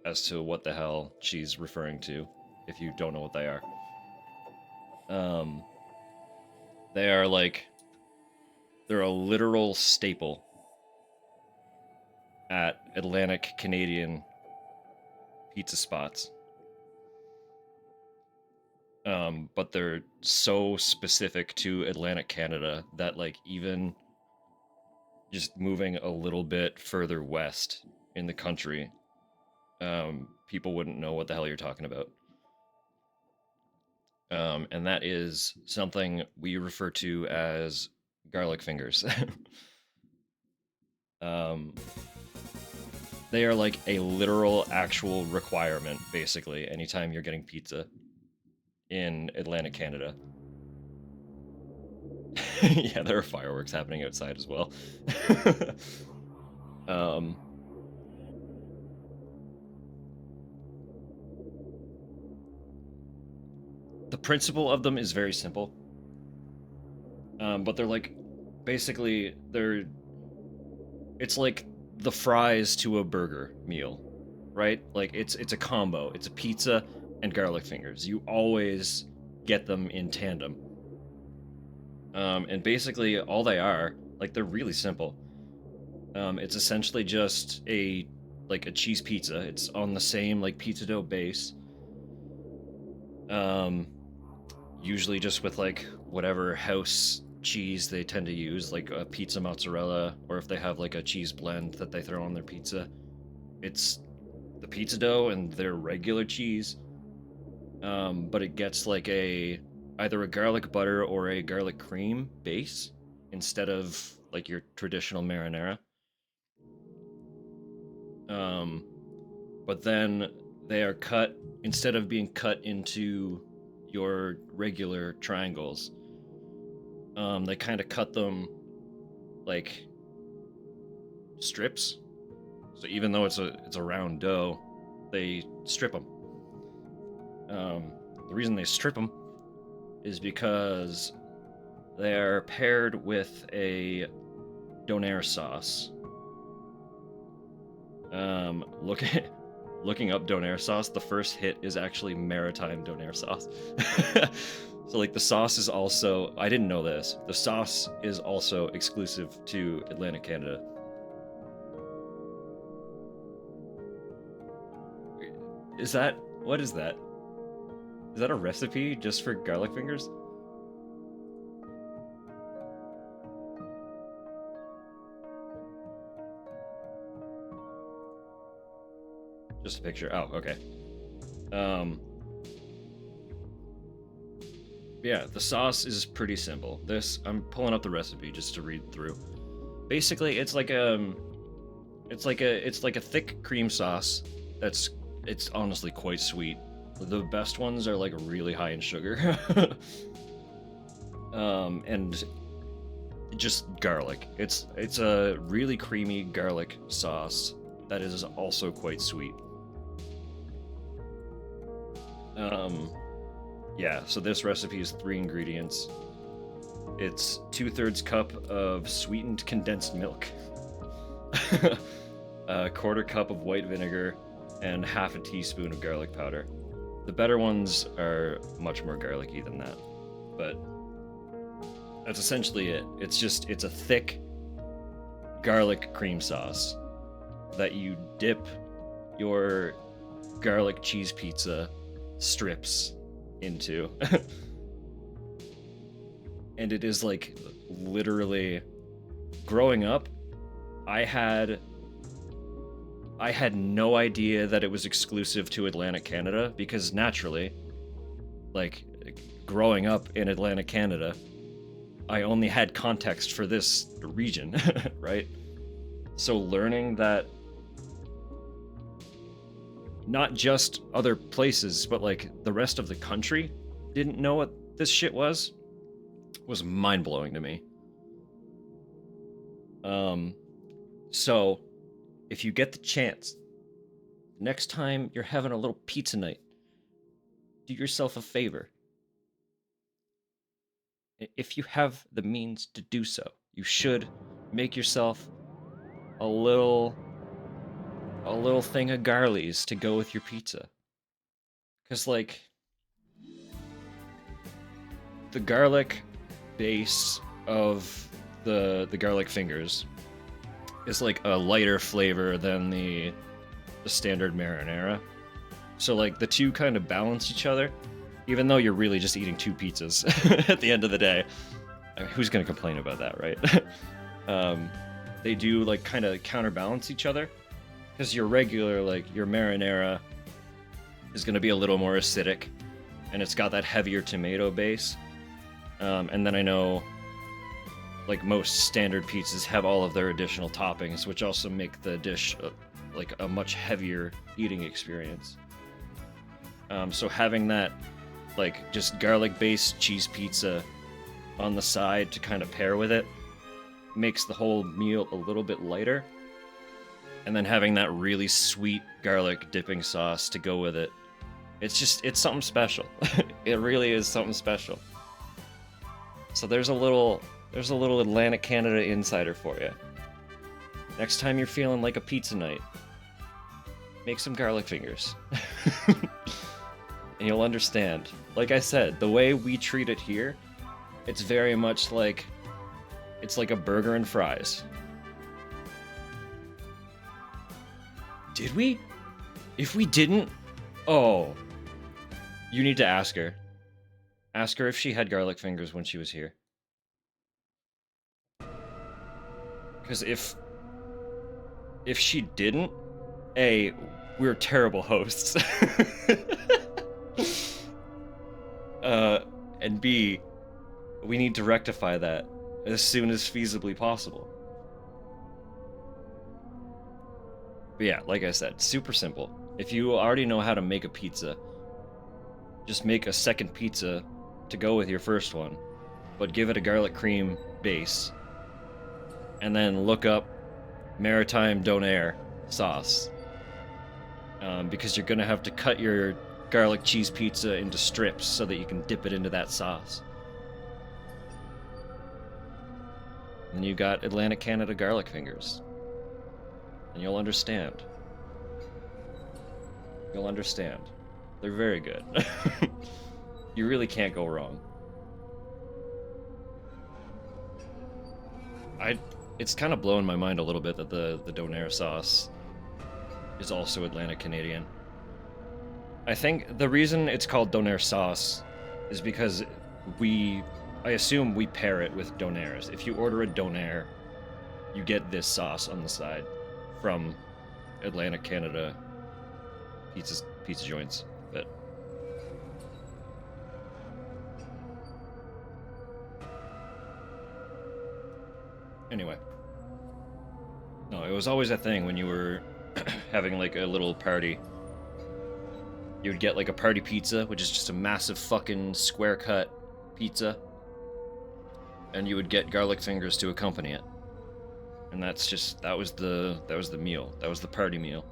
as to what the hell she's referring to if you don't know what they are. They are like, they're a literal staple at Atlantic Canadian pizza spots. But they're so specific to Atlantic Canada that like even just moving a little bit further west in the country, people wouldn't know what the hell you're talking about. And that is something we refer to as garlic fingers. They are like a literal actual requirement, basically, anytime you're getting pizza in Atlantic Canada. Yeah, there are fireworks happening outside as well. The principle of them is very simple. But they're like, basically, it's like the fries to a burger meal, right? Like it's a combo. It's a pizza and garlic fingers. You always get them in tandem. And basically all they are, like they're really simple. It's essentially just a cheese pizza. It's on the same like pizza dough base. Usually just with like whatever house cheese they tend to use, like a pizza mozzarella, or if they have like a cheese blend that they throw on their pizza. It's the pizza dough and their regular cheese, but it gets like either a garlic butter or a garlic cream base instead of like your traditional marinara. But then they are cut, instead of being cut into your regular triangles, they kind of cut them like strips. So even though it's a round dough, they strip them. The reason they strip them is because they're paired with a donair sauce. Looking up donair sauce, the first hit is actually maritime donair sauce. So like the sauce is also, I didn't know this, the sauce is also exclusive to Atlantic Canada. What is that? Is that a recipe just for garlic fingers? Just a picture. Oh, okay. Yeah, the sauce is pretty simple. I'm pulling up the recipe just to read through. Basically, it's like a thick cream sauce it's honestly quite sweet. The best ones are like really high in sugar. And just garlic. It's a really creamy garlic sauce that is also quite sweet. Yeah, so this recipe is 3 ingredients. It's 2/3 cup of sweetened condensed milk, a 1/4 cup of white vinegar, and 1/2 teaspoon of garlic powder. The better ones are much more garlicky than that, but that's essentially it. It's a thick garlic cream sauce that you dip your garlic cheese pizza strips into. And it is like literally, growing up, I had no idea that it was exclusive to Atlantic Canada, because naturally, like growing up in Atlantic Canada, I only had context for this region, right? So learning that not just other places, but like the rest of the country didn't know what this shit was mind-blowing to me. So if you get the chance, next time you're having a little pizza night, do yourself a favor. If you have the means to do so, you should make yourself a little thing of garlies to go with your pizza. Cause like the garlic base of the garlic fingers is like a lighter flavor than the standard marinara. So like the two kind of balance each other, even though you're really just eating two pizzas at the end of the day. I mean, who's gonna complain about that, right? They do like kind of counterbalance each other, because your regular, like your marinara, is gonna be a little more acidic, and it's got that heavier tomato base. And then I know, like most standard pizzas have all of their additional toppings, which also make the dish like a much heavier eating experience. So having that, like just garlic-based cheese pizza on the side to kind of pair with it makes the whole meal a little bit lighter. And then having that really sweet garlic dipping sauce to go with it, it's something special. It really is something special. So there's a little Atlantic Canada insider for you. Next time you're feeling like a pizza night, make some garlic fingers. And you'll understand. Like I said, the way we treat it here, it's very much like it's like a burger and fries. Did we? If we didn't, oh, you need to ask her. Ask her if she had garlic fingers when she was here. Because if she didn't, A, we're terrible hosts. And B, we need to rectify that as soon as feasibly possible. But yeah, like I said, super simple. If you already know how to make a pizza, just make a second pizza to go with your first one, but give it a garlic cream base. And then look up Maritime Donair sauce. Because you're gonna have to cut your garlic cheese pizza into strips so that you can dip it into that sauce. And you got Atlantic Canada garlic fingers. And you'll understand. You'll understand. They're very good. You really can't go wrong. It's kind of blowing my mind a little bit that the Donair sauce is also Atlantic Canadian. I think the reason it's called Donair sauce is because I assume we pair it with Donairs. If you order a Donair, you get this sauce on the side from Atlantic Canada pizza joints. But anyway, no, it was always a thing when you were having like a little party. You would get like a party pizza, which is just a massive fucking square cut pizza, and you would get garlic fingers to accompany it. And that was the meal. That was the party meal.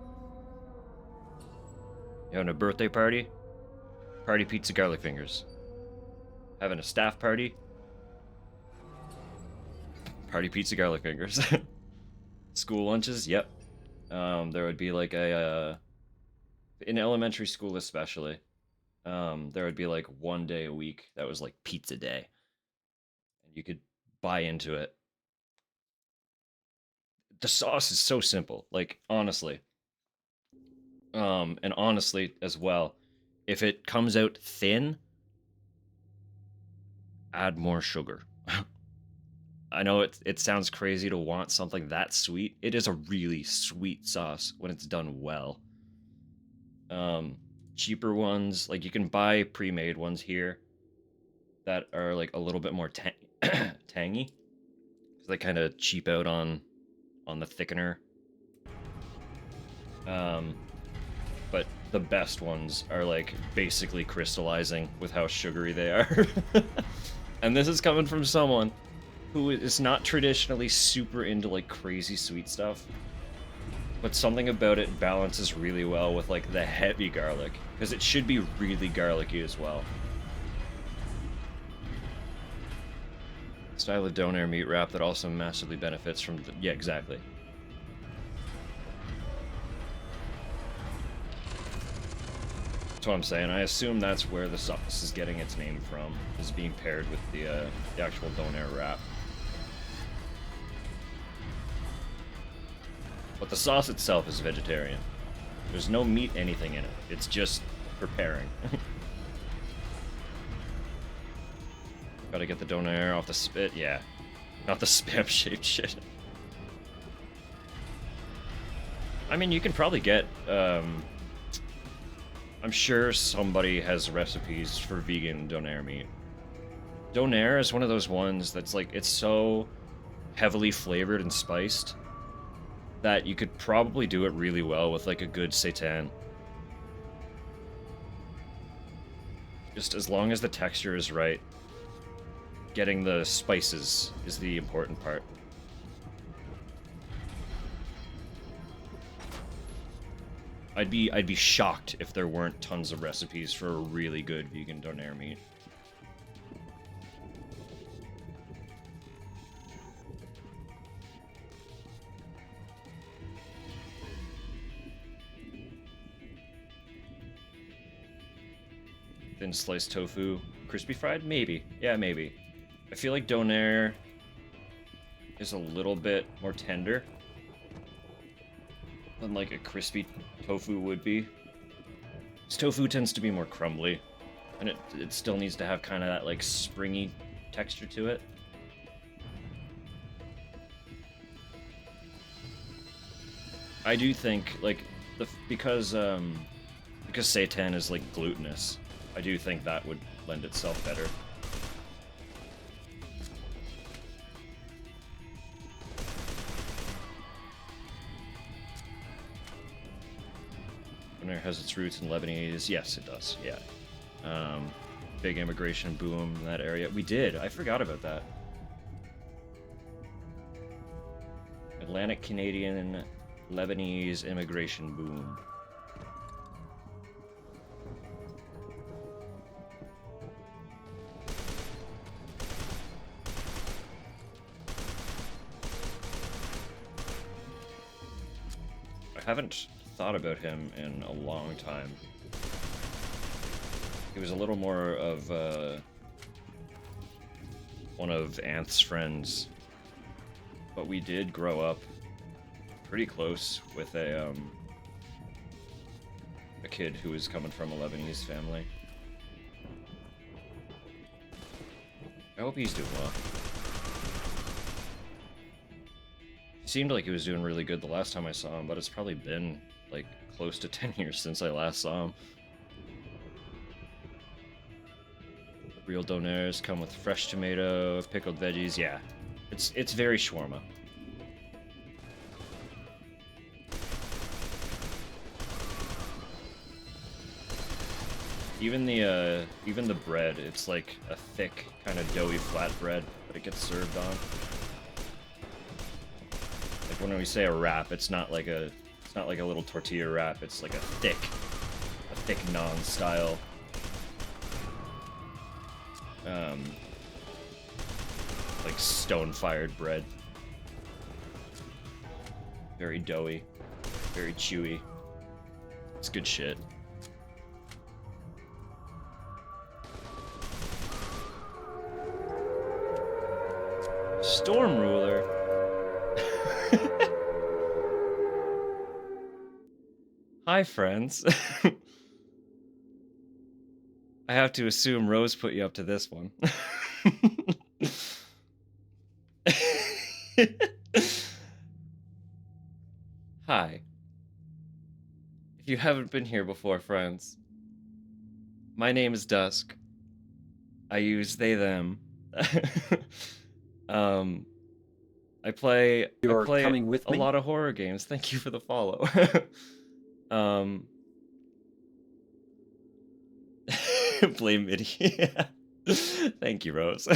You having a birthday party? Party pizza, garlic fingers. Having a staff party? Party pizza, garlic fingers. School lunches? Yep. There would be like in elementary school especially, there would be like one day a week that was like pizza day. And you could buy into it. The sauce is so simple, like honestly. And honestly as well, if it comes out thin, add more sugar. I know it sounds crazy to want something that sweet. It is a really sweet sauce when it's done well. Cheaper ones, like you can buy pre-made ones here, that are like a little bit more tangy, because they kind of cheap out on the thickener. But the best ones are like basically crystallizing with how sugary they are. And this is coming from someone who is not traditionally super into like crazy sweet stuff, but something about it balances really well with like the heavy garlic, because it should be really garlicky as well. Style of donair meat wrap that also massively benefits from the, yeah, exactly. That's what I'm saying. I assume that's where the sauce is getting its name from, is being paired with the actual donair wrap. But the sauce itself is vegetarian. There's no meat anything in it. It's just preparing. Gotta get the donair off the spit, yeah. Not the spam-shaped shit. I mean, you can probably get, I'm sure somebody has recipes for vegan donair meat. Donair is one of those ones that's like, it's so heavily flavored and spiced that you could probably do it really well with like a good seitan. Just as long as the texture is right, getting the spices is the important part. I'd be shocked if there weren't tons of recipes for a really good vegan donair meat. Thin sliced tofu, crispy fried? Maybe. Yeah, maybe. I feel like donair is a little bit more tender than like a crispy tofu would be. This tofu tends to be more crumbly, and it still needs to have kind of that like springy texture to it. I do think like because seitan is like glutinous, I do think that would lend itself better. Donair has its roots in Lebanese. Yes, it does. Yeah. Big immigration boom in that area. We did. I forgot about that. Atlantic Canadian Lebanese immigration boom. I haven't thought about him in a long time. He was a little more of one of Anth's friends, but we did grow up pretty close with a kid who was coming from a Lebanese family. I hope he's doing well. He seemed like he was doing really good the last time I saw him, but it's probably been like close to 10 years since I last saw him. Real donairs come with fresh tomato, pickled veggies. Yeah, it's very shawarma. Even the bread, it's like a thick, kind of doughy flat bread that it gets served on. Like when we say a wrap, it's not like a little tortilla wrap. It's like a thick naan style. Like stone-fired bread. Very doughy, very chewy. It's good shit. Storm Ruler. Hi, friends. I have to assume Rose put you up to this one. Hi. If you haven't been here before, friends, my name is Dusk. I use they them. um, I play You're coming with a me? lot of horror games. Thank you for the follow. um, blame Midi. Thank you, Rose.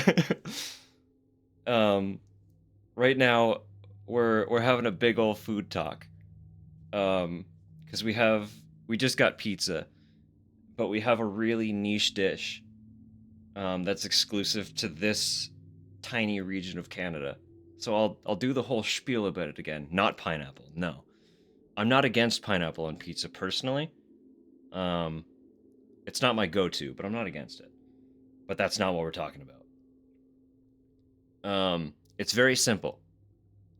Right now we're having a big old food talk. Because we just got pizza, but we have a really niche dish that's exclusive to this tiny region of Canada. So I'll do the whole spiel about it again. Not pineapple. No. I'm not against pineapple on pizza personally. Um it's not my go-to, but I'm not against it. But that's not what we're talking about. It's very simple.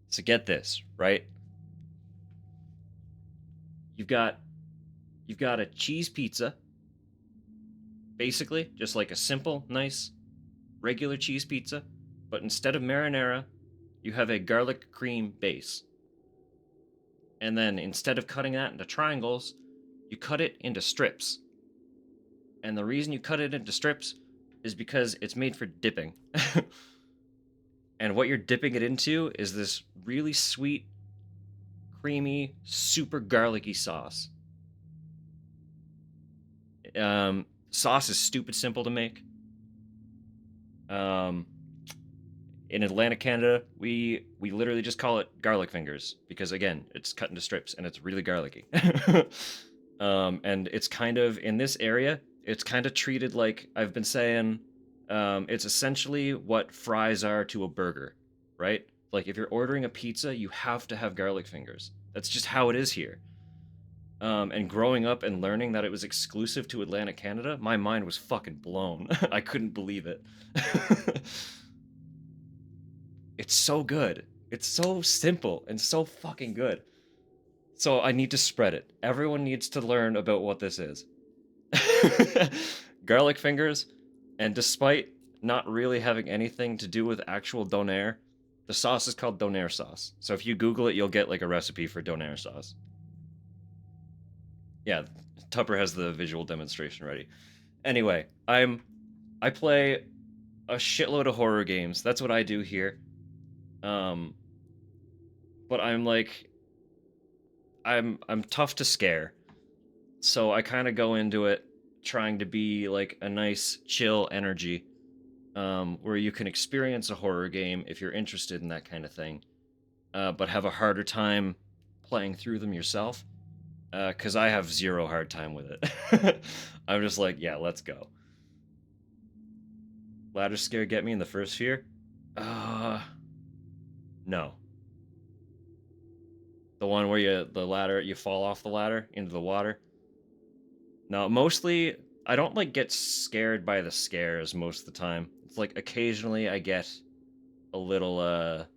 So get this, right? You've got a cheese pizza, basically, just like a simple, nice, regular cheese pizza, but instead of marinara, you have a garlic cream base. And then instead of cutting that into triangles, you cut it into strips. And the reason you cut it into strips is because it's made for dipping. And what you're dipping it into is this really sweet, creamy, super garlicky sauce. Sauce is stupid simple to make. In Atlantic Canada, we literally just call it garlic fingers because again, it's cut into strips and it's really garlicky. And it's kind of in this area, it's kind of treated like I've been saying. It's essentially what fries are to a burger, right? Like if you're ordering a pizza, you have to have garlic fingers. That's just how it is here. And growing up and learning that it was exclusive to Atlantic Canada, my mind was fucking blown. I couldn't believe it. It's so good. It's so simple and so fucking good. So I need to spread it. Everyone needs to learn about what this is. Garlic fingers, and despite not really having anything to do with actual donair, the sauce is called donair sauce. So if you Google it, you'll get like a recipe for donair sauce. Yeah, Tupper has the visual demonstration ready. Anyway, I play a shitload of horror games. That's what I do here. But I'm tough to scare. So I kind of go into it trying to be like a nice chill energy, where you can experience a horror game if you're interested in that kind of thing, but have a harder time playing through them yourself, because I have zero hard time with it. I'm just like, yeah, let's go. Ladder scare get me in the first F.E.A.R? No. The one where you fall off the ladder into the water? No, mostly I don't like get scared by the scares most of the time. It's like occasionally I get a little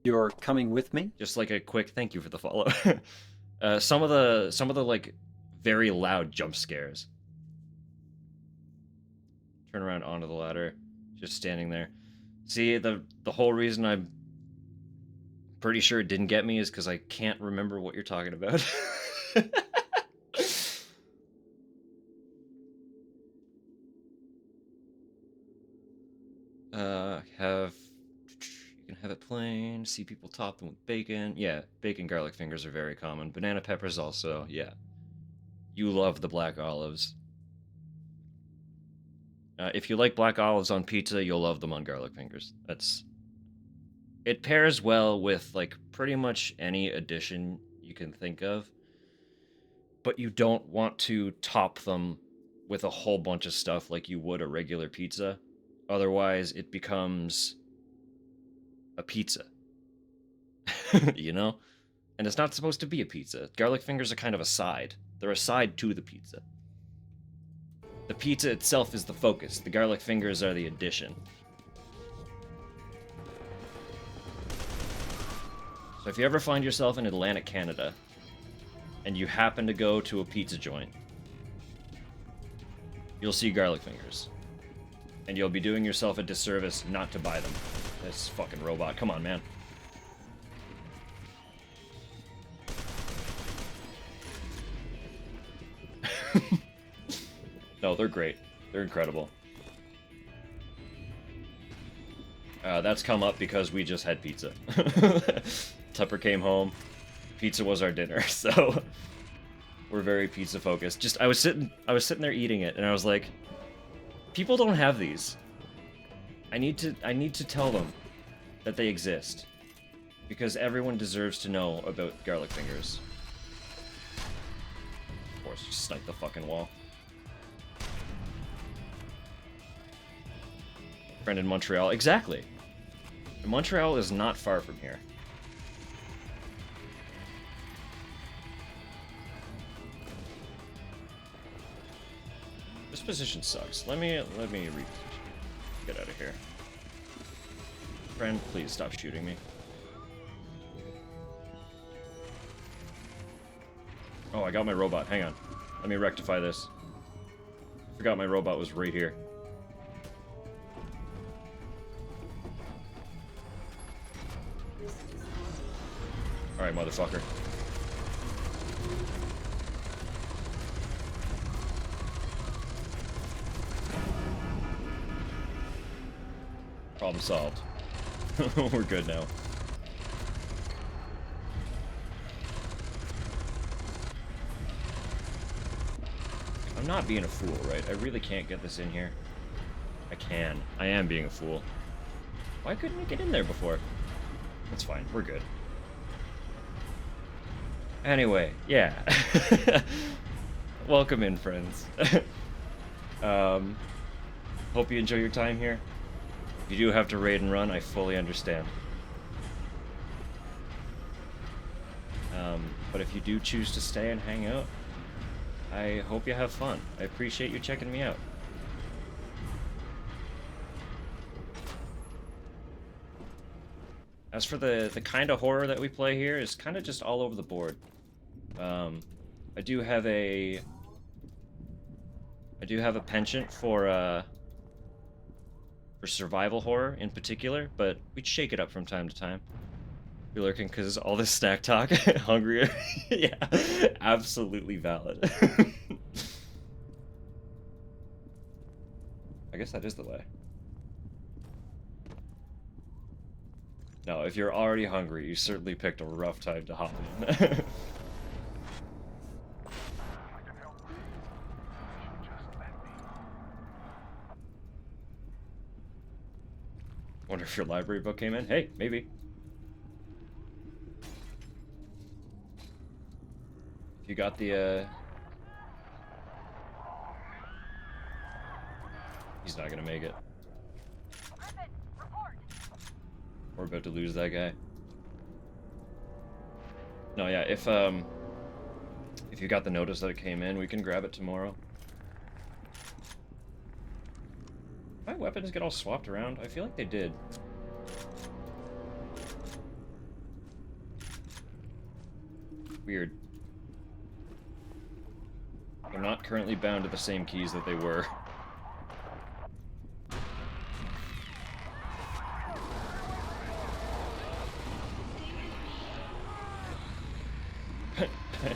You're coming with me? just like a quick thank you for the follow. Some of the like very loud jump scares. Turn around onto the ladder, just standing there. See, the whole reason I'm pretty sure it didn't get me is because I can't remember what you're talking about. You can have it plain, see people top them with bacon. Yeah, bacon garlic fingers are very common. Banana peppers also, yeah. You love the black olives. If you like black olives on pizza, you'll love them on garlic fingers. It pairs well with like pretty much any addition you can think of, but you don't want to top them with a whole bunch of stuff like you would a regular pizza. Otherwise, it becomes a pizza. You know? And it's not supposed to be a pizza. Garlic fingers are kind of a side. They're a side to the pizza. The pizza itself is the focus. The garlic fingers are the addition. So if you ever find yourself in Atlantic Canada, and you happen to go to a pizza joint, you'll see garlic fingers. And you'll be doing yourself a disservice not to buy them. This fucking robot. Come on, man. No, they're great. They're incredible. That's come up because we just had pizza. Tupper came home. Pizza was our dinner, so we're very pizza focused. Just I was sitting there eating it, and I was like, people don't have these. I need to tell them that they exist, because everyone deserves to know about garlic fingers. Of course, just snipe the fucking wall. Friend in Montreal, exactly. Montreal is not far from here. This position sucks. Let me reposition. Get out of here. Friend, please stop shooting me. Oh, I got my robot. Hang on. Let me rectify this. Forgot my robot was right here. Alright, motherfucker. Problem solved. We're good now. I'm not being a fool, right? I really can't get this in here. I can. I am being a fool. Why couldn't it get in there before? That's fine. We're good. Anyway, yeah. Welcome in, friends. Hope you enjoy your time here. If you do have to raid and run, I fully understand. But if you do choose to stay and hang out, I hope you have fun. I appreciate you checking me out. As for the kind of horror that we play here, is kind of just all over the board. I do have a penchant for survival horror in particular, but we'd shake it up from time to time. Be lurking because all this snack talk, hungry. Yeah, absolutely valid. I guess that is the way. No, if you're already hungry, you certainly picked a rough time to hop in. Wonder if your library book came in? Hey, maybe. If you got the, He's not gonna make it. Griffin, report. We're about to lose that guy. No, yeah, if you got the notice that it came in, we can grab it tomorrow. My weapons get all swapped around? I feel like they did. Weird. They're not currently bound to the same keys that they were.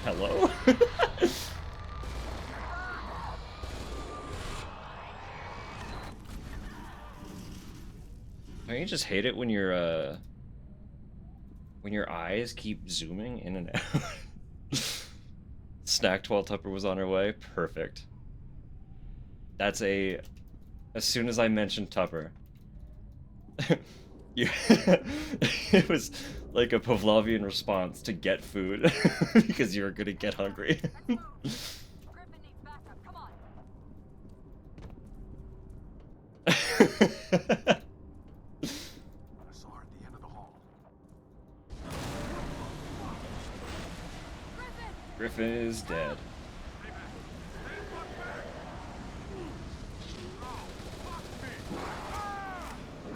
Hello? Don't you just hate it when your eyes keep zooming in and out? Snacked while Tupper was on her way? Perfect. That's a... As soon as I mentioned Tupper... it was like a Pavlovian response to get food, because you were gonna get hungry. Griffin needs backup. Come on. I saw her at the end of the hall. Griffin is dead.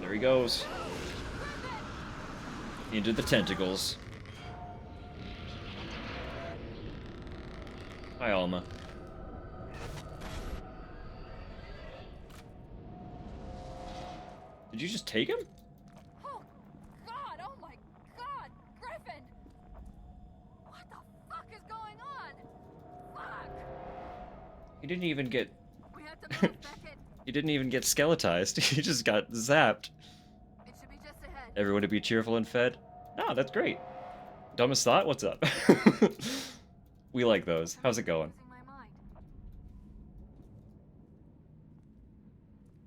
There he goes. Into the tentacles. Hi, Alma. Did you just take him? Oh, God! Oh, my God! Griffin! What the fuck is going on? Fuck! He didn't even get... We have to move, Beckett. He didn't even get skeletized. He just got zapped. It should Everyone to be cheerful and fed? No, that's great. Dumbest thought? What's up? We like those. How's it going? Losing my mind.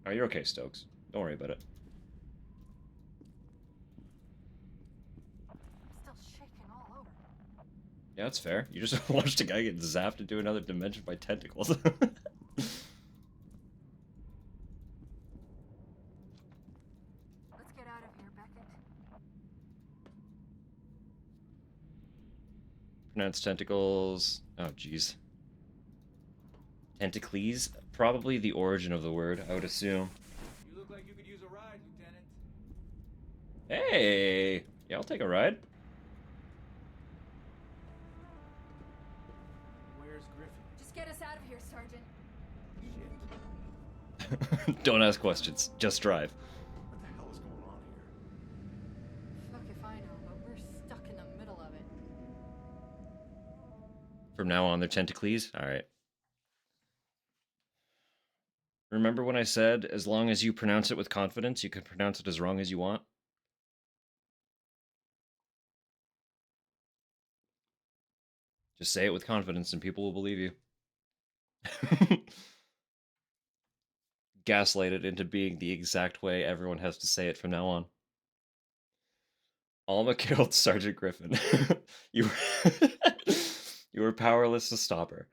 Oh, you're okay, Stokes. Don't worry about it. I'm still shaking all over. Yeah, that's fair. You just watched a guy get zapped into another dimension by tentacles. Let's get out of here, Beckett. Pronounced tentacles. Oh, jeez. Tentacles? Probably the origin of the word, I would assume. You look like you could use a ride, Lieutenant. Hey! Yeah, I'll take a ride. Where's Griffin? Just get us out of here, Sergeant. Shit. Don't ask questions. Just drive. What the hell is going on here? Fuck if I know, but we're stuck in the middle of it. From now on, they're tentacles? Alright. Remember when I said, as long as you pronounce it with confidence, you can pronounce it as wrong as you want? Just say it with confidence and people will believe you. Gaslight it into being the exact way everyone has to say it from now on. Alma killed Sergeant Griffin. you, you were powerless to stop her.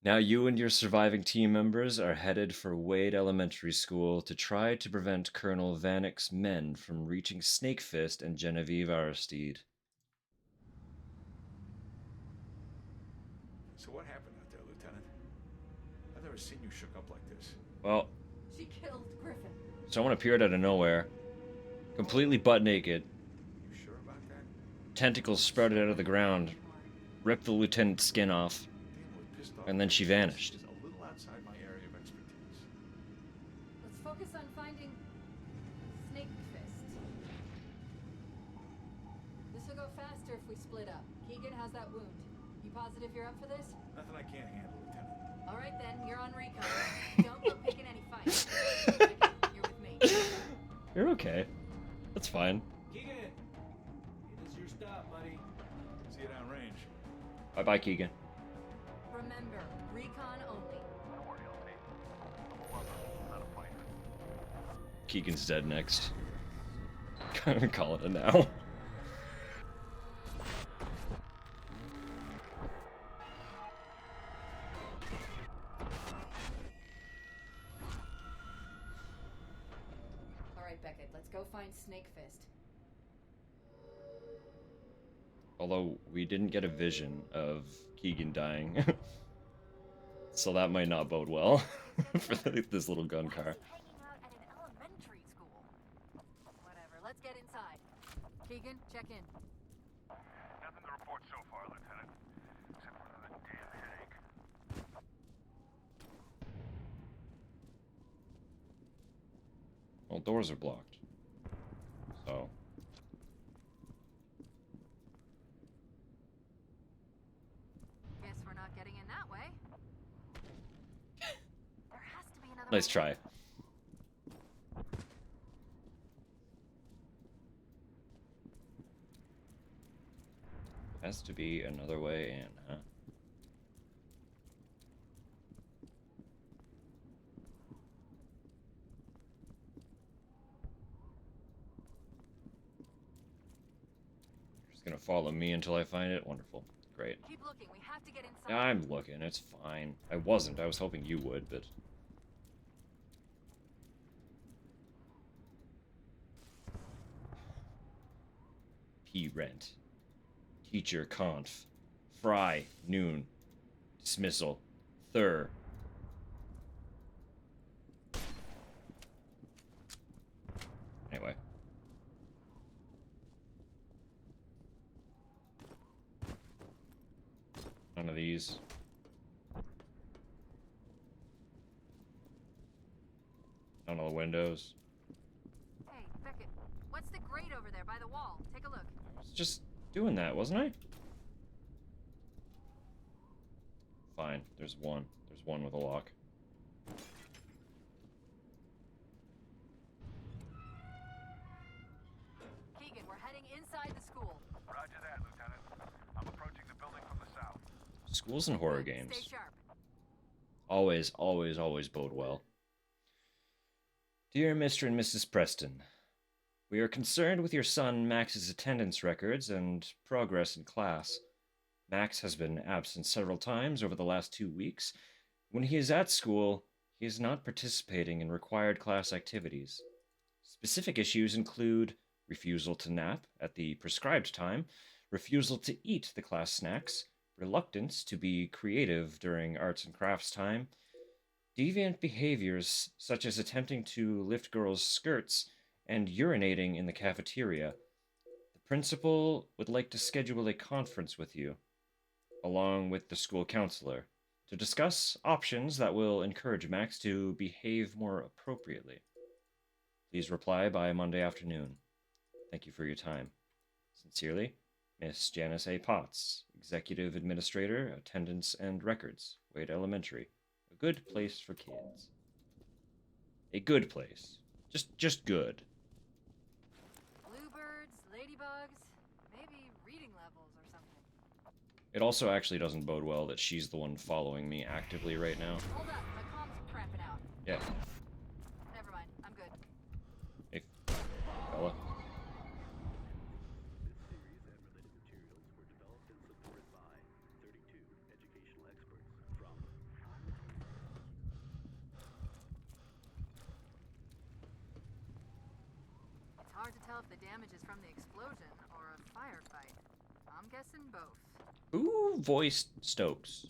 Now you and your surviving team members are headed for Wade Elementary School to try to prevent Colonel Vannick's men from reaching Snakefist and Genevieve Aristide. So what happened out there, Lieutenant? I've never seen you shook up like this. Well, She killed Griffin. someone appeared out of nowhere, completely butt naked. You sure about that? Tentacles sprouted out of the ground, ripped the lieutenant's skin off, Damn, we're pissed off. and then she vanished. This is a little outside my area of expertise. Let's focus on finding Snake Fist. This will go faster if we split up. Keegan, how's that wound? You positive you're up for this? Nothing I can't handle, Lieutenant. All right then, you're on recon. Don't go picking any fights. Beckett, you're with me. You're okay. That's fine. Keegan! It is your stop, buddy. See you downrange. Bye-bye, Keegan. Remember, recon only. Don't worry, I'll take it. I'm not a fighter. Keegan's dead next. Call it a now. All right, Beckett, let's go find Snake Fist. Although we didn't get a vision of Keegan dying. So that might not bode well for this little gun car. Hanging out at an elementary school. Whatever, let's get inside. Keegan, check in. Nothing to report so far, Lieutenant. Except for another damn headache. Well, doors are blocked. So. Guess we're not getting in that way. There has to be another Nice way. try. Has to be another way in, huh? You're just gonna follow me until I find it? Wonderful. Great. Keep looking, we have to get inside. Yeah, I'm looking, it's fine. I wasn't, I was hoping you would, but... P-Rent. Teacher conf. Fry, noon. Dismissal. Thur. Anyway. None of these. None of the windows. Hey, Beckett, what's the grate over there by the wall? Take a look. I was just doing that, wasn't I? Fine, there's one. There's one with a lock. Schools and horror Stay games. sharp. Always, always, always bode well. Dear Mr. and Mrs. Preston, we are concerned with your son Max's attendance records and progress in class. Max has been absent several times over the last 2 weeks. When he is at school, he is not participating in required class activities. Specific issues include refusal to nap at the prescribed time, refusal to eat the class snacks, reluctance to be creative during arts and crafts time, deviant behaviors such as attempting to lift girls' skirts and urinating in the cafeteria. The principal would like to schedule a conference with you, along with the school counselor, to discuss options that will encourage Max to behave more appropriately. Please reply by Monday afternoon. Thank you for your time. Sincerely, Miss Janice A. Potts, Executive Administrator, Attendance and Records, Wade Elementary. A good place for kids. A good place. Just good. Bluebirds, ladybugs, maybe reading levels or something. It also actually doesn't bode well that she's the one following me actively right now. Hold up, my comm's crapping out. Yeah. Never mind, I'm good. Hey, fella. It's hard to tell if the damage is from the explosion or a firefight. I'm guessing both. Who voiced Stokes?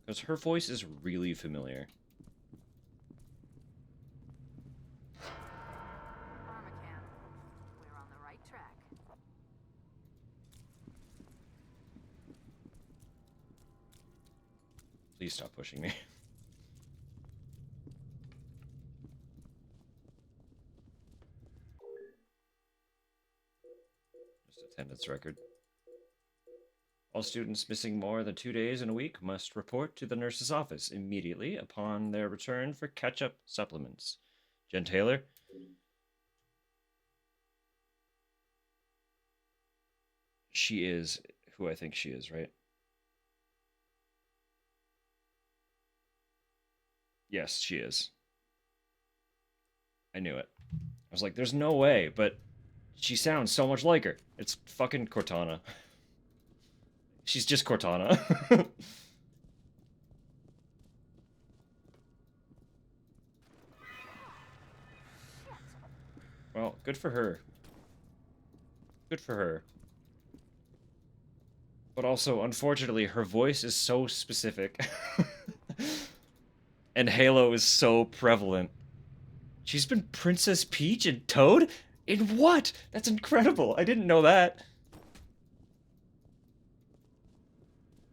Because her voice is really familiar. Armacam. We're on the right track. Please stop pushing me. Just attendance record. All students missing more than 2 days in a week must report to the nurse's office immediately upon their return for catch-up supplements. Jen Taylor? She is who I think she is, right? Yes, she is. I knew it. I was like, there's no way, but she sounds so much like her. It's fucking Cortana. She's just Cortana. Well, good for her. Good for her. But also, unfortunately, her voice is so specific. And Halo is so prevalent. She's been Princess Peach and Toad? In what? That's incredible. I didn't know that.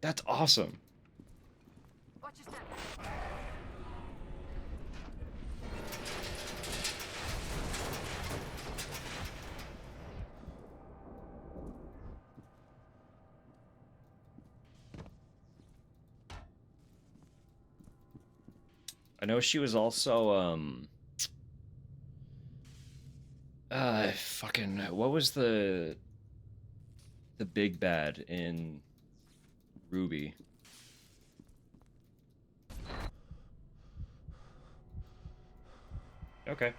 That's awesome. Watch your step. I know she was also, fucking, what was the big bad in Ruby? Okay.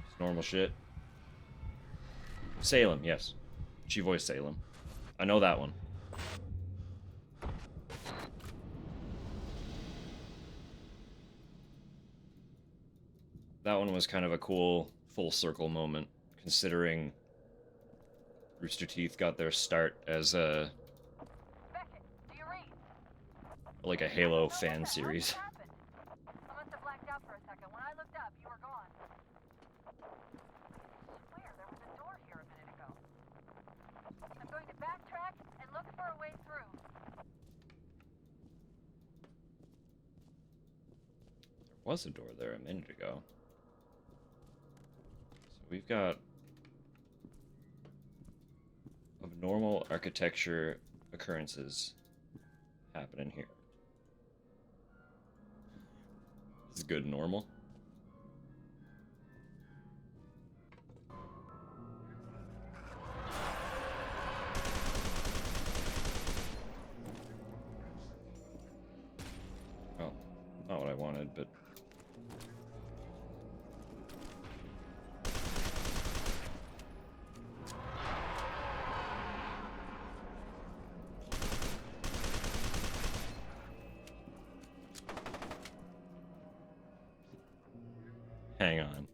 It's normal shit. Salem, yes. She voiced Salem. I know that one. That one was kind of a cool full circle moment, considering Rooster Teeth got their start as a Beckett, do you read? like a Halo fan series. Happened? I must have blacked out for a second. When I looked up, you were gone. I swear there was a door here a minute ago. I'm going to backtrack and look for a way through. There was a door there a minute ago. So we've got abnormal architecture occurrences happening here. This is good and normal. Hang on.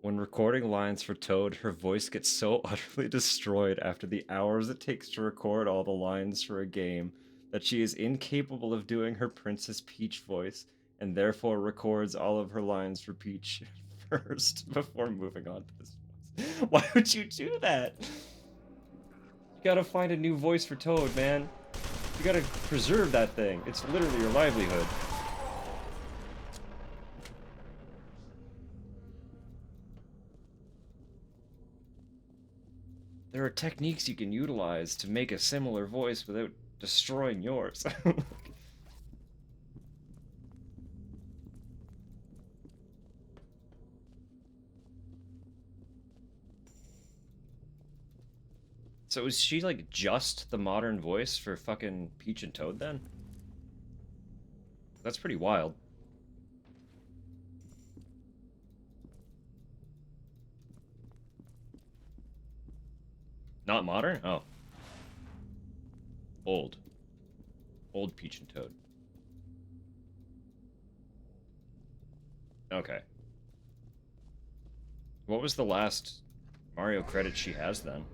When recording lines for Toad, her voice gets so utterly destroyed after the hours it takes to record all the lines for a game that she is incapable of doing her Princess Peach voice and therefore records all of her lines for Peach first before moving on to this voice. Why would you do that? You gotta find a new voice for Toad, man. You gotta preserve that thing. It's literally your livelihood. There are techniques you can utilize to make a similar voice without destroying yours. So is she like just the modern voice for fucking Peach and Toad then? That's pretty wild. Not modern? Oh. Old. Old Peach and Toad. Okay. What was the last Mario credit she has then?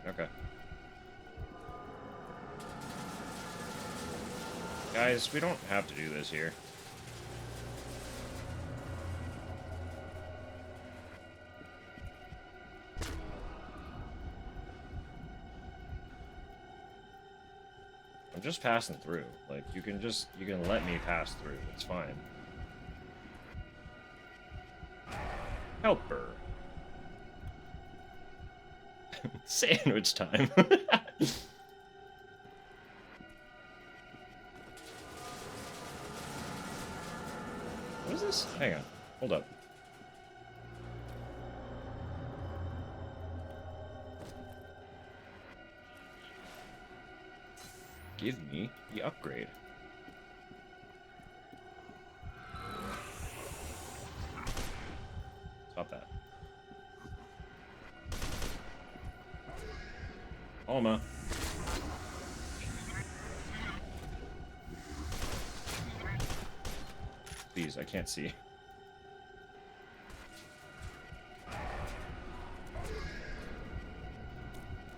Okay. Guys, we don't have to do this here. I'm just passing through. Like, you can let me pass through. It's fine. Helper. Sandwich time. What is this? Hang on. Hold up. Give me the upgrade. Stop that. Alma. Please, I can't see.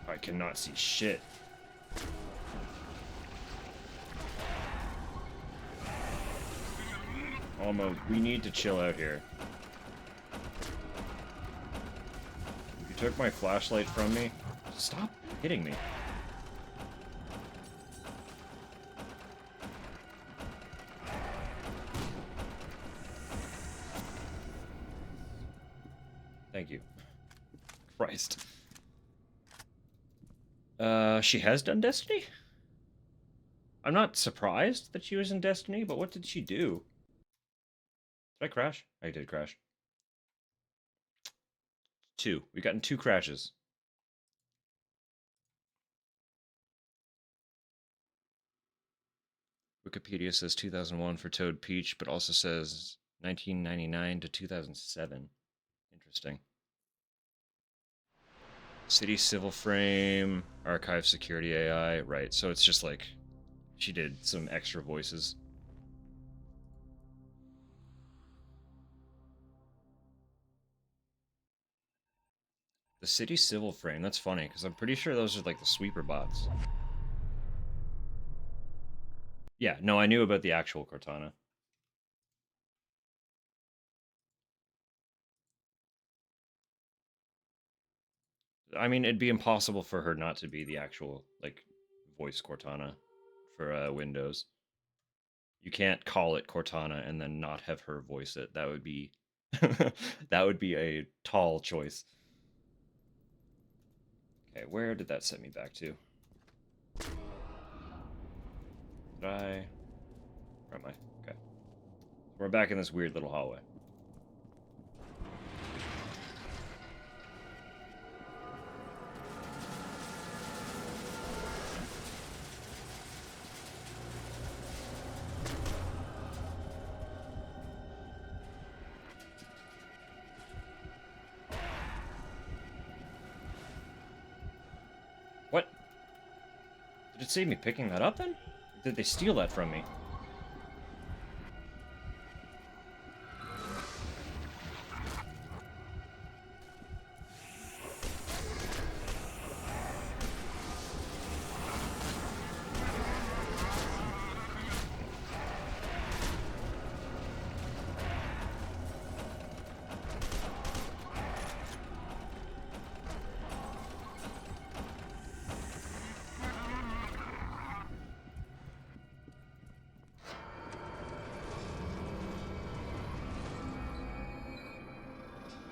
I cannot see shit. Alma, we need to chill out here. You took my flashlight from me. Stop hitting me. Thank you. Christ. She has done Destiny? I'm not surprised that she was in Destiny, but what did she do? Did I crash? I did crash. 2. We've gotten 2 crashes. Wikipedia says 2001 for Toad Peach, but also says 1999 to 2007. Interesting. City Civil Frame, Archive Security AI. Right, so it's just like she did some extra voices. The City Civil Frame, that's funny, because I'm pretty sure those are like the sweeper bots. Yeah, no, I knew about the actual Cortana. I mean, it'd be impossible for her not to be the actual, like, voice Cortana for Windows. You can't call it Cortana and then not have her voice it. That would be that would be a tall choice. Okay, where did that set me back to? Did I? Where am I? Okay. We're back in this weird little hallway. it save me picking that up then? Did they steal that from me?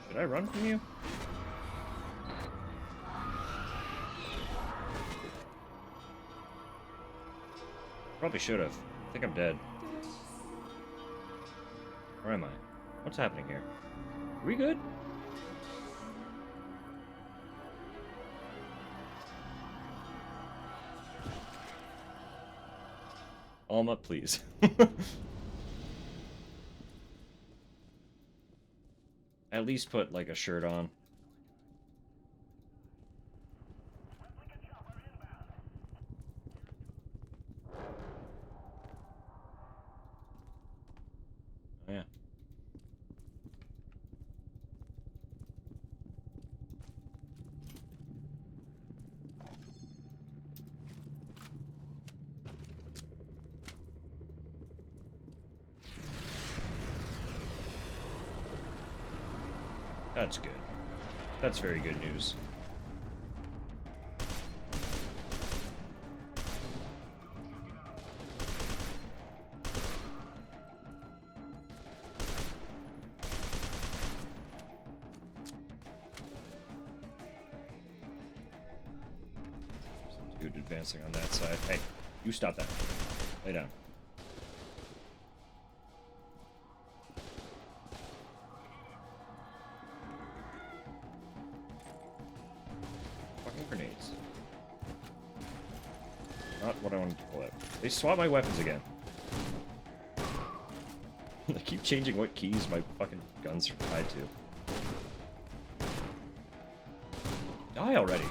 Should I run from you? Probably should have. I think I'm dead. Where am I? What's happening here? Are we good? Alma, please. At least put, like, a shirt on. Oh, yeah. That's good. That's very good news. Some dude advancing on that side. Hey, you stop that. Lay down. Grenades. Not what I wanted to pull out. They swap my weapons again. They keep changing what keys my fucking guns are tied to. Die already.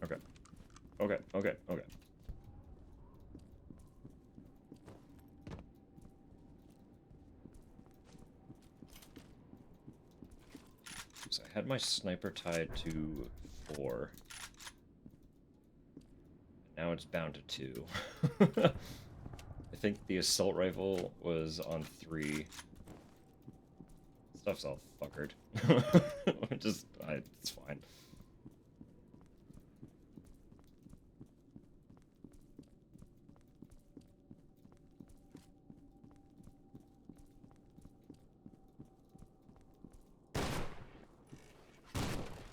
Okay. Okay, okay, okay. So I had my sniper tied to 4. Now it's bound to 2. I think the assault rifle was on 3. Stuff's all fuckered. It's fine.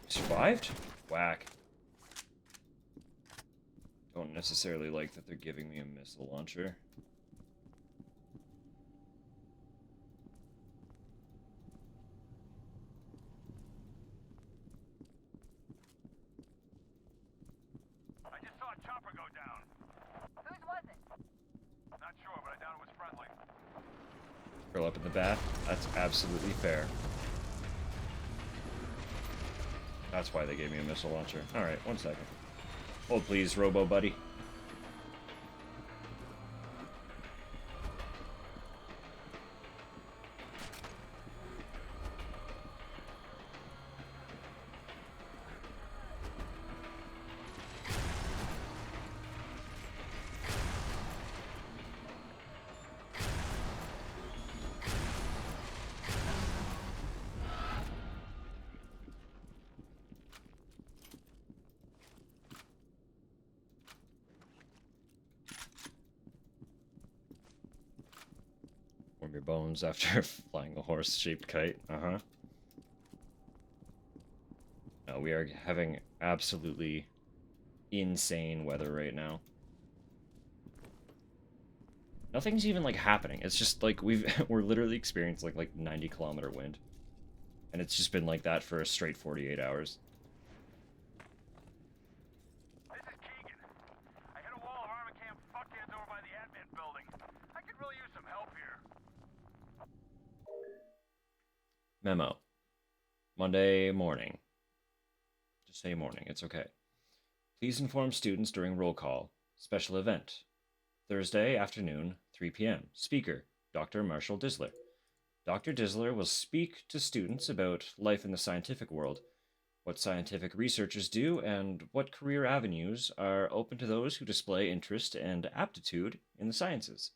Survived? Whack. Don't necessarily like that they're giving me a missile launcher. I just saw a chopper go down. Whose was it? Not sure, but I doubt it was friendly. Curl up in the bath. That's absolutely fair. That's why they gave me a missile launcher. Alright, 1 second. Hold please, Robo Buddy. Warm your bones after flying a horse-shaped kite. Uh-huh. No, we are having absolutely insane weather right now. Nothing's even, like, happening. It's just, like, we're literally experiencing, like 90-kilometer wind. And it's just been like that for a straight 48 hours. This is Keegan. I hit a wall of armor camp fuckheads over by the admin building. I could really use some help here. Memo. Monday morning. Just say morning. It's okay. Please inform students during roll call. Special event. Thursday afternoon, 3 p.m. Speaker, Dr. Marshall Disler. Dr. Disler will speak to students about life in the scientific world, what scientific researchers do, and what career avenues are open to those who display interest and aptitude in the sciences.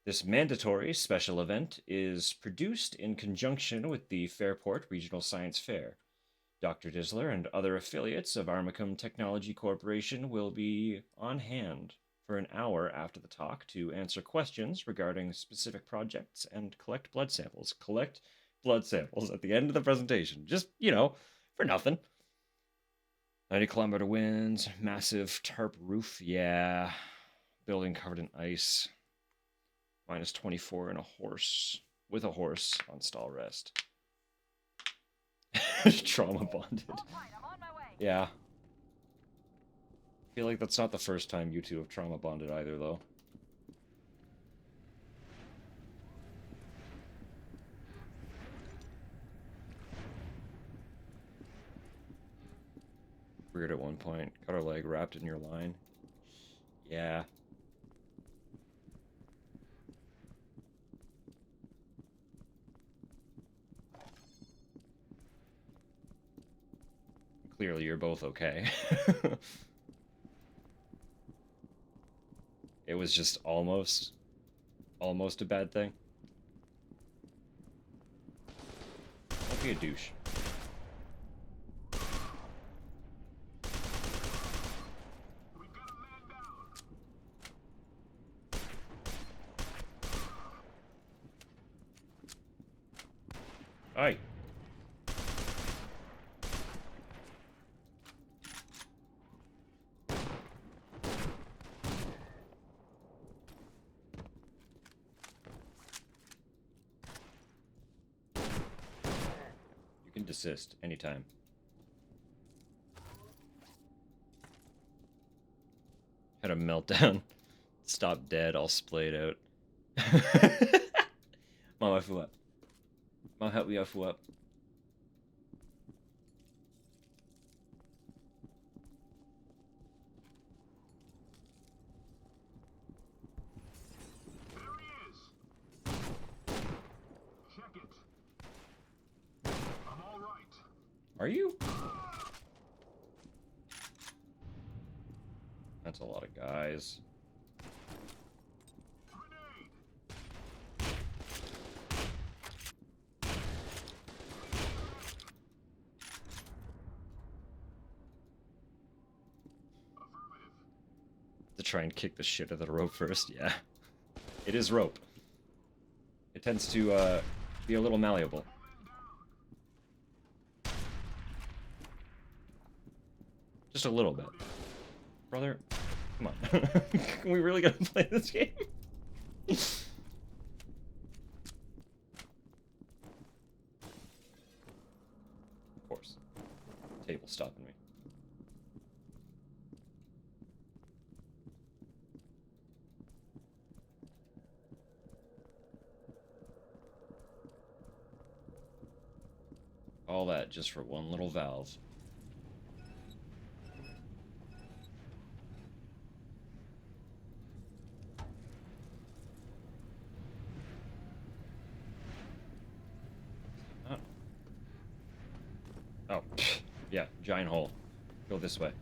This mandatory special event is produced in conjunction with the Fairport Regional Science Fair. Dr. Disler and other affiliates of Armacom Technology Corporation will be on hand for an hour after the talk to answer questions regarding specific projects and collect blood samples. Collect blood samples at the end of the presentation. Just, for nothing. 90-kilometer winds, massive tarp roof, yeah. Building covered in ice. Minus 24 and with a horse on stall rest. Trauma bonded. Yeah. I feel like that's not the first time you two have trauma bonded either, though. Weird at one point. Got her leg wrapped in your line. Yeah. Clearly you're both okay. It was just almost a bad thing. Don't be a douche. Aye. You can desist anytime. Had a meltdown. Stop dead, all splayed out. Mom, I flew up. Mom, help me, I flew up. There he is. Check it. I'm all right. Are you? That's a lot of guys. To try and kick the shit out of the rope first, yeah. It is rope. It tends to be a little malleable. Just a little bit. Brother, come on. Can we really gotta play this game? Of course. Table stopping me. All that just for one little valve. Oh, yeah, giant hole. Go this way.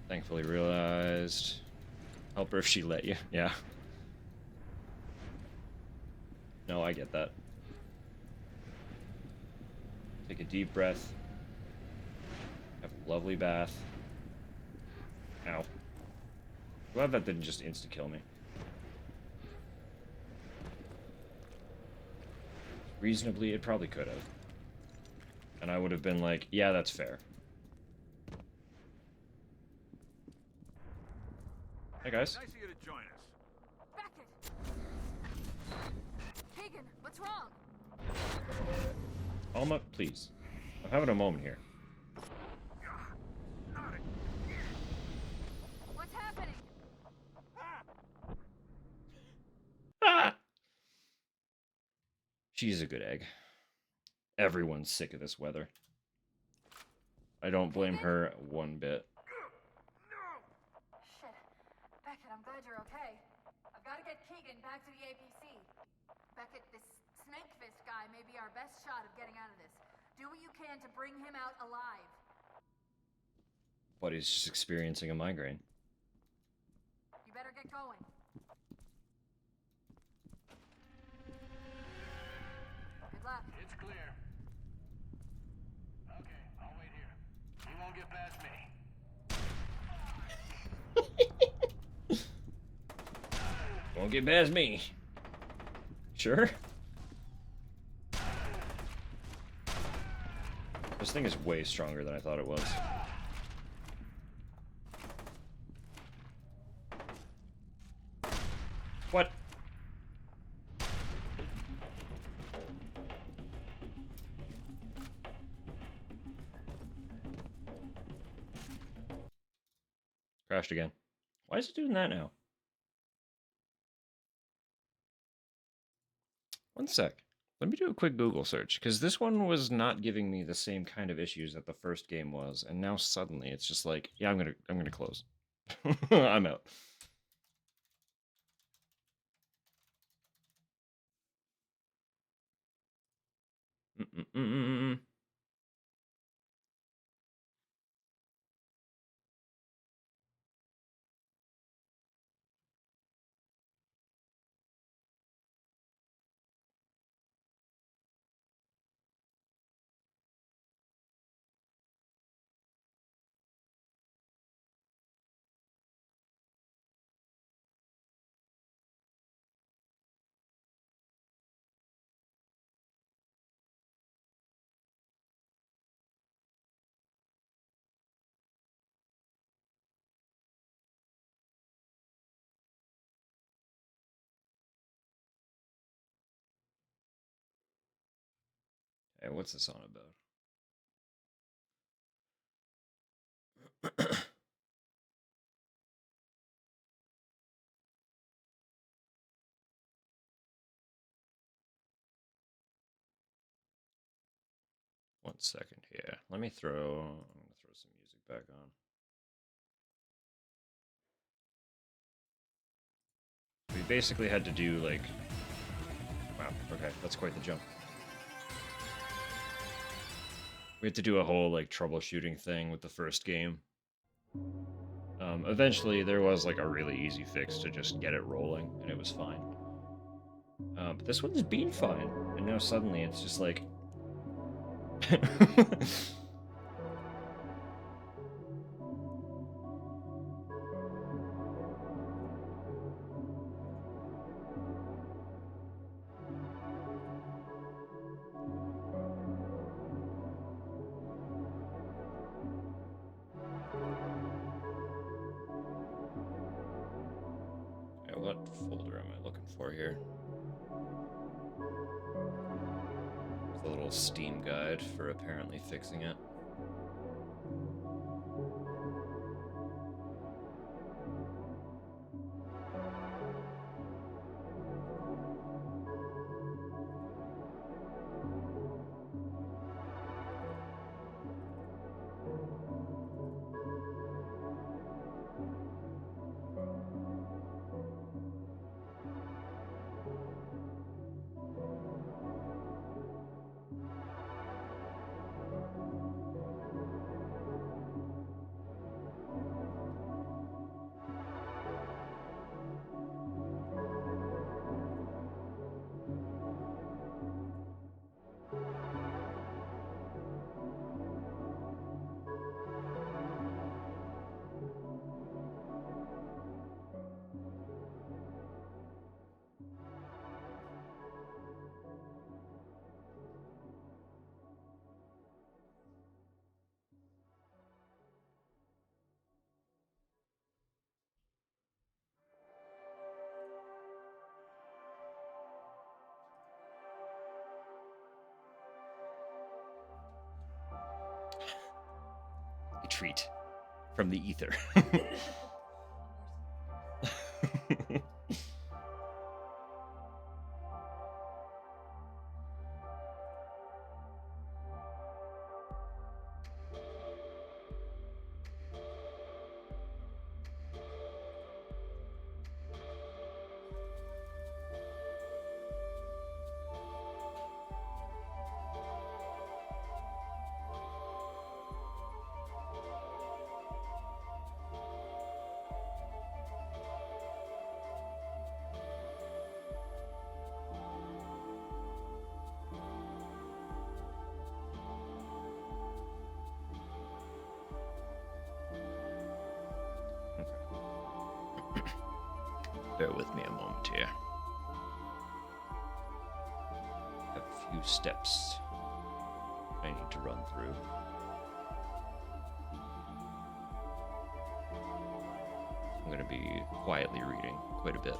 Thankfully realized. Help her if she let you. Yeah. No, I get that. Take a deep breath. Have a lovely bath. Ow. Glad that didn't just insta-kill me. Reasonably, it probably could have. And I would have been like, yeah, that's fair. Hey, guys. Nice of you to join us. Beckett! Keegan, what's wrong? Alma, please. I'm having a moment here. What's happening? Ah! She's a good egg. Everyone's sick of this weather. I don't blame her one bit. Shit. Beckett, I'm glad you're okay. I've got to get Keegan back to the APC. Beckett, this snake fist guy may be our best shot of getting out of this. Do what you can to bring him out alive. But he's just experiencing a migraine. You better get going. Good luck. It's clear. Okay, I'll wait here. He won't get past me. Won't get past me. Sure? This thing is way stronger than I thought it was. What? Crashed again. Why is it doing that now? One sec. Let me do a quick Google search, because this one was not giving me the same kind of issues that the first game was, and now suddenly it's just like, yeah, I'm gonna close. I'm out. Mm-mm-mm-mm. Hey, what's this on about? One second here. I'm gonna throw some music back on. We basically had to do like, wow, okay, that's quite the jump. We had to do a whole like troubleshooting thing with the first game. Eventually there was like a really easy fix to just get it rolling, and it was fine. But this one's been fine, and now suddenly it's just like... What folder am I looking for here? The little Steam guide for apparently fixing it. A treat from the ether. with me a moment here. I have a few steps I need to run through. I'm going to be quietly reading quite a bit.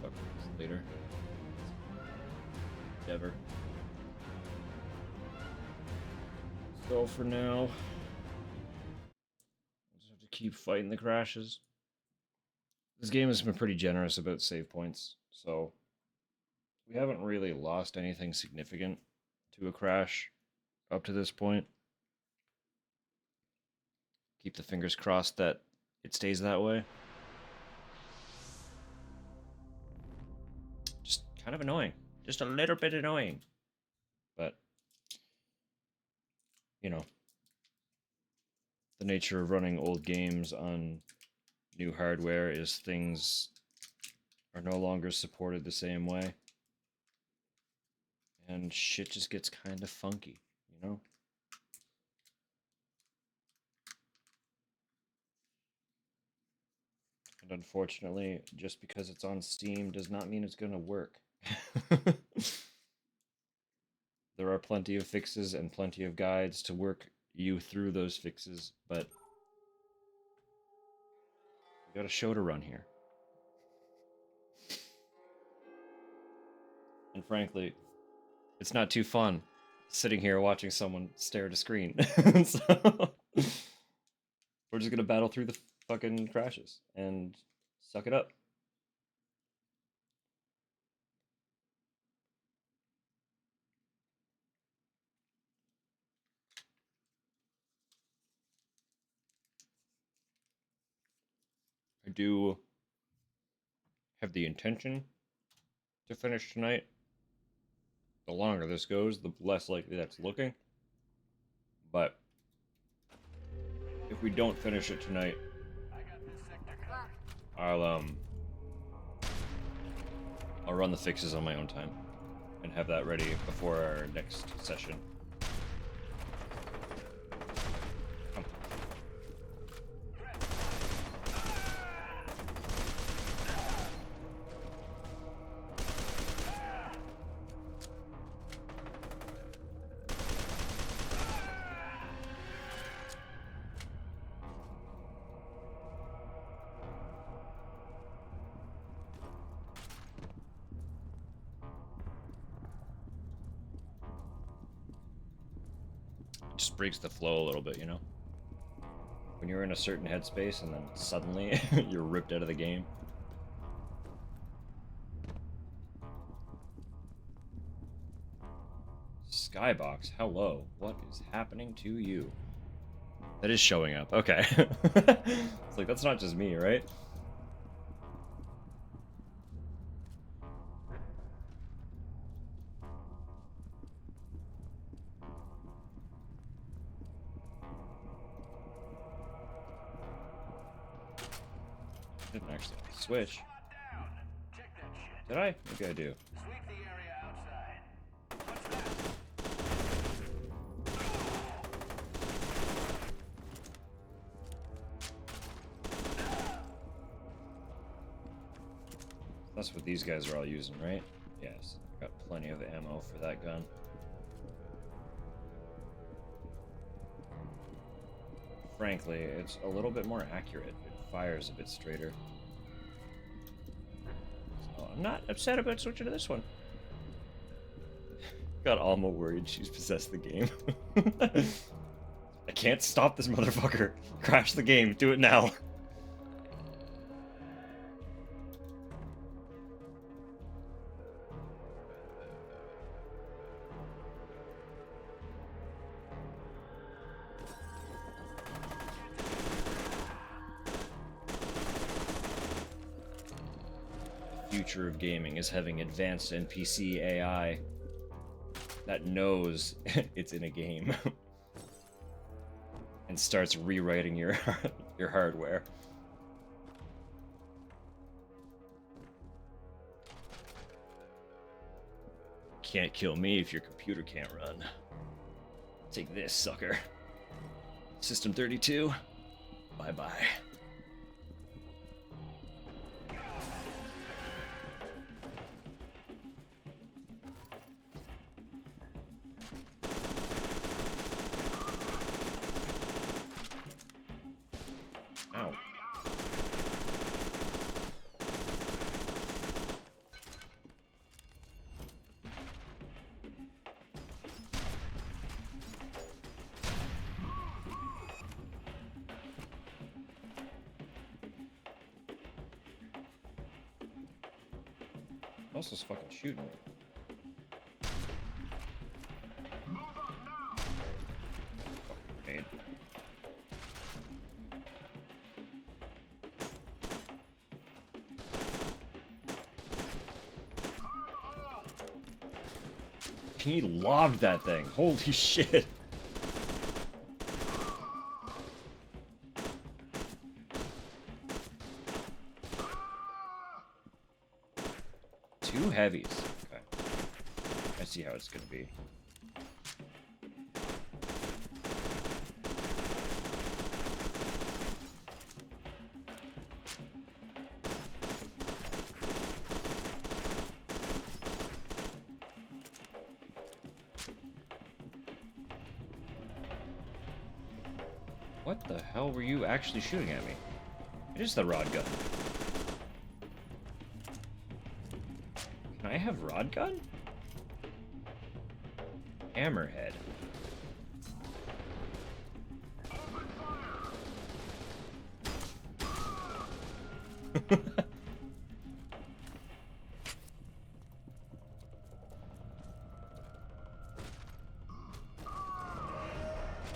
Fuck this later. Never. So for now, I just have to keep fighting the crashes. This game has been pretty generous about save points, so we haven't really lost anything significant to a crash up to this point. Keep the fingers crossed that it stays that way. Just kind of annoying. Just a little bit annoying. But, you know, the nature of running old games on new hardware is things are no longer supported the same way. And shit just gets kind of funky, you know? And unfortunately, just because it's on Steam does not mean it's going to work. There are plenty of fixes and plenty of guides to work you through those fixes, but we got a show to run here. And frankly, it's not too fun sitting here watching someone stare at a screen. So we're just gonna battle through the fucking crashes and suck it up. I do have the intention to finish tonight. The longer this goes, the less likely that's looking. But if we don't finish it tonight, I'll run the fixes on my own time and have that ready before our next session. Come. Just breaks the flow a little bit, you know? When you're in a certain headspace and then suddenly you're ripped out of the game. Skybox, hello. What is happening to you? That is showing up. Okay. It's like, that's not just me, right? Didn't actually switch. Did I? Maybe I do. That's what these guys are all using, right? Yes. Got plenty of ammo for that gun. Frankly, it's a little bit more accurate. It fires a bit straighter. So I'm not upset about switching to this one. Got Alma worried she's possessed the game. I can't stop this motherfucker. Crash the game. Do it now. The future of gaming is having advanced NPC AI that knows it's in a game and starts rewriting your your hardware. Can't kill me if your computer can't run. Take this, sucker. System 32. Bye-bye. Ow. Else is fucking shooting me. Fucking He lobbed that thing. Holy shit. Two heavies. Okay. I see how it's gonna be. What the hell were you actually shooting at me? It is the rod gun. Can I have rod gun? Hammerhead.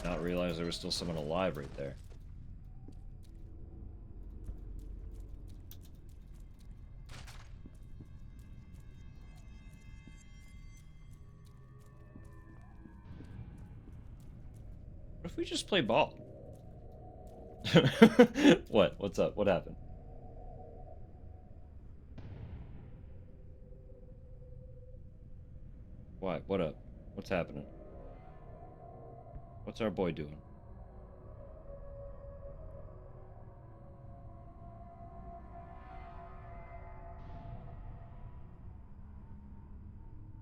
Not realize there was still someone alive right there. What if we just play ball? What? What's up? What happened? Why? What up? What's happening? What's our boy doing?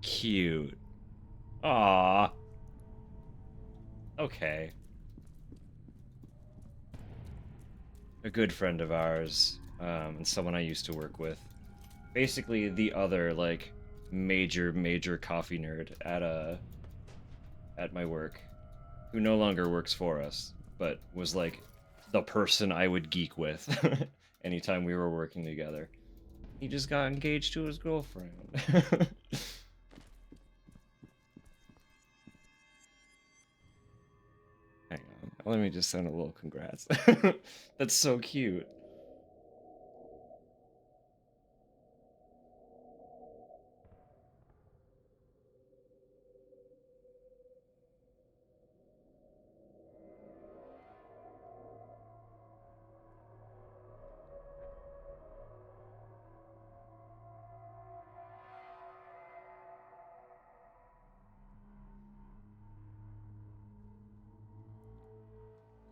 Cute. Ah. Okay. A good friend of ours, and someone I used to work with. Basically, the other like major coffee nerd at my work, who no longer works for us, but was like the person I would geek with anytime we were working together. He just got engaged to his girlfriend. Hang on, let me just send a little congrats. That's so cute.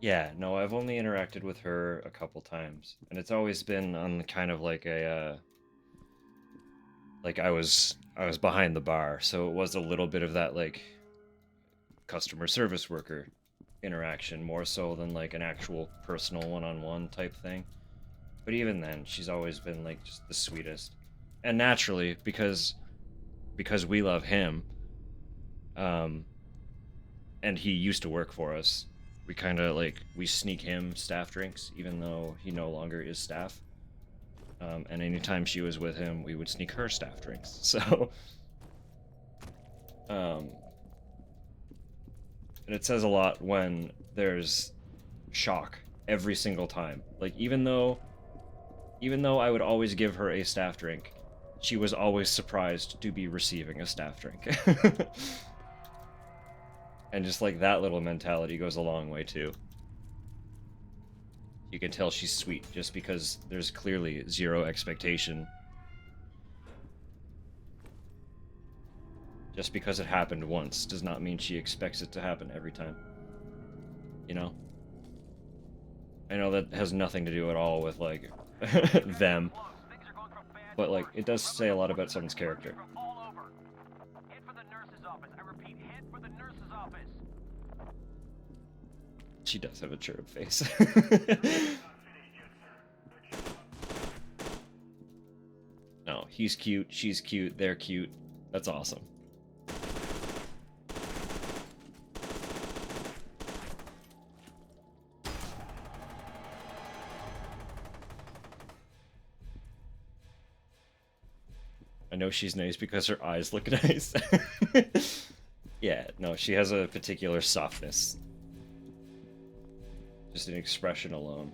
Yeah, no, I've only interacted with her a couple times, and it's always been on kind of like like I was behind the bar, so it was a little bit of that like customer service worker interaction more so than like an actual personal one-on-one type thing. But even then, she's always been like just the sweetest. And naturally, because we love him, um and he used to work for us, we kind of like we sneak him staff drinks even though he no longer is staff. And anytime she was with him, we would sneak her staff drinks. So, um, and it says a lot when there's shock every single time. Like even though I would always give her a staff drink, she was always surprised to be receiving a staff drink. And just like that little mentality goes a long way too. You can tell she's sweet just because there's clearly zero expectation. Just because it happened once does not mean she expects it to happen every time. You know? I know that has nothing to do at all with, like, them. But, like, it does say a lot about someone's character. Head for the nurse's office. I repeat, head for the nurse's office. She does have a cherub face. No, he's cute, she's cute, they're cute. That's awesome. I know she's nice because her eyes look nice. Yeah, no, she has a particular softness. Just an expression alone.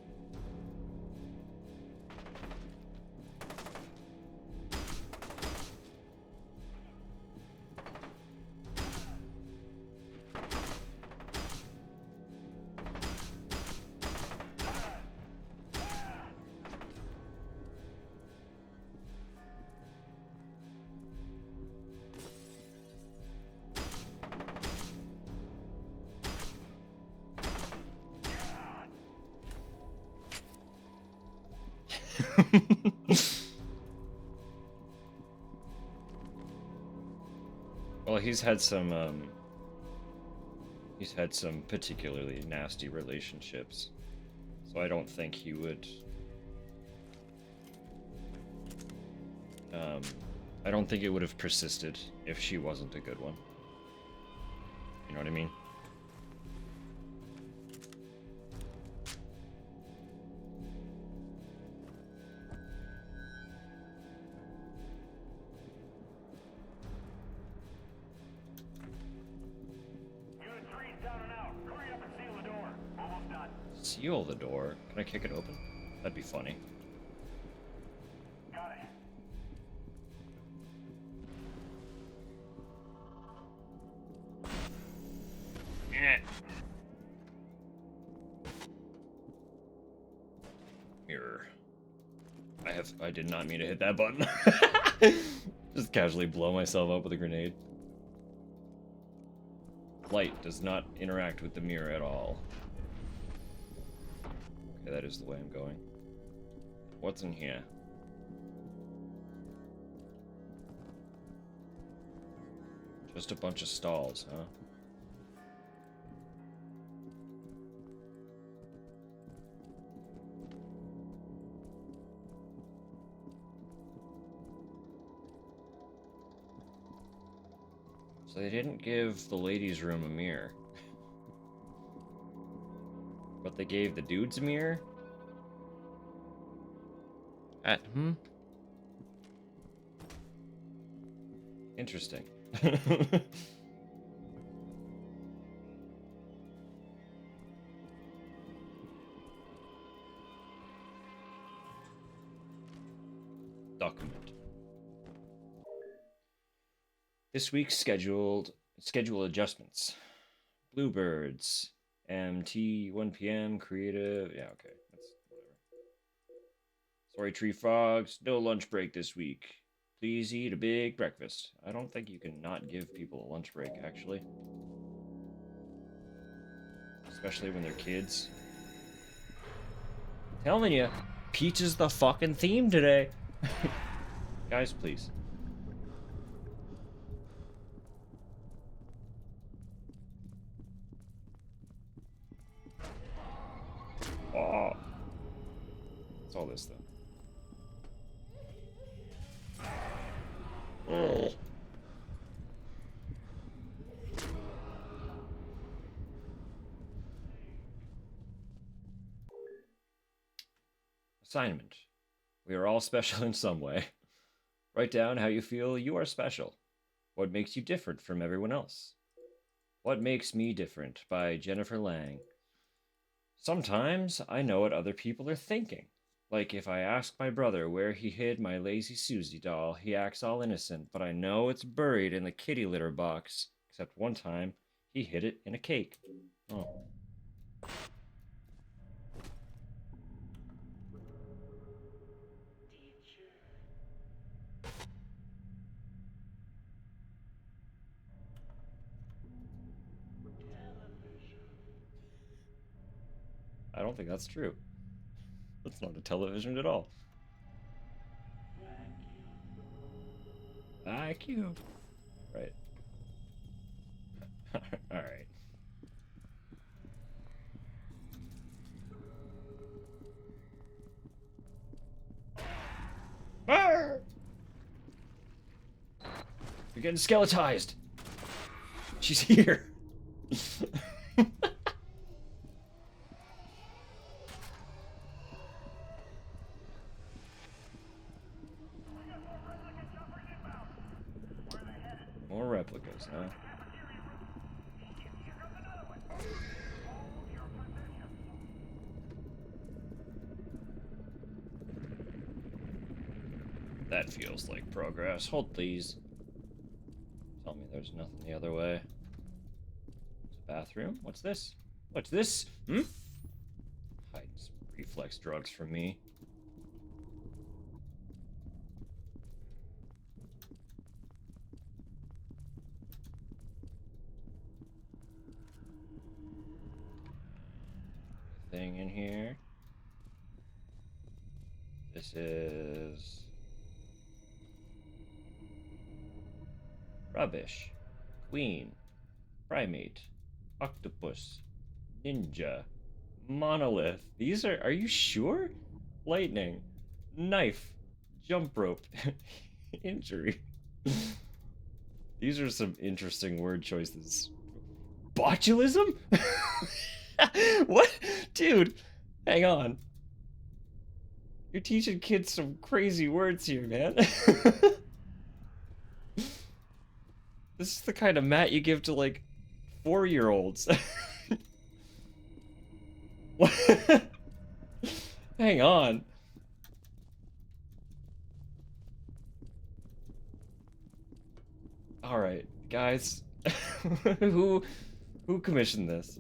Well, he's had some particularly nasty relationships. So I don't think he would I don't think it would have persisted if she wasn't a good one. You know what I mean? Unit 3's down and out. Hurry up and seal the door. Almost done. Seal the door? Can I kick it open? That'd be funny. Got it. Mirror. I did not mean to hit that button. Just casually blow myself up with a grenade. light does not interact with the mirror at all. Okay, that is the way I'm going. What's in here? Just a bunch of stalls, huh? So they didn't give the ladies' room a mirror. But they gave the dudes a mirror? Interesting. Document. This week's schedule adjustments. Bluebirds. MT 1 p.m. creative. Yeah, okay. That's whatever. Sorry, tree frogs. No lunch break this week. Please eat a big breakfast. I don't think you can not give people a lunch break, actually. Especially when they're kids. I'm telling you, peach is the fucking theme today. Guys, please. Oh. What's all this, though? Oh. Assignment. We are all special in some way. Write down how you feel you are special. What makes you different from everyone else? What Makes Me Different by Jennifer Lang. Sometimes I know what other people are thinking. Like if I ask my brother where he hid my Lazy Susie doll, he acts all innocent, but I know it's buried in the kitty litter box. Except one time, he hid it in a cake. Oh. I don't think that's true. That's not a television at all. Vacuum. Right. All right. Arr! You're getting skeletized. She's here. More replicas, huh? That feels like progress. Hold please. Tell me there's nothing the other way. It's a bathroom? What's this? What's this? Hmm? Hiding some reflex drugs from me. Anything in here? This is rubbish. Queen. Primate. Octopus. Ninja. Monolith. These are you sure? Lightning. Knife. Jump rope. Injury. These are some interesting word choices. Botulism? What? Dude, hang on. You're teaching kids some crazy words here, man. This is the kind of mat you give to, like, 4-year-olds. What? Hang on. Alright, guys. Who commissioned this?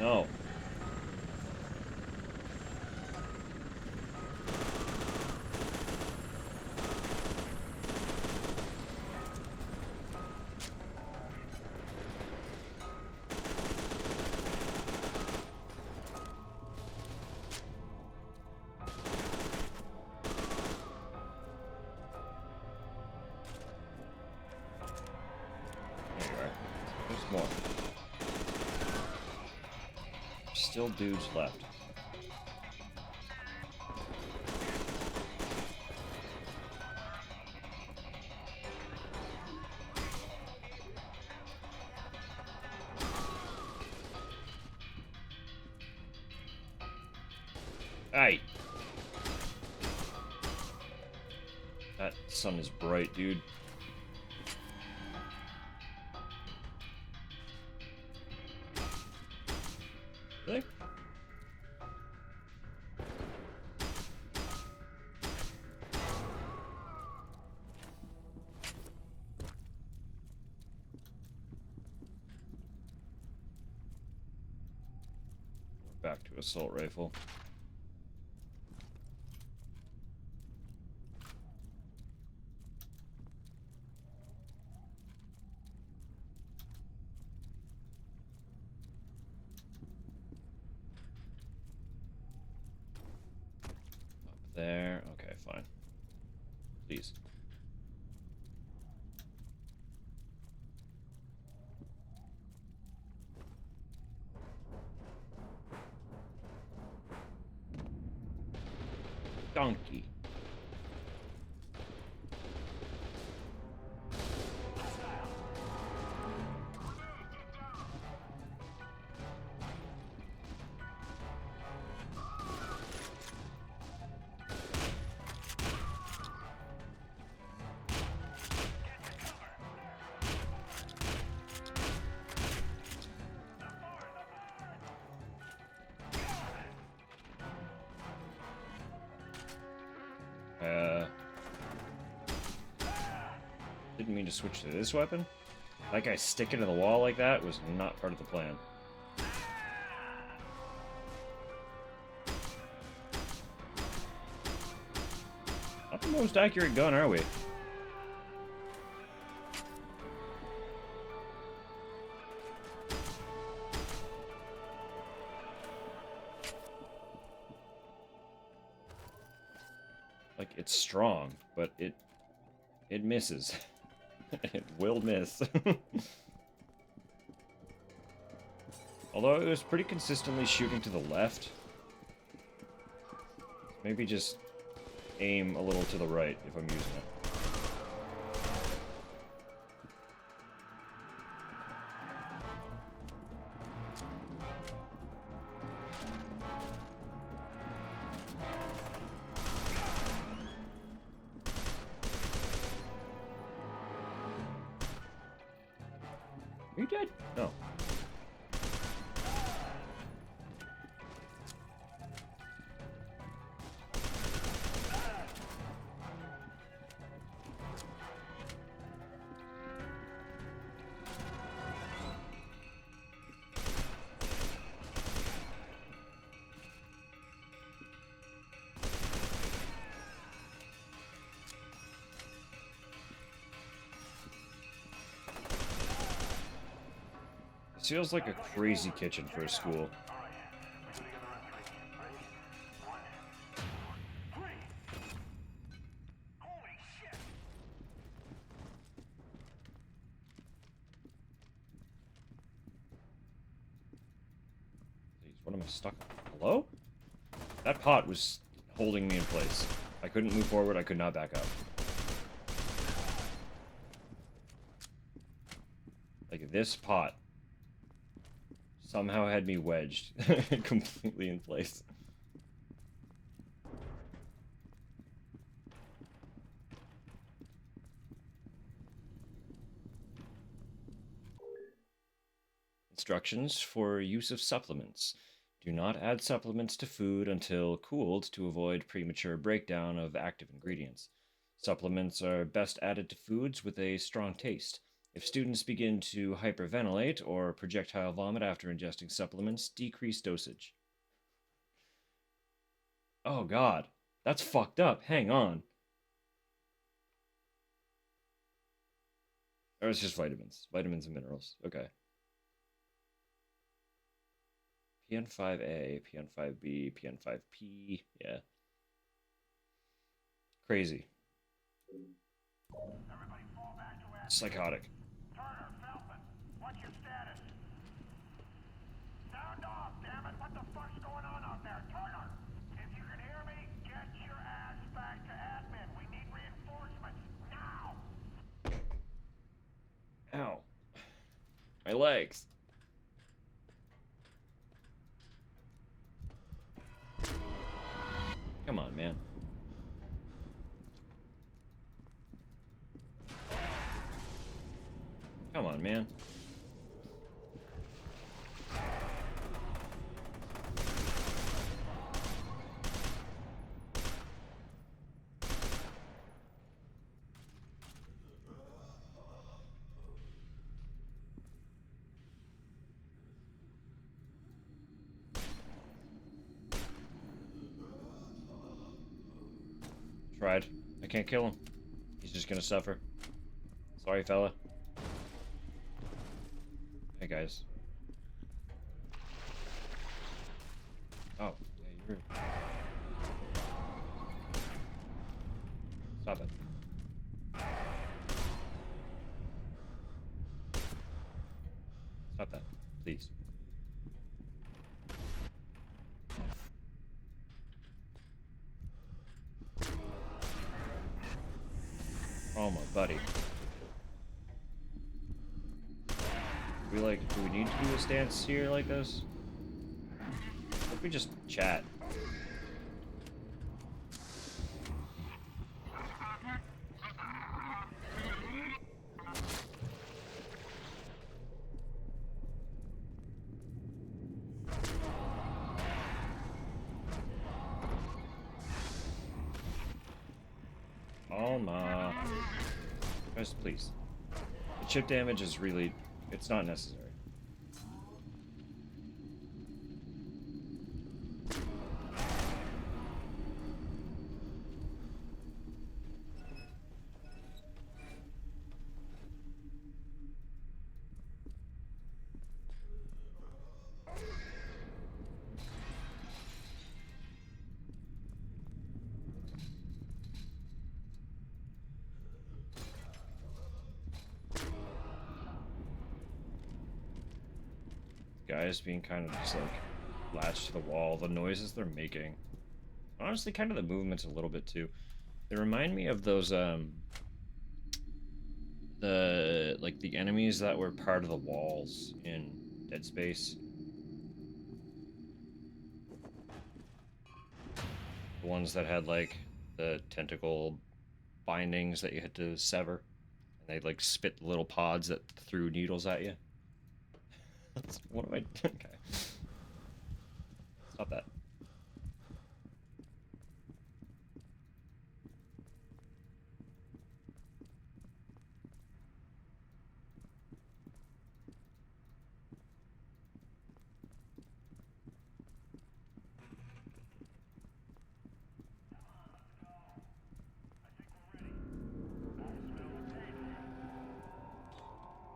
No. There you are. There's more. Still dudes left. Hey! That sun is bright, dude. Really? We're back to assault rifle. Up there. Okay, fine. Please. Donkey. Didn't mean to switch to this weapon. That guy sticking to the wall like that was not part of the plan. Not the most accurate gun, are we? Like, it's strong, but it misses. It will miss. Although it was pretty consistently shooting to the left. Maybe just aim a little to the right if I'm using it. Are you dead? No. This feels like a crazy kitchen for a school. Please, what am I stuck on? Hello? That pot was holding me in place. I couldn't move forward, I could not back up. Like, this pot somehow had me wedged completely in place. Instructions for use of supplements. Do not add supplements to food until cooled to avoid premature breakdown of active ingredients. Supplements are best added to foods with a strong taste. If students begin to hyperventilate or projectile vomit after ingesting supplements, decrease dosage. Oh god, that's fucked up. Hang on. Or it's just vitamins. Vitamins and minerals. Okay. PN5A, PN5B, PN5P. Yeah. Crazy. Psychotic. Turner, Feldman, what's your status? Sound off, damn it! What the fuck's going on out there? Turner! If you can hear me, get your ass back to admin. We need reinforcements, now! Ow. My legs. Come on, man. Come on, man. Tried. I can't kill him. He's just gonna suffer. Sorry, fella. Hey, guys. Oh, yeah, you're... Stop it. Stop that, please. Oh, my buddy. Do we need to do a stance here like this? What if we just chat? Oh my. Guys, please. The chip damage is really... It's not necessary. Guys being kind of just like latched to the wall, the noises they're making. Honestly, kind of the movements a little bit too. They remind me of those the enemies that were part of the walls in Dead Space. The ones that had like the tentacle bindings that you had to sever, and they like spit little pods that threw needles at you. What am I? Okay. Stop that.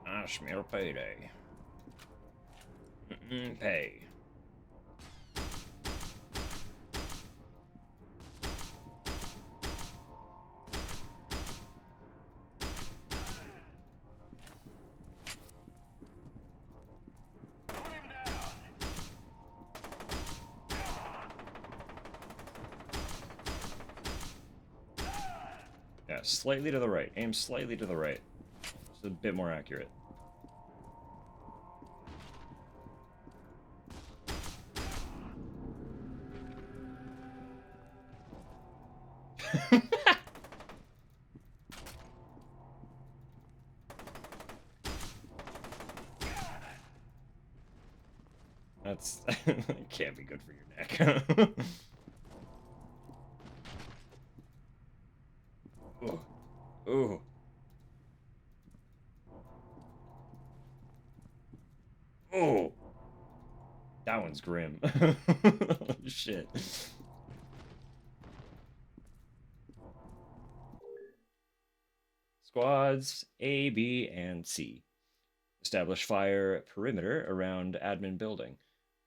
I smell payday. Pay. Yeah, slightly to the right. Aim slightly to the right. It's a bit more accurate. That's that can't be good for your neck. Ooh. Ooh. Oh, that one's grim. Shit. Squads A, B, and C. Establish fire perimeter around admin building.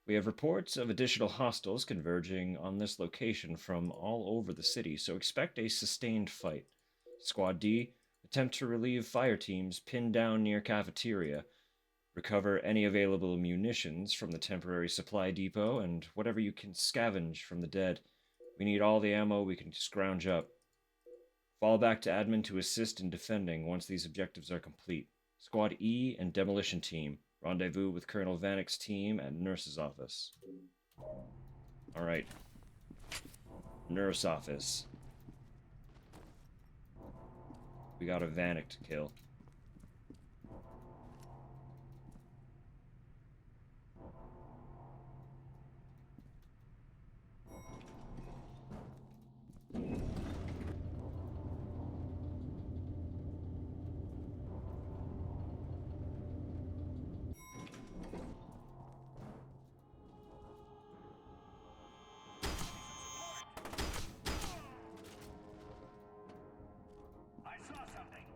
We have reports of additional hostiles converging on this location from all over the city, so expect a sustained fight. Squad D, attempt to relieve fire teams pinned down near cafeteria. Recover any available munitions from the temporary supply depot and whatever you can scavenge from the dead. We need all the ammo we can scrounge up. Fall back to admin to assist in defending once these objectives are complete. Squad E and Demolition Team. Rendezvous with Colonel Vanek's team at Nurse's office. Alright. Nurse office. We got a Vanek to kill.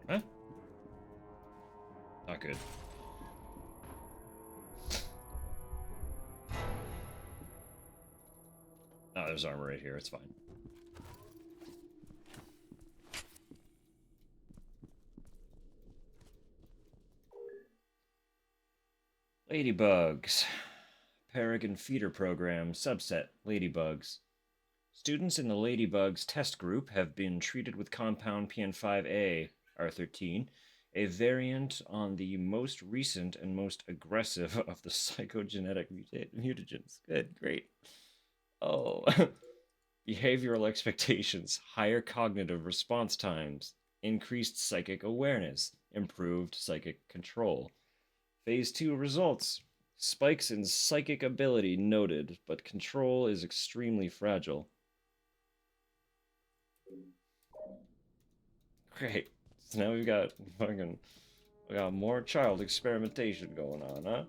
Huh? Not good. Oh, there's armor right here. It's fine. Ladybugs. F.E.A.R Feeder Program subset Ladybugs. Students in the Ladybugs test group have been treated with compound PN5A R13, a variant on the most recent and most aggressive of the psychogenetic mutagens. Good, great. Oh. Behavioral expectations, higher cognitive response times, increased psychic awareness, improved psychic control. Phase 2 results. Spikes in psychic ability noted, but control is extremely fragile. Great. So now we got more child experimentation going on, huh?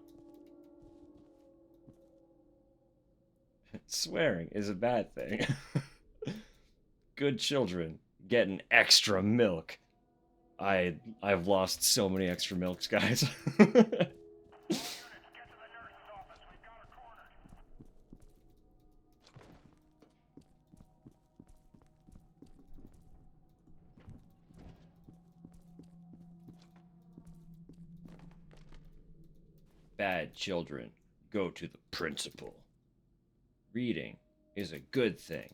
Swearing is a bad thing. Good children getting extra milk. I've lost so many extra milks, guys. Bad children go to the principal. Reading is a good thing.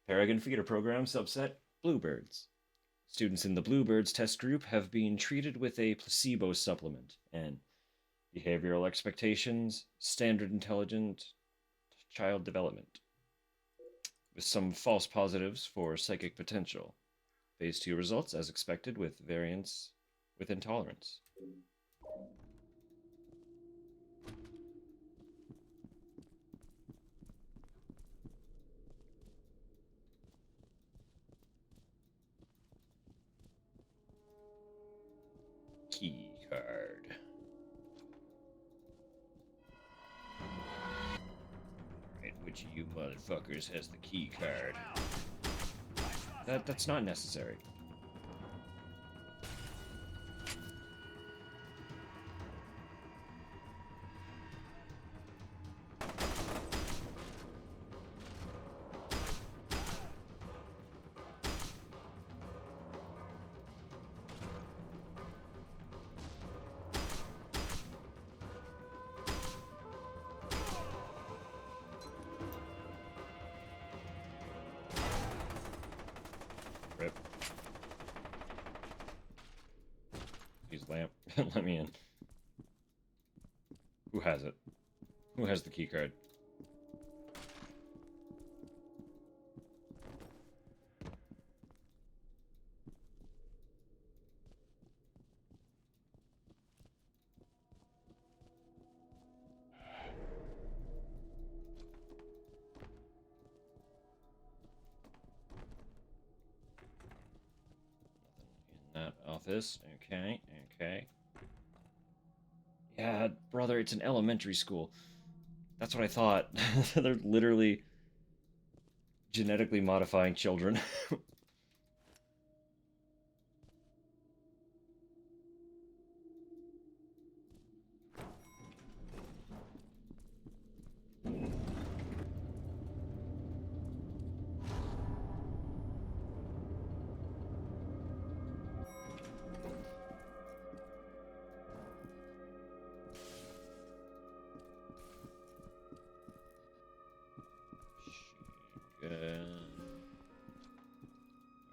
Paragon Feeder Program subset Bluebirds. Students in the Bluebirds test group have been treated with a placebo supplement and behavioral expectations, standard intelligent child development, with some false positives for psychic potential. Phase 2 results as expected with variants with intolerance. Key card. Alright, which of you motherfuckers has the key card? That's not necessary. Rip. Use lamp. Let me in. Who has it? Who has the key card? In that office. Okay, okay. Brother, it's an elementary school. That's what I thought. They're literally genetically modifying children.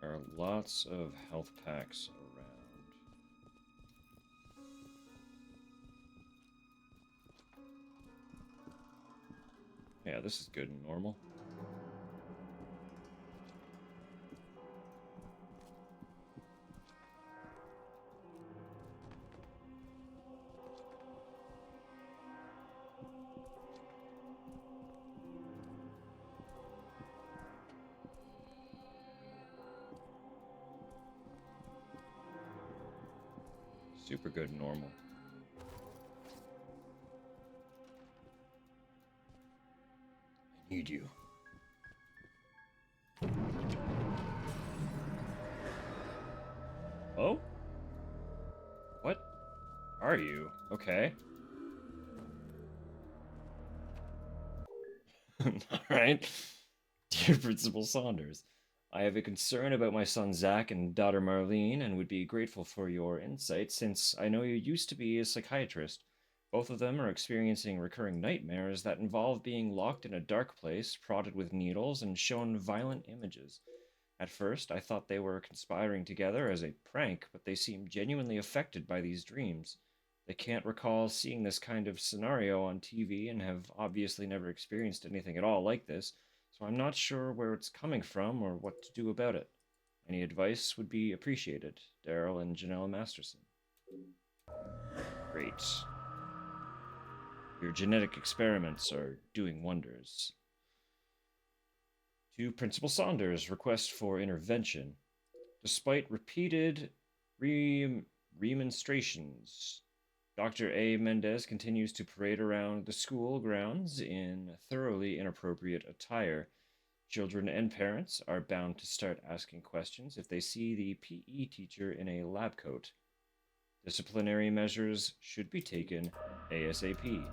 There are lots of health packs around. Yeah, this is good and normal. Super good and normal. I need you. Oh? What are you? Okay. Alright. Dear Principal Saunders, I have a concern about my son Zach and daughter Marlene and would be grateful for your insight since I know you used to be a psychiatrist. Both of them are experiencing recurring nightmares that involve being locked in a dark place, prodded with needles, and shown violent images. At first, I thought they were conspiring together as a prank, but they seem genuinely affected by these dreams. They can't recall seeing this kind of scenario on TV and have obviously never experienced anything at all like this, so I'm not sure where it's coming from or what to do about it. Any advice would be appreciated. Daryl and Janelle Masterson. Great. Your genetic experiments are doing wonders. To Principal Saunders, request for intervention. Despite repeated remonstrations, Dr. A. Mendez continues to parade around the school grounds in thoroughly inappropriate attire. Children and parents are bound to start asking questions if they see the PE teacher in a lab coat. Disciplinary measures should be taken ASAP.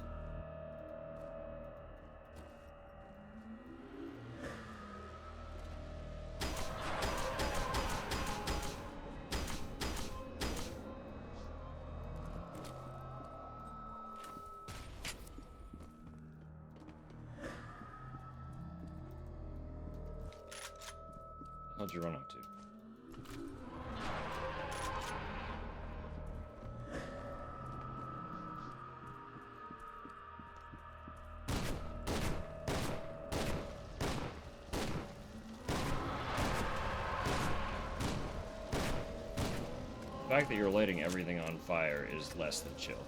How'd you run up to? The fact that you're lighting everything on fire is less than chill.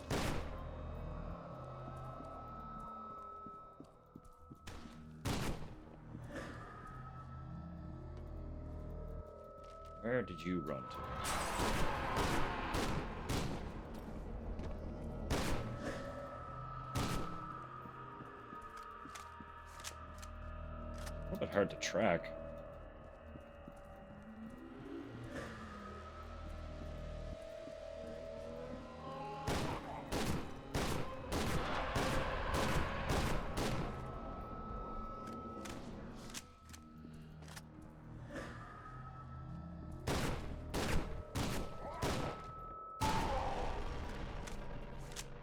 Where did you run to? A little bit hard to track.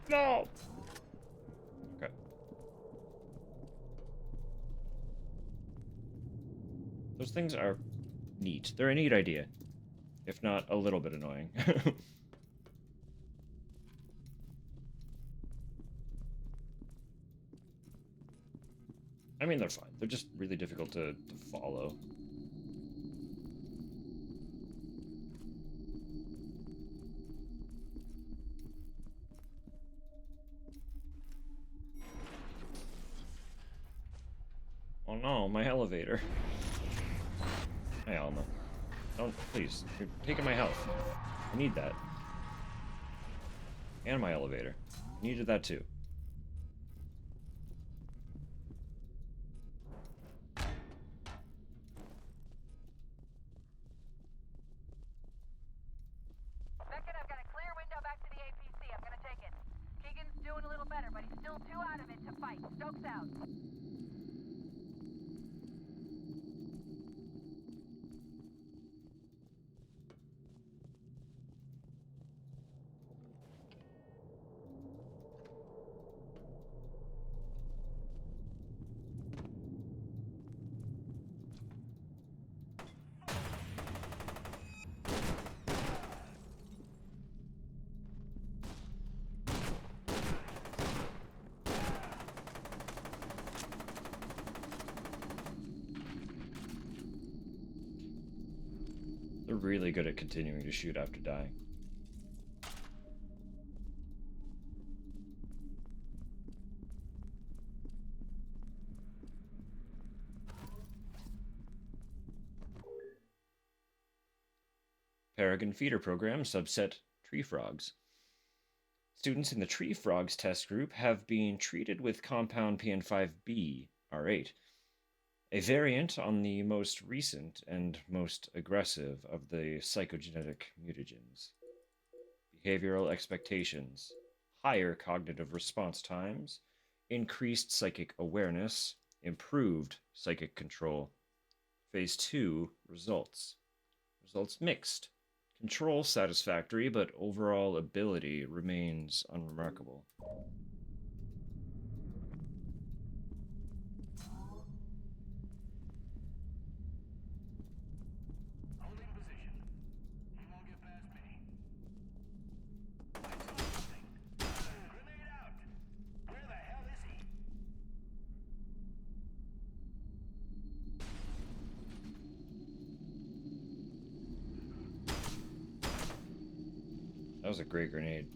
No! Okay. Those things are neat. They're a neat idea. If not a little bit annoying. I mean, they're fine. They're just really difficult to follow. Oh no, my elevator. Hey, Alma. Don't, please. You're taking my health. I need that. And my elevator. Needed that too. Beckett, I've got a clear window back to the APC. I'm gonna take it. Keegan's doing a little better, but he's still too out of it to fight. Stokes out. They're really good at continuing to shoot after dying. Peregrine feeder program, subset tree frogs. Students in the tree frogs test group have been treated with compound PN5B R8, a variant on the most recent and most aggressive of the psychogenetic mutagens. Behavioral expectations, higher cognitive response times, increased psychic awareness, improved psychic control. Phase 2 results. Results mixed. Control satisfactory, but overall ability remains unremarkable. Holding position. He won't get past me. I saw something. Grenade out. Where the hell is he? That was a great grenade.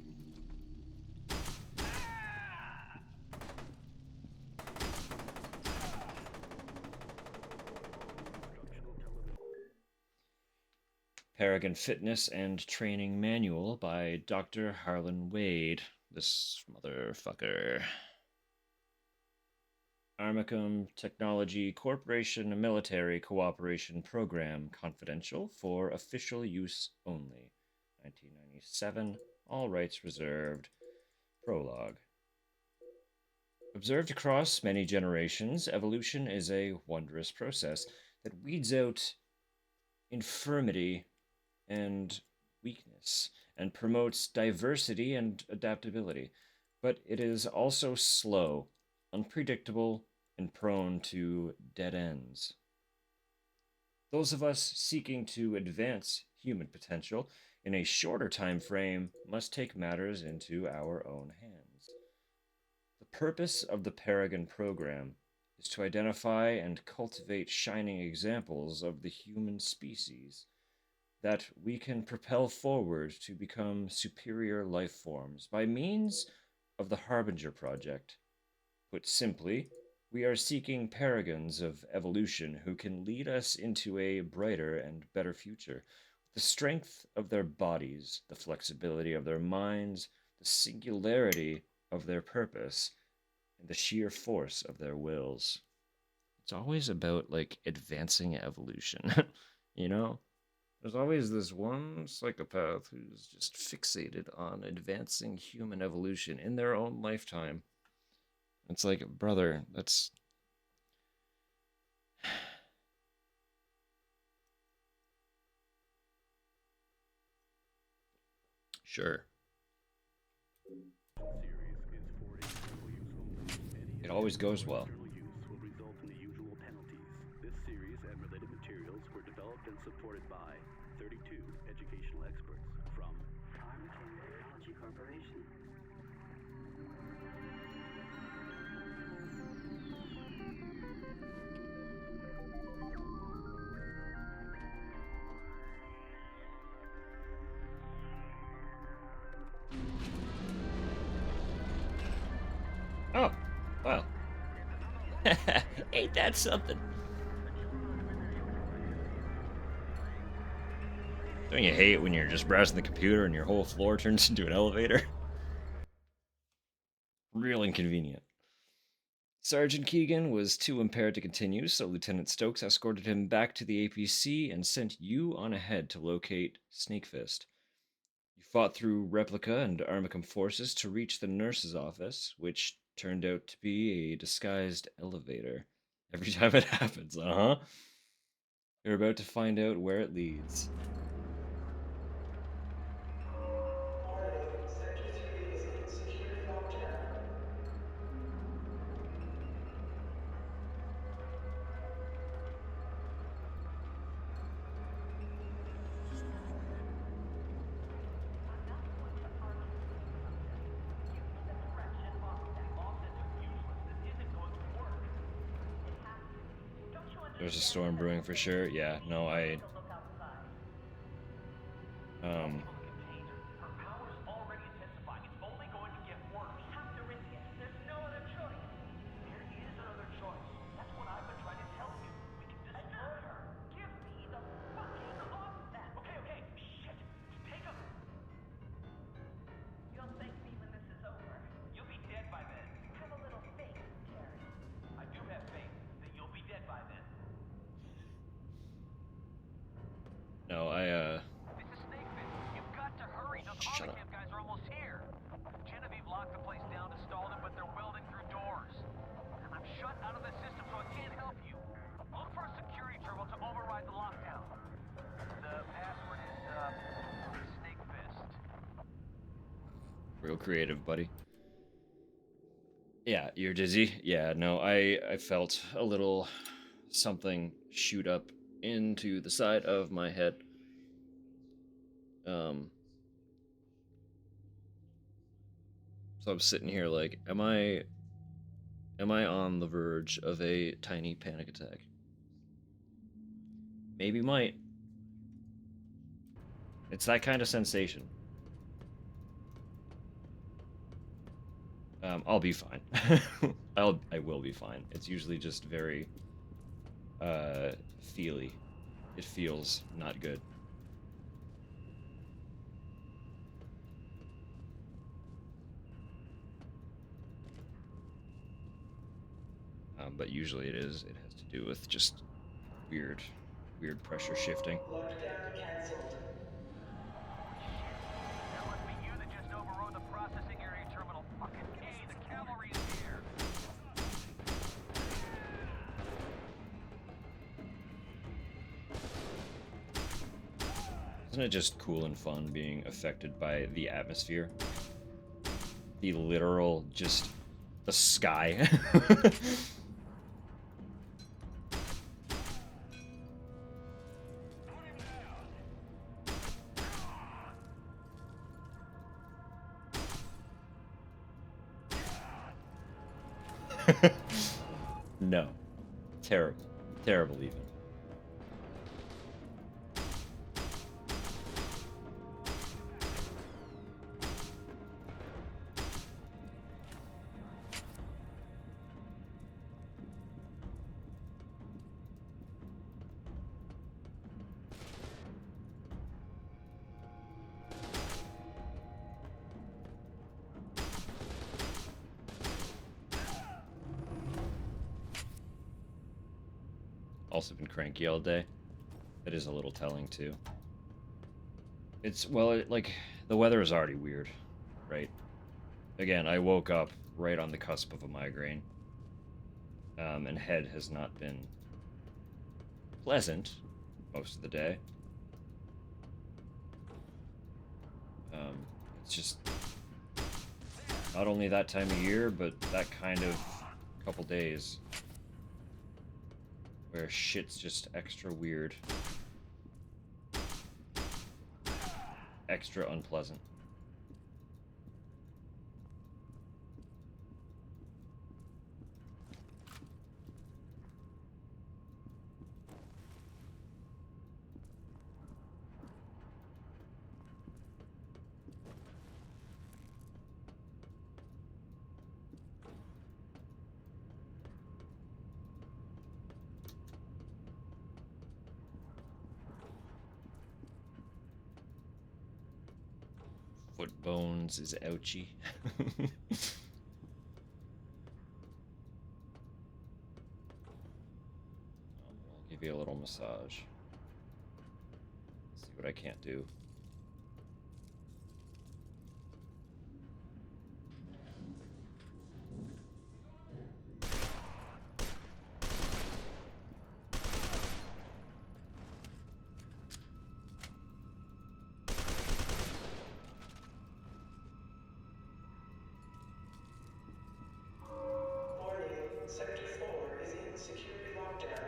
Paragon Fitness and Training Manual by Dr. Harlan Wade. This motherfucker. Armacum Technology Corporation Military Cooperation Program, confidential, for official use only. 1997, all rights reserved. Prologue. Observed across many generations, evolution is a wondrous process that weeds out infirmity and weakness and promotes diversity and adaptability. But it is also slow, unpredictable, and prone to dead ends. Those of us seeking to advance human potential in a shorter time frame must take matters into our own hands. The purpose of the Paragon program is to identify and cultivate shining examples of the human species that we can propel forward to become superior life forms by means of the Harbinger Project. Put simply, we are seeking paragons of evolution who can lead us into a brighter and better future. The strength of their bodies, the flexibility of their minds, the singularity of their purpose, and the sheer force of their wills. It's always about, like, advancing evolution, you know? There's always this one psychopath who's just fixated on advancing human evolution in their own lifetime. It's like, brother, that's... Sure. It always goes well. This series and related materials were developed and supported by 32 educational experts from Armacan Technology Corporation. Oh, well. Ain't that something? Don't you hate when you're just browsing the computer and your whole floor turns into an elevator? Real inconvenient. Sergeant Keegan was too impaired to continue, so Lieutenant Stokes escorted him back to the APC and sent you on ahead to locate Snakefist. You fought through Replica and Armicum forces to reach the nurse's office, which turned out to be a disguised elevator. Every time it happens, You're about to find out where it leads. Warning, Sector 3 is insecure long-term. There's a storm brewing for sure. Yeah, no, um, Her power's already intensifying. It's only going to get worse. We have to risk it. There's no other choice. There is another choice. That's what I've been trying to tell you. We can destroy her. Give me the fucking offset. Okay. Shit. Take him. You'll thank me when this is over. You'll be dead by then. Have a little faith, Terry. I do have faith that you'll be dead by then. no, This is Snakefist. You've got to hurry. Those Shut up. Armacam guys are almost here. Genevieve locked the place down to stall them, but they're welding through doors. I'm shut out of the system, so I can't help you. Look for a security turbo to override the lockdown. The password is, Snakefist. real creative, buddy. Yeah, you're dizzy. Yeah, no, I felt a little something shoot up into the side of my head. So I'm sitting here like, am I on the verge of a tiny panic attack? Maybe might. It's that kind of sensation. I'll be fine. I will be fine. It's usually just very feely. It feels not good. But usually it is. It has to do with just weird pressure shifting. Lockdown cancelled. That must be you that just overrode the processing area terminal. Fucking A, the cavalry is here. Isn't it just cool and fun being affected by the atmosphere? The literal, just the sky. No. Terrible. Terrible even. Also been cranky all day. That is a little telling too. It's, well, like, the weather is already weird, right? Again, I woke up right on the cusp of a migraine. And head has not been pleasant most of the day. It's just not only that time of year, but that kind of couple days where shit's just extra weird. Extra unpleasant. Foot bones is ouchy. Maybe a little massage. See what I can't do. Warning, Sector 4 is in security lockdown.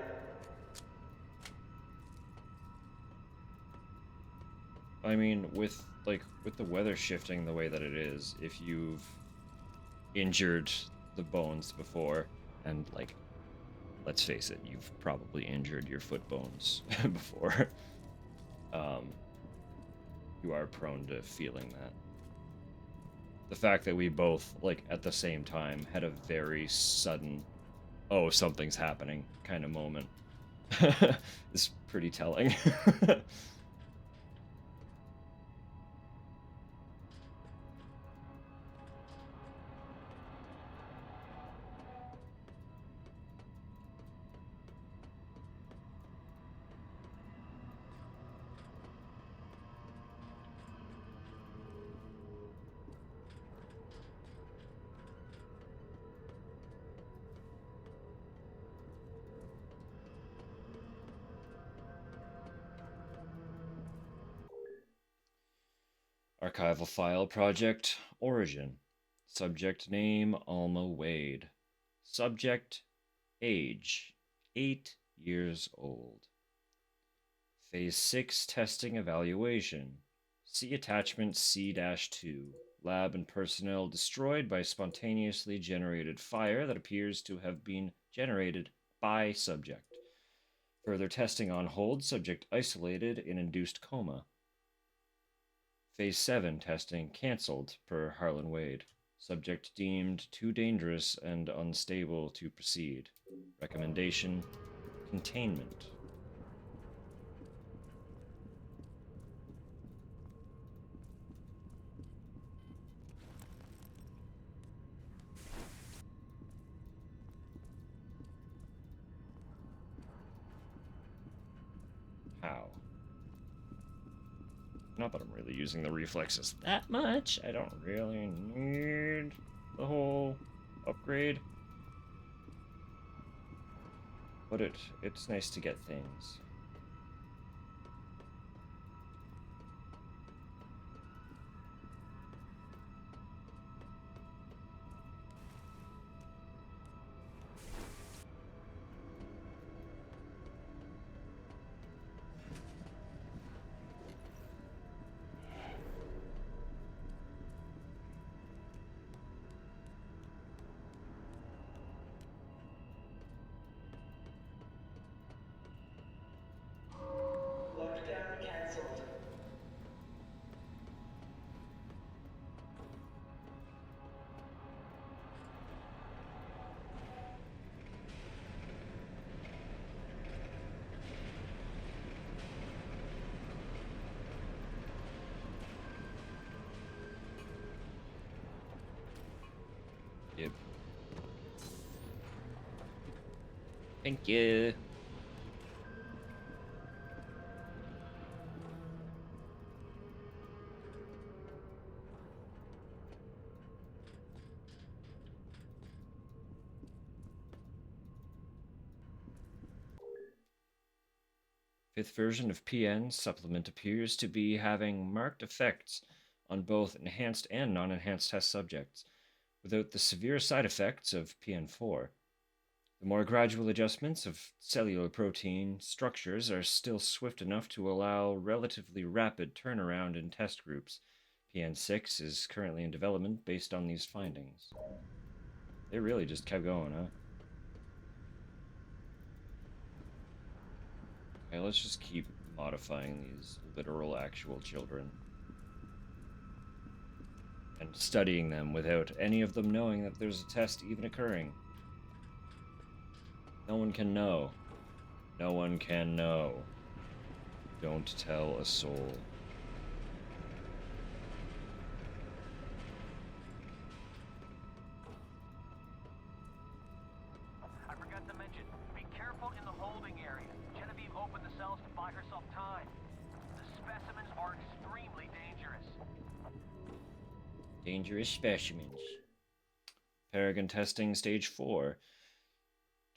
I mean, with the weather shifting the way that it is, if you've injured the bones before, and like, let's face it, you've probably injured your foot bones before, you are prone to feeling that. The fact that we both, like, at the same time had a very sudden, oh, something's happening kind of moment is pretty telling. Archival file project origin. Subject name Alma Wade. Subject age 8 years old. Phase 6 testing evaluation. See attachment C-2. Lab and personnel destroyed by spontaneously generated fire that appears to have been generated by subject. Further testing on hold. Subject isolated in induced coma. Phase 7 testing cancelled per Harlan Wade. Subject deemed too dangerous and unstable to proceed. Recommendation: containment. How? Not that I'm really using the reflexes that much. I don't really need the whole upgrade. But it's nice to get things. Lockdown cancelled. Yep. Thank you. Fifth version of PN supplement appears to be having marked effects on both enhanced and non-enhanced test subjects, without the severe side effects of PN4. The more gradual adjustments of cellular protein structures are still swift enough to allow relatively rapid turnaround in test groups. PN6 is currently in development based on these findings. They really just kept going, huh? Okay, let's just keep modifying these literal actual children. And studying them without any of them knowing that there's a test even occurring. No one can know. No one can know. Don't tell a soul. I forgot to mention, be careful in the holding area. Jennifer are extremely dangerous. Dangerous specimens. Paragon testing stage 4.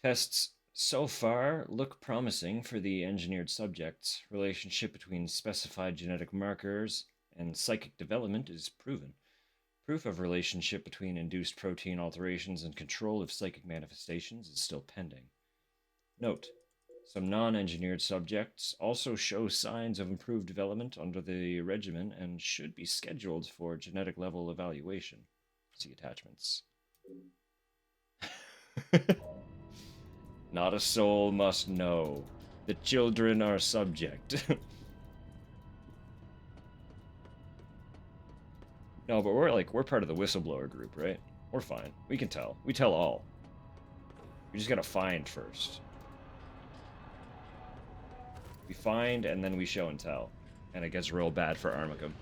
Tests so far look promising for the engineered subjects. Relationship between specified genetic markers and psychic development is proven. Proof of relationship between induced protein alterations and control of psychic manifestations is still pending. Note: some non-engineered subjects also show signs of improved development under the regimen and should be scheduled for genetic level evaluation. See attachments. Not a soul must know. The children are subject. No, but we're part of the whistleblower group, right? We're fine. We can tell. We tell all. We just gotta find first. We find and then we show and tell. And it gets real bad for Armicum.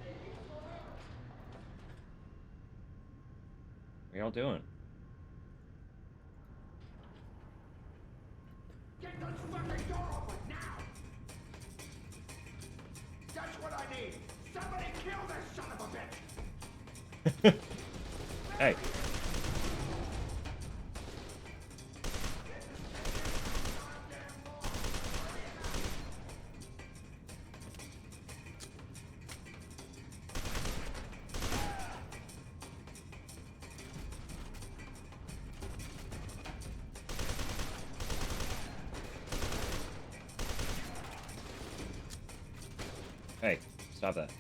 What y'all doing? Get this fucking door open now! That's what I need! Somebody kill this son of a bitch! Hey. Hey, stop that.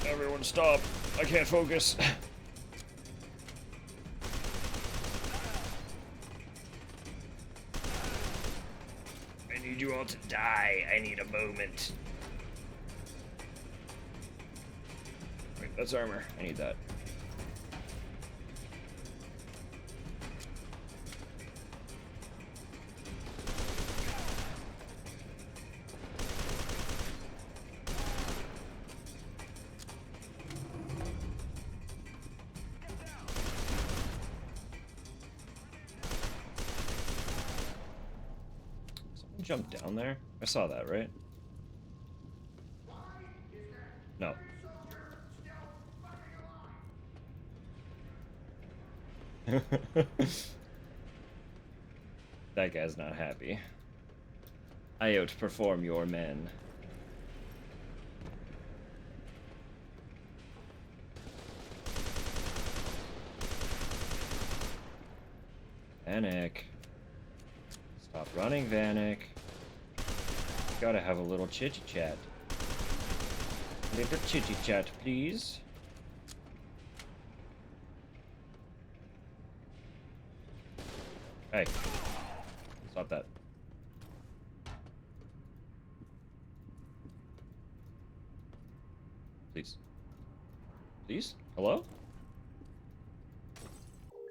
Everyone stop. I can't focus. I need you all to die. I need a moment. Wait, that's armor. I need that. Jump down there? I saw that, right? No. That guy's not happy. I outperform your men. Vanek. Stop running, Vanek. Gotta have a little chitty chat. Little chitty chat, please. Hey. Stop that. Please. Please? Hello?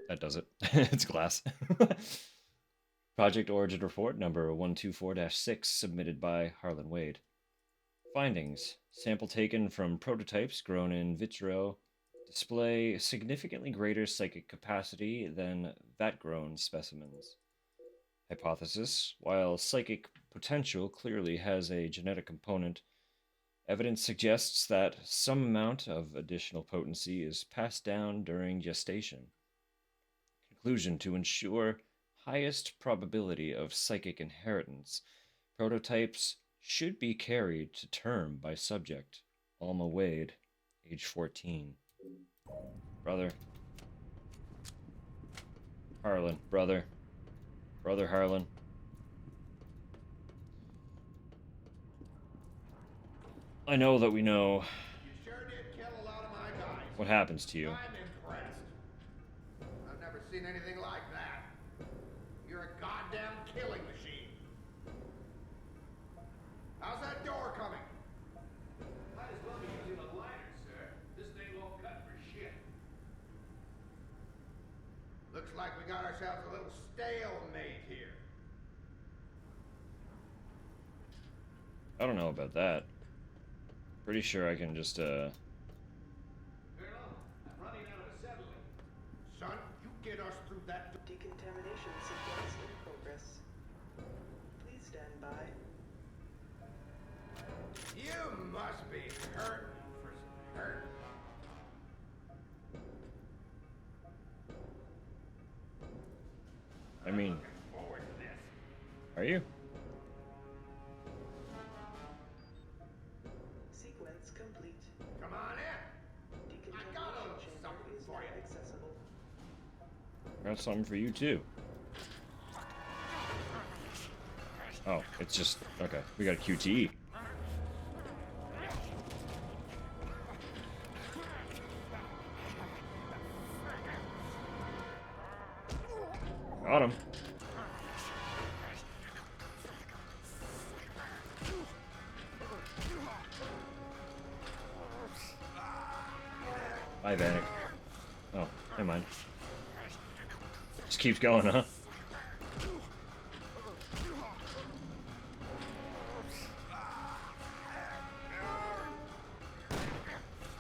That does it. It's glass. Project Origin Report number 124-6 submitted by Harlan Wade. Findings. Sample taken from prototypes grown in vitro display significantly greater psychic capacity than vat-grown specimens. Hypothesis. While psychic potential clearly has a genetic component, evidence suggests that some amount of additional potency is passed down during gestation. Conclusion. To ensure highest probability of psychic inheritance, prototypes should be carried to term by subject. Alma Wade, age 14. Brother. Harlan, brother. Brother Harlan. I know that we know You sure did kill a lot of my guys. what happens to you. I'm impressed. I've never seen anything like that. You're a goddamn killing machine. How's that door coming? Might as well be using a liner, sir. This thing won't cut for shit. Looks like we got ourselves a little stalemate I don't know about that. Pretty sure I can just, Colonel, I'm running out of assembly. Son, you get us through that door. Decontamination sequence in progress. Please stand by. You must be hurting for some hurt. I mean, Forward to this. are you? Sequence complete. Come on in. I got a little Decontamination chamber something is for now you. accessible. Got something for you too. Oh, it's just okay. We got a QTE. Got him. Bye, Vanek. Oh, never mind. Just keeps going, huh?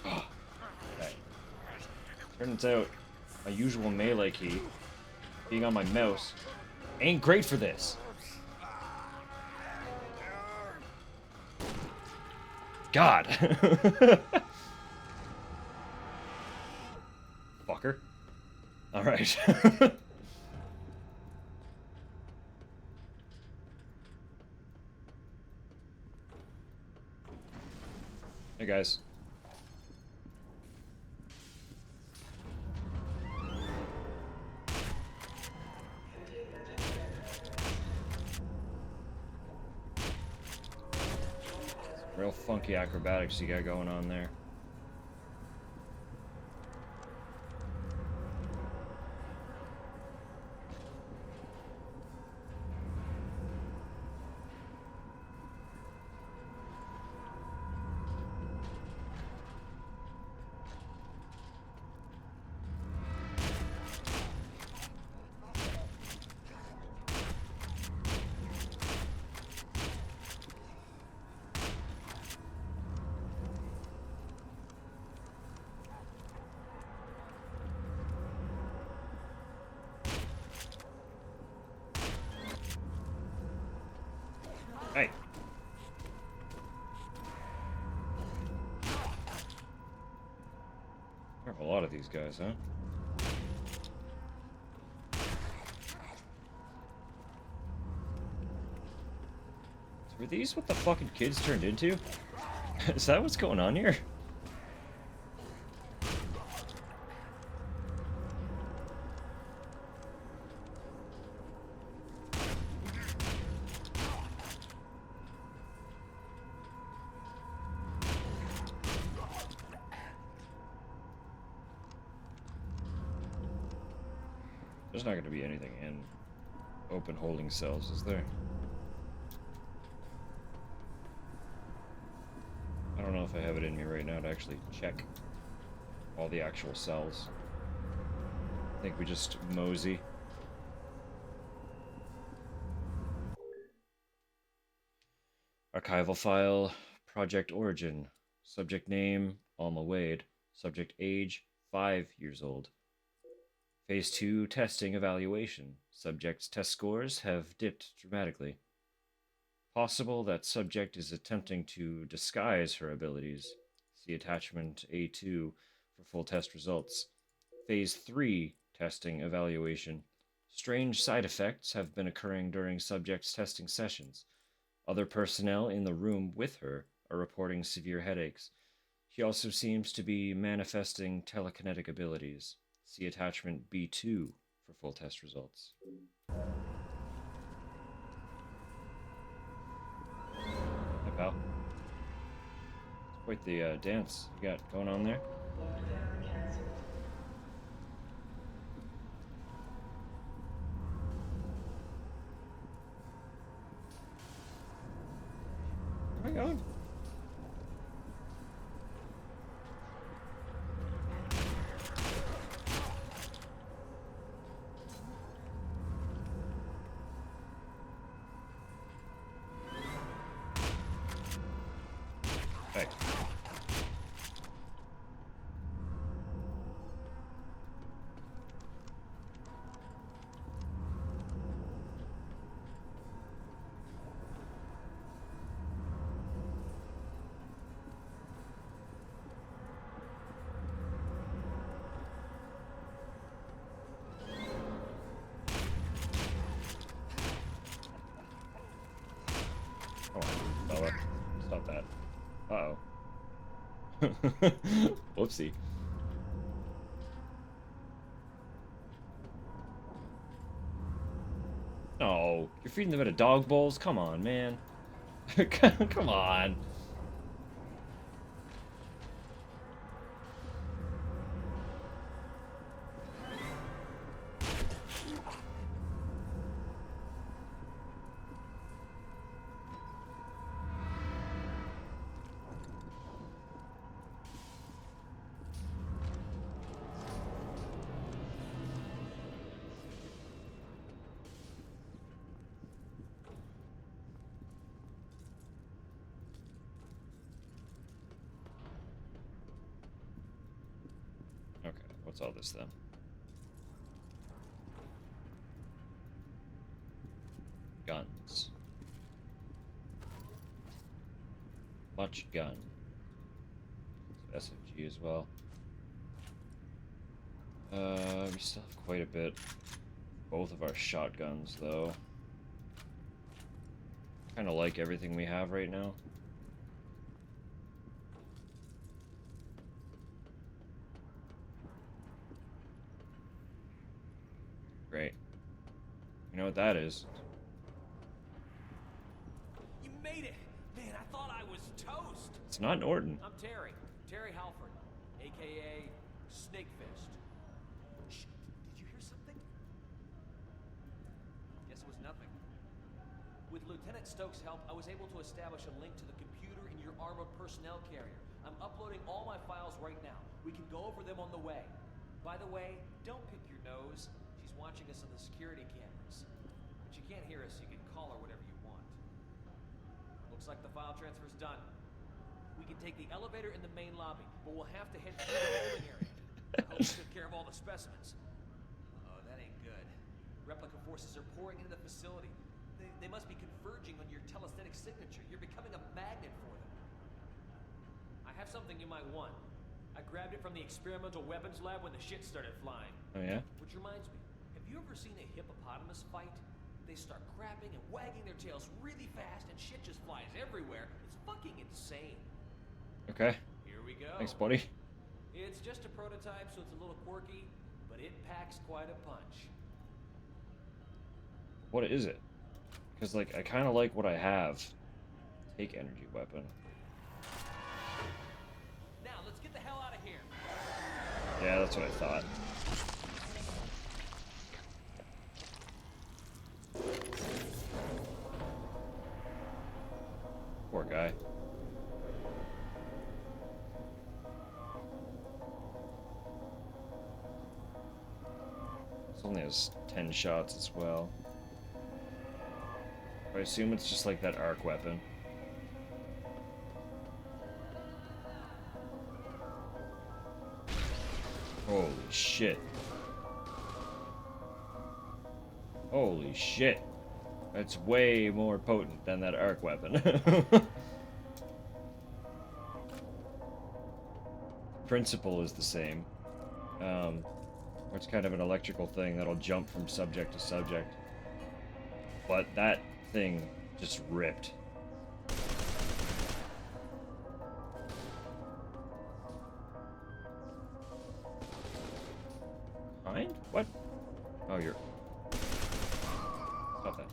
Okay. Turns out my usual melee key, being on my mouse, ain't great for this. God. Fucker. Alright. Hey guys. Real funky acrobatics you got going on there. Hey. There are a lot of these guys, huh? So were these what the fucking kids turned into? Is that what's going on here? There's not going to be anything in open holding cells, is there? I don't know if I have it in me right now to actually check all the actual cells. I think we just mosey. Archival file, project origin, subject name, Alma Wade, subject age, 5 years old. Phase 2 testing evaluation. Subject's test scores have dipped dramatically. Possible that subject is attempting to disguise her abilities. See attachment A2 for full test results. Phase 3 testing evaluation. Strange side effects have been occurring during subject's testing sessions. Other personnel in the room with her are reporting severe headaches. She also seems to be manifesting telekinetic abilities. See attachment B2 for full test results. Hey, pal. It's quite the dance you got going on there. Lockdown cancelled. Where am I going? Hey. Come on, fella. Stop that. Uh-oh. Whoopsie. No, you're feeding them out of dog bowls? Come on, man. Come on. Okay, what's all this then? Guns. Much gun. SMG as well. We still have quite a bit. Both of our shotguns, though. Kind of like everything we have right now. Great. You know what that is? You made it! Man, I thought I was toast! It's not Norton. I'm Terry. Terry Halford, a.k.a. Snakefist. Shh, did you hear something? Guess it was nothing. With Lieutenant Stokes' help, I was able to establish a link to the computer in your armored personnel carrier. I'm uploading all my files right now. We can go over them on the way. By the way, don't pick your nose. She's watching us on the security cameras. But she can't hear us, so you can call her whatever you want. Looks like the file transfer's done. We can take the elevator in the main lobby, but we'll have to head through the holding area. I hope we took care of all the specimens. Oh, that ain't good. Replica forces are pouring into the facility. They must be converging on your telesthetic signature. You're becoming a magnet for them. I have something you might want. I grabbed it from the experimental weapons lab when the shit started flying. Oh, yeah? Which reminds me, have you ever seen a hippopotamus fight? They start crapping and wagging their tails really fast and shit just flies everywhere. It's fucking insane. Okay. Here we go. Thanks, buddy. It's just a prototype, so it's a little quirky, but it packs quite a punch. What is it? Because, like, I kind of like what I have. Take energy weapon. Now, let's get the hell out of here. Yeah, that's what I thought. Poor guy. This only has 10 shots as well. I assume it's just like that arc weapon. Holy shit. Holy shit. That's way more potent than that arc weapon. Principle is the same. It's kind of an electrical thing that'll jump from subject to subject. But that thing just ripped. Behind? What? Oh, you're... Stop that.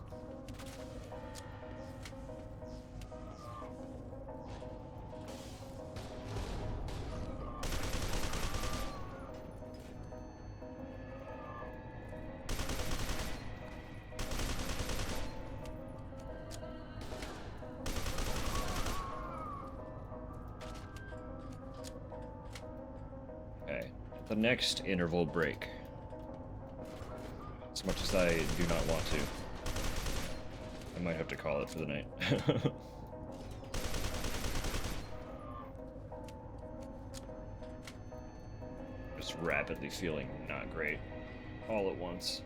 The next interval break. As much as I do not want to. I might have to call it for the night. just rapidly feeling not great all at once.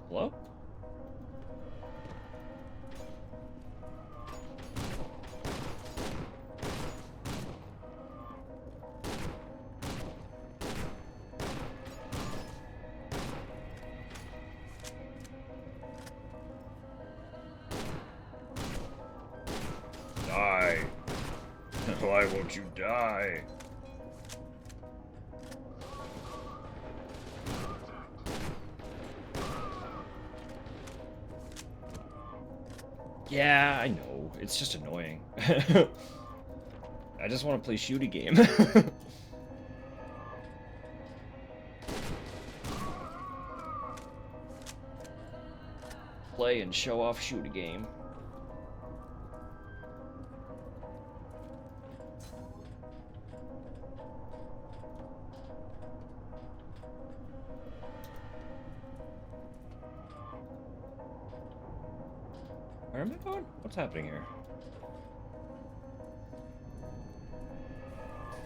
Hello? Die. Why won't you die? Yeah, I know. It's just annoying. I just want to play shooty game. Play and show off shooty game. Where am I going? What's happening here?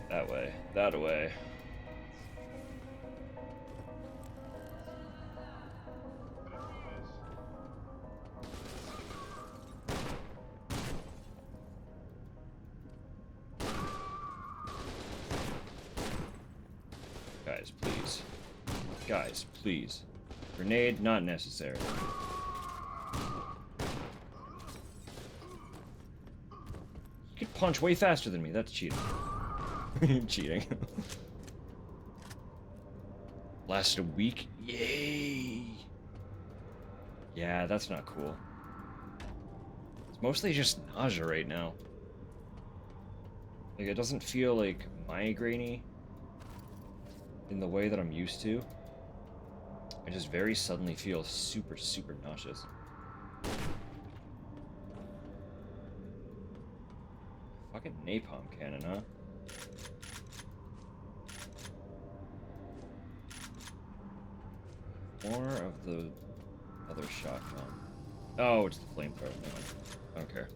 That way. That way. Guys, please. Guys, please. Grenade, not necessary. You could punch way faster than me. That's cheating. Cheating. Lasted a week? Yay! Yeah, that's not cool. It's mostly just nausea right now. Like, it doesn't feel like migraine-y in the way that I'm used to. I just very suddenly feel super, super nauseous. Fucking napalm cannon, huh? More of the other shotgun. Oh, it's the flamethrower. No, I don't care.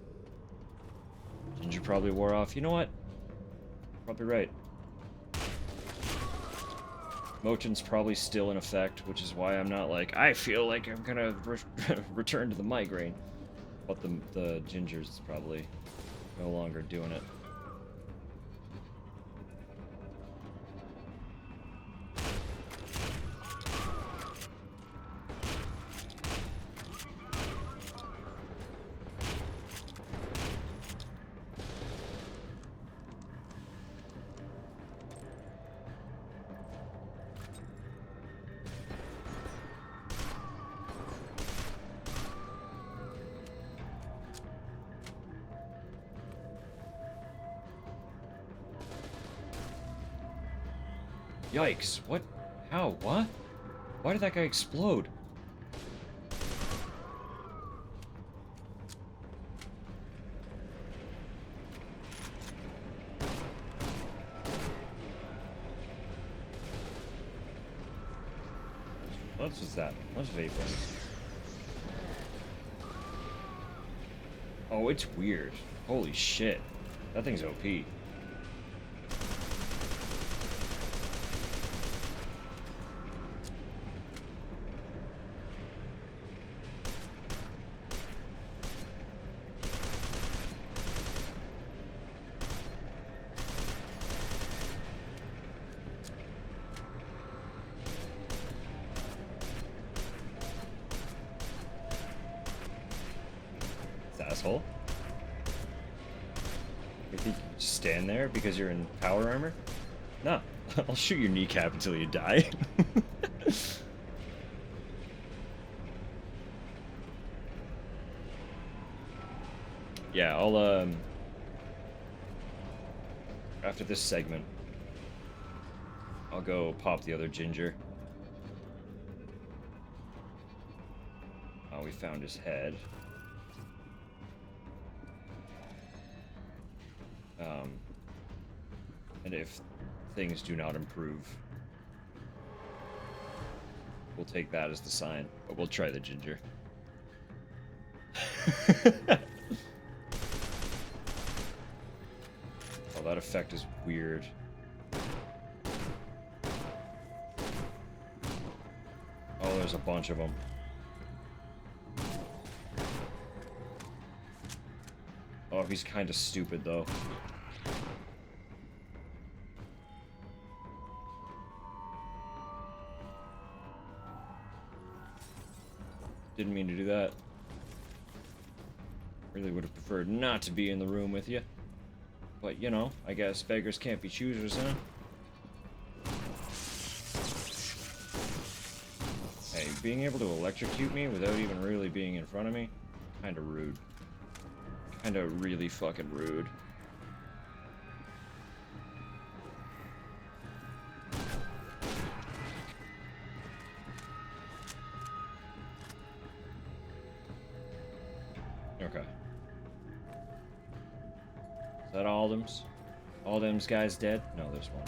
Ginger probably wore off. You know what? Probably right. Motion's probably still in effect, which is why I'm not like, I feel like I'm gonna return to the migraine. But the Ginger's is probably no longer doing it. Yikes, what? How? What? Why did that guy explode? What was that? What's vapor? Oh, it's weird. Holy shit. That thing's OP. Asshole. You think you just stand there because you're in power armor? No. I'll shoot your kneecap until you die. Yeah, I'll after this segment I'll go pop the other Ginger. Oh, we found his head. And if things do not improve, we'll take that as the sign, but we'll try the ginger. Oh, that effect is weird. Oh, there's a bunch of them. Oh, he's kind of stupid, though. Didn't mean to do that. Really would have preferred not to be in the room with you. But, you know, I guess beggars can't be choosers, huh? Hey, being able to electrocute me without even really being in front of me? Kinda rude. Kinda really fucking rude. Okay. Is that all them's? All them's guys dead? No, there's one.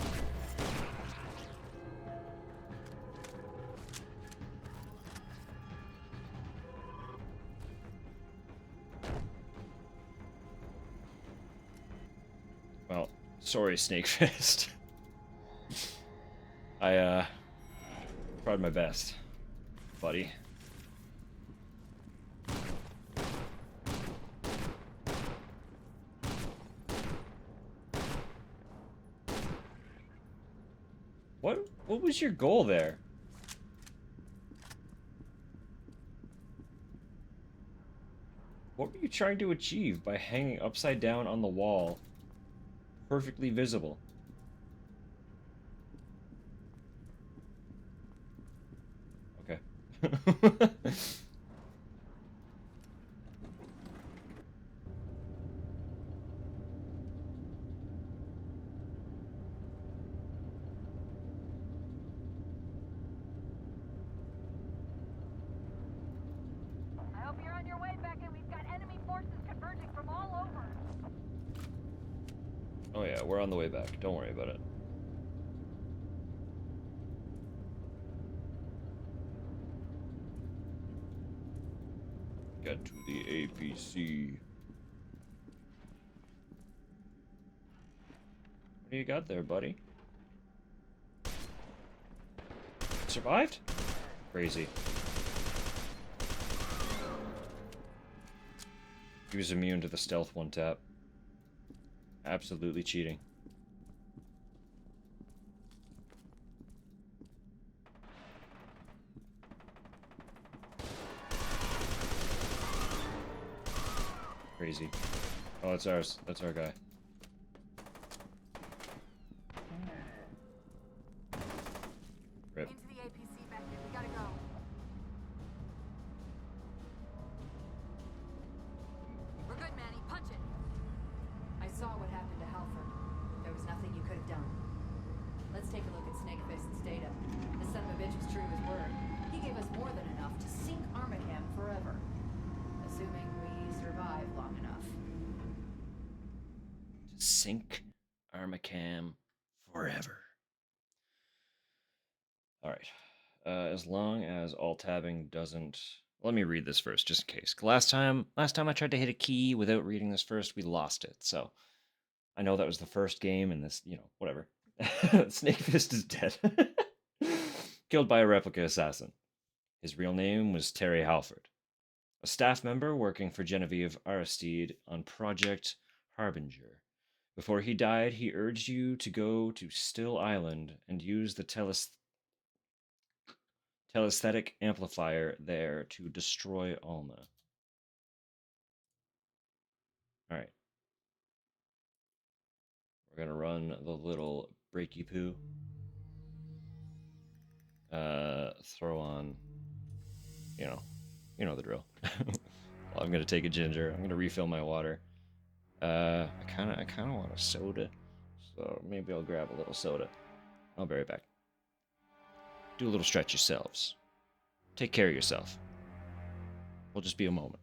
Well, sorry, Snake Fist. I, tried my best, buddy. What was your goal there? What were you trying to achieve by hanging upside down on the wall? Perfectly visible. Okay. I hope you're on your way, Beckett. We've got enemy forces converging from all over. Oh yeah, we're on the way back. Don't worry about it. Get to the APC. What do you got there, buddy? Survived? Crazy. He was immune to the stealth one tap. Absolutely cheating. Crazy. Oh, that's ours. That's our guy. Rip. Into the APC, Beckett. We gotta go. We're good, Manny. Punch it. I saw what happened to Halford. There was nothing you could have done. Let's take a look at Snakefist's data. The son of a bitch was true to his word. He gave us more than enough to sink Armacam forever. Assuming we survive long enough. To sink Armacam forever. Alright. As long as alt-tabbing doesn't... Let me read this first, just in case. Last time I tried to hit a key without reading this first, we lost it. So, I know that was the first game, and this, you know, whatever. Snake Fist is dead. Killed by a replica assassin. His real name was Terry Halford, a staff member working for Genevieve Aristide on Project Harbinger. Before he died, he urged you to go to Still Island and use the telesthetic amplifier there to destroy Alma. Alright. We're gonna run the little breaky poo. Throw on, you know the drill. Well, I'm gonna take a ginger. I'm gonna refill my water. I kind of want a soda, so maybe I'll grab a little soda. I'll be right back. Do a little stretch yourselves. Take care of yourself. We'll just be a moment.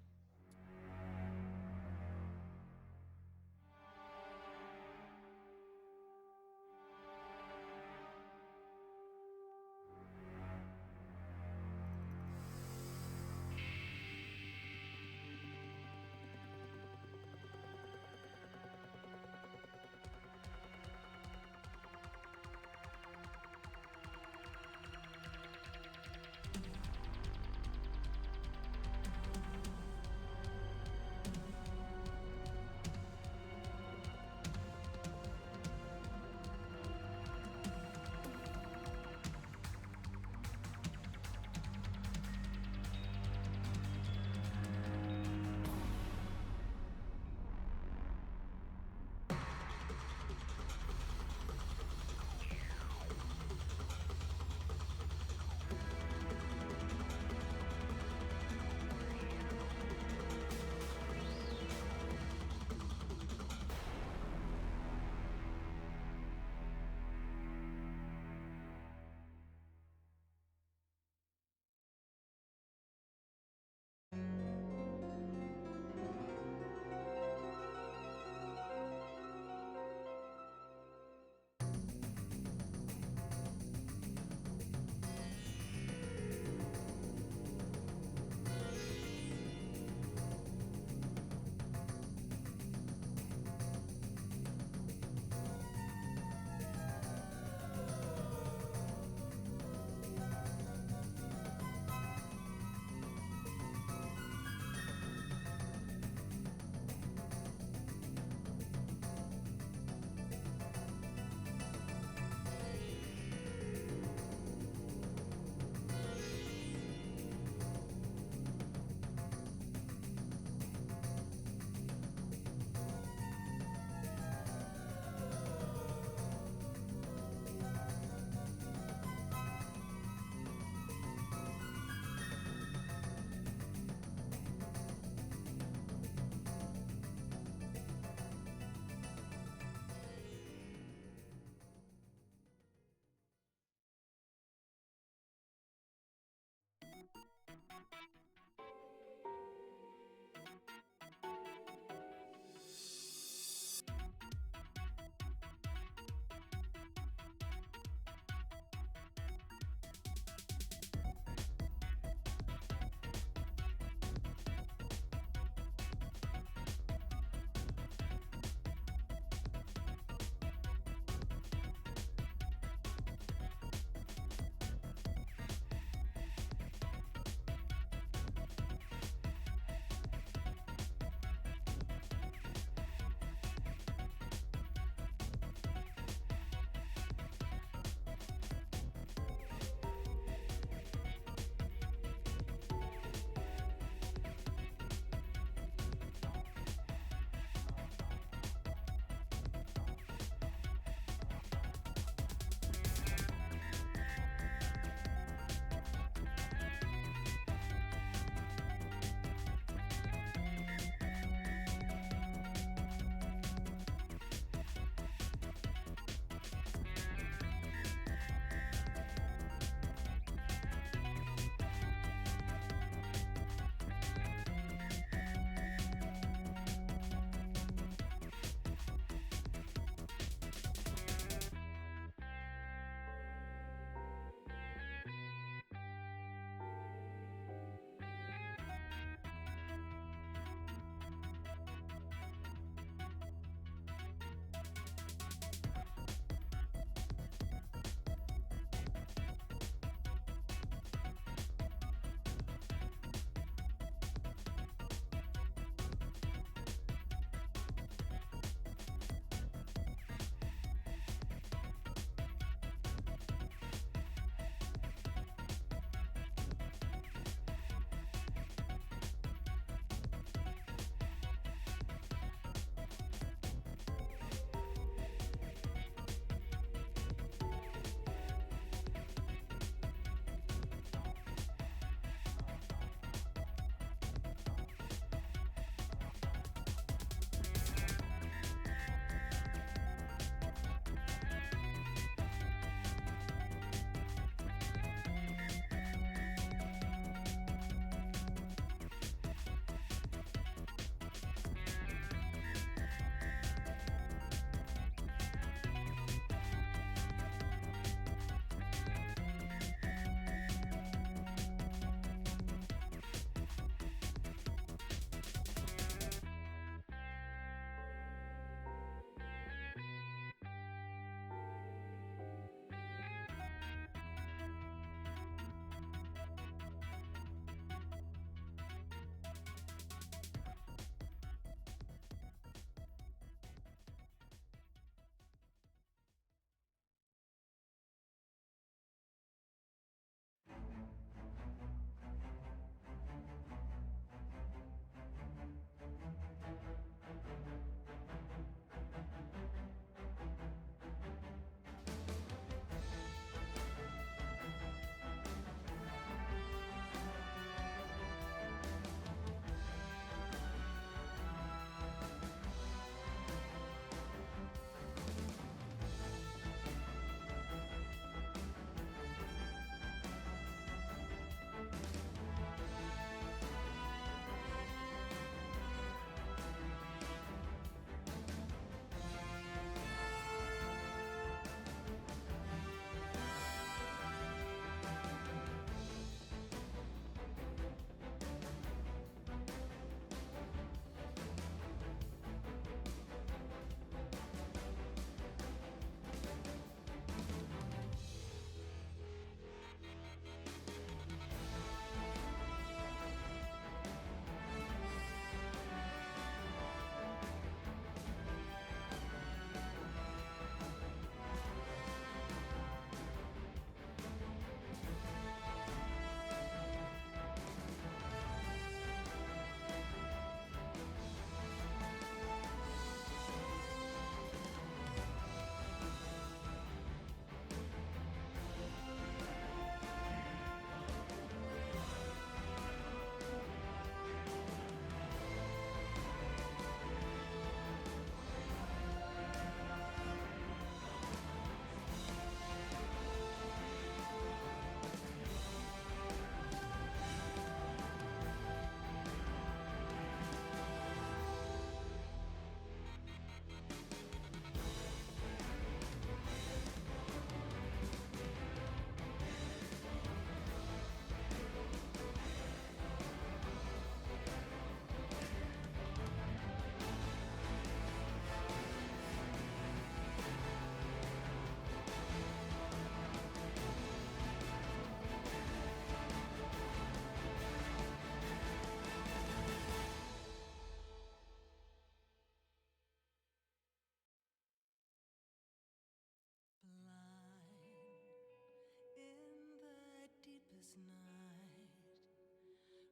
night,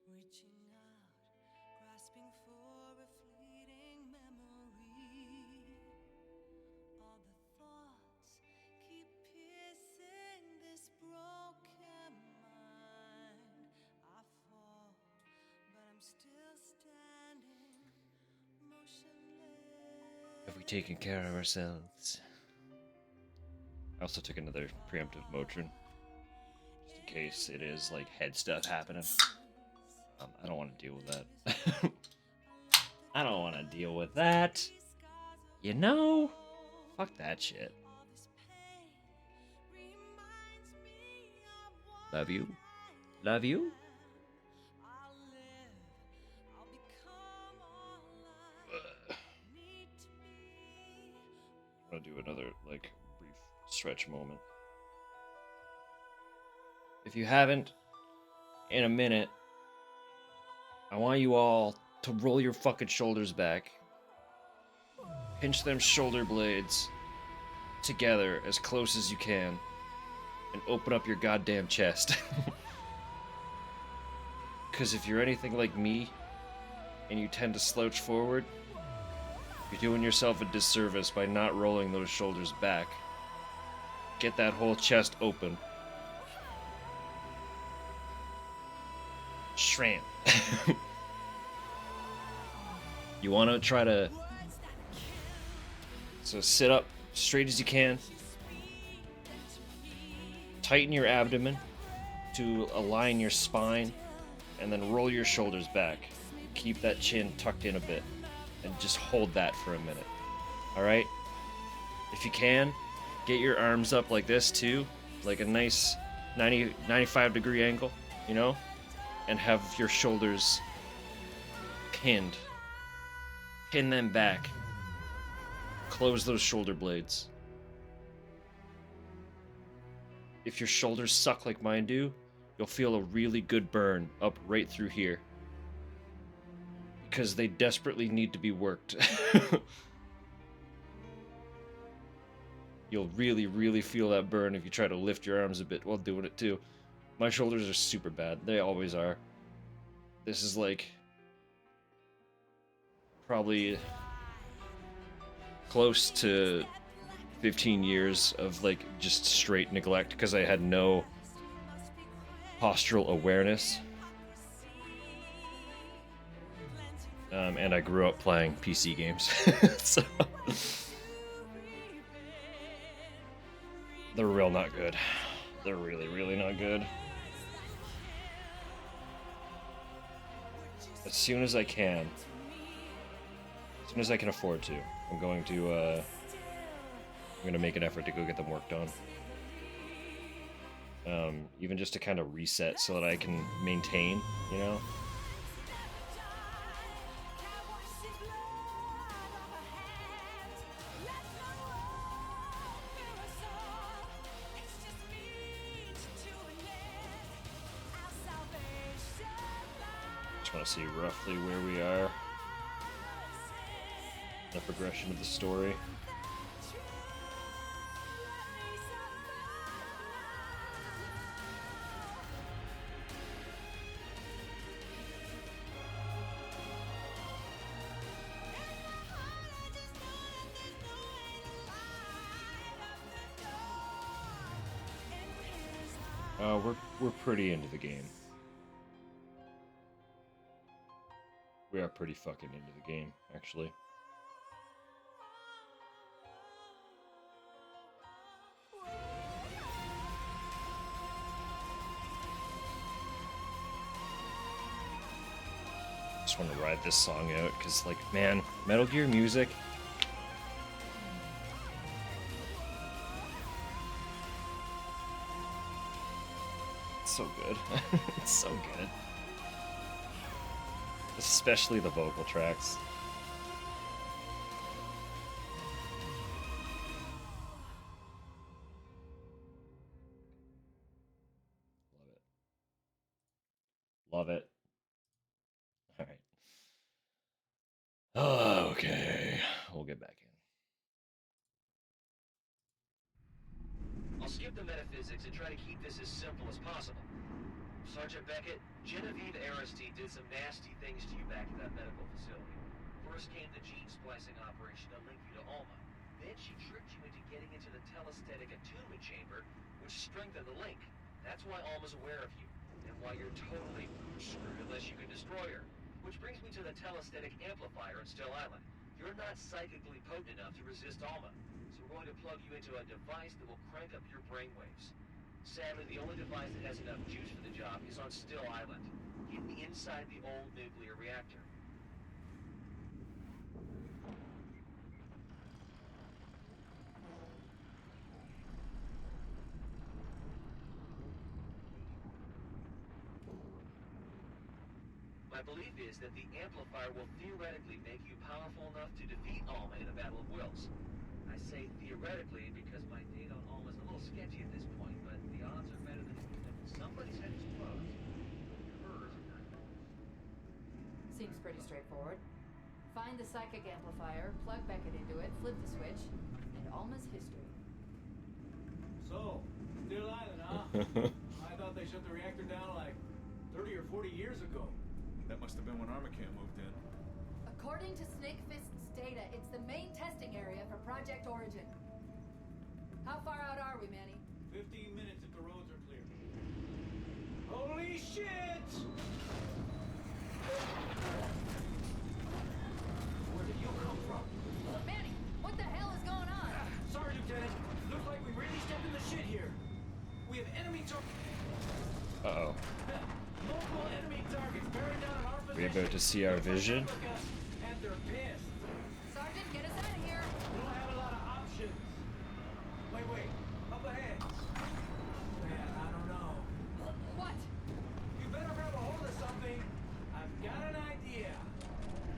reaching out, grasping for a fleeting memory. All the thoughts keep piercing this broken mind. I fall, but I'm still standing, motionless. Have we taken care of ourselves? I also took another preemptive Motrin, just in case it is like head stuff happening. I don't want to deal with that. I don't want to deal with that. You know? Fuck that shit. Love you. Love you. I'm gonna do another like brief stretch moment. If you haven't in a minute, I want you all to roll your fucking shoulders back. Pinch them shoulder blades together as close as you can and open up your goddamn chest. Because if you're anything like me and you tend to slouch forward, you're doing yourself a disservice by not rolling those shoulders back. Get that whole chest open. Shrimp. You want to try to... So sit up straight as you can. Tighten your abdomen to align your spine, and then roll your shoulders back. Keep that chin tucked in a bit, and just hold that for a minute. Alright? If you can, get your arms up like this too, like a nice 95-degree angle, you know? And have your shoulders pinned. Pin them back. Close those shoulder blades. If your shoulders suck like mine do, you'll feel a really good burn up right through here. Because they desperately need to be worked. You'll really, really feel that burn if you try to lift your arms a bit while doing it too. My shoulders are super bad. They always are. This is like... probably... close to 15 years of like just straight neglect because I had no postural awareness. And I grew up playing PC games. So they're real not good. They're really, really not good. As soon as I can, as soon as I can afford to, I'm going to make an effort to go get them worked on. Even just to kind of reset so that I can maintain, you know? Just want to see roughly where we are. The progression of the story. We're pretty into the game. We are pretty fucking into the game, actually. Just want to ride this song out because, like, man, Metal Gear music. It's so good. It's so good. Especially the vocal tracks. Love it. Love it. Alright. Okay. We'll get back in. I'll skip the metaphysics and try to keep this as simple as possible. Sergeant Beckett, Genevieve Aristide did some nasty things to you back at that medical facility. First came the gene splicing operation to link you to Alma. Then she tricked you into getting into the telesthetic attunement chamber, which strengthened the link. That's why Alma's aware of you, and why you're totally screwed unless you can destroy her. Which brings me to the telesthetic amplifier in Still Island. You're not psychically potent enough to resist Alma, so we're going to plug you into a device that will crank up your brainwaves. Sadly, the only device that has enough juice for the job is on Still Island, hidden inside the old nuclear reactor. My belief is that the amplifier will theoretically make you powerful enough to defeat Alma in a battle of wills. I say theoretically because my data on Alma's a little sketchy at this point, but the odds are better than somebody's head is closed. Hers are not. Seems pretty straightforward. Find the psychic amplifier, plug Beckett into it, flip the switch, and Alma's history. So, Still Island, huh? I thought they shut the reactor down like 30 or 40 years ago. That must have been when Armacam moved in. According to Snake Fist's data, it's the main testing area for Project Origin. How far out are we, Manny? 15 minutes if the roads are clear. Holy shit! Where did you come from? Manny, what the hell is going on? Sorry, Lieutenant. Looks like we really stepped in the shit here. We have enemy Uh-oh. multiple enemy targets bearing down on our position. We about to see our vision? And they're pissed. Sergeant, get us out of here. We don't have a lot of options. Wait. Up ahead. Man, I don't know. What? You better grab a hold of something. I've got an idea.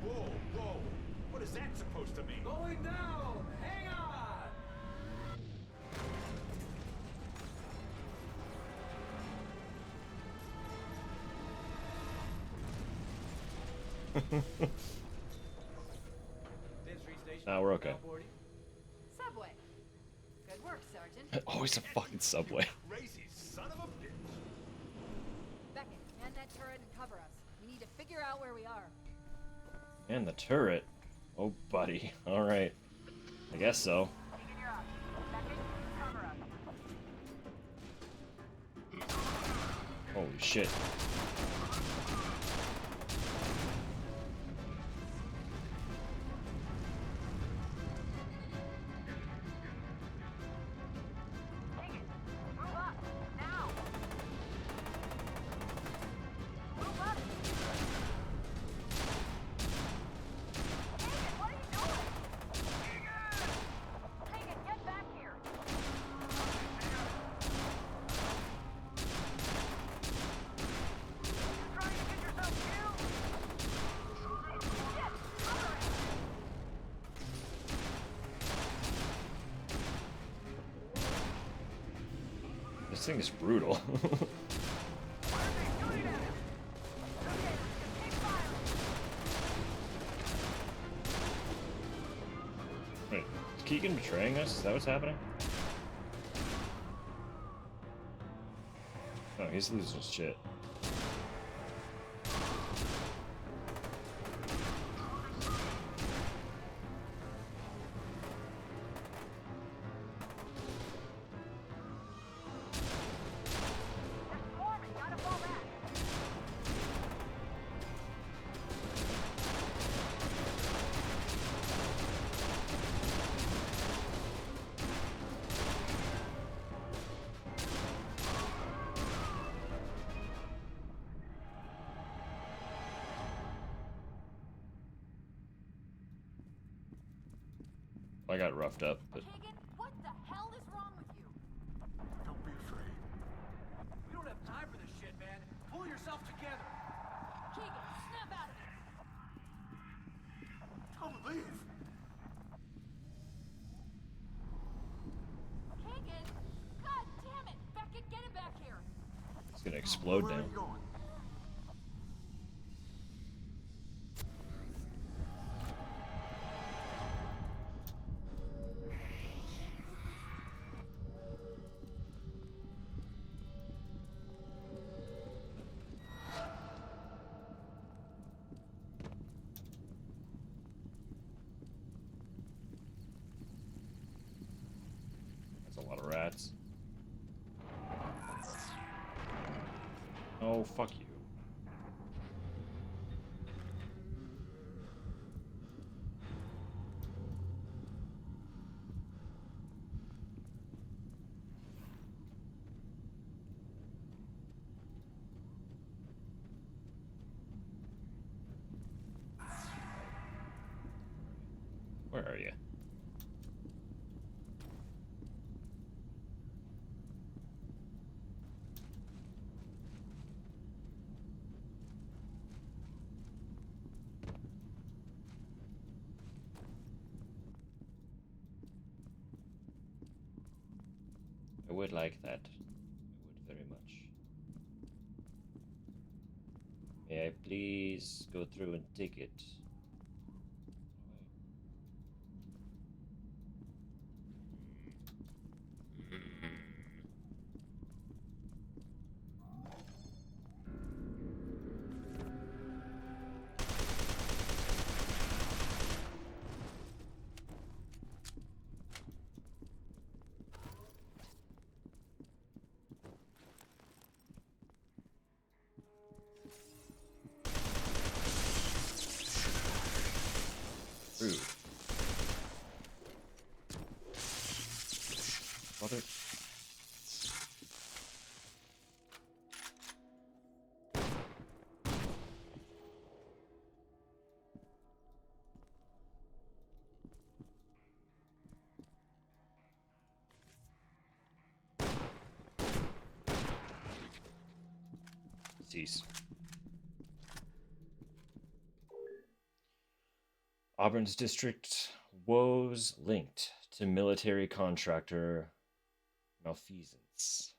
Whoa. What is that supposed to mean? Going down. Hang on. We're okay. Subway. Good work, Sergeant. Always a fucking subway. Crazy son of a bitch. Beckett, man that turret and cover us. We need to figure out where we are. And the turret. Oh, buddy. Alright. I guess so. Keegan, you're up. Beckett, cover us. Holy shit. Keegan, move up. Now. Move up. Keegan, what are you doing? Keegan, get back here. You're trying to get yourself killed. Shit, cover it. This thing is brutal. Wait, is Keegan betraying us? Is that what's happening? No, he's losing his shit. I got roughed up, but Keegan, what the hell is wrong with you? Don't be afraid. We don't have time for this shit, man. Pull yourself together. Keegan, snap out of it. Don't leave. Keegan! God damn it! Beckett, get him back here! it's gonna explode Where now. are you going? No, fuck you. Where are you? I would like that. I would very much. May I please go through and take it? Rude. Mother. Cease. Auburn's district woes linked to military contractor malfeasance.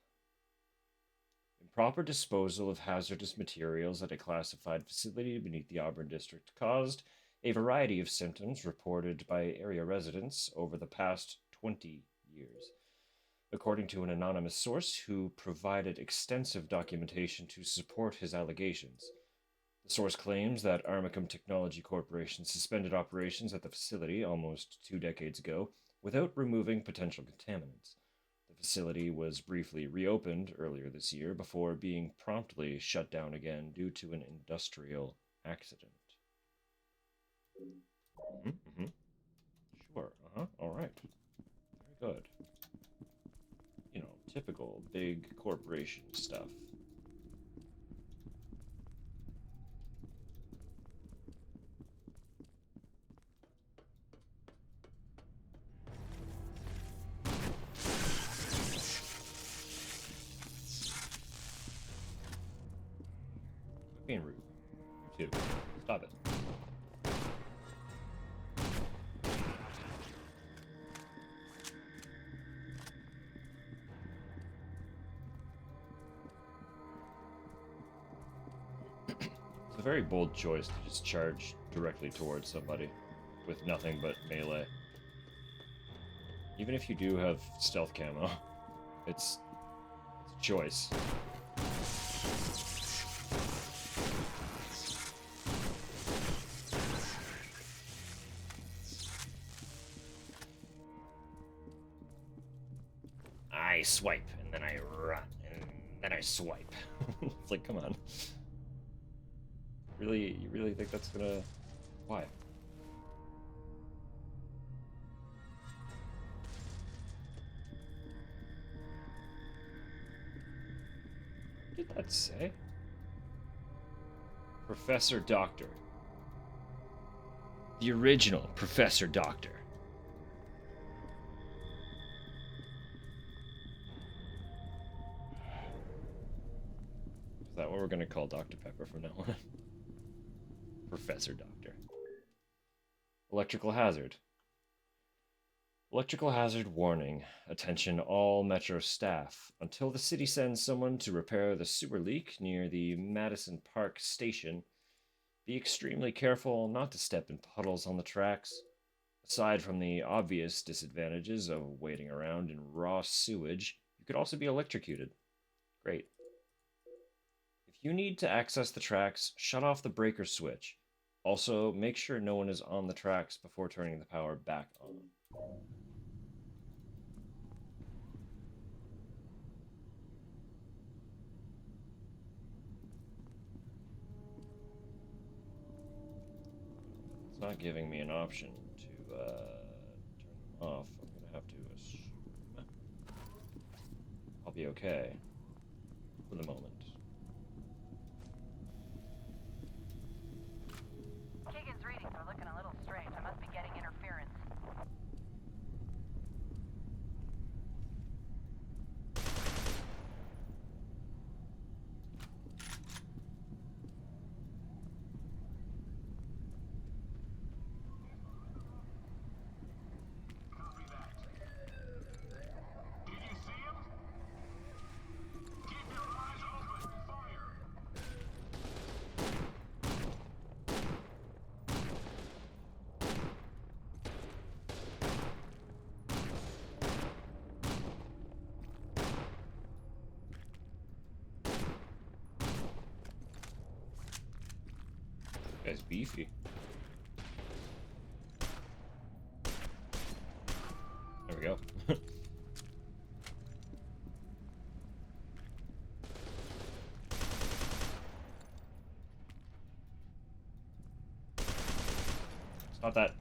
Improper disposal of hazardous materials at a classified facility beneath the Auburn district caused a variety of symptoms reported by area residents over the past 20 years. According to an anonymous source who provided extensive documentation to support his allegations. The source claims that Armacom Technology Corporation suspended operations at the facility almost 2 decades ago without removing potential contaminants. The facility was briefly reopened earlier this year before being promptly shut down again due to an industrial accident. Mm-hmm. Sure. All right. Very good. You know, typical big corporation stuff. Quit being rude. You too. Stop it. It's a very bold choice to just charge directly towards somebody with nothing but melee. Even if you do have stealth camo, it's a choice. I swipe, and then I run, and then I swipe. It's like, come on. Really, you really think that's gonna... Why? What did that say? Professor Doctor. The original Professor Doctor. Is that what we're gonna call Dr. Pepper from now on? Professor Doctor. Electrical hazard. Electrical hazard warning. Attention all Metro staff. Until the city sends someone to repair the sewer leak near the Madison Park station, be extremely careful not to step in puddles on the tracks. Aside from the obvious disadvantages of waiting around in raw sewage, you could also be electrocuted. Great. If you need to access the tracks, shut off the breaker switch. Also, make sure no one is on the tracks before turning the power back on. It's not giving me an option to turn them off. I'm gonna have to assume I'll be okay for the moment. Keegan's readings are looking a little strange. I must be getting interference. Guy's beefy. There we go. Stop that.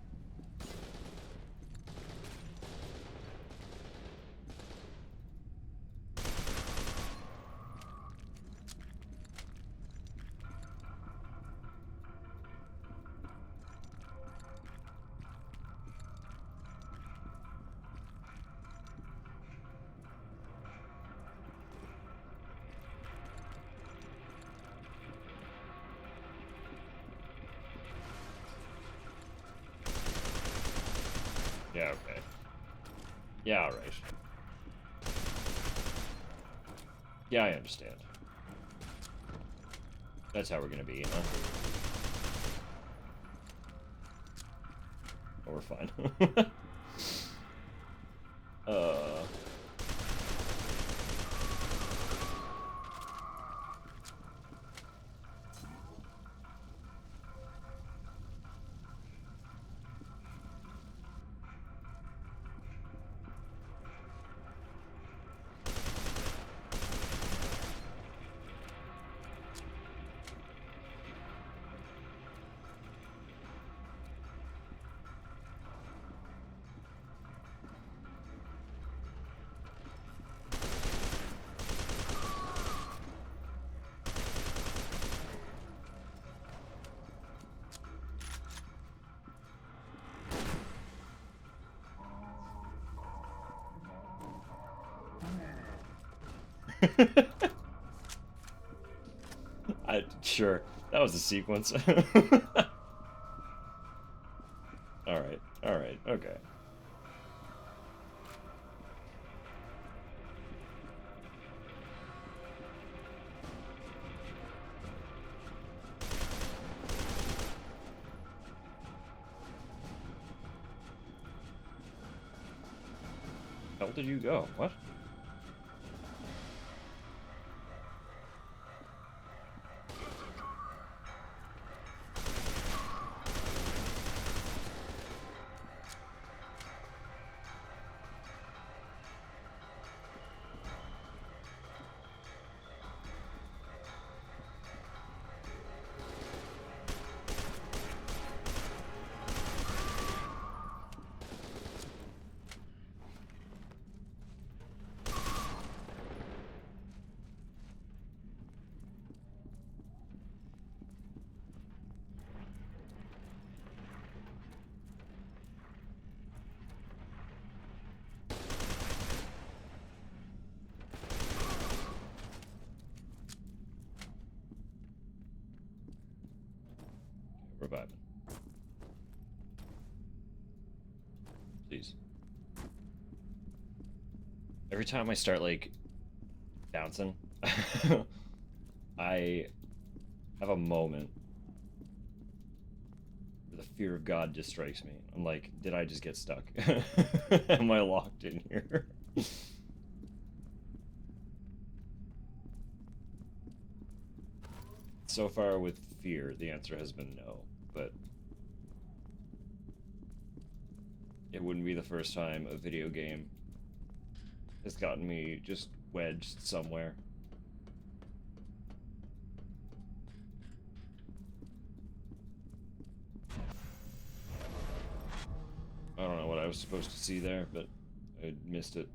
Yeah, okay. Yeah, alright. Yeah, I understand. That's how we're gonna be, huh? Oh, we're fine. uh... Sure. That was a sequence. Alright, alright, okay. How did you go? What? Reviving. Please. Every time I start, like, bouncing, I have a moment where the fear of God just strikes me. I'm like, did I just get stuck? Am I locked in here? So far with fear, the answer has been no, but it wouldn't be the first time a video game has gotten me just wedged somewhere. I don't know what I was supposed to see there, but I missed it.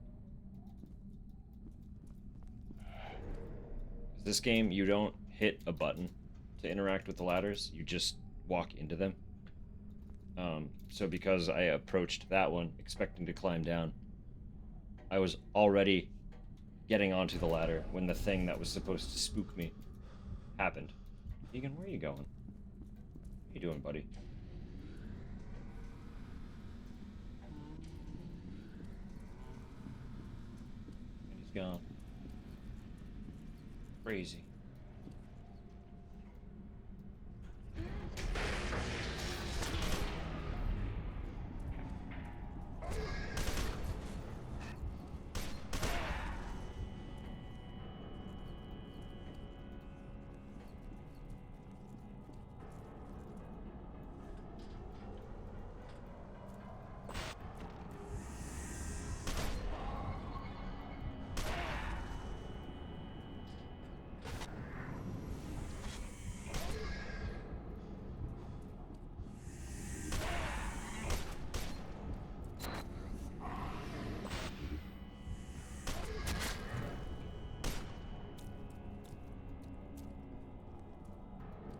This game, you don't hit a button to interact with the ladders, you just walk into them. So because I approached that one expecting to climb down, I was already getting onto the ladder when the thing that was supposed to spook me happened. Egan, where are you going? What are you doing, buddy? And he's gone. Crazy.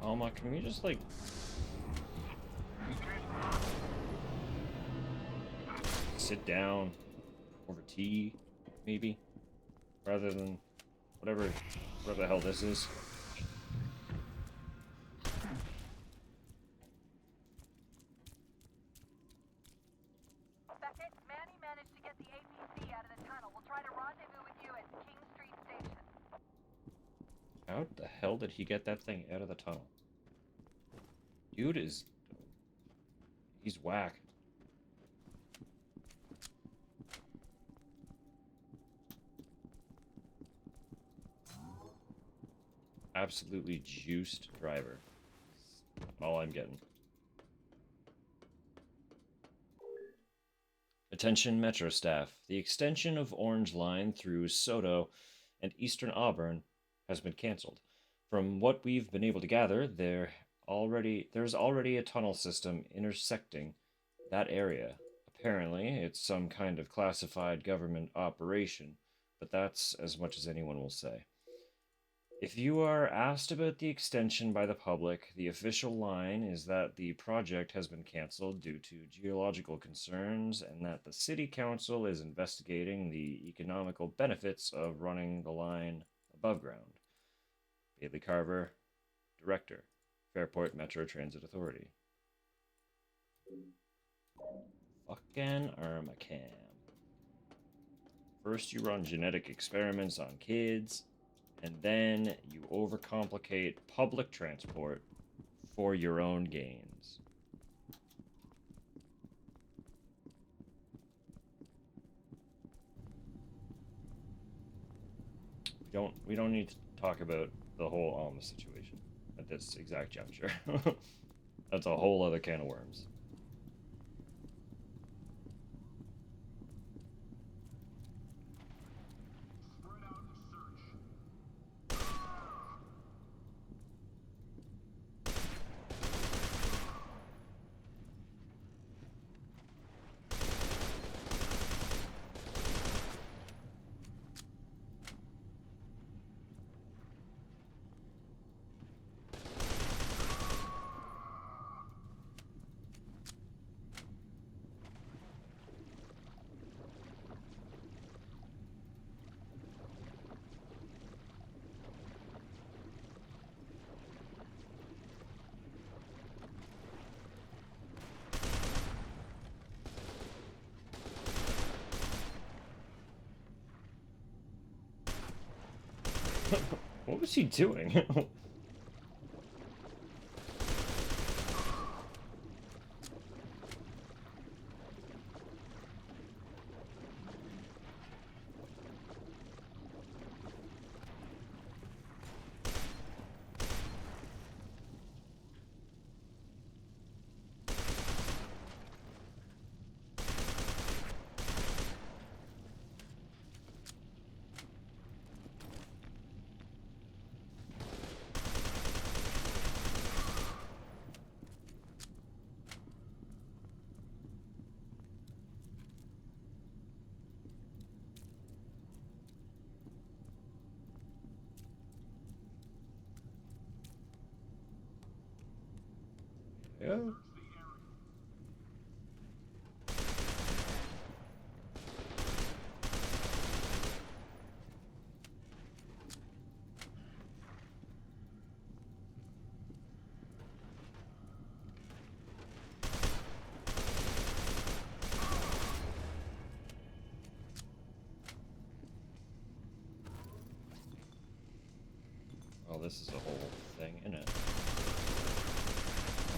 Alma, can we just, like... sit down over tea, maybe? Rather than whatever the hell this is. Beckett, Manny managed to get the APC out of the tunnel. We'll try to rendezvous with you at King Street Station. How the hell did he get that thing out of the tunnel? Dude is... he's whack. Absolutely juiced driver. All I'm getting. Attention Metro staff. The extension of Orange Line through Soto and Eastern Auburn has been cancelled. From what we've been able to gather, there's already a tunnel system intersecting that area. Apparently, it's some kind of classified government operation, but that's as much as anyone will say. If you are asked about the extension by the public, the official line is that the project has been cancelled due to geological concerns and that the city council is investigating the economical benefits of running the line above ground. Bailey Carver, Director, Fairport Metro Transit Authority. Fucking Armacam. First you run genetic experiments on kids, and then you overcomplicate public transport for your own gains. We don't need to talk about the whole Alma situation at this exact juncture. That's a whole other can of worms. What was he doing? Yeah. Oh, this is a whole thing, isn't it?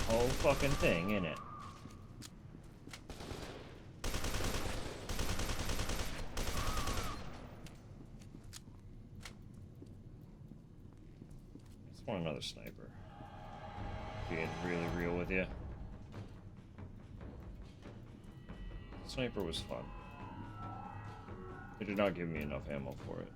A whole fucking thing, isn't it? I just want another sniper. Being really real with you. Sniper was fun. They did not give me enough ammo for it.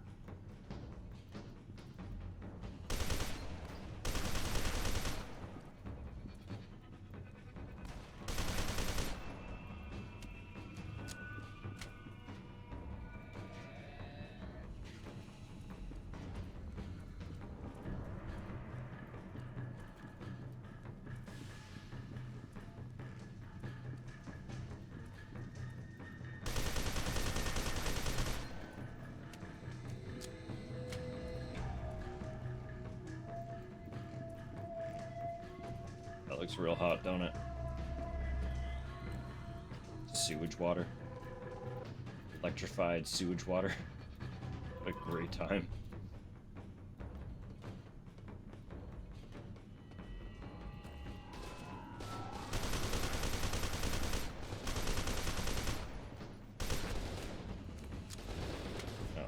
That looks real hot, don't it? Sewage water. Electrified sewage water. What a great time. Oh.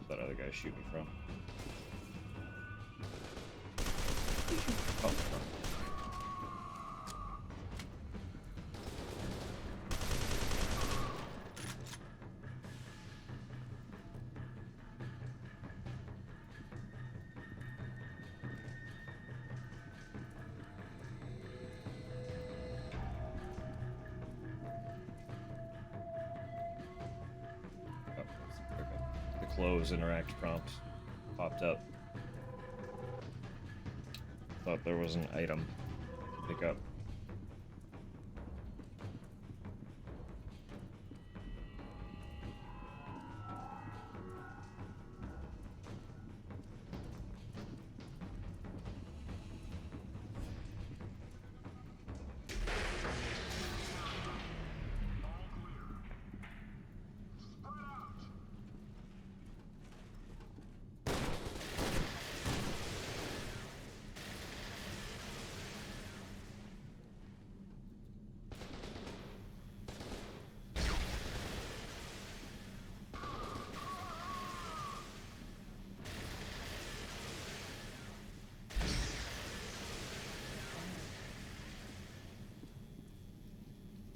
That other guy shoot me from. Oh, okay. The close interact prompt popped up. Thought there was an item to pick up.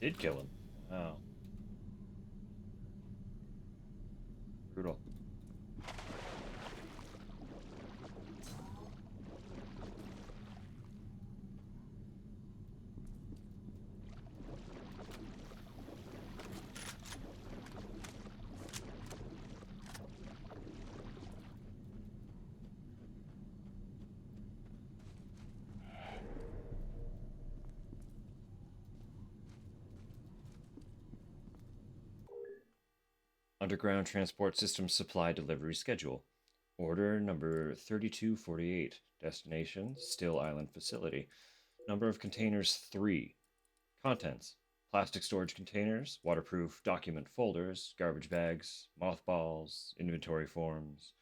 Did kill him. Wow. Brutal. Underground Transport System Supply Delivery Schedule. Order number 3248. Destination, Still Island Facility. Number of containers 3. Contents: plastic storage containers, waterproof document folders, garbage bags, mothballs, inventory forms.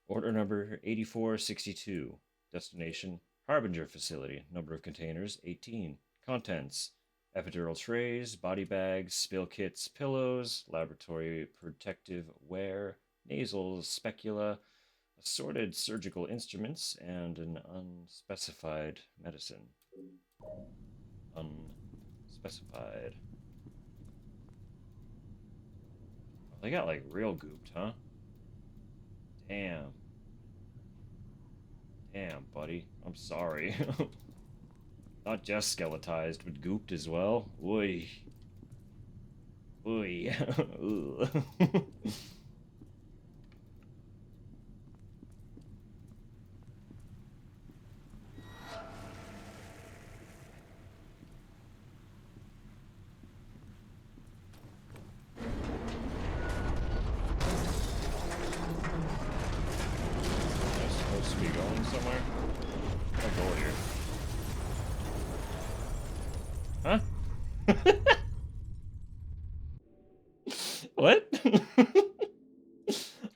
Order number 8462. Destination, Harbinger Facility. Number of containers 18. Contents: epidural trays, body bags, spill kits, pillows, laboratory protective wear, nasal specula, assorted surgical instruments, and an unspecified medicine. Unspecified. Oh, they got like real gooped, huh? Damn. Damn, buddy. I'm sorry. Not just skeletized, but gooped as well. Oy. Oy. What?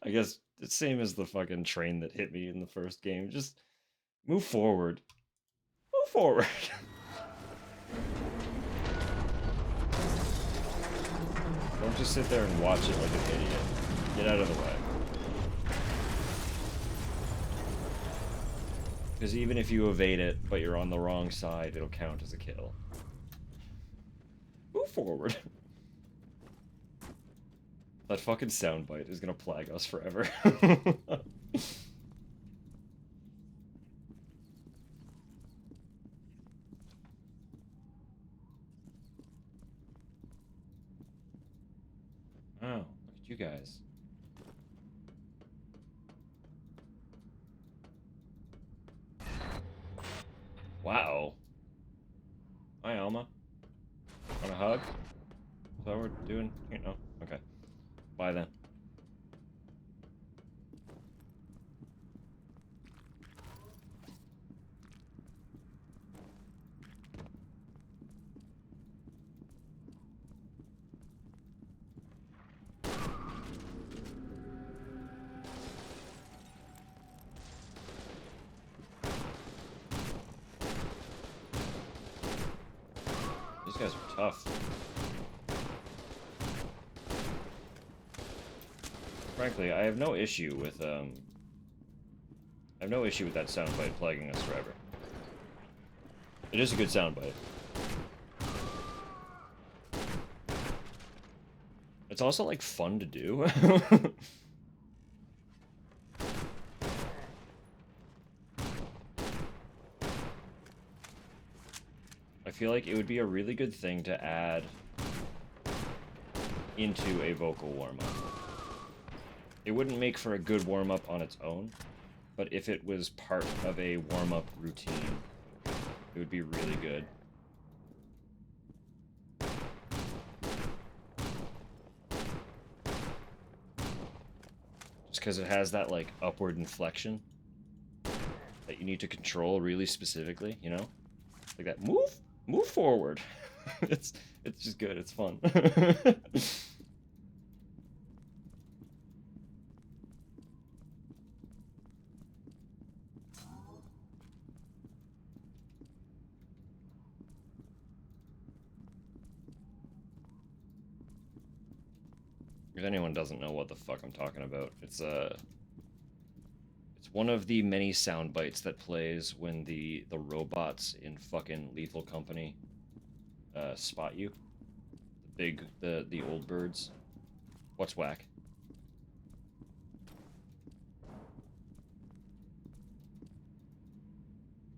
I guess it's same as the fucking train that hit me in the first game. Just move forward. Move forward. Don't just sit there and watch it like an idiot. Get out of the way. Because even if you evade it, but you're on the wrong side, it'll count as a kill. Move forward. That fucking soundbite is gonna plague us forever. Oh, look at you guys. Wow. Hi, Alma. Want a hug? Is that what we're doing? You know? Okay. Bye then. These guys are tough. Frankly, I have no issue with that soundbite plaguing us forever. It is a good soundbite. It's also like fun to do. I feel like it would be a really good thing to add into a vocal warm-up. It wouldn't make for a good warm-up on its own, but if it was part of a warm-up routine, it would be really good. Just because it has that, like, upward inflection that you need to control really specifically, you know? Like that, move forward. It's just good, it's fun. If anyone doesn't know what the fuck I'm talking about, it's one of the many sound bites that plays when the robots in fucking Lethal Company spot you. The old birds. What's whack?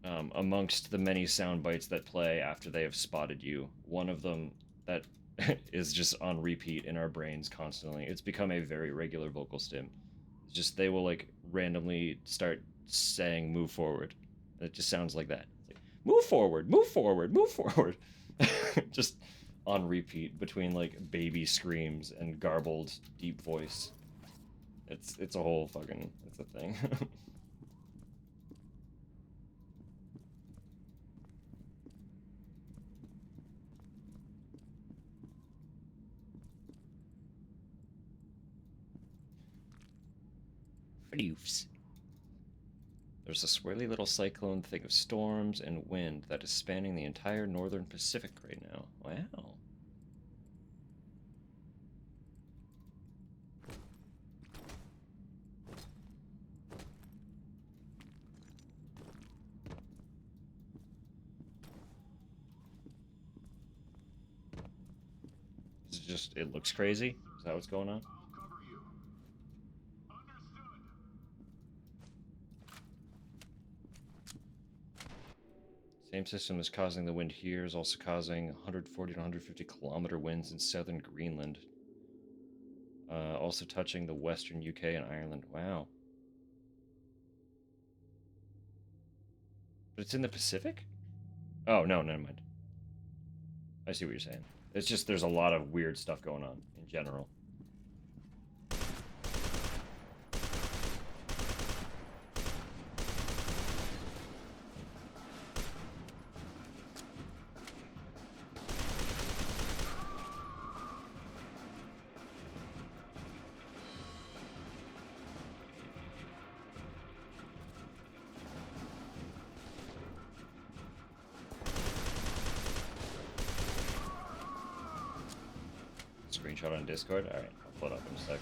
Amongst the many sound bites that play after they have spotted you, one of them that is just on repeat in our brains constantly. It's become a very regular vocal stim. It's just they will like randomly start saying "move forward." And it just sounds like that. It's like, move forward, move forward, move forward. Just on repeat between like baby screams and garbled deep voice. It's a whole fucking it's a thing. Floofs. There's a swirly little cyclone thing of storms and wind that is spanning the entire northern Pacific right now. Wow. Is it just, it looks crazy? Is that what's going on? Same system is causing the wind here, is also causing 140 to 150 kilometer winds in southern Greenland. Also touching the western UK and Ireland. Wow. But it's in the Pacific? Oh, no, never mind. I see what you're saying. It's just there's a lot of weird stuff going on in general. screenshot on Discord? Alright, I'll pull it up in a sec.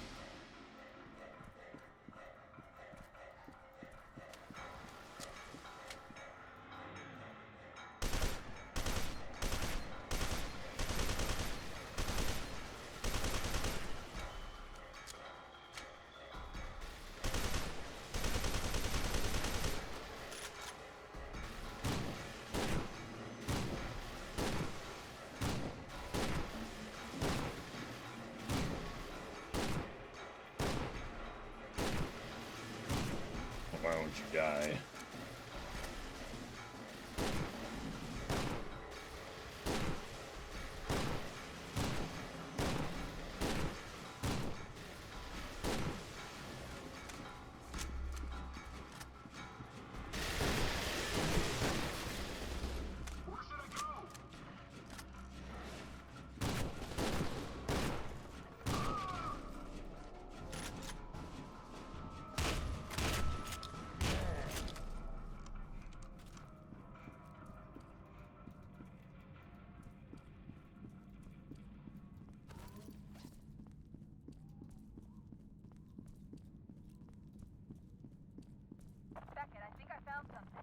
Why won't you die? Beckett, I think I found something.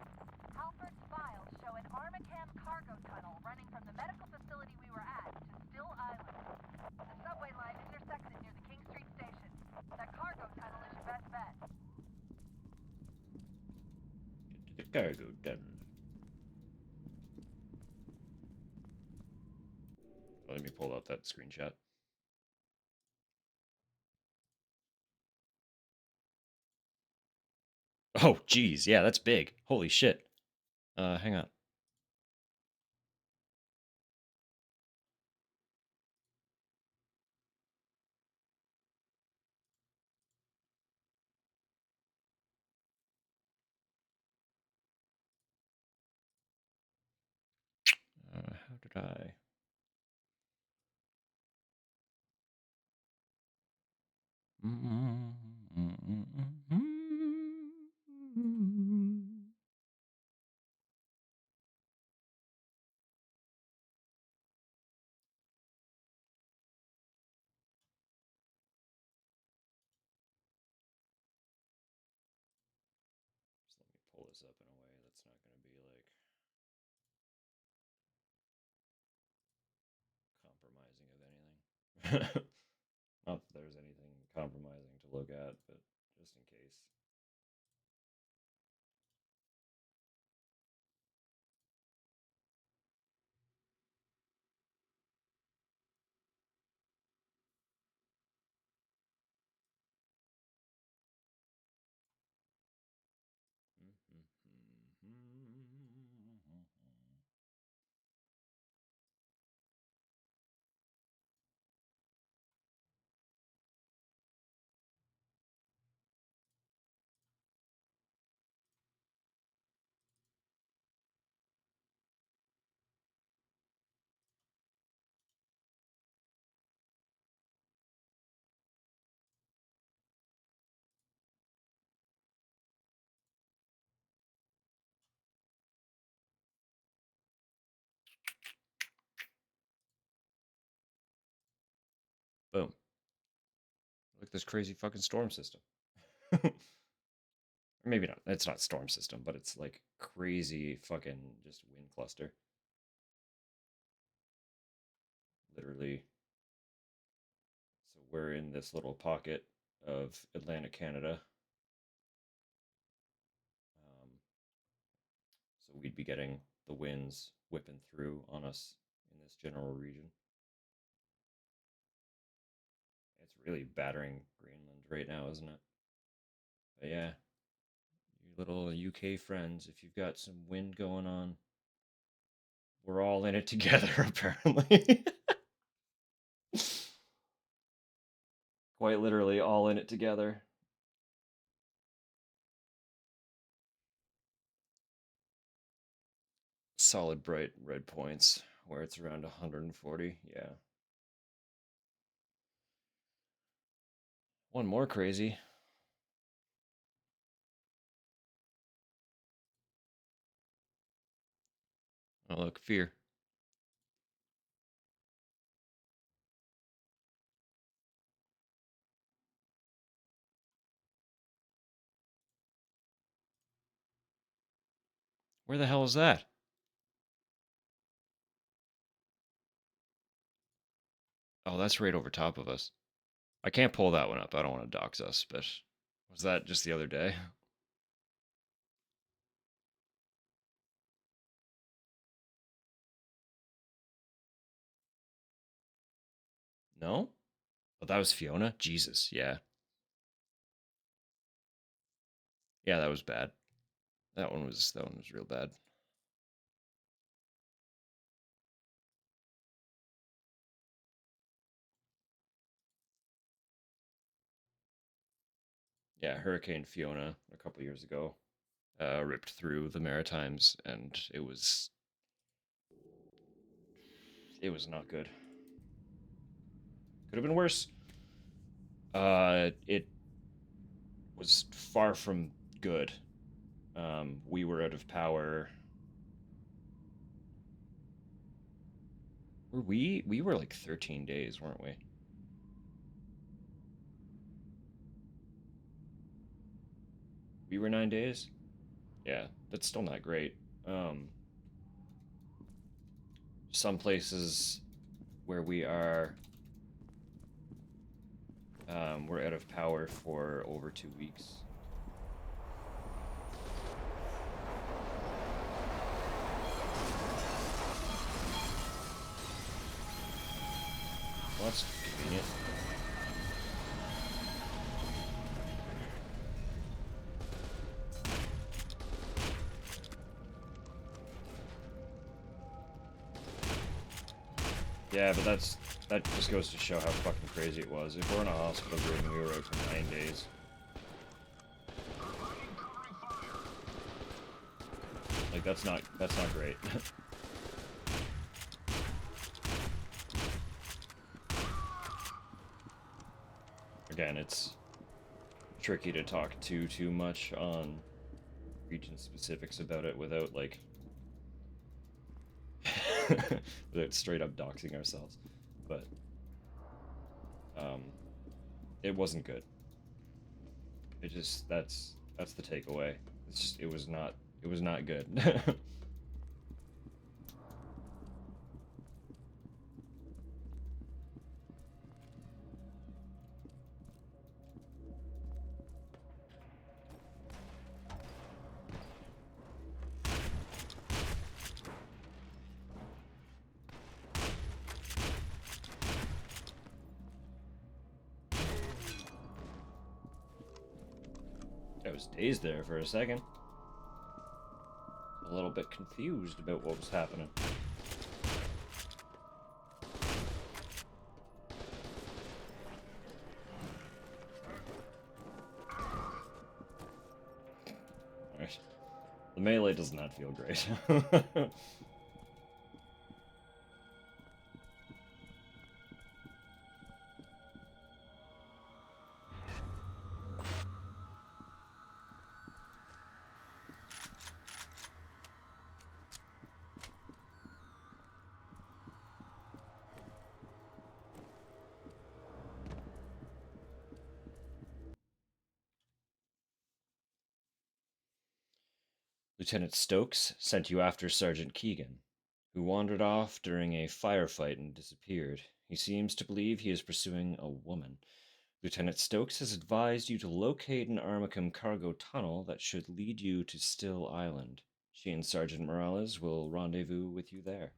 Halford's files show an Armacam cargo tunnel running from the medical facility we were at to Still Island. The subway line intersects it near the King Street station. That cargo tunnel is your best bet. Get to the cargo tunnel. Let me pull out that screenshot. Oh, geez. Yeah, that's big. Holy shit. Hang on. How did I? Just let me pull this up in a way that's not going to be like compromising of anything. Not that there's anything compromising to look at, but just in case. Boom. Look, this crazy fucking storm system. Maybe not. It's not storm system, but it's like crazy fucking just wind cluster. Literally. So we're in this little pocket of Atlantic Canada. So we'd be getting the winds whipping through on us in this general region. It's really battering Greenland right now, isn't it? But yeah, you little UK friends, if you've got some wind going on, we're all in it together, apparently. Quite literally, all in it together. Solid bright red points where it's around 140. Yeah. One more crazy. Oh, look, F.E.A.R. Where the hell is that? Oh, that's right over top of us. I can't pull that one up. I don't want to dox us, but was that just the other day? No? Oh, that was Fiona? Jesus, yeah. Yeah, that was bad. That one was real bad. Yeah, Hurricane Fiona a couple years ago ripped through the Maritimes, and it was not good. Could have been worse. It was far from good. We were out of power. Were we? We were like 13 days, weren't we? We were 9 days. Yeah, that's still not great. Some places where we are, we're out of power for over 2 weeks. Well, that's convenient. Yeah, but that just goes to show how fucking crazy it was. If we're in a hospital room, we were out for 9 days. Like that's not great. Again, it's tricky to talk too much on region specifics about it without like without straight up doxing ourselves. But it wasn't good. It just that's the takeaway. It's just it was not good. I was dazed there for a second. A little bit confused about what was happening. Alright. The melee does not feel great. Lieutenant Stokes sent you after Sergeant Keegan, who wandered off during a firefight and disappeared. He seems to believe he is pursuing a woman. Lieutenant Stokes has advised you to locate an Armacum cargo tunnel that should lead you to Still Island. She and Sergeant Morales will rendezvous with you there.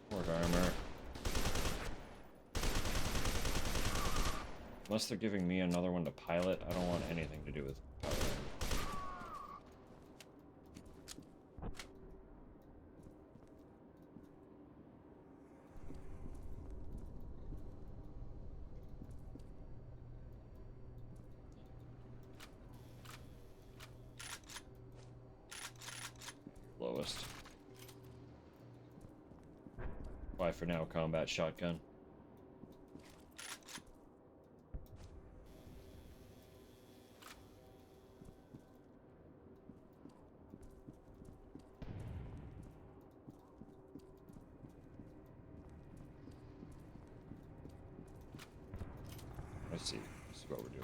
Port armor. Unless they're giving me another one to pilot, I don't want anything to do with piloting. slowest. Why for now, combat shotgun. I see. This is what we're doing.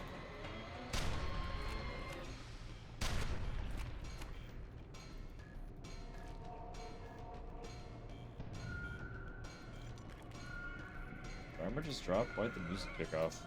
Armor just dropped? Why'd the music kick off?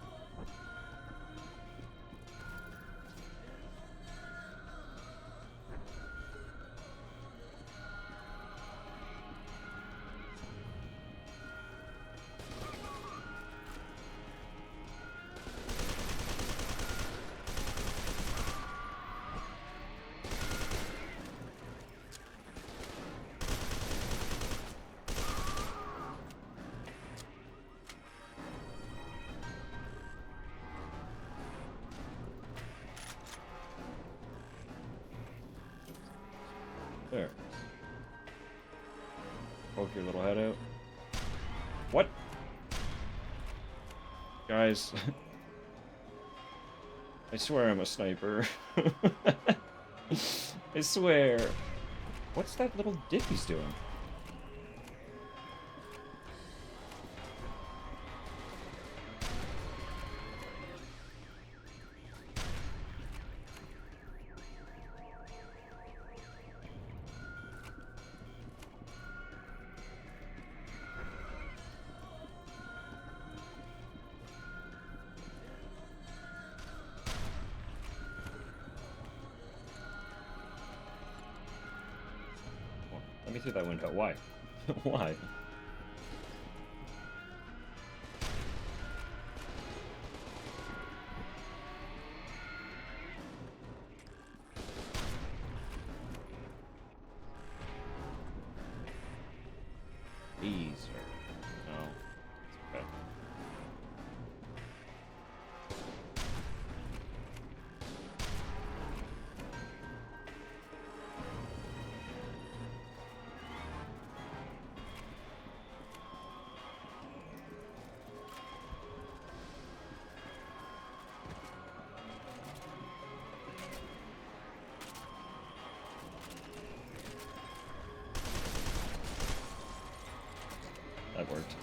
There. Poke your little head out. What? Guys. I swear I'm a sniper. I swear. What's that little dip he's doing? Let me through that window. Why? Why? Easier. No. It's okay. That worked.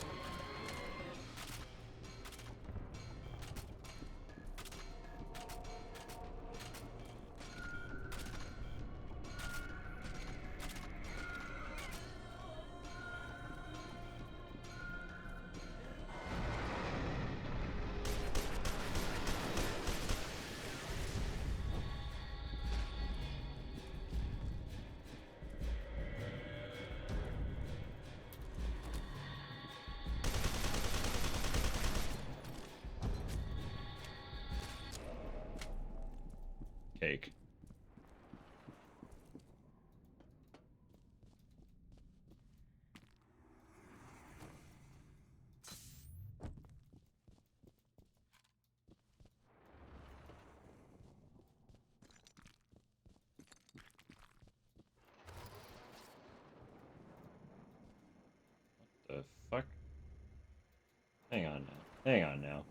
Cake. What the fuck? Hang on now. Hang on now.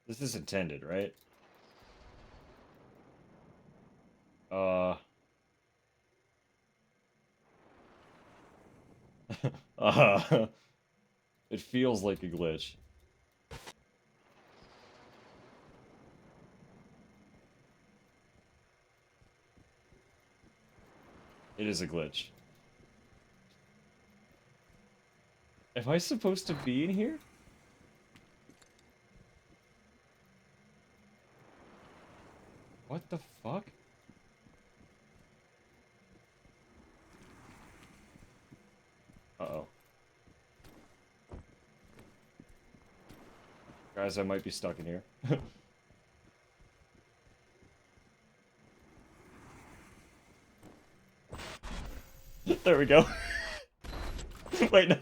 This is intended, right? It feels like a glitch. It is a glitch. Am I supposed to be in here? What the fuck? Uh-oh. Guys, I might be stuck in here. There we go. Wait, no.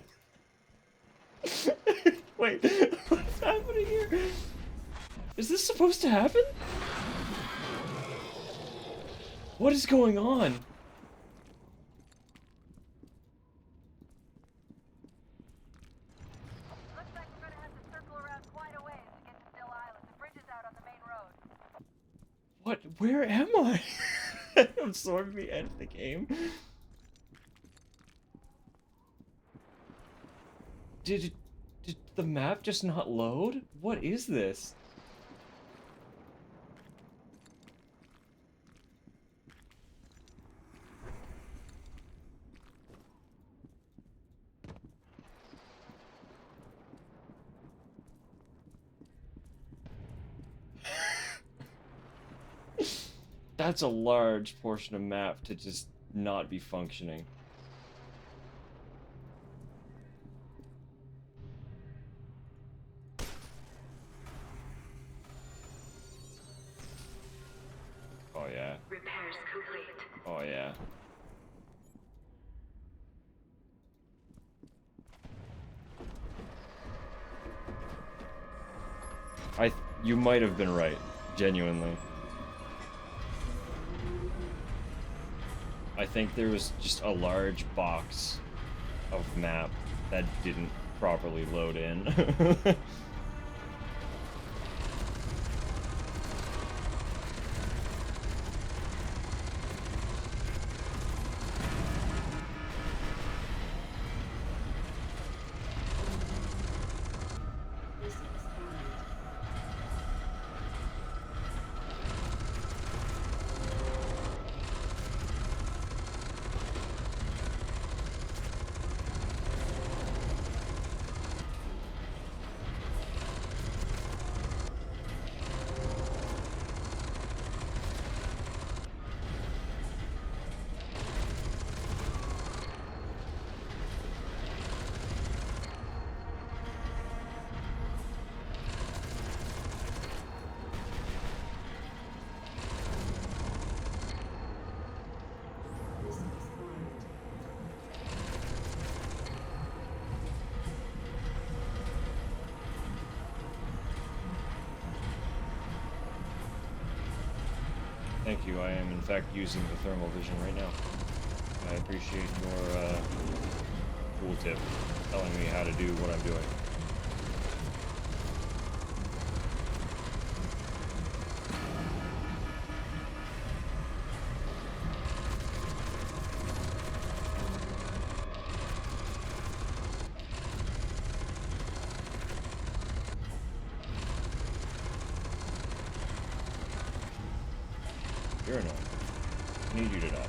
Wait, what's happening here? Is this supposed to happen? What is going on? Looks like we're gonna have to circle around quite a ways to get to Dill Island. The bridge is out on the main road. What? Where am I? I'm sorry at the end of the game. Did the map just not load? What is this? That's a large portion of map to just not be functioning. Oh yeah. Repairs complete. Oh yeah. You might have been right, genuinely. I think there was just a large box of map that didn't properly load in. Thank you, I am in fact using the thermal vision right now. I appreciate your tooltip telling me how to do what I'm doing. You're annoying. I need you to die.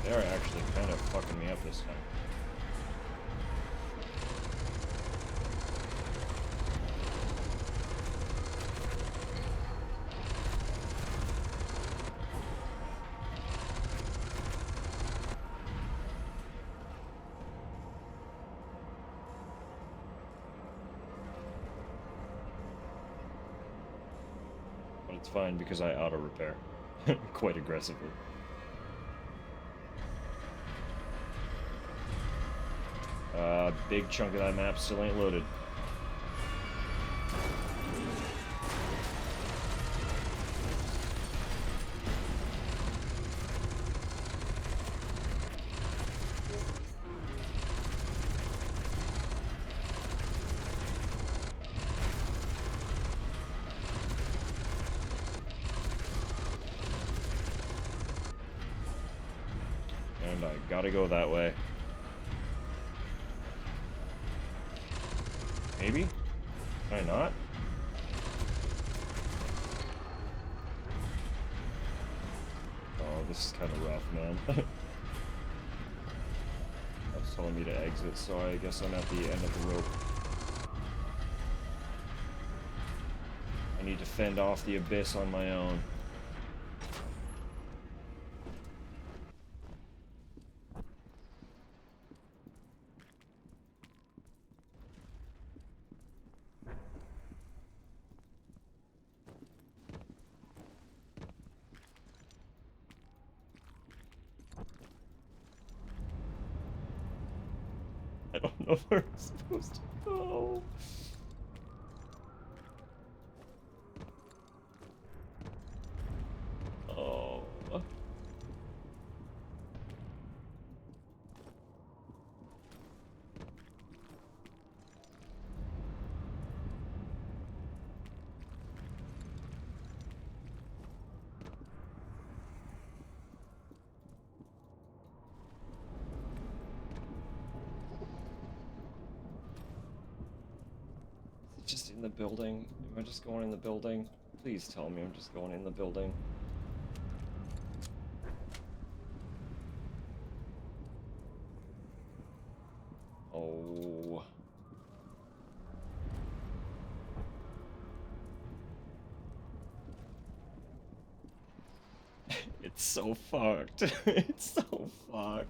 They're actually kind of fucking me up this time. But it's fine because I auto-repair quite aggressively. Big chunk of that map still ain't loaded. And I gotta go that way. Maybe? Can I not? this is kind of rough, man. That's telling me to exit, so I guess I'm at the end of the rope. I need to fend off the abyss on my own. I don't know where I'm supposed to go. Oh. Just in the building? Am I just going in the building? Please tell me I'm just going in the building. Oh. It's so fucked. It's so fucked.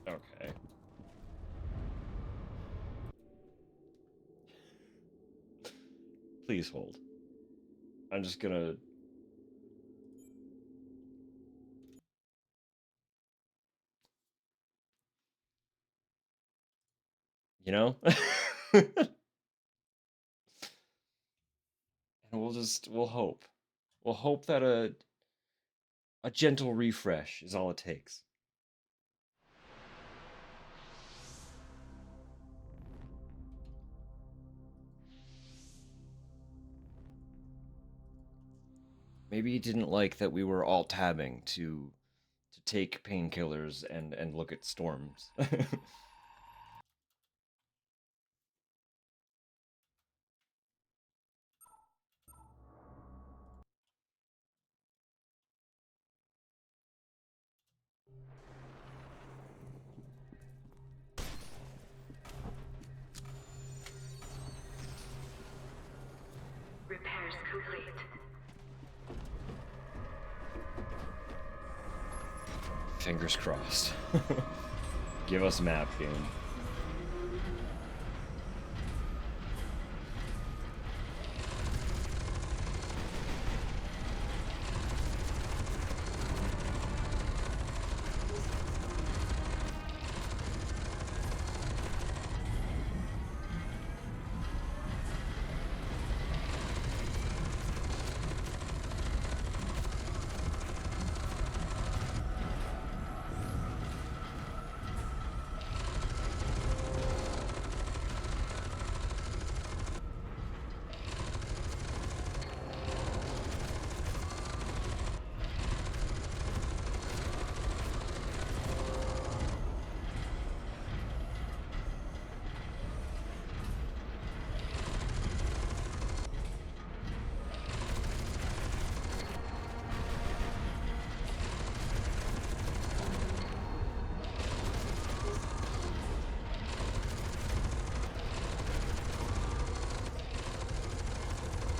Okay. Please hold. I'm just gonna... You know? And we'll hope. We'll hope that a gentle refresh is all it takes. Maybe he didn't like that we were all tabbing to take painkillers and look at storms. Repairs complete. Fingers crossed. Give us map game.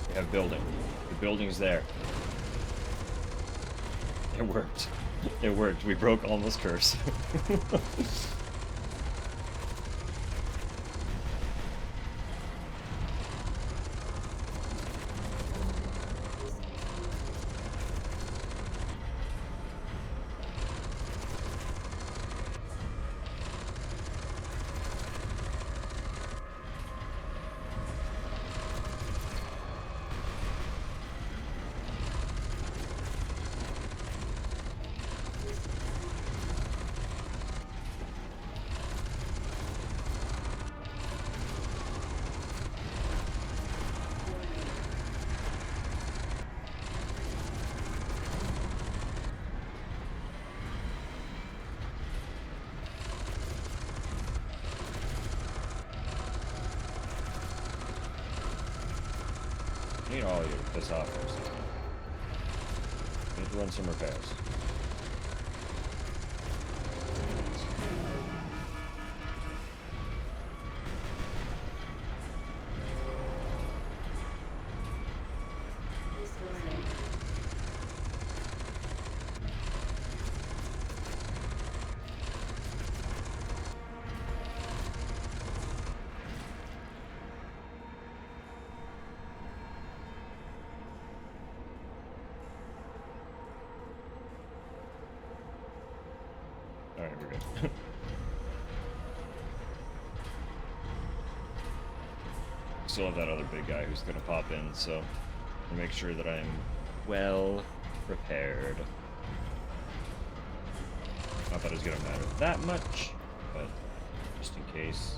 We have building. The building's there. It worked. It worked. We broke Alma's curse. Oh, you piss off for a second. Need to run some repairs. Alright, we're good. Still have that other big guy who's gonna pop in, so I'll make sure that I'm well prepared. Not that it's gonna matter that much, but just in case.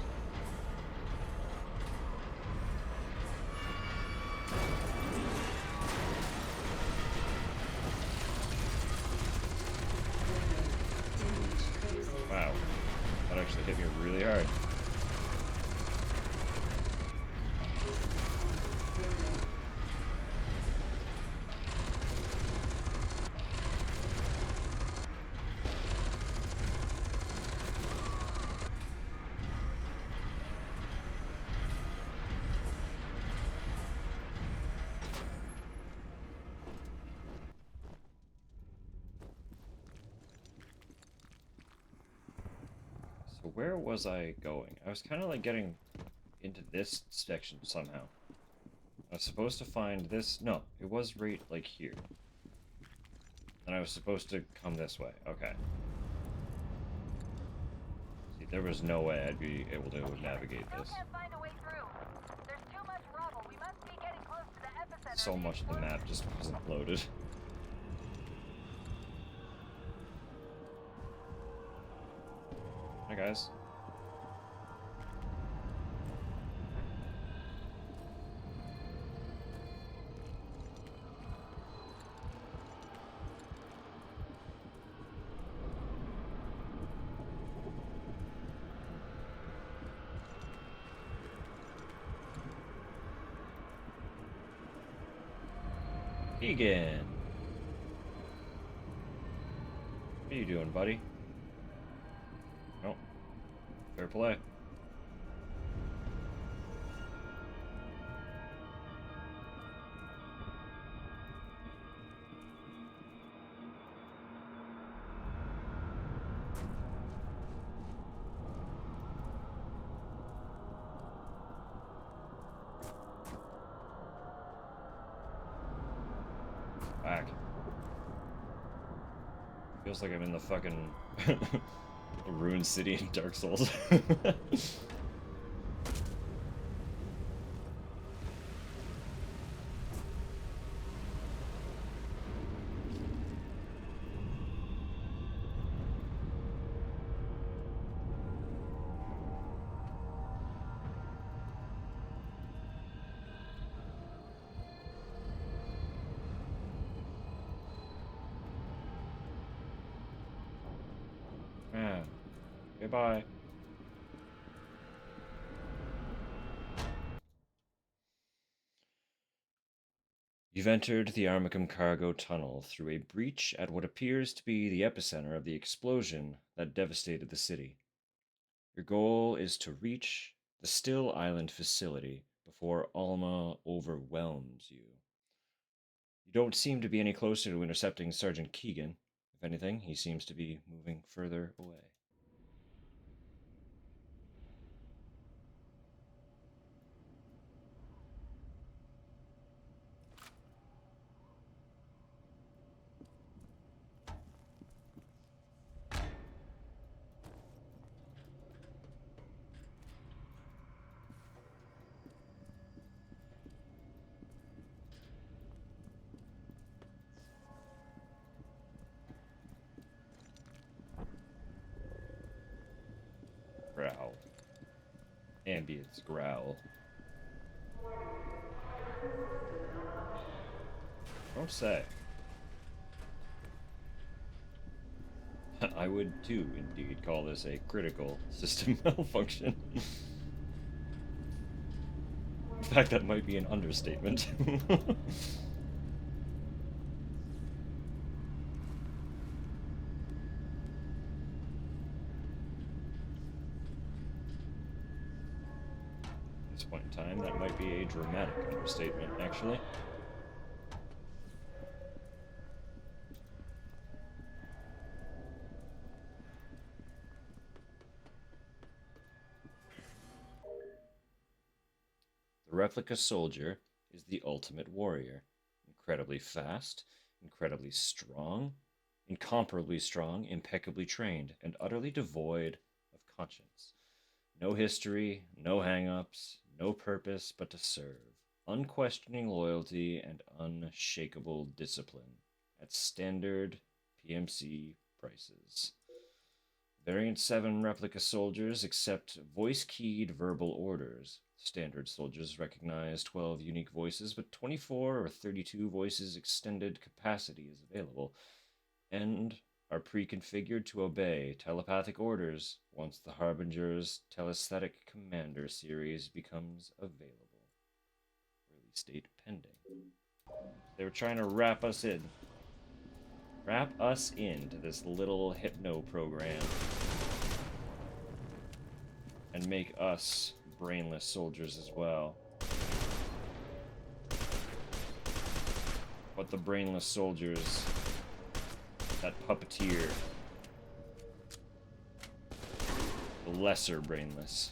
Wow, that actually hit me really hard. So where was I going? I was kind of like getting into this section somehow. I was supposed to find this. No, it was right like here. And I was supposed to come this way. Okay. See, there was no way I'd be able to navigate this. So much of the map just wasn't loaded. Hi, guys. Egan. What are you doing, buddy? Oh, fair play. Back. Feels like I'm in the fucking the ruined city in Dark Souls. Man, goodbye. You've entered the Armicum cargo tunnel through a breach at what appears to be the epicenter of the explosion that devastated the city. Your goal is to reach the Still Island facility before Alma overwhelms you. You don't seem to be any closer to intercepting Sergeant Keegan. If anything, he seems to be moving further away. Growl. Ambience growl. Don't say. I would too, indeed, call this a critical system malfunction. fact, that might be an understatement. At this point in time, that might be a dramatic understatement, actually. The replica soldier is the ultimate warrior. Incredibly fast, incredibly strong, incomparably strong, impeccably trained, and utterly devoid of conscience. No history, no hang-ups, no purpose but to serve. Unquestioning loyalty and unshakable discipline at standard PMC prices. Variant 7 replica soldiers accept voice-keyed verbal orders. Standard soldiers recognize 12 unique voices, but 24 or 32 voices extended capacity is available, and are pre-configured to obey telepathic orders once the Harbinger's Telesthetic Commander series becomes available. Release date pending. They were trying to wrap us in. Wrap us into this little hypno program. And make us brainless soldiers as well. But the brainless soldiers that puppeteer the lesser brainless.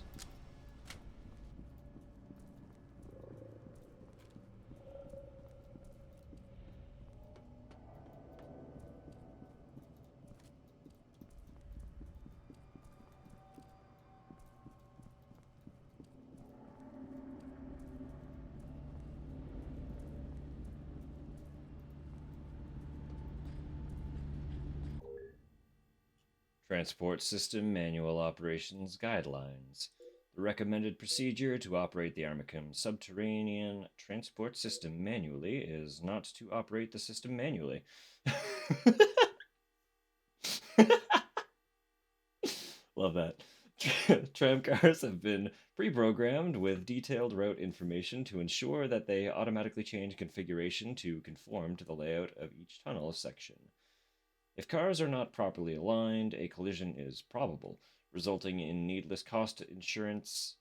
Transport System Manual Operations Guidelines. The recommended procedure to operate the Armicum subterranean transport system manually is not to operate the system manually. Love that. Tram cars have been pre-programmed with detailed route information to ensure that they automatically change configuration to conform to the layout of each tunnel section. If cars are not properly aligned, a collision is probable, resulting in needless cost incurrence,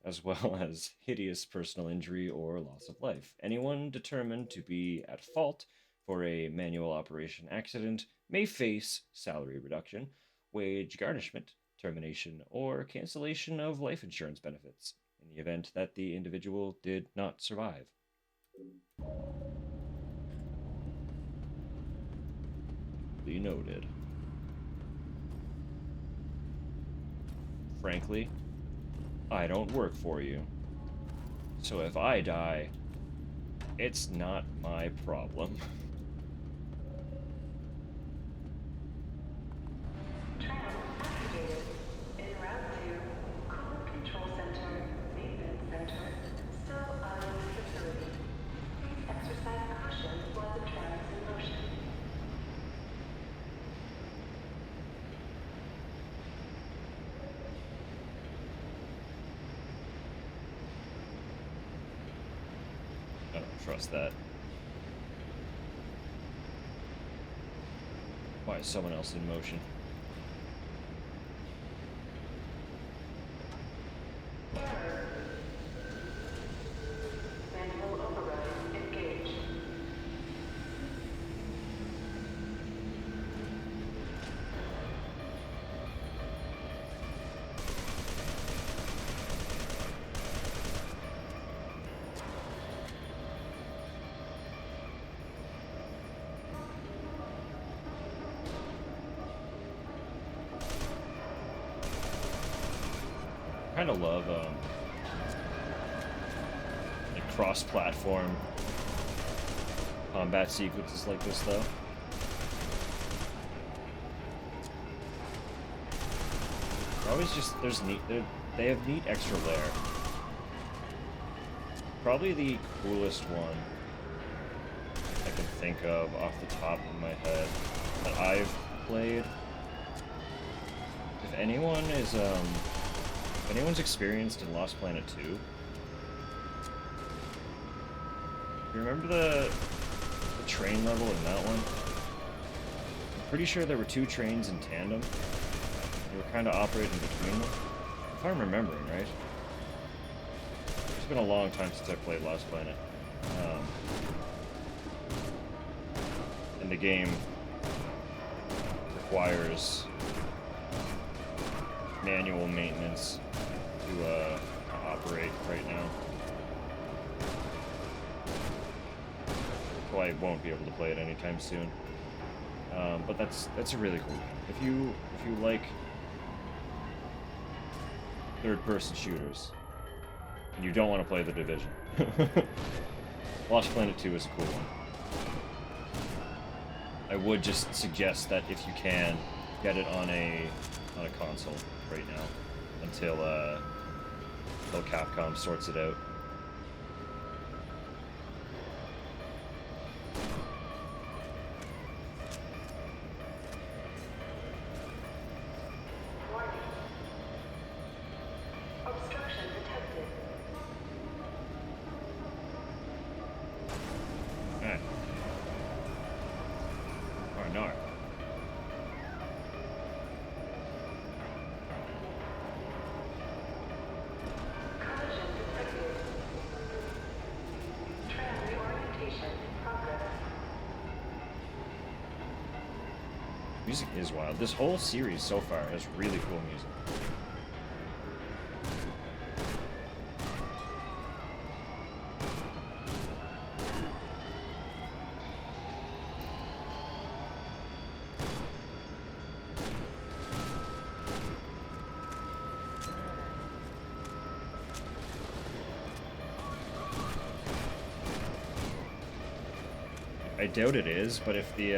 as well as hideous personal injury or loss of life. Anyone determined to be at fault for a manual operation accident may face salary reduction, wage garnishment, termination, or cancellation of life insurance benefits in the event that the individual did not survive. Noted. Frankly, I don't work for you. So if I die, it's not my problem. I don't trust that. Why is someone else in motion? I kind of love like cross-platform combat sequences like this, though. They're always just they have neat extra layer. Probably the coolest one I can think of off the top of my head that I've played. If anyone's experienced in Lost Planet 2, You remember the train level in that one? I'm pretty sure there were two trains in tandem. You were kind of operating between them. If I'm remembering right. It's been a long time since I played Last Planet. And the game requires manual maintenance to operate right now. So I won't be able to play it anytime soon. But that's a really cool game. If you like third-person shooters and you don't want to play The Division, Lost Planet 2 is a cool one. I would just suggest that if you can, get it on a console right now until Capcom sorts it out. Obstruction detected. Alright. Oh no. Collision detected. Tram reorientation in progress. Music is wild. This whole series so far has really cool music. I doubt it is, but if the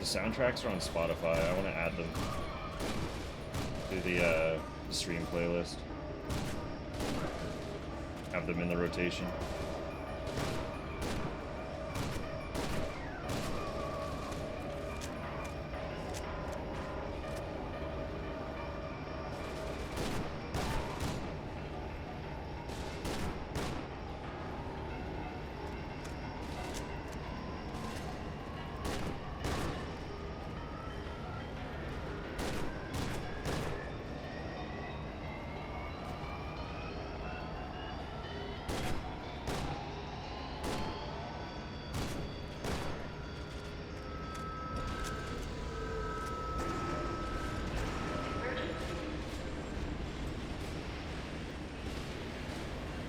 soundtracks are on Spotify, I want to add them to the stream playlist. Have them in the rotation.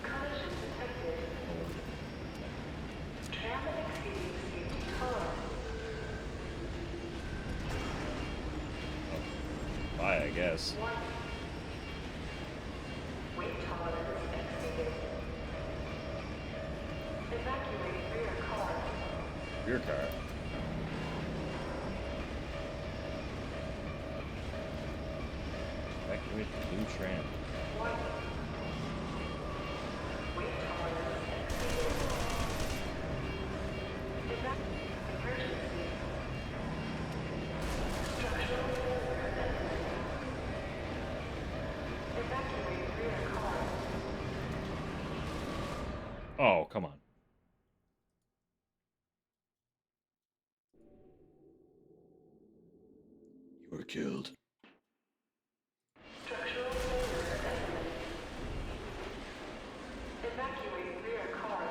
Collision detected. Tram exceeding safety tolerance. Bye, I guess. Warning. Weight tolerance exceeded. Evacuate rear car. Rear car. Evacuate the blue tram. Warning. Weight tolerance exceeded. Emergency. Structural failure imminent. Evacuate rear car. Oh, come on. You were killed. Structural failure imminent. Evacuate rear car.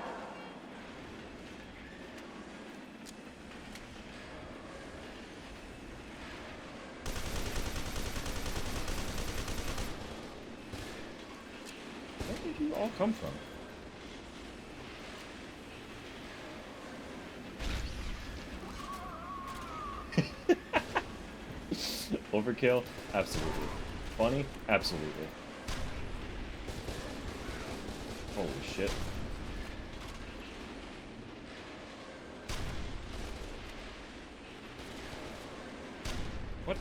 Where did you all come from? Overkill? Absolutely. Funny? Absolutely. Holy shit. What?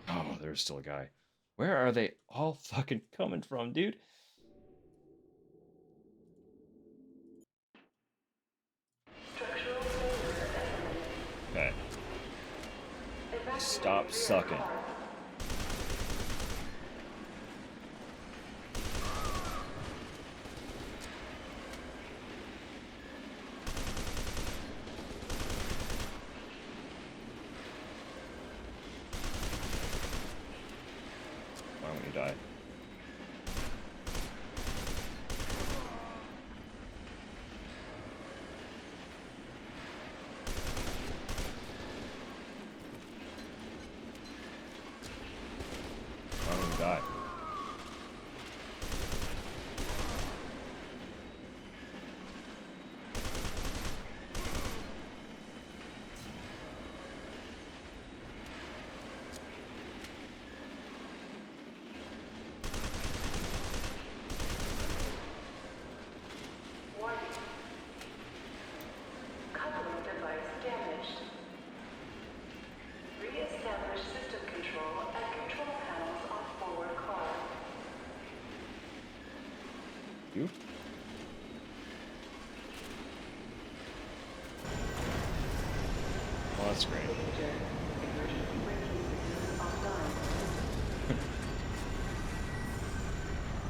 Oh, there's still a guy. Where are they all fucking coming from, dude? Okay. Stop sucking. Why won't you die? Why won't you die? Warning. Coupling device damaged. Re-establish system control at control panels on forward car. You? Well, that's great. Emergency braking system offline.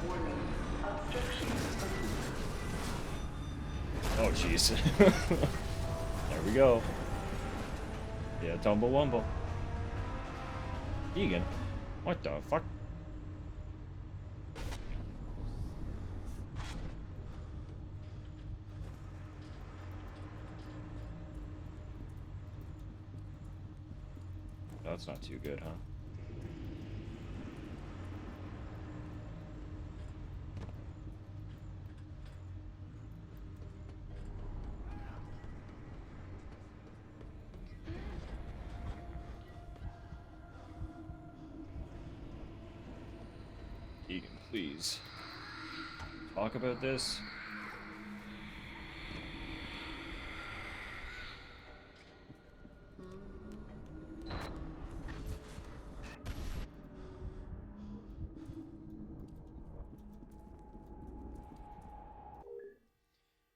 Warning. Obstruction. Oh, jeez. There we go. Yeah, tumble wumble. Egan. What the fuck? That's not too good, huh? Egan, please. Talk about this.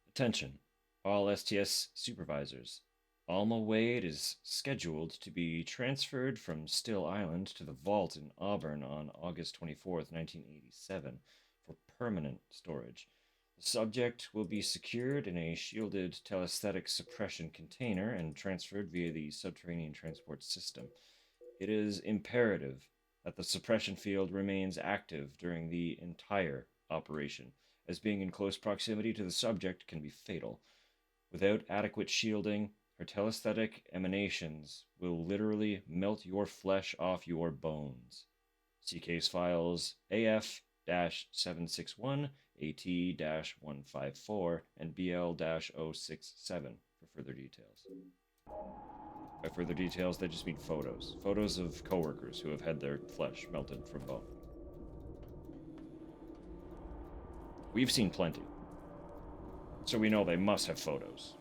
Attention, all STS supervisors. Alma Wade is scheduled to be transferred from Still Island to the vault in Auburn on August 24th, 1987, for permanent storage. The subject will be secured in a shielded telesthetic suppression container and transferred via the subterranean transport system. It is imperative that the suppression field remains active during the entire operation, as being in close proximity to the subject can be fatal. Without adequate shielding, her telesthetic emanations will literally melt your flesh off your bones. See case files AF 761, AT 154, and BL 067 for further details. By further details, they just mean photos. Photos of coworkers who have had their flesh melted from bone. We've seen plenty. So we know they must have photos.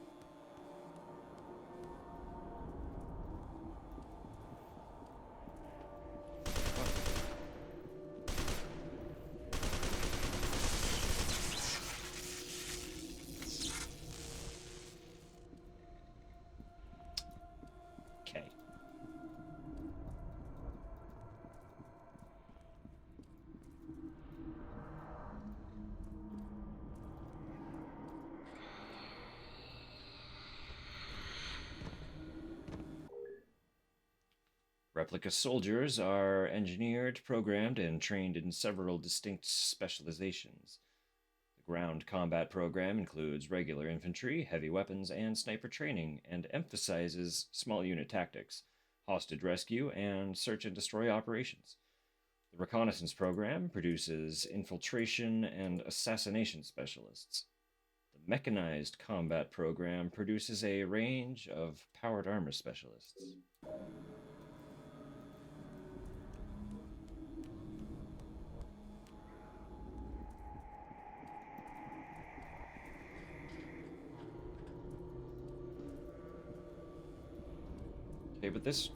Okay. Replica soldiers are engineered, programmed, and trained in several distinct specializations. The ground combat program includes regular infantry, heavy weapons, and sniper training, and emphasizes small unit tactics, hostage rescue, and search and destroy operations. The reconnaissance program produces infiltration and assassination specialists. The mechanized combat program produces a range of powered armor specialists. Okay, but this...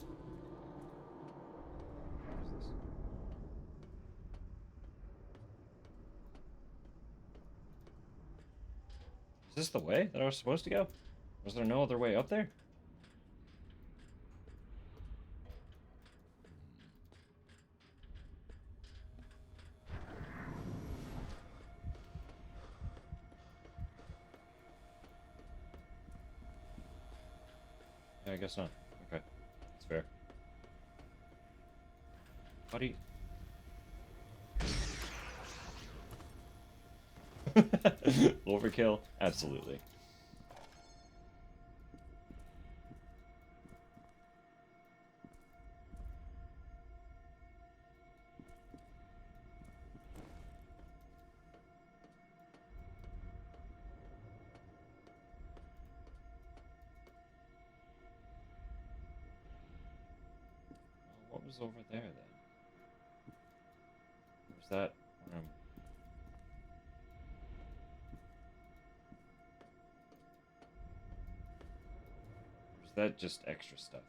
Is this the way that I was supposed to go? Was there no other way up there? I guess not. Okay. That's fair. Buddy. Overkill? Absolutely. What was over there then? Was that was that just extra stuff?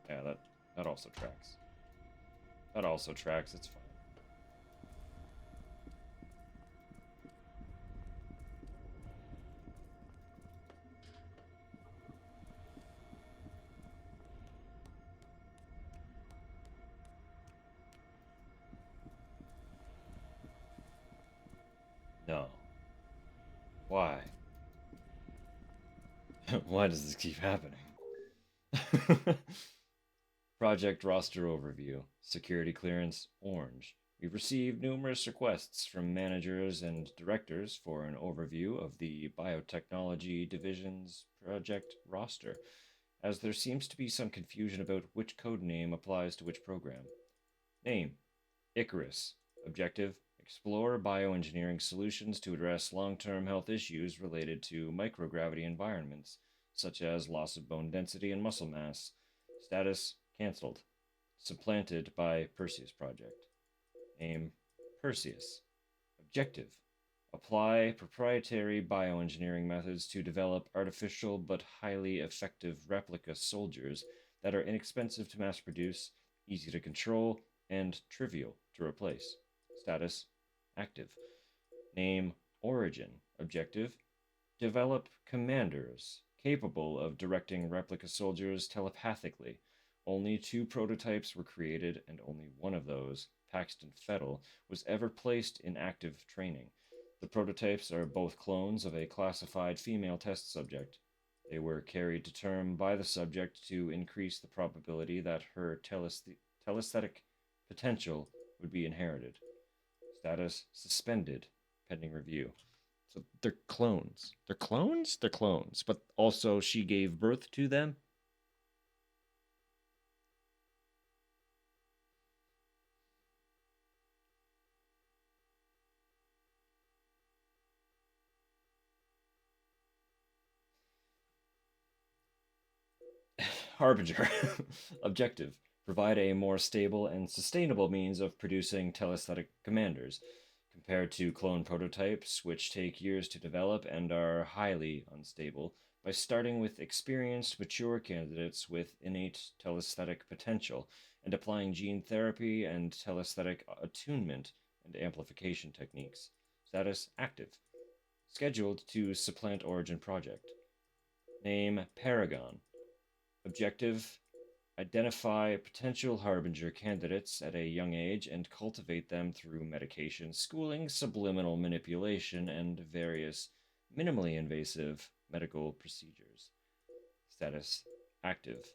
Okay. Yeah, that also tracks. That also tracks. It's fine. No. Why? Why does this keep happening? Project roster overview. Security clearance orange. We've received numerous requests from managers and directors for an overview of the biotechnology division's project roster, as there seems to be some confusion about which code name applies to which program. Name: Icarus. Objective: explore bioengineering solutions to address long-term health issues related to microgravity environments, such as loss of bone density and muscle mass. Status: cancelled. Supplanted by Perseus Project. Name: Perseus. Objective: apply proprietary bioengineering methods to develop artificial but highly effective replica soldiers that are inexpensive to mass produce, easy to control, and trivial to replace. Status: active. Name: Origin. Objective: develop commanders capable of directing replica soldiers telepathically. Only 2 prototypes were created, and only one of those, Paxton Fettel, was ever placed in active training. The prototypes are both clones of a classified female test subject. They were carried to term by the subject to increase the probability that her telesthetic potential would be inherited. Status: suspended, pending review. So they're clones. They're clones? They're clones. But also she gave birth to them? Harbinger. Objective: provide a more stable and sustainable means of producing telesthetic commanders, compared to clone prototypes, which take years to develop and are highly unstable, by starting with experienced, mature candidates with innate telesthetic potential and applying gene therapy and telesthetic attunement and amplification techniques. Status: active. Scheduled to supplant Origin Project. Name: Paragon. Objective: identify potential Harbinger candidates at a young age and cultivate them through medication, schooling, subliminal manipulation, and various minimally invasive medical procedures. Status: active.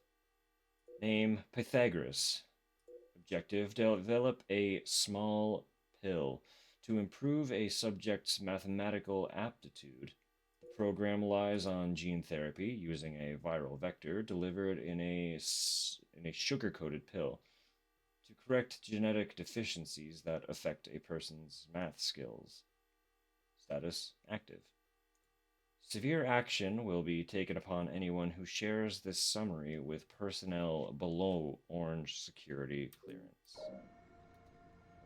Name: Pythagoras. Objective: develop a small pill to improve a subject's mathematical aptitude. The program lies on gene therapy using a viral vector delivered in a sugar-coated pill to correct genetic deficiencies that affect a person's math skills. Status: active. Severe action will be taken upon anyone who shares this summary with personnel below orange security clearance. Well,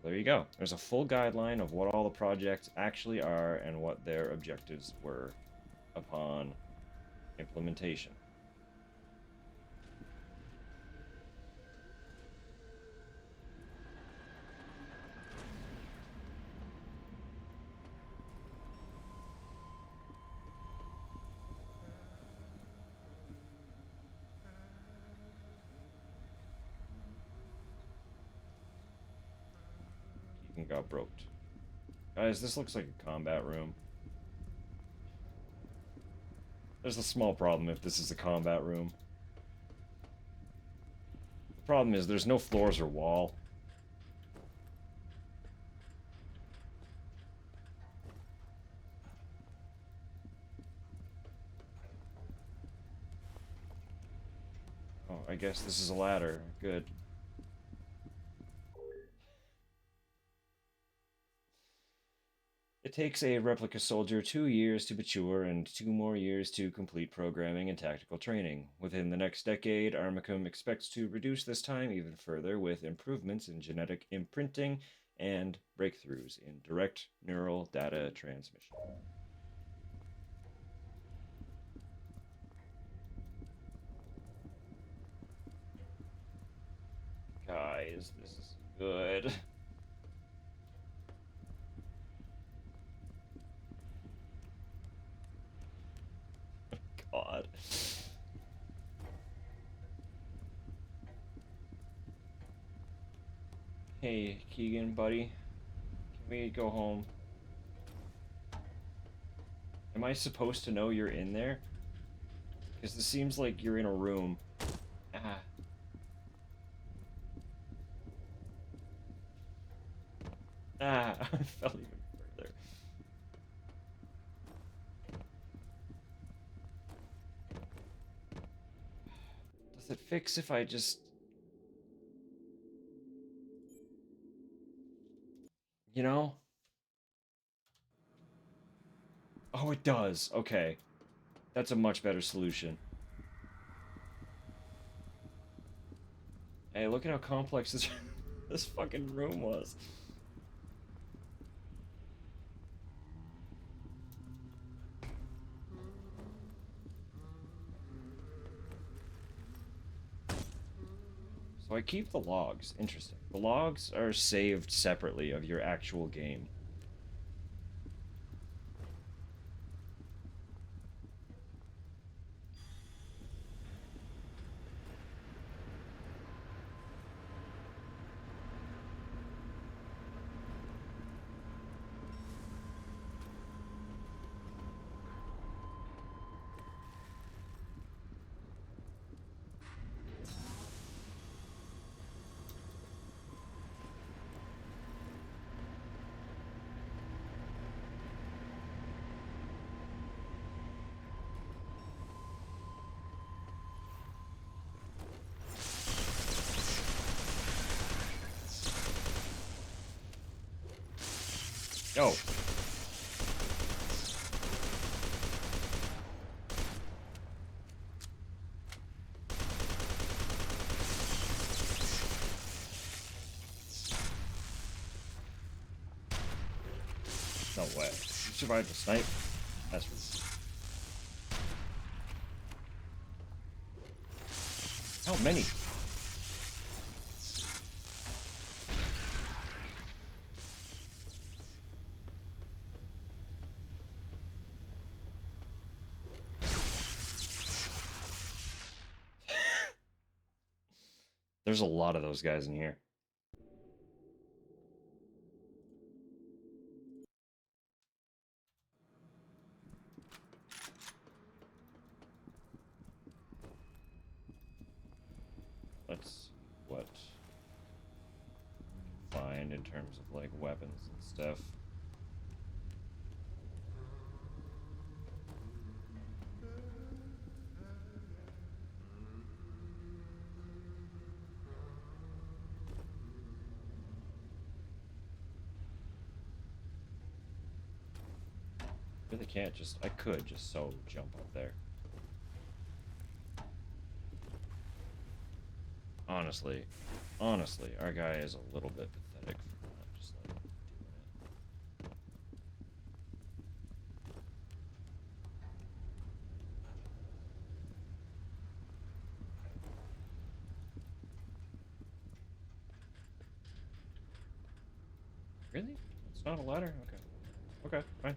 there you go. There's a full guideline of what all the projects actually are and what their objectives were upon implementation. Keegan got broked. Guys, this looks like a combat room. There's a small problem if this is a combat room. Problem is, there's no floors or wall. Oh, I guess this is a ladder. Good. It takes a replica soldier 2 years to mature and 2 more years to complete programming and tactical training. Within the next decade, Armicum expects to reduce this time even further with improvements in genetic imprinting and breakthroughs in direct neural data transmission. Guys, this is good. God. Hey, Keegan, buddy. Can we go home? Am I supposed to know you're in there? Because this seems like you're in a room. Ah. Ah, I fell even further. Does it fix if I just... You know? Oh, it does. Okay. That's a much better solution. Hey, look at how complex this, this fucking room was. So I keep the logs. Interesting. The logs are saved separately of your actual game. Oh. No way. You survived the snipe? That's ridiculous. How many? There's a lot of those guys in here. Let's see what we can find in terms of like weapons and stuff. Really can't just... I could just so jump up there. Honestly, our guy is a little bit pathetic for not just like doing it. Really? It's not a ladder? Okay. Okay, fine.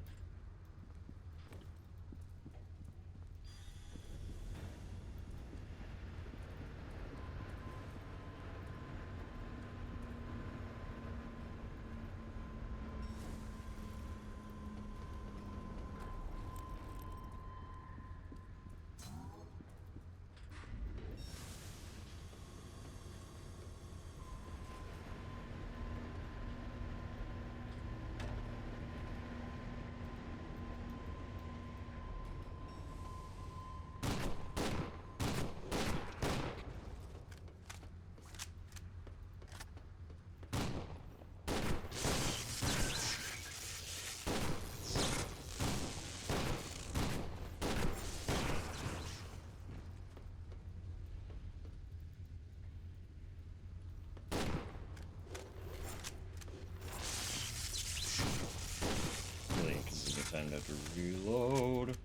had to reload.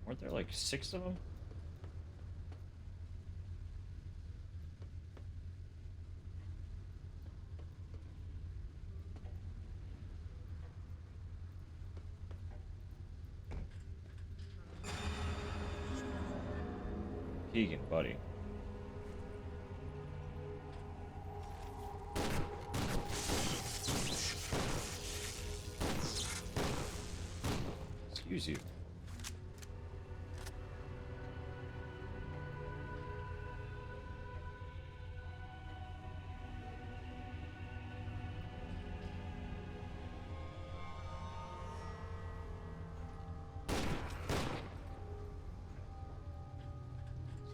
Weren't there like 6 of them? Keegan, buddy. Excuse you.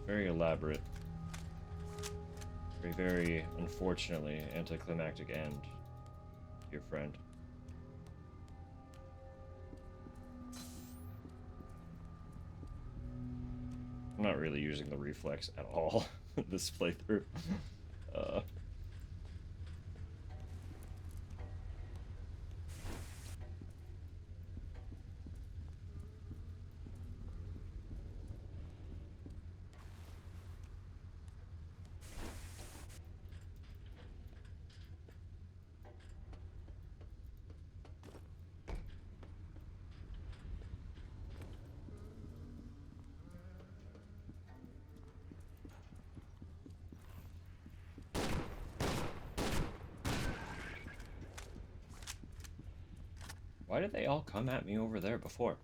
Very elaborate. Very, unfortunately, anticlimactic end, dear friend. I'm not really using the reflex at all this playthrough. Why did they all come at me over there before?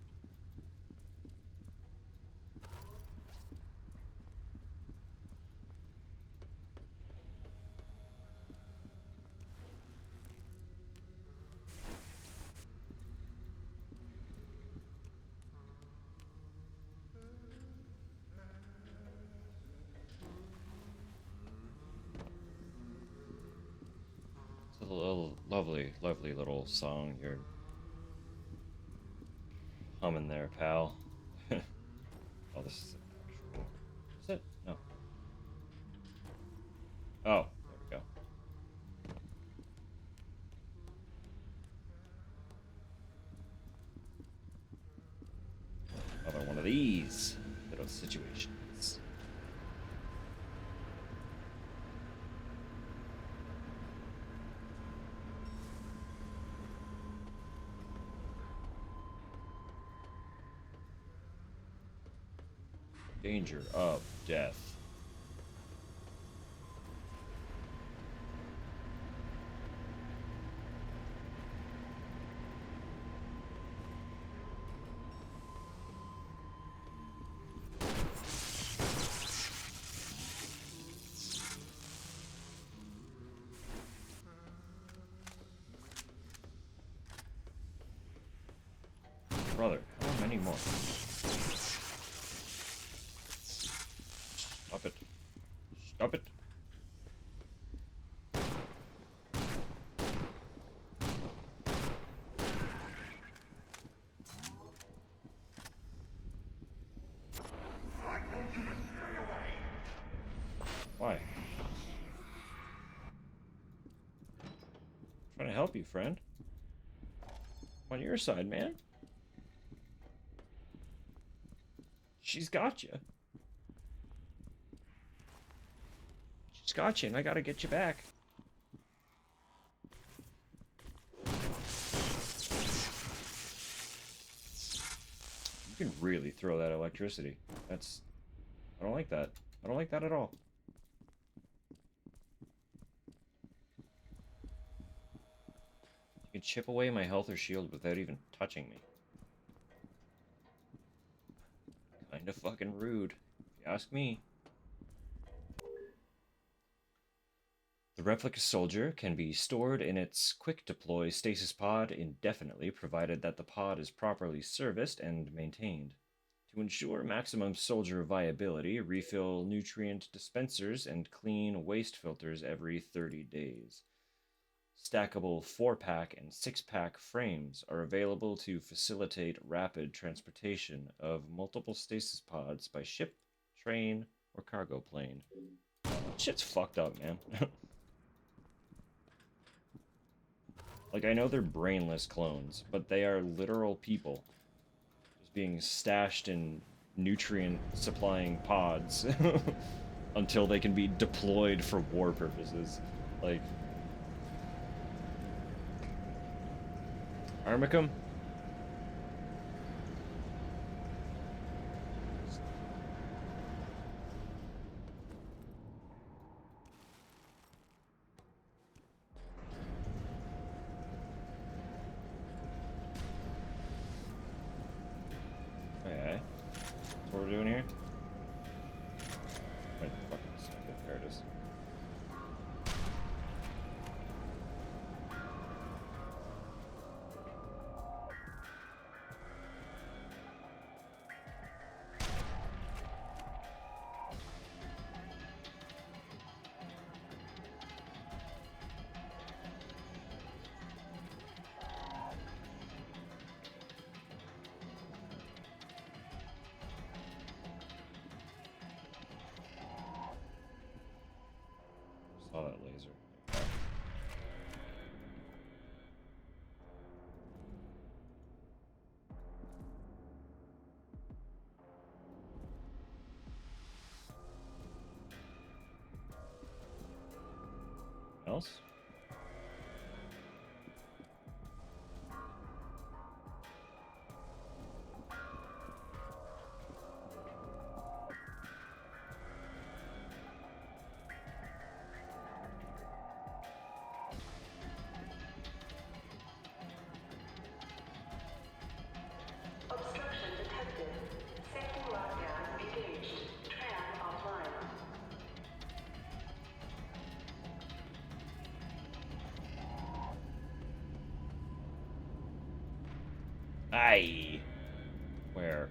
It's a little lovely, lovely little song you're humming there, pal. Oh, this is an actual. Is it? No. Oh, there we go. Another one of these little situations. Danger of death. Brother, how many more? Stop it. Stop it. Why? I'm trying to help you, friend. I'm on your side, man. She's got you. She's got you, and I gotta get you back. You can really throw that electricity. That's... I don't like that. I don't like that at all. You can chip away my health or shield without even touching me. Kinda fucking rude, if you ask me. The replica soldier can be stored in its quick deploy stasis pod indefinitely, provided that the pod is properly serviced and maintained. To ensure maximum soldier viability, refill nutrient dispensers and clean waste filters every 30 days. Stackable 4-pack and 6-pack frames are available to facilitate rapid transportation of multiple stasis pods by ship, train, or cargo plane. Shit's fucked up, man. Like, I know they're brainless clones, but they are literal people. Just being stashed in nutrient-supplying pods until they can be deployed for war purposes. Like... Armicum? Okay. That's what we're doing here? Wait, fucking stupid. There it is. Saw that laser. Else? Obstruction detected. Safety lockdown engaged. Tram offline. Aye. Where?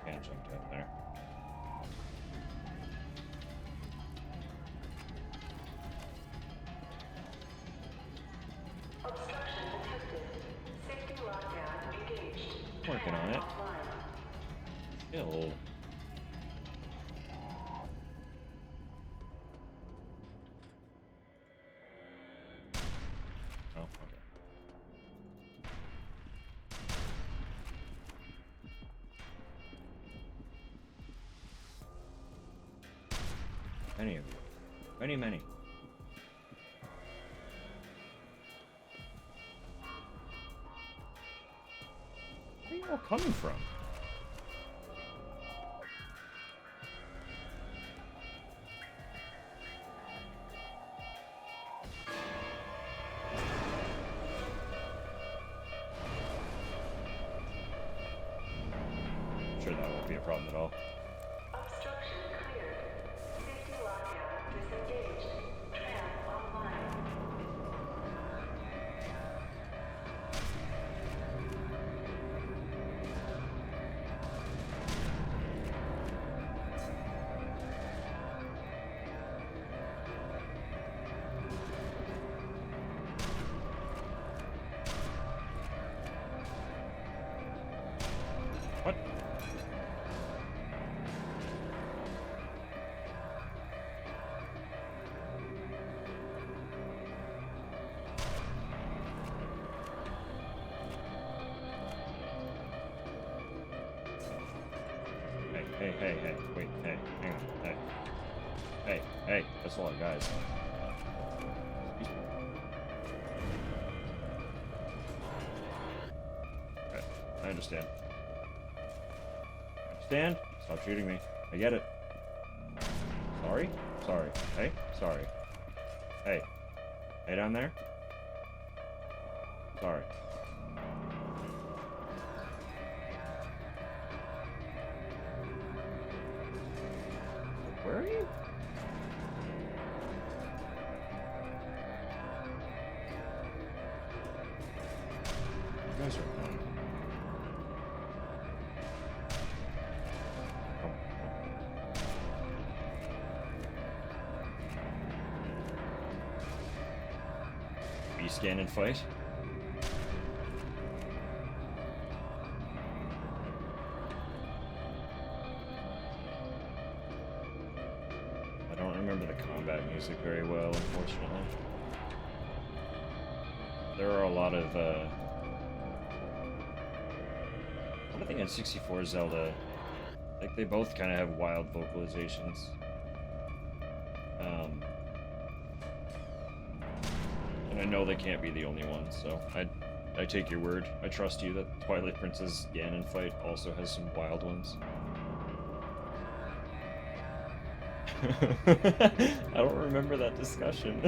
Can't jump down there. Obstruction detected. Safety lockdown engaged. Working on it. Still. Oh, okay. Many of you. Many, many. Where are you all coming from? I'm sure that won't be a problem at all. Obstruction cleared. Safety lockdown disengaged. Tram online. What? Hey, wait, hey, hang on, hey, that's a lot of guys. Okay, I understand. Stop shooting me. I get it. Sorry? Sorry. Hey? Sorry. Hey. Hey down there? Sorry. Where are you? You guys are fun. Scan and fight. I don't remember the combat music very well, unfortunately. There are a lot of I think in 64 Zelda, like they both kind of have wild vocalizations. And I know they can't be the only ones, so I take your word. I trust you that Twilight Princess Ganon fight also has some wild ones. I don't remember that discussion.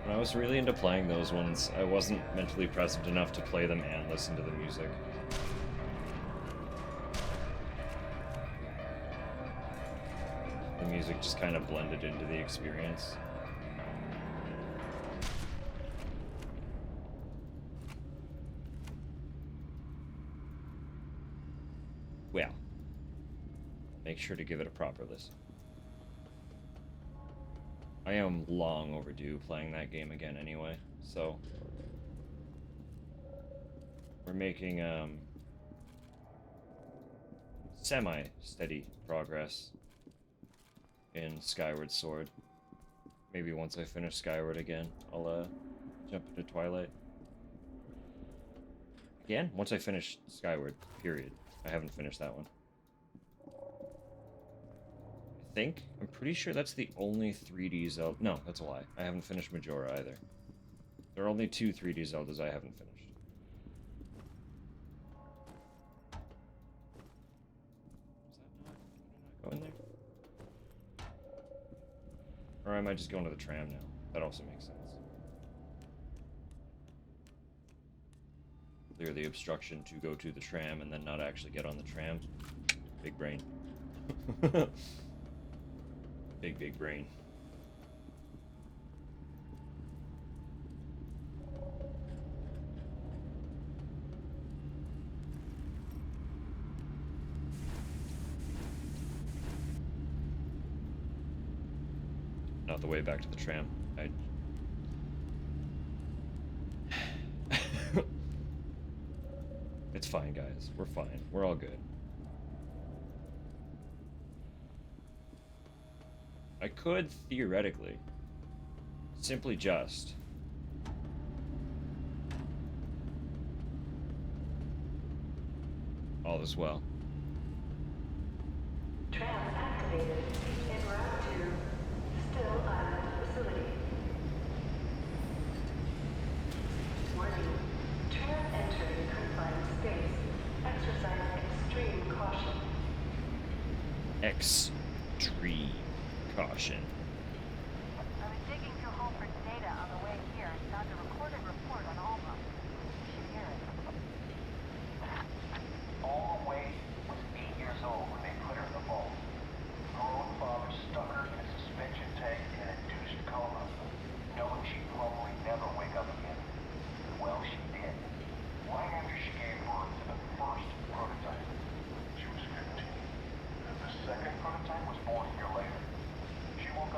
When I was really into playing those ones, I wasn't mentally present enough to play them and listen to the music. The music just kind of blended into the experience. Well, make sure to give it a proper listen. I am long overdue playing that game again anyway, so we're making semi-steady progress in Skyward Sword. Maybe once I finish Skyward again, I'll jump into Twilight. Again? Once I finish Skyward, period. I haven't finished that one. I'm pretty sure that's the only 3D Zelda. No, that's a lie. I haven't finished Majora either. There are only 2 3D Zeldas I haven't finished. Is that not... Did I not go in there? Or am I just going to the tram now? That also makes sense. Clear the obstruction to go to the tram and then not actually get on the tram. Big brain. Big brain. Not the way back to the tram. It's fine, guys. We're fine. We're all good. I could, theoretically, simply just... all is well. Tram activated. En route to Still Island facility. Warning. Tram entering confined space. Exercise extreme caution. Extreme caution. I was digging through Halford's data on the way here and found a recorded report on Alma. You should hear it. Alma Wade was 8 years old when they put her in the vault. Her own father stuck her in a suspension tank in an induced coma, knowing she'd probably never wake up again. Well, she did. Right after she gave birth to the first prototype. She was 15. And the second prototype was born a year later. She woke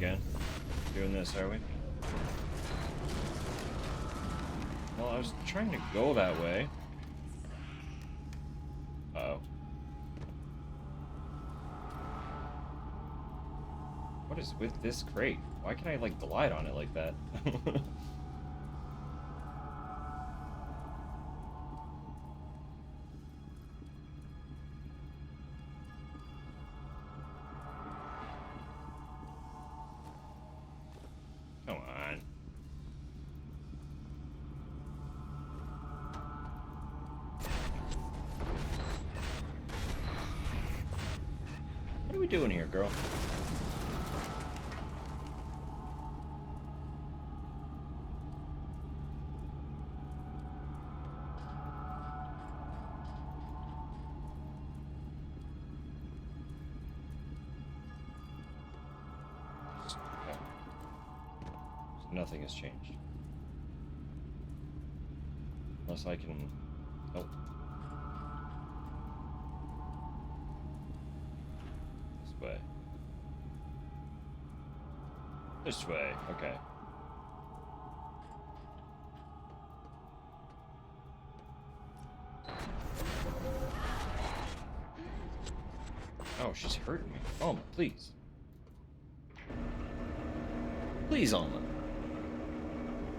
again. Doing this, are we? Well, I was trying to go that way. Uh-oh. What is with this crate? Why can I, like, glide on it like that? Come on. What are we doing here, girl? Okay. So nothing has changed. Unless I can... Nope. This way. This way. Okay. Oh, she's hurting me. Alma, please. Please, Alma.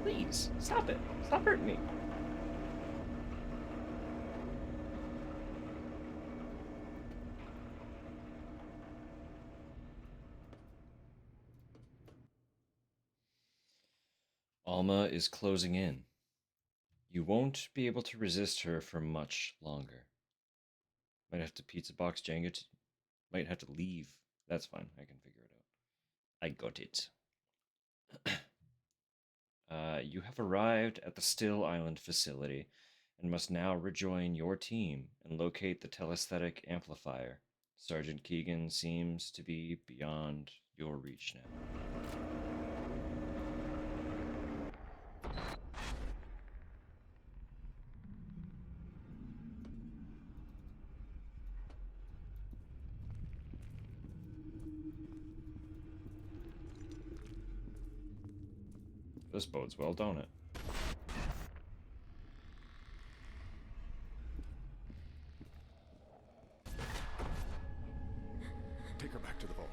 Please, stop it. Stop hurting me. Alma is closing in. You won't be able to resist her for much longer. Might have to pizza box Jenga. Might have to leave. That's fine. I can figure it out. I got it. You have arrived at the Still Island facility and must now rejoin your team and locate the telesthetic amplifier. Sergeant Keegan seems to be beyond your reach now. This bodes well, don't it? Take her back to the vault.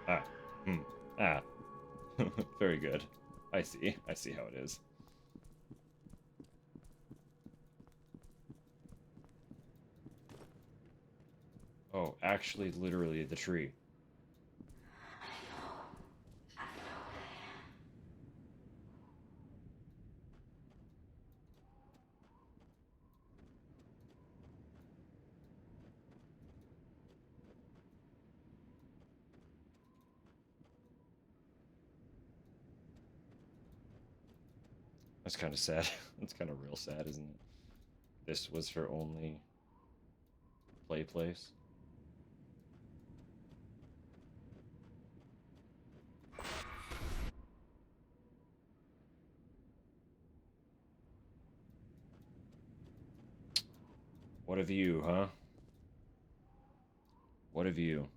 Ah. Ah. Very good. I see. I see how it is. Oh, actually, literally the tree. That's kind of sad. That's kind of real sad, isn't it? This was her only play place. What of you, huh? What of you?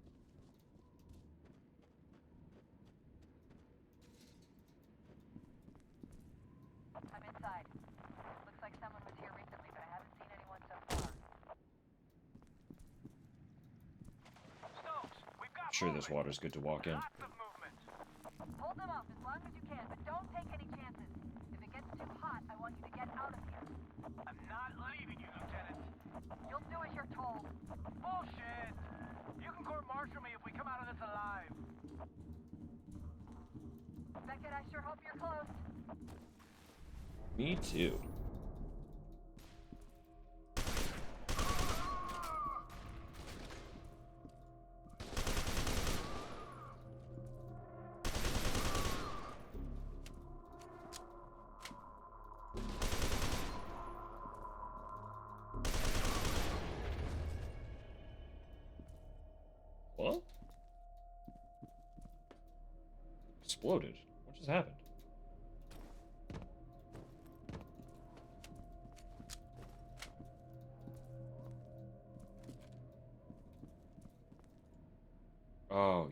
I'm inside. Looks like someone was here recently, but I haven't seen anyone so far. Stokes, we've got I'm sure this water's good to walk in. lots of movement. Hold them off as long as you can, but don't take any chances. If it gets too hot, I want you to get out of here. I'm not leaving you, Lieutenant. You'll do as you're told. Bullshit. You can court-martial me if we come out of this alive. Beckett, I sure hope you're close. Me too. What? Exploded. What just happened?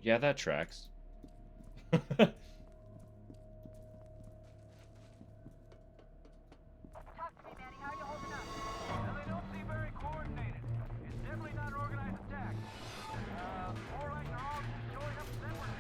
Yeah, that tracks. Talk to me, Manny. How you holding up? Well, they don't seem very coordinated. It's definitely not an organized attack. More like they're all just showing up separately.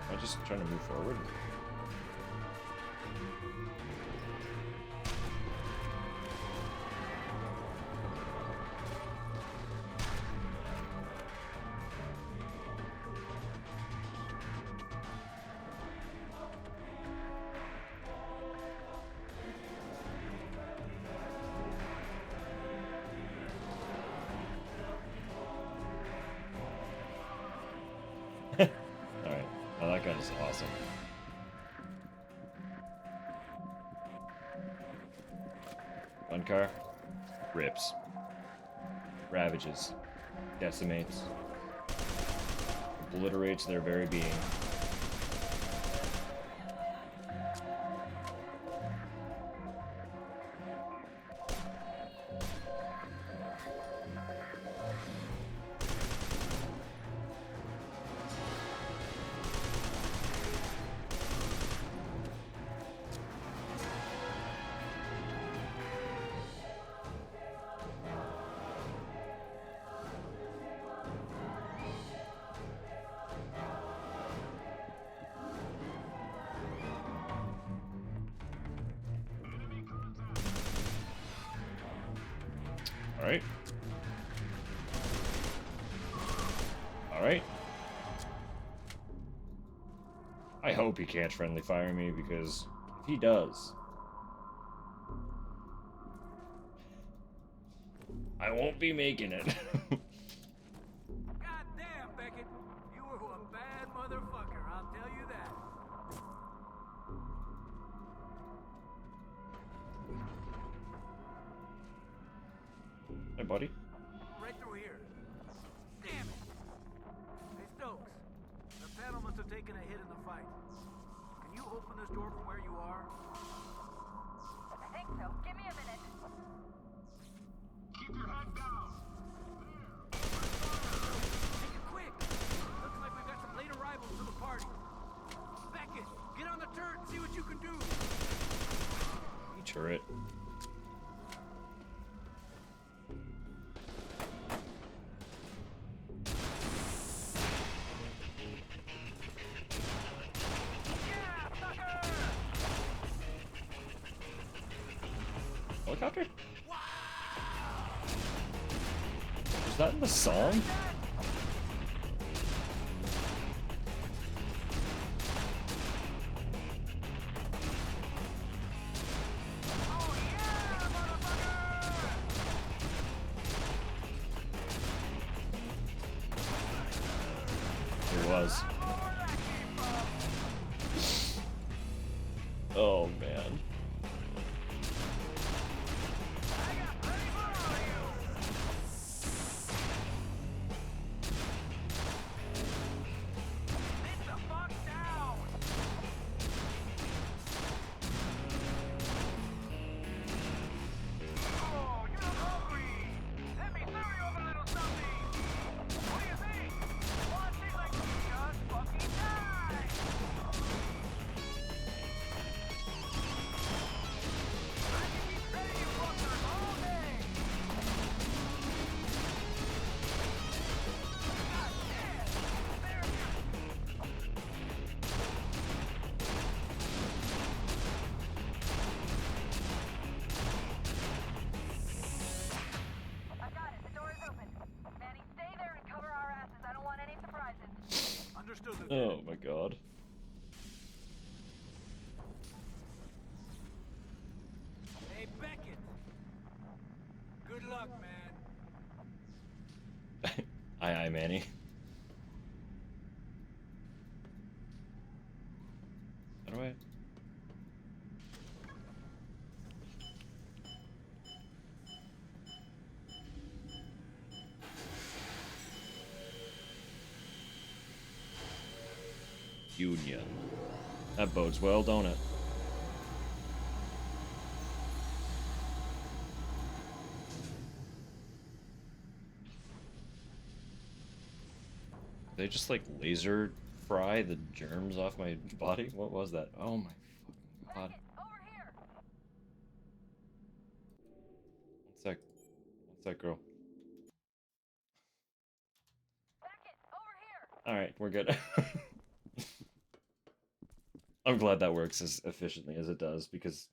I'm just trying to move forward. Alright. Oh, that guy's awesome. One car. Rips. Ravages. Decimates. Obliterates their very being. Alright. Alright. I hope he can't friendly fire me, because if he does, I won't be making it. God damn, Beckett. You were a bad motherfucker, I'll tell you that. Hey, buddy. Right through here. Damn it. Hey, Stokes. The panel must have taken a hit in the fight. Can you open this door from where you are? I think so. Give me a minute. Keep your head down. Make it quick. Looks like we've got some late arrivals to the party. Beckett, get on the turret and see what you can do. Turret. Helicopter? Was that in the song? It was. Oh man. I've got it. The door is open. Manny, stay there and cover our asses. I don't want any surprises. Understood. Oh my god. Hey, Beckett. Good luck, man. Aye, Manny. How do I? Union. That bodes well, don't it? They just like laser fry the germs off my body? What was that? Oh my fucking god. What's that girl? Alright, we're good. I'm glad that works as efficiently as it does, because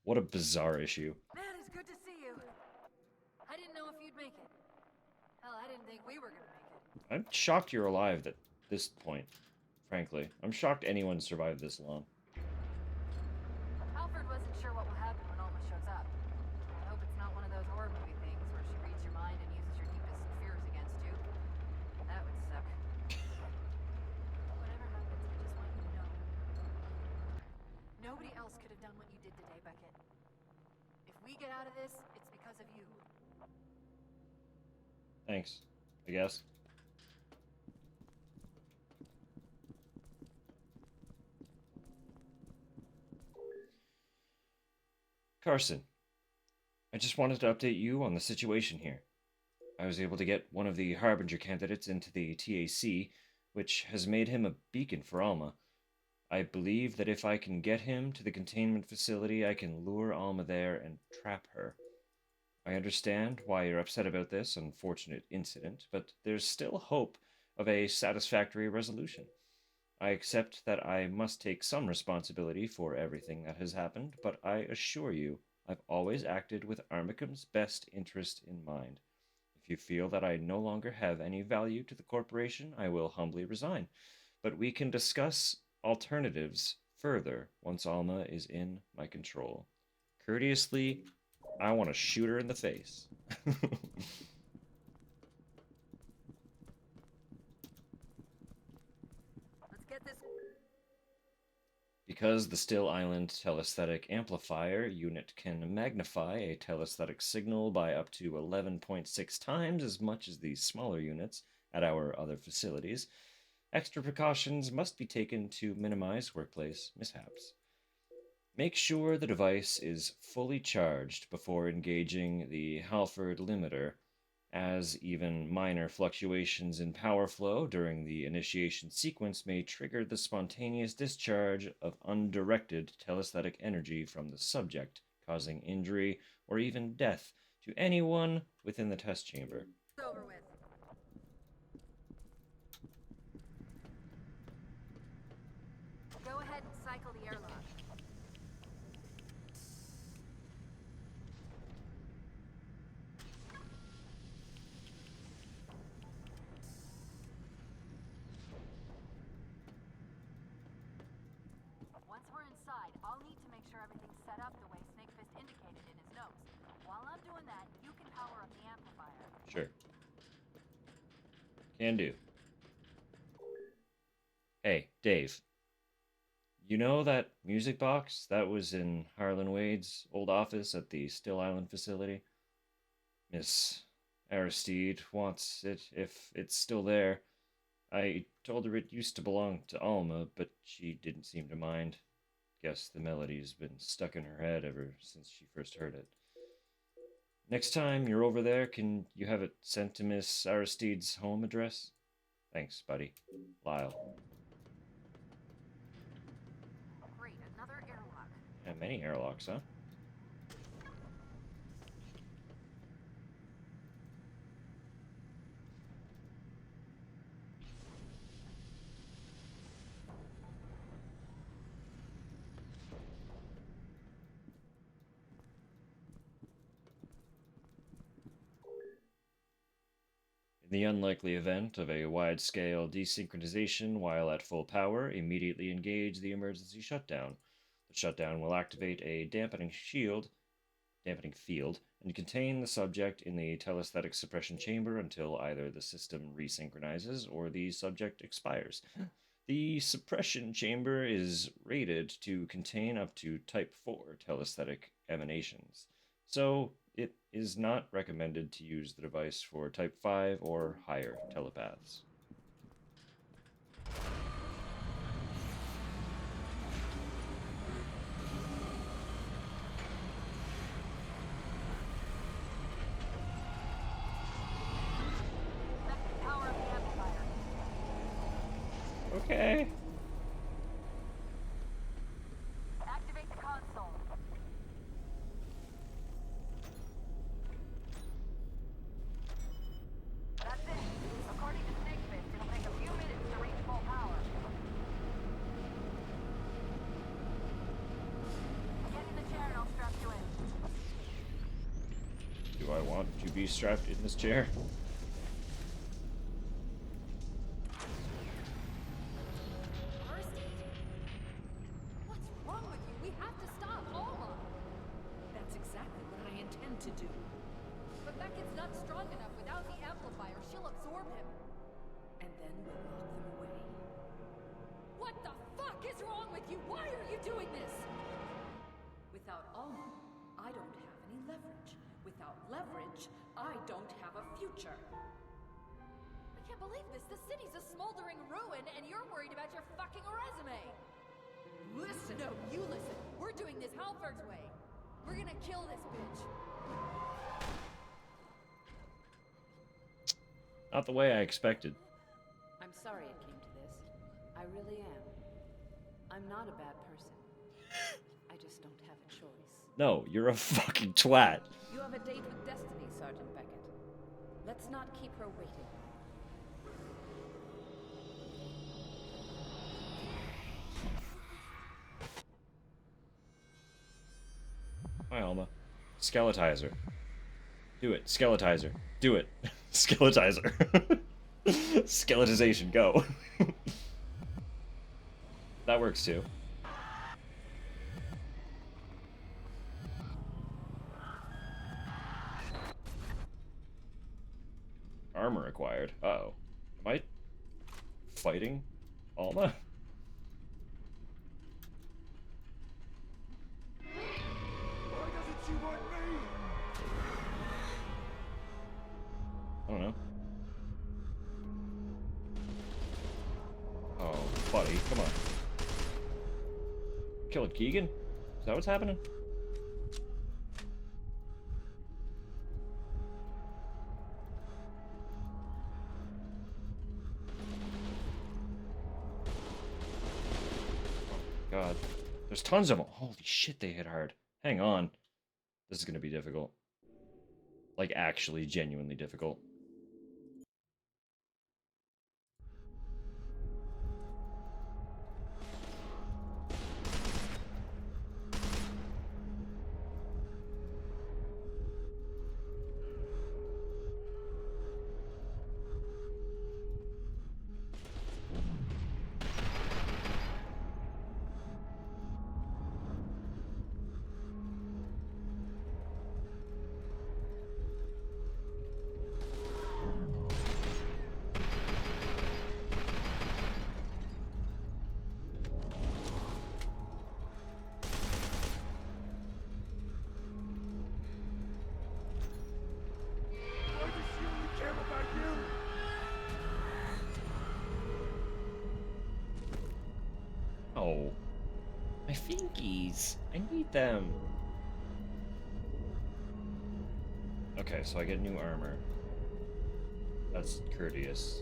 what a bizarre issue. Man, it's good to see you. I didn't know if you'd make it. Hell, I didn't think we were gonna make it. I'm shocked you're alive at this point, frankly. I'm shocked anyone survived this long. Alfred wasn't sure what will happen when Alma shows up. I hope it's not one of those horror movie things where she reads your mind and uses your deepest fears against you. That would suck. Whatever happens, I just want you to know. Nobody else could have done what you did today, Beckett. If we get out of this, it's because of you. Thanks, I guess. Carson, I just wanted to update you on the situation here. I was able to get one of the Harbinger candidates into the TAC, which has made him a beacon for Alma. I believe that if I can get him to the containment facility, I can lure Alma there and trap her. I understand why you're upset about this unfortunate incident, but there's still hope of a satisfactory resolution. I accept that I must take some responsibility for everything that has happened, but I assure you I've always acted with Armicham's best interest in mind. If you feel that I no longer have any value to the corporation, I will humbly resign. But we can discuss alternatives further once Alma is in my control. Courteously, I want to shoot her in the face. Let's get this. Because the Still Island telesthetic amplifier unit can magnify a telesthetic signal by up to 11.6 times as much as the smaller units at our other facilities, extra precautions must be taken to minimize workplace mishaps. Make sure the device is fully charged before engaging the Halford limiter, as even minor fluctuations in power flow during the initiation sequence may trigger the spontaneous discharge of undirected telesthetic energy from the subject, causing injury or even death to anyone within the test chamber. It's over with. Go ahead and cycle the airlock. Once we're inside, I'll need to make sure everything's set up the way Snakefist indicated in his notes. While I'm doing that, you can power up the amplifier. Sure. Can do. Hey, Dave. You know that music box that was in Harlan Wade's old office at the Still Island facility? Miss Aristide wants it if it's still there. I told her it used to belong to Alma, but she didn't seem to mind. Guess the melody's been stuck in her head ever since she first heard it. Next time you're over there, can you have it sent to Miss Aristide's home address? Thanks, buddy. Lyle. Great, another airlock. Yeah, many airlocks, huh? In the unlikely event of a wide-scale desynchronization while at full power, immediately engage the emergency shutdown. The shutdown will activate a dampening field, and contain the subject in the telesthetic suppression chamber until either the system resynchronizes or the subject expires. The suppression chamber is rated to contain up to Type 4 telesthetic emanations, so it is not recommended to use the device for Type 5 or higher telepaths. Okay. Activate the console. That's it. According to Snakefist, it'll take a few minutes to reach full power. Get in the chair and I'll strap you in. Do I want to be strapped in this chair? What's wrong with you? We have to stop Alma. That's exactly what I intend to do. But Beckett's not strong enough without the amplifier. She'll absorb him. And then we'll lock them away. What the fuck is wrong with you? Why are you doing this? Without Alma, I don't have any leverage. Without leverage, I don't have a future. I can't believe this. The city's a smoldering ruin, and you're worried about your fucking resume. Listen! No, you listen. We're doing this Halford's way. We're gonna kill this bitch. Not the way I expected. I'm sorry it came to this. I really am. I'm not a bad person. I just don't have a choice. No, you're a fucking twat. You have a date with Destiny, Sergeant Beckett. Let's not keep her waiting. Hi, Alma. Skeletizer. Do it. Skeletizer. Do it. Skeletizer. Skeletization. Go. That works too. Armor acquired. Uh-oh. Am I fighting Alma? Why doesn't she want me? I don't know. Oh, buddy, come on. Killing Keegan? Is that what's happening? God. There's tons of them. Holy shit, they hit hard. Hang on. This is gonna be difficult. Like, actually, genuinely difficult. Why does she only care about you? Oh. My fingies. I need them. Okay, so I get new armor. That's courteous.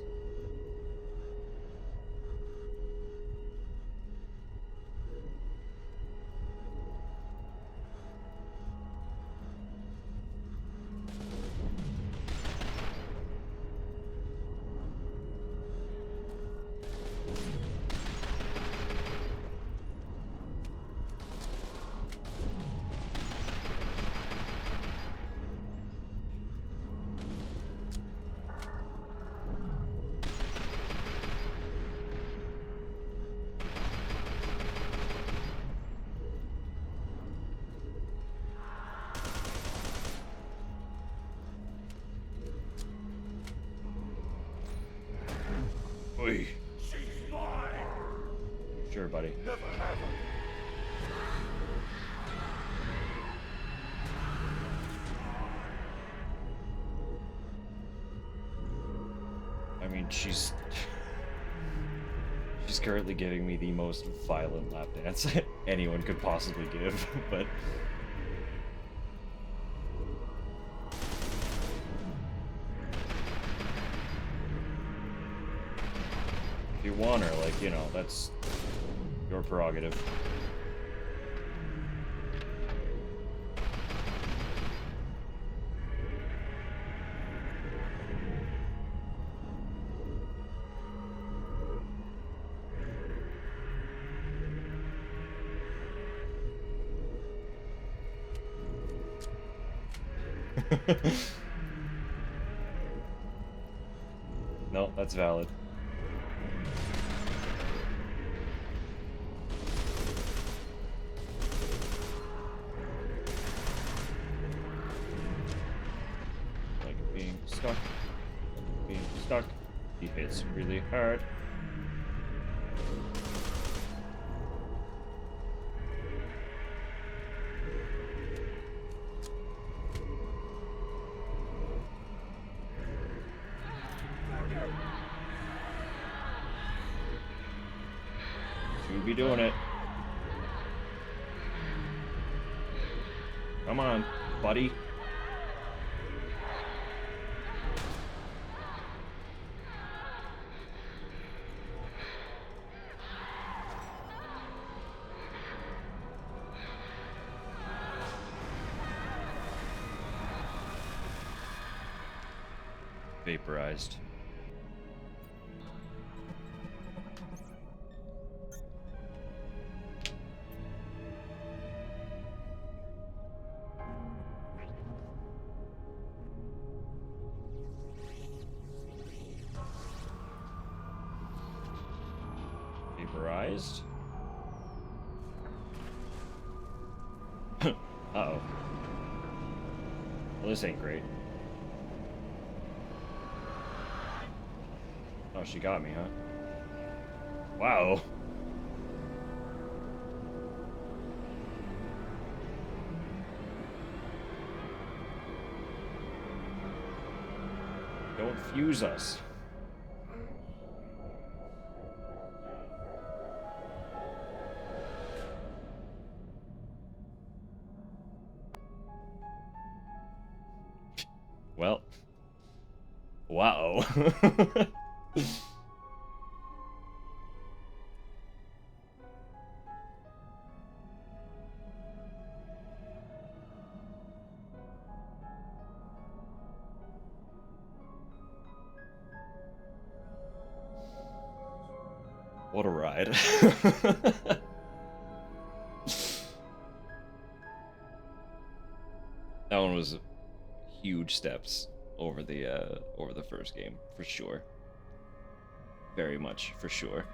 Oi. She's mine! Sure, buddy. Never have her. I mean, she's currently giving me the most violent lap dance anyone could possibly give, but you want her, like, you know, that's your prerogative. No, that's valid. Like being stuck. Being stuck. He hits really hard. Should be doing it. Come on, buddy. Vaporized. Vaporized. Uh-oh. Well, this ain't great. Oh, she got me, huh? Wow. Don't fuse us. Well. Wow. What a ride. That one was huge steps over the first game, for sure. Very much, for sure.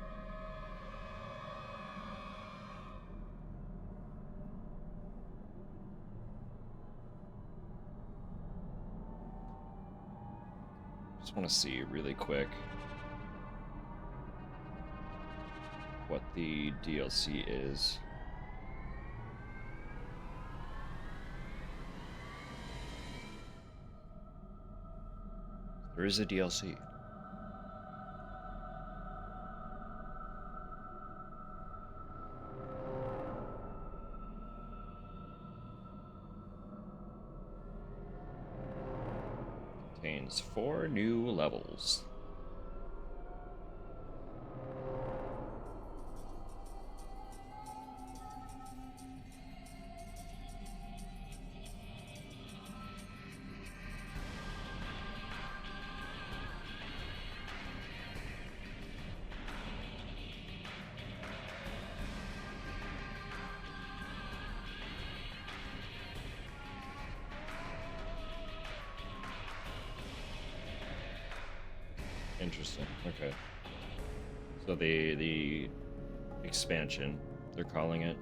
Just want to see really quick what the DLC is. There is a DLC. Contains 4 new levels. Interesting. Okay. So the expansion, they're calling it.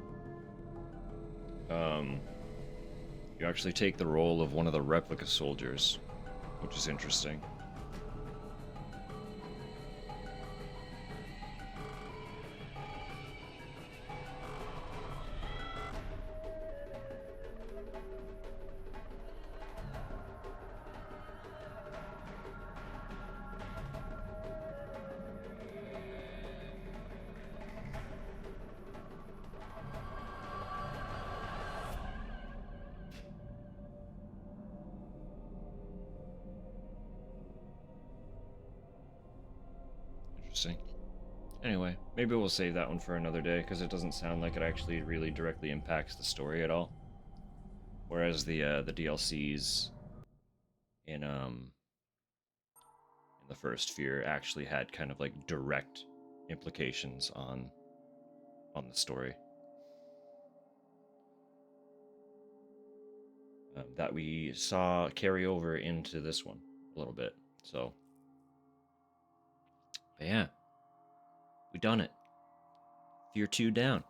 You actually take the role of one of the replica soldiers, which is interesting. Interesting. Anyway, maybe we'll save that one for another day, because it doesn't sound like it actually really directly impacts the story at all. Whereas the DLCs in the first F.E.A.R actually had kind of like direct implications on the story. That we saw carry over into this one a little bit. So, but yeah, we done it. F.E.A.R 2 down.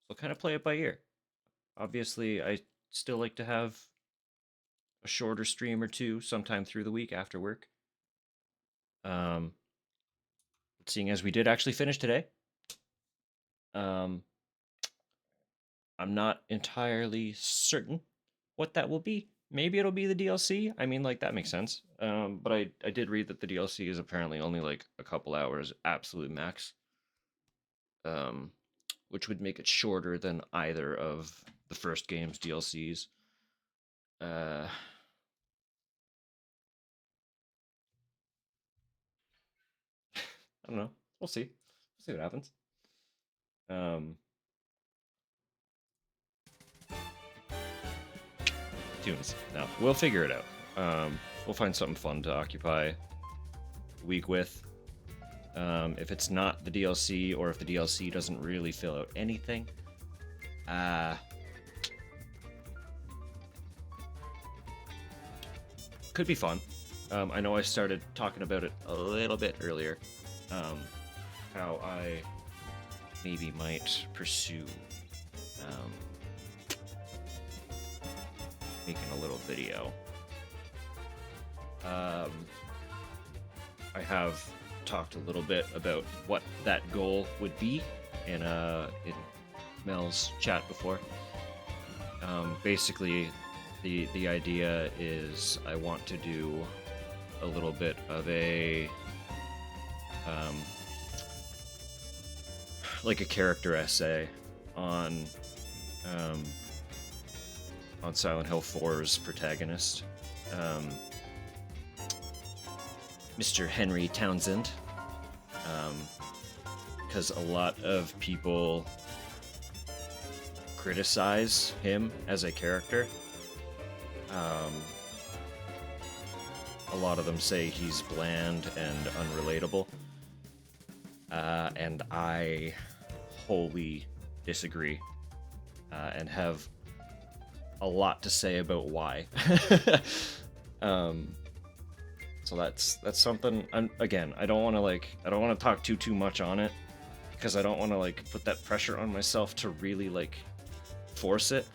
So kind of play it by ear. Obviously, I still like to have a shorter stream or two sometime through the week after work. Seeing as we did actually finish today, I'm not entirely certain what that will be. Maybe it'll be the DLC. I mean, like, that makes sense. But I did read that the DLC is apparently only like a couple hours, absolute max. Which would make it shorter than either of the first game's DLCs. I don't know. We'll see. We'll see what happens. Tunes. No, we'll figure it out. We'll find something fun to occupy the week with. If it's not the DLC, or if the DLC doesn't really fill out anything, could be fun. I know I started talking about it a little bit earlier. How I maybe might pursue making a little video. I have talked a little bit about what that goal would be in Mel's chat before. Basically, the idea is I want to do a little bit of a like a character essay on Silent Hill 4's protagonist, Mr. Henry Townsend, because a lot of people criticize him as a character. A lot of them say he's bland and unrelatable, and I wholly disagree, and have a lot to say about why. So that's something. I don't want to talk too much on it, because I don't want to put that pressure on myself to really force it.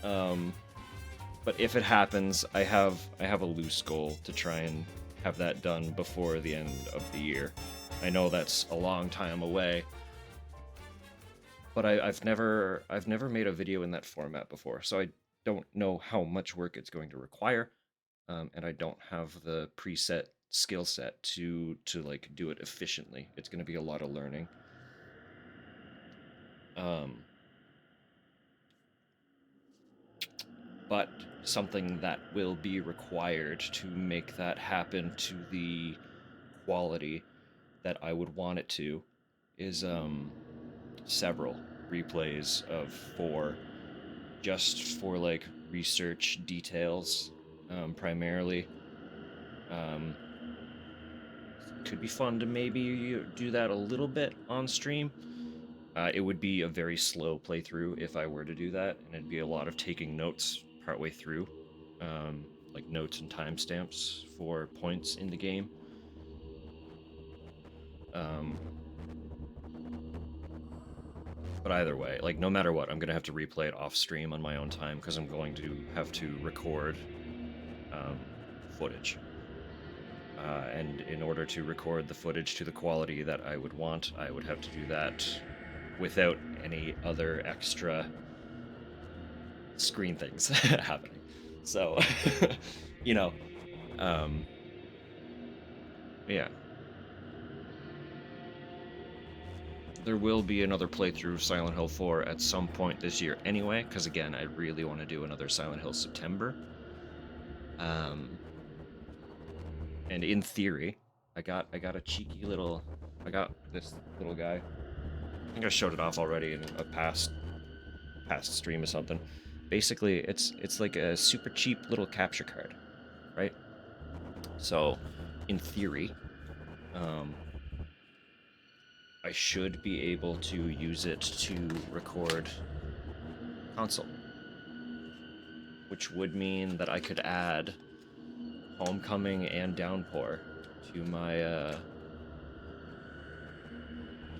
But if it happens, I have a loose goal to try and have that done before the end of the year. I know that's a long time away, but I've never made a video in that format before, so I don't know how much work it's going to require, and I don't have the preset skill set to do it efficiently. It's going to be a lot of learning. But something that will be required to make that happen to the quality that I would want it to is several replays of F.E.A.R, just for research details, primarily. Could be fun to maybe do that a little bit on stream. It would be a very slow playthrough if I were to do that, and it'd be a lot of taking notes partway through, like notes and timestamps for points in the game. But either way, no matter what, I'm gonna have to replay it off stream on my own time, because I'm going to have to record footage. And in order to record the footage to the quality that I would want, I would have to do that without any other extra screen things happening. So, yeah. There will be another playthrough of Silent Hill 4 at some point this year anyway, because again, I really want to do another Silent Hill September. And in theory, I got a cheeky little, I got this little guy. I think I showed it off already in a past stream or something. Basically, it's like a super cheap little capture card, right? So, in theory, I should be able to use it to record console, which would mean that I could add Homecoming and Downpour to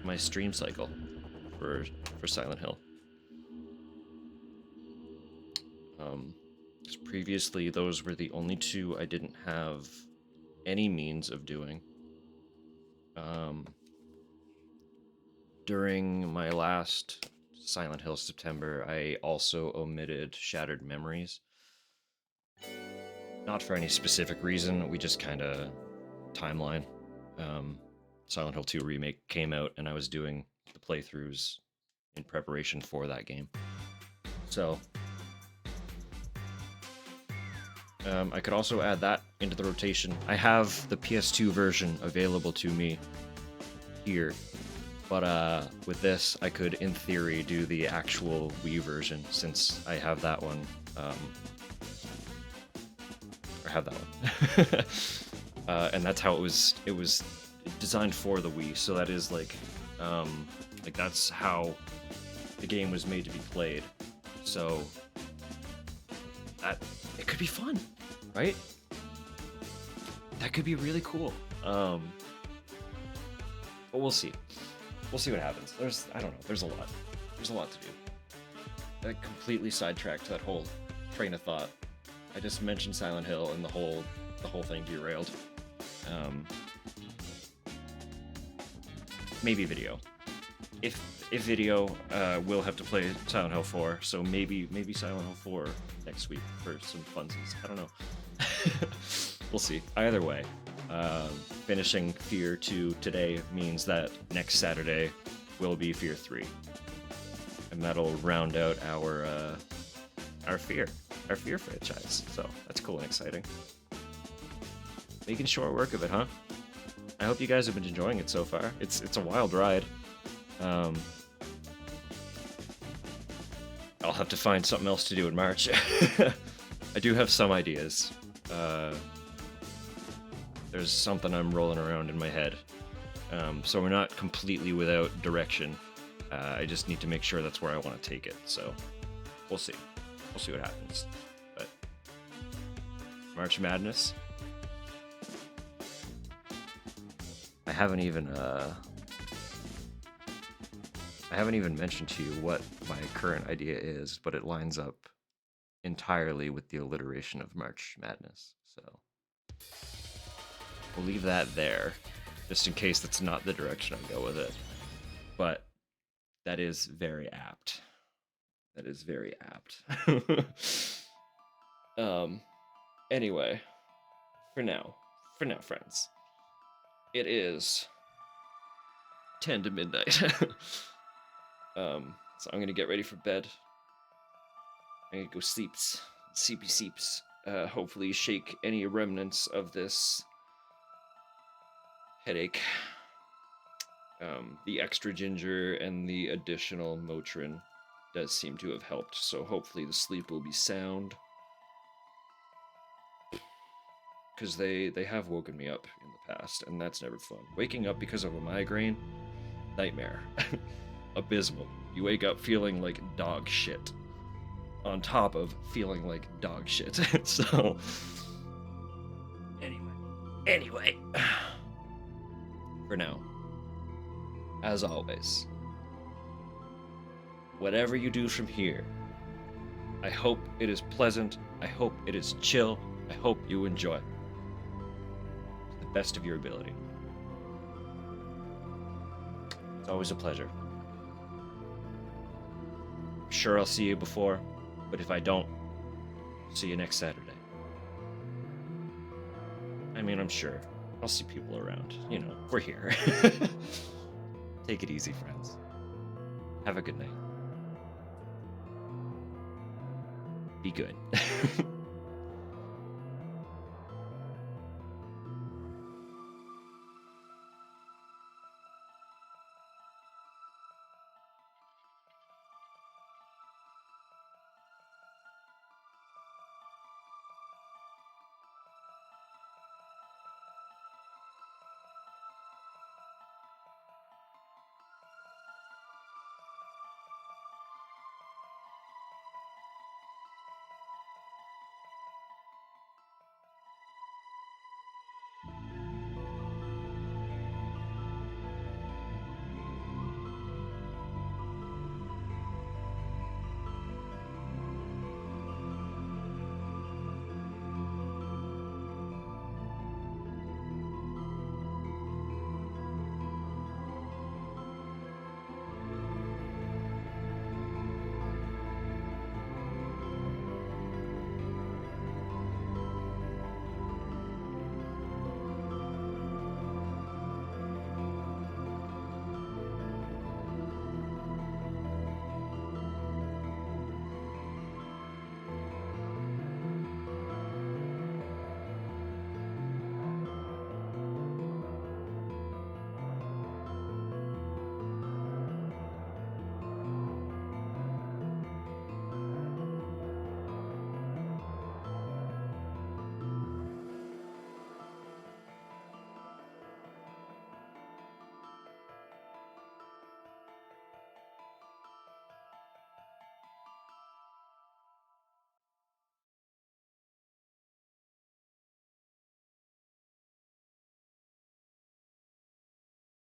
my stream cycle for Silent Hill. 'Cause previously those were the only two I didn't have any means of doing. During my last Silent Hill September, I also omitted Shattered Memories. Not for any specific reason, we just kind of timeline. Silent Hill 2 Remake came out, and I was doing the playthroughs in preparation for that game. So, I could also add that into the rotation. I have the PS2 version available to me here, but with this, I could, in theory, do the actual Wii version, since I have that one. Or have that one. And that's how it was designed for the Wii, so that is like that's how the game was made to be played. So that it could be fun, right? That could be really cool. But we'll see. We'll see what happens. I don't know. There's a lot. There's a lot to do. I completely sidetracked that whole train of thought. I just mentioned Silent Hill, and the whole thing derailed. Maybe video. If video, we'll have to play Silent Hill 4, so maybe Silent Hill 4 next week for some funsies. I don't know. We'll see. Either way, finishing F.E.A.R 2 today means that next Saturday will be F.E.A.R 3, and that'll round out our F.E.A.R franchise. So that's cool and exciting. Making short work of it, huh? I hope you guys have been enjoying it so far. It's a wild ride. I'll have to find something else to do in March. I do have some ideas. There's something I'm rolling around in my head. So we're not completely without direction. I just need to make sure that's where I want to take it. So we'll see. We'll see what happens. But March Madness. I haven't even mentioned to you what my current idea is, but it lines up entirely with the alliteration of March Madness. So we'll leave that there, just in case that's not the direction I go with it. But that is very apt. That is very apt. Anyway, for now, friends, it is 10 to midnight. So I'm gonna get ready for bed. I'm gonna go sleepy sleeps. Hopefully shake any remnants of this headache. The extra ginger and the additional Motrin does seem to have helped, so hopefully the sleep will be sound. Because they have woken me up in the past, and that's never fun. Waking up because of a migraine? Nightmare. Abysmal. You wake up feeling like dog shit. On top of feeling like dog shit. So, anyway. For now, as always, whatever you do from here, I hope it is pleasant, I hope it is chill, I hope you enjoy. To the best of your ability. It's always a pleasure. I'm sure I'll see you before, but if I don't, see you next Saturday. I mean, I'm sure I'll see people around. You know, we're here. Take it easy, friends. Have a good night. Be good.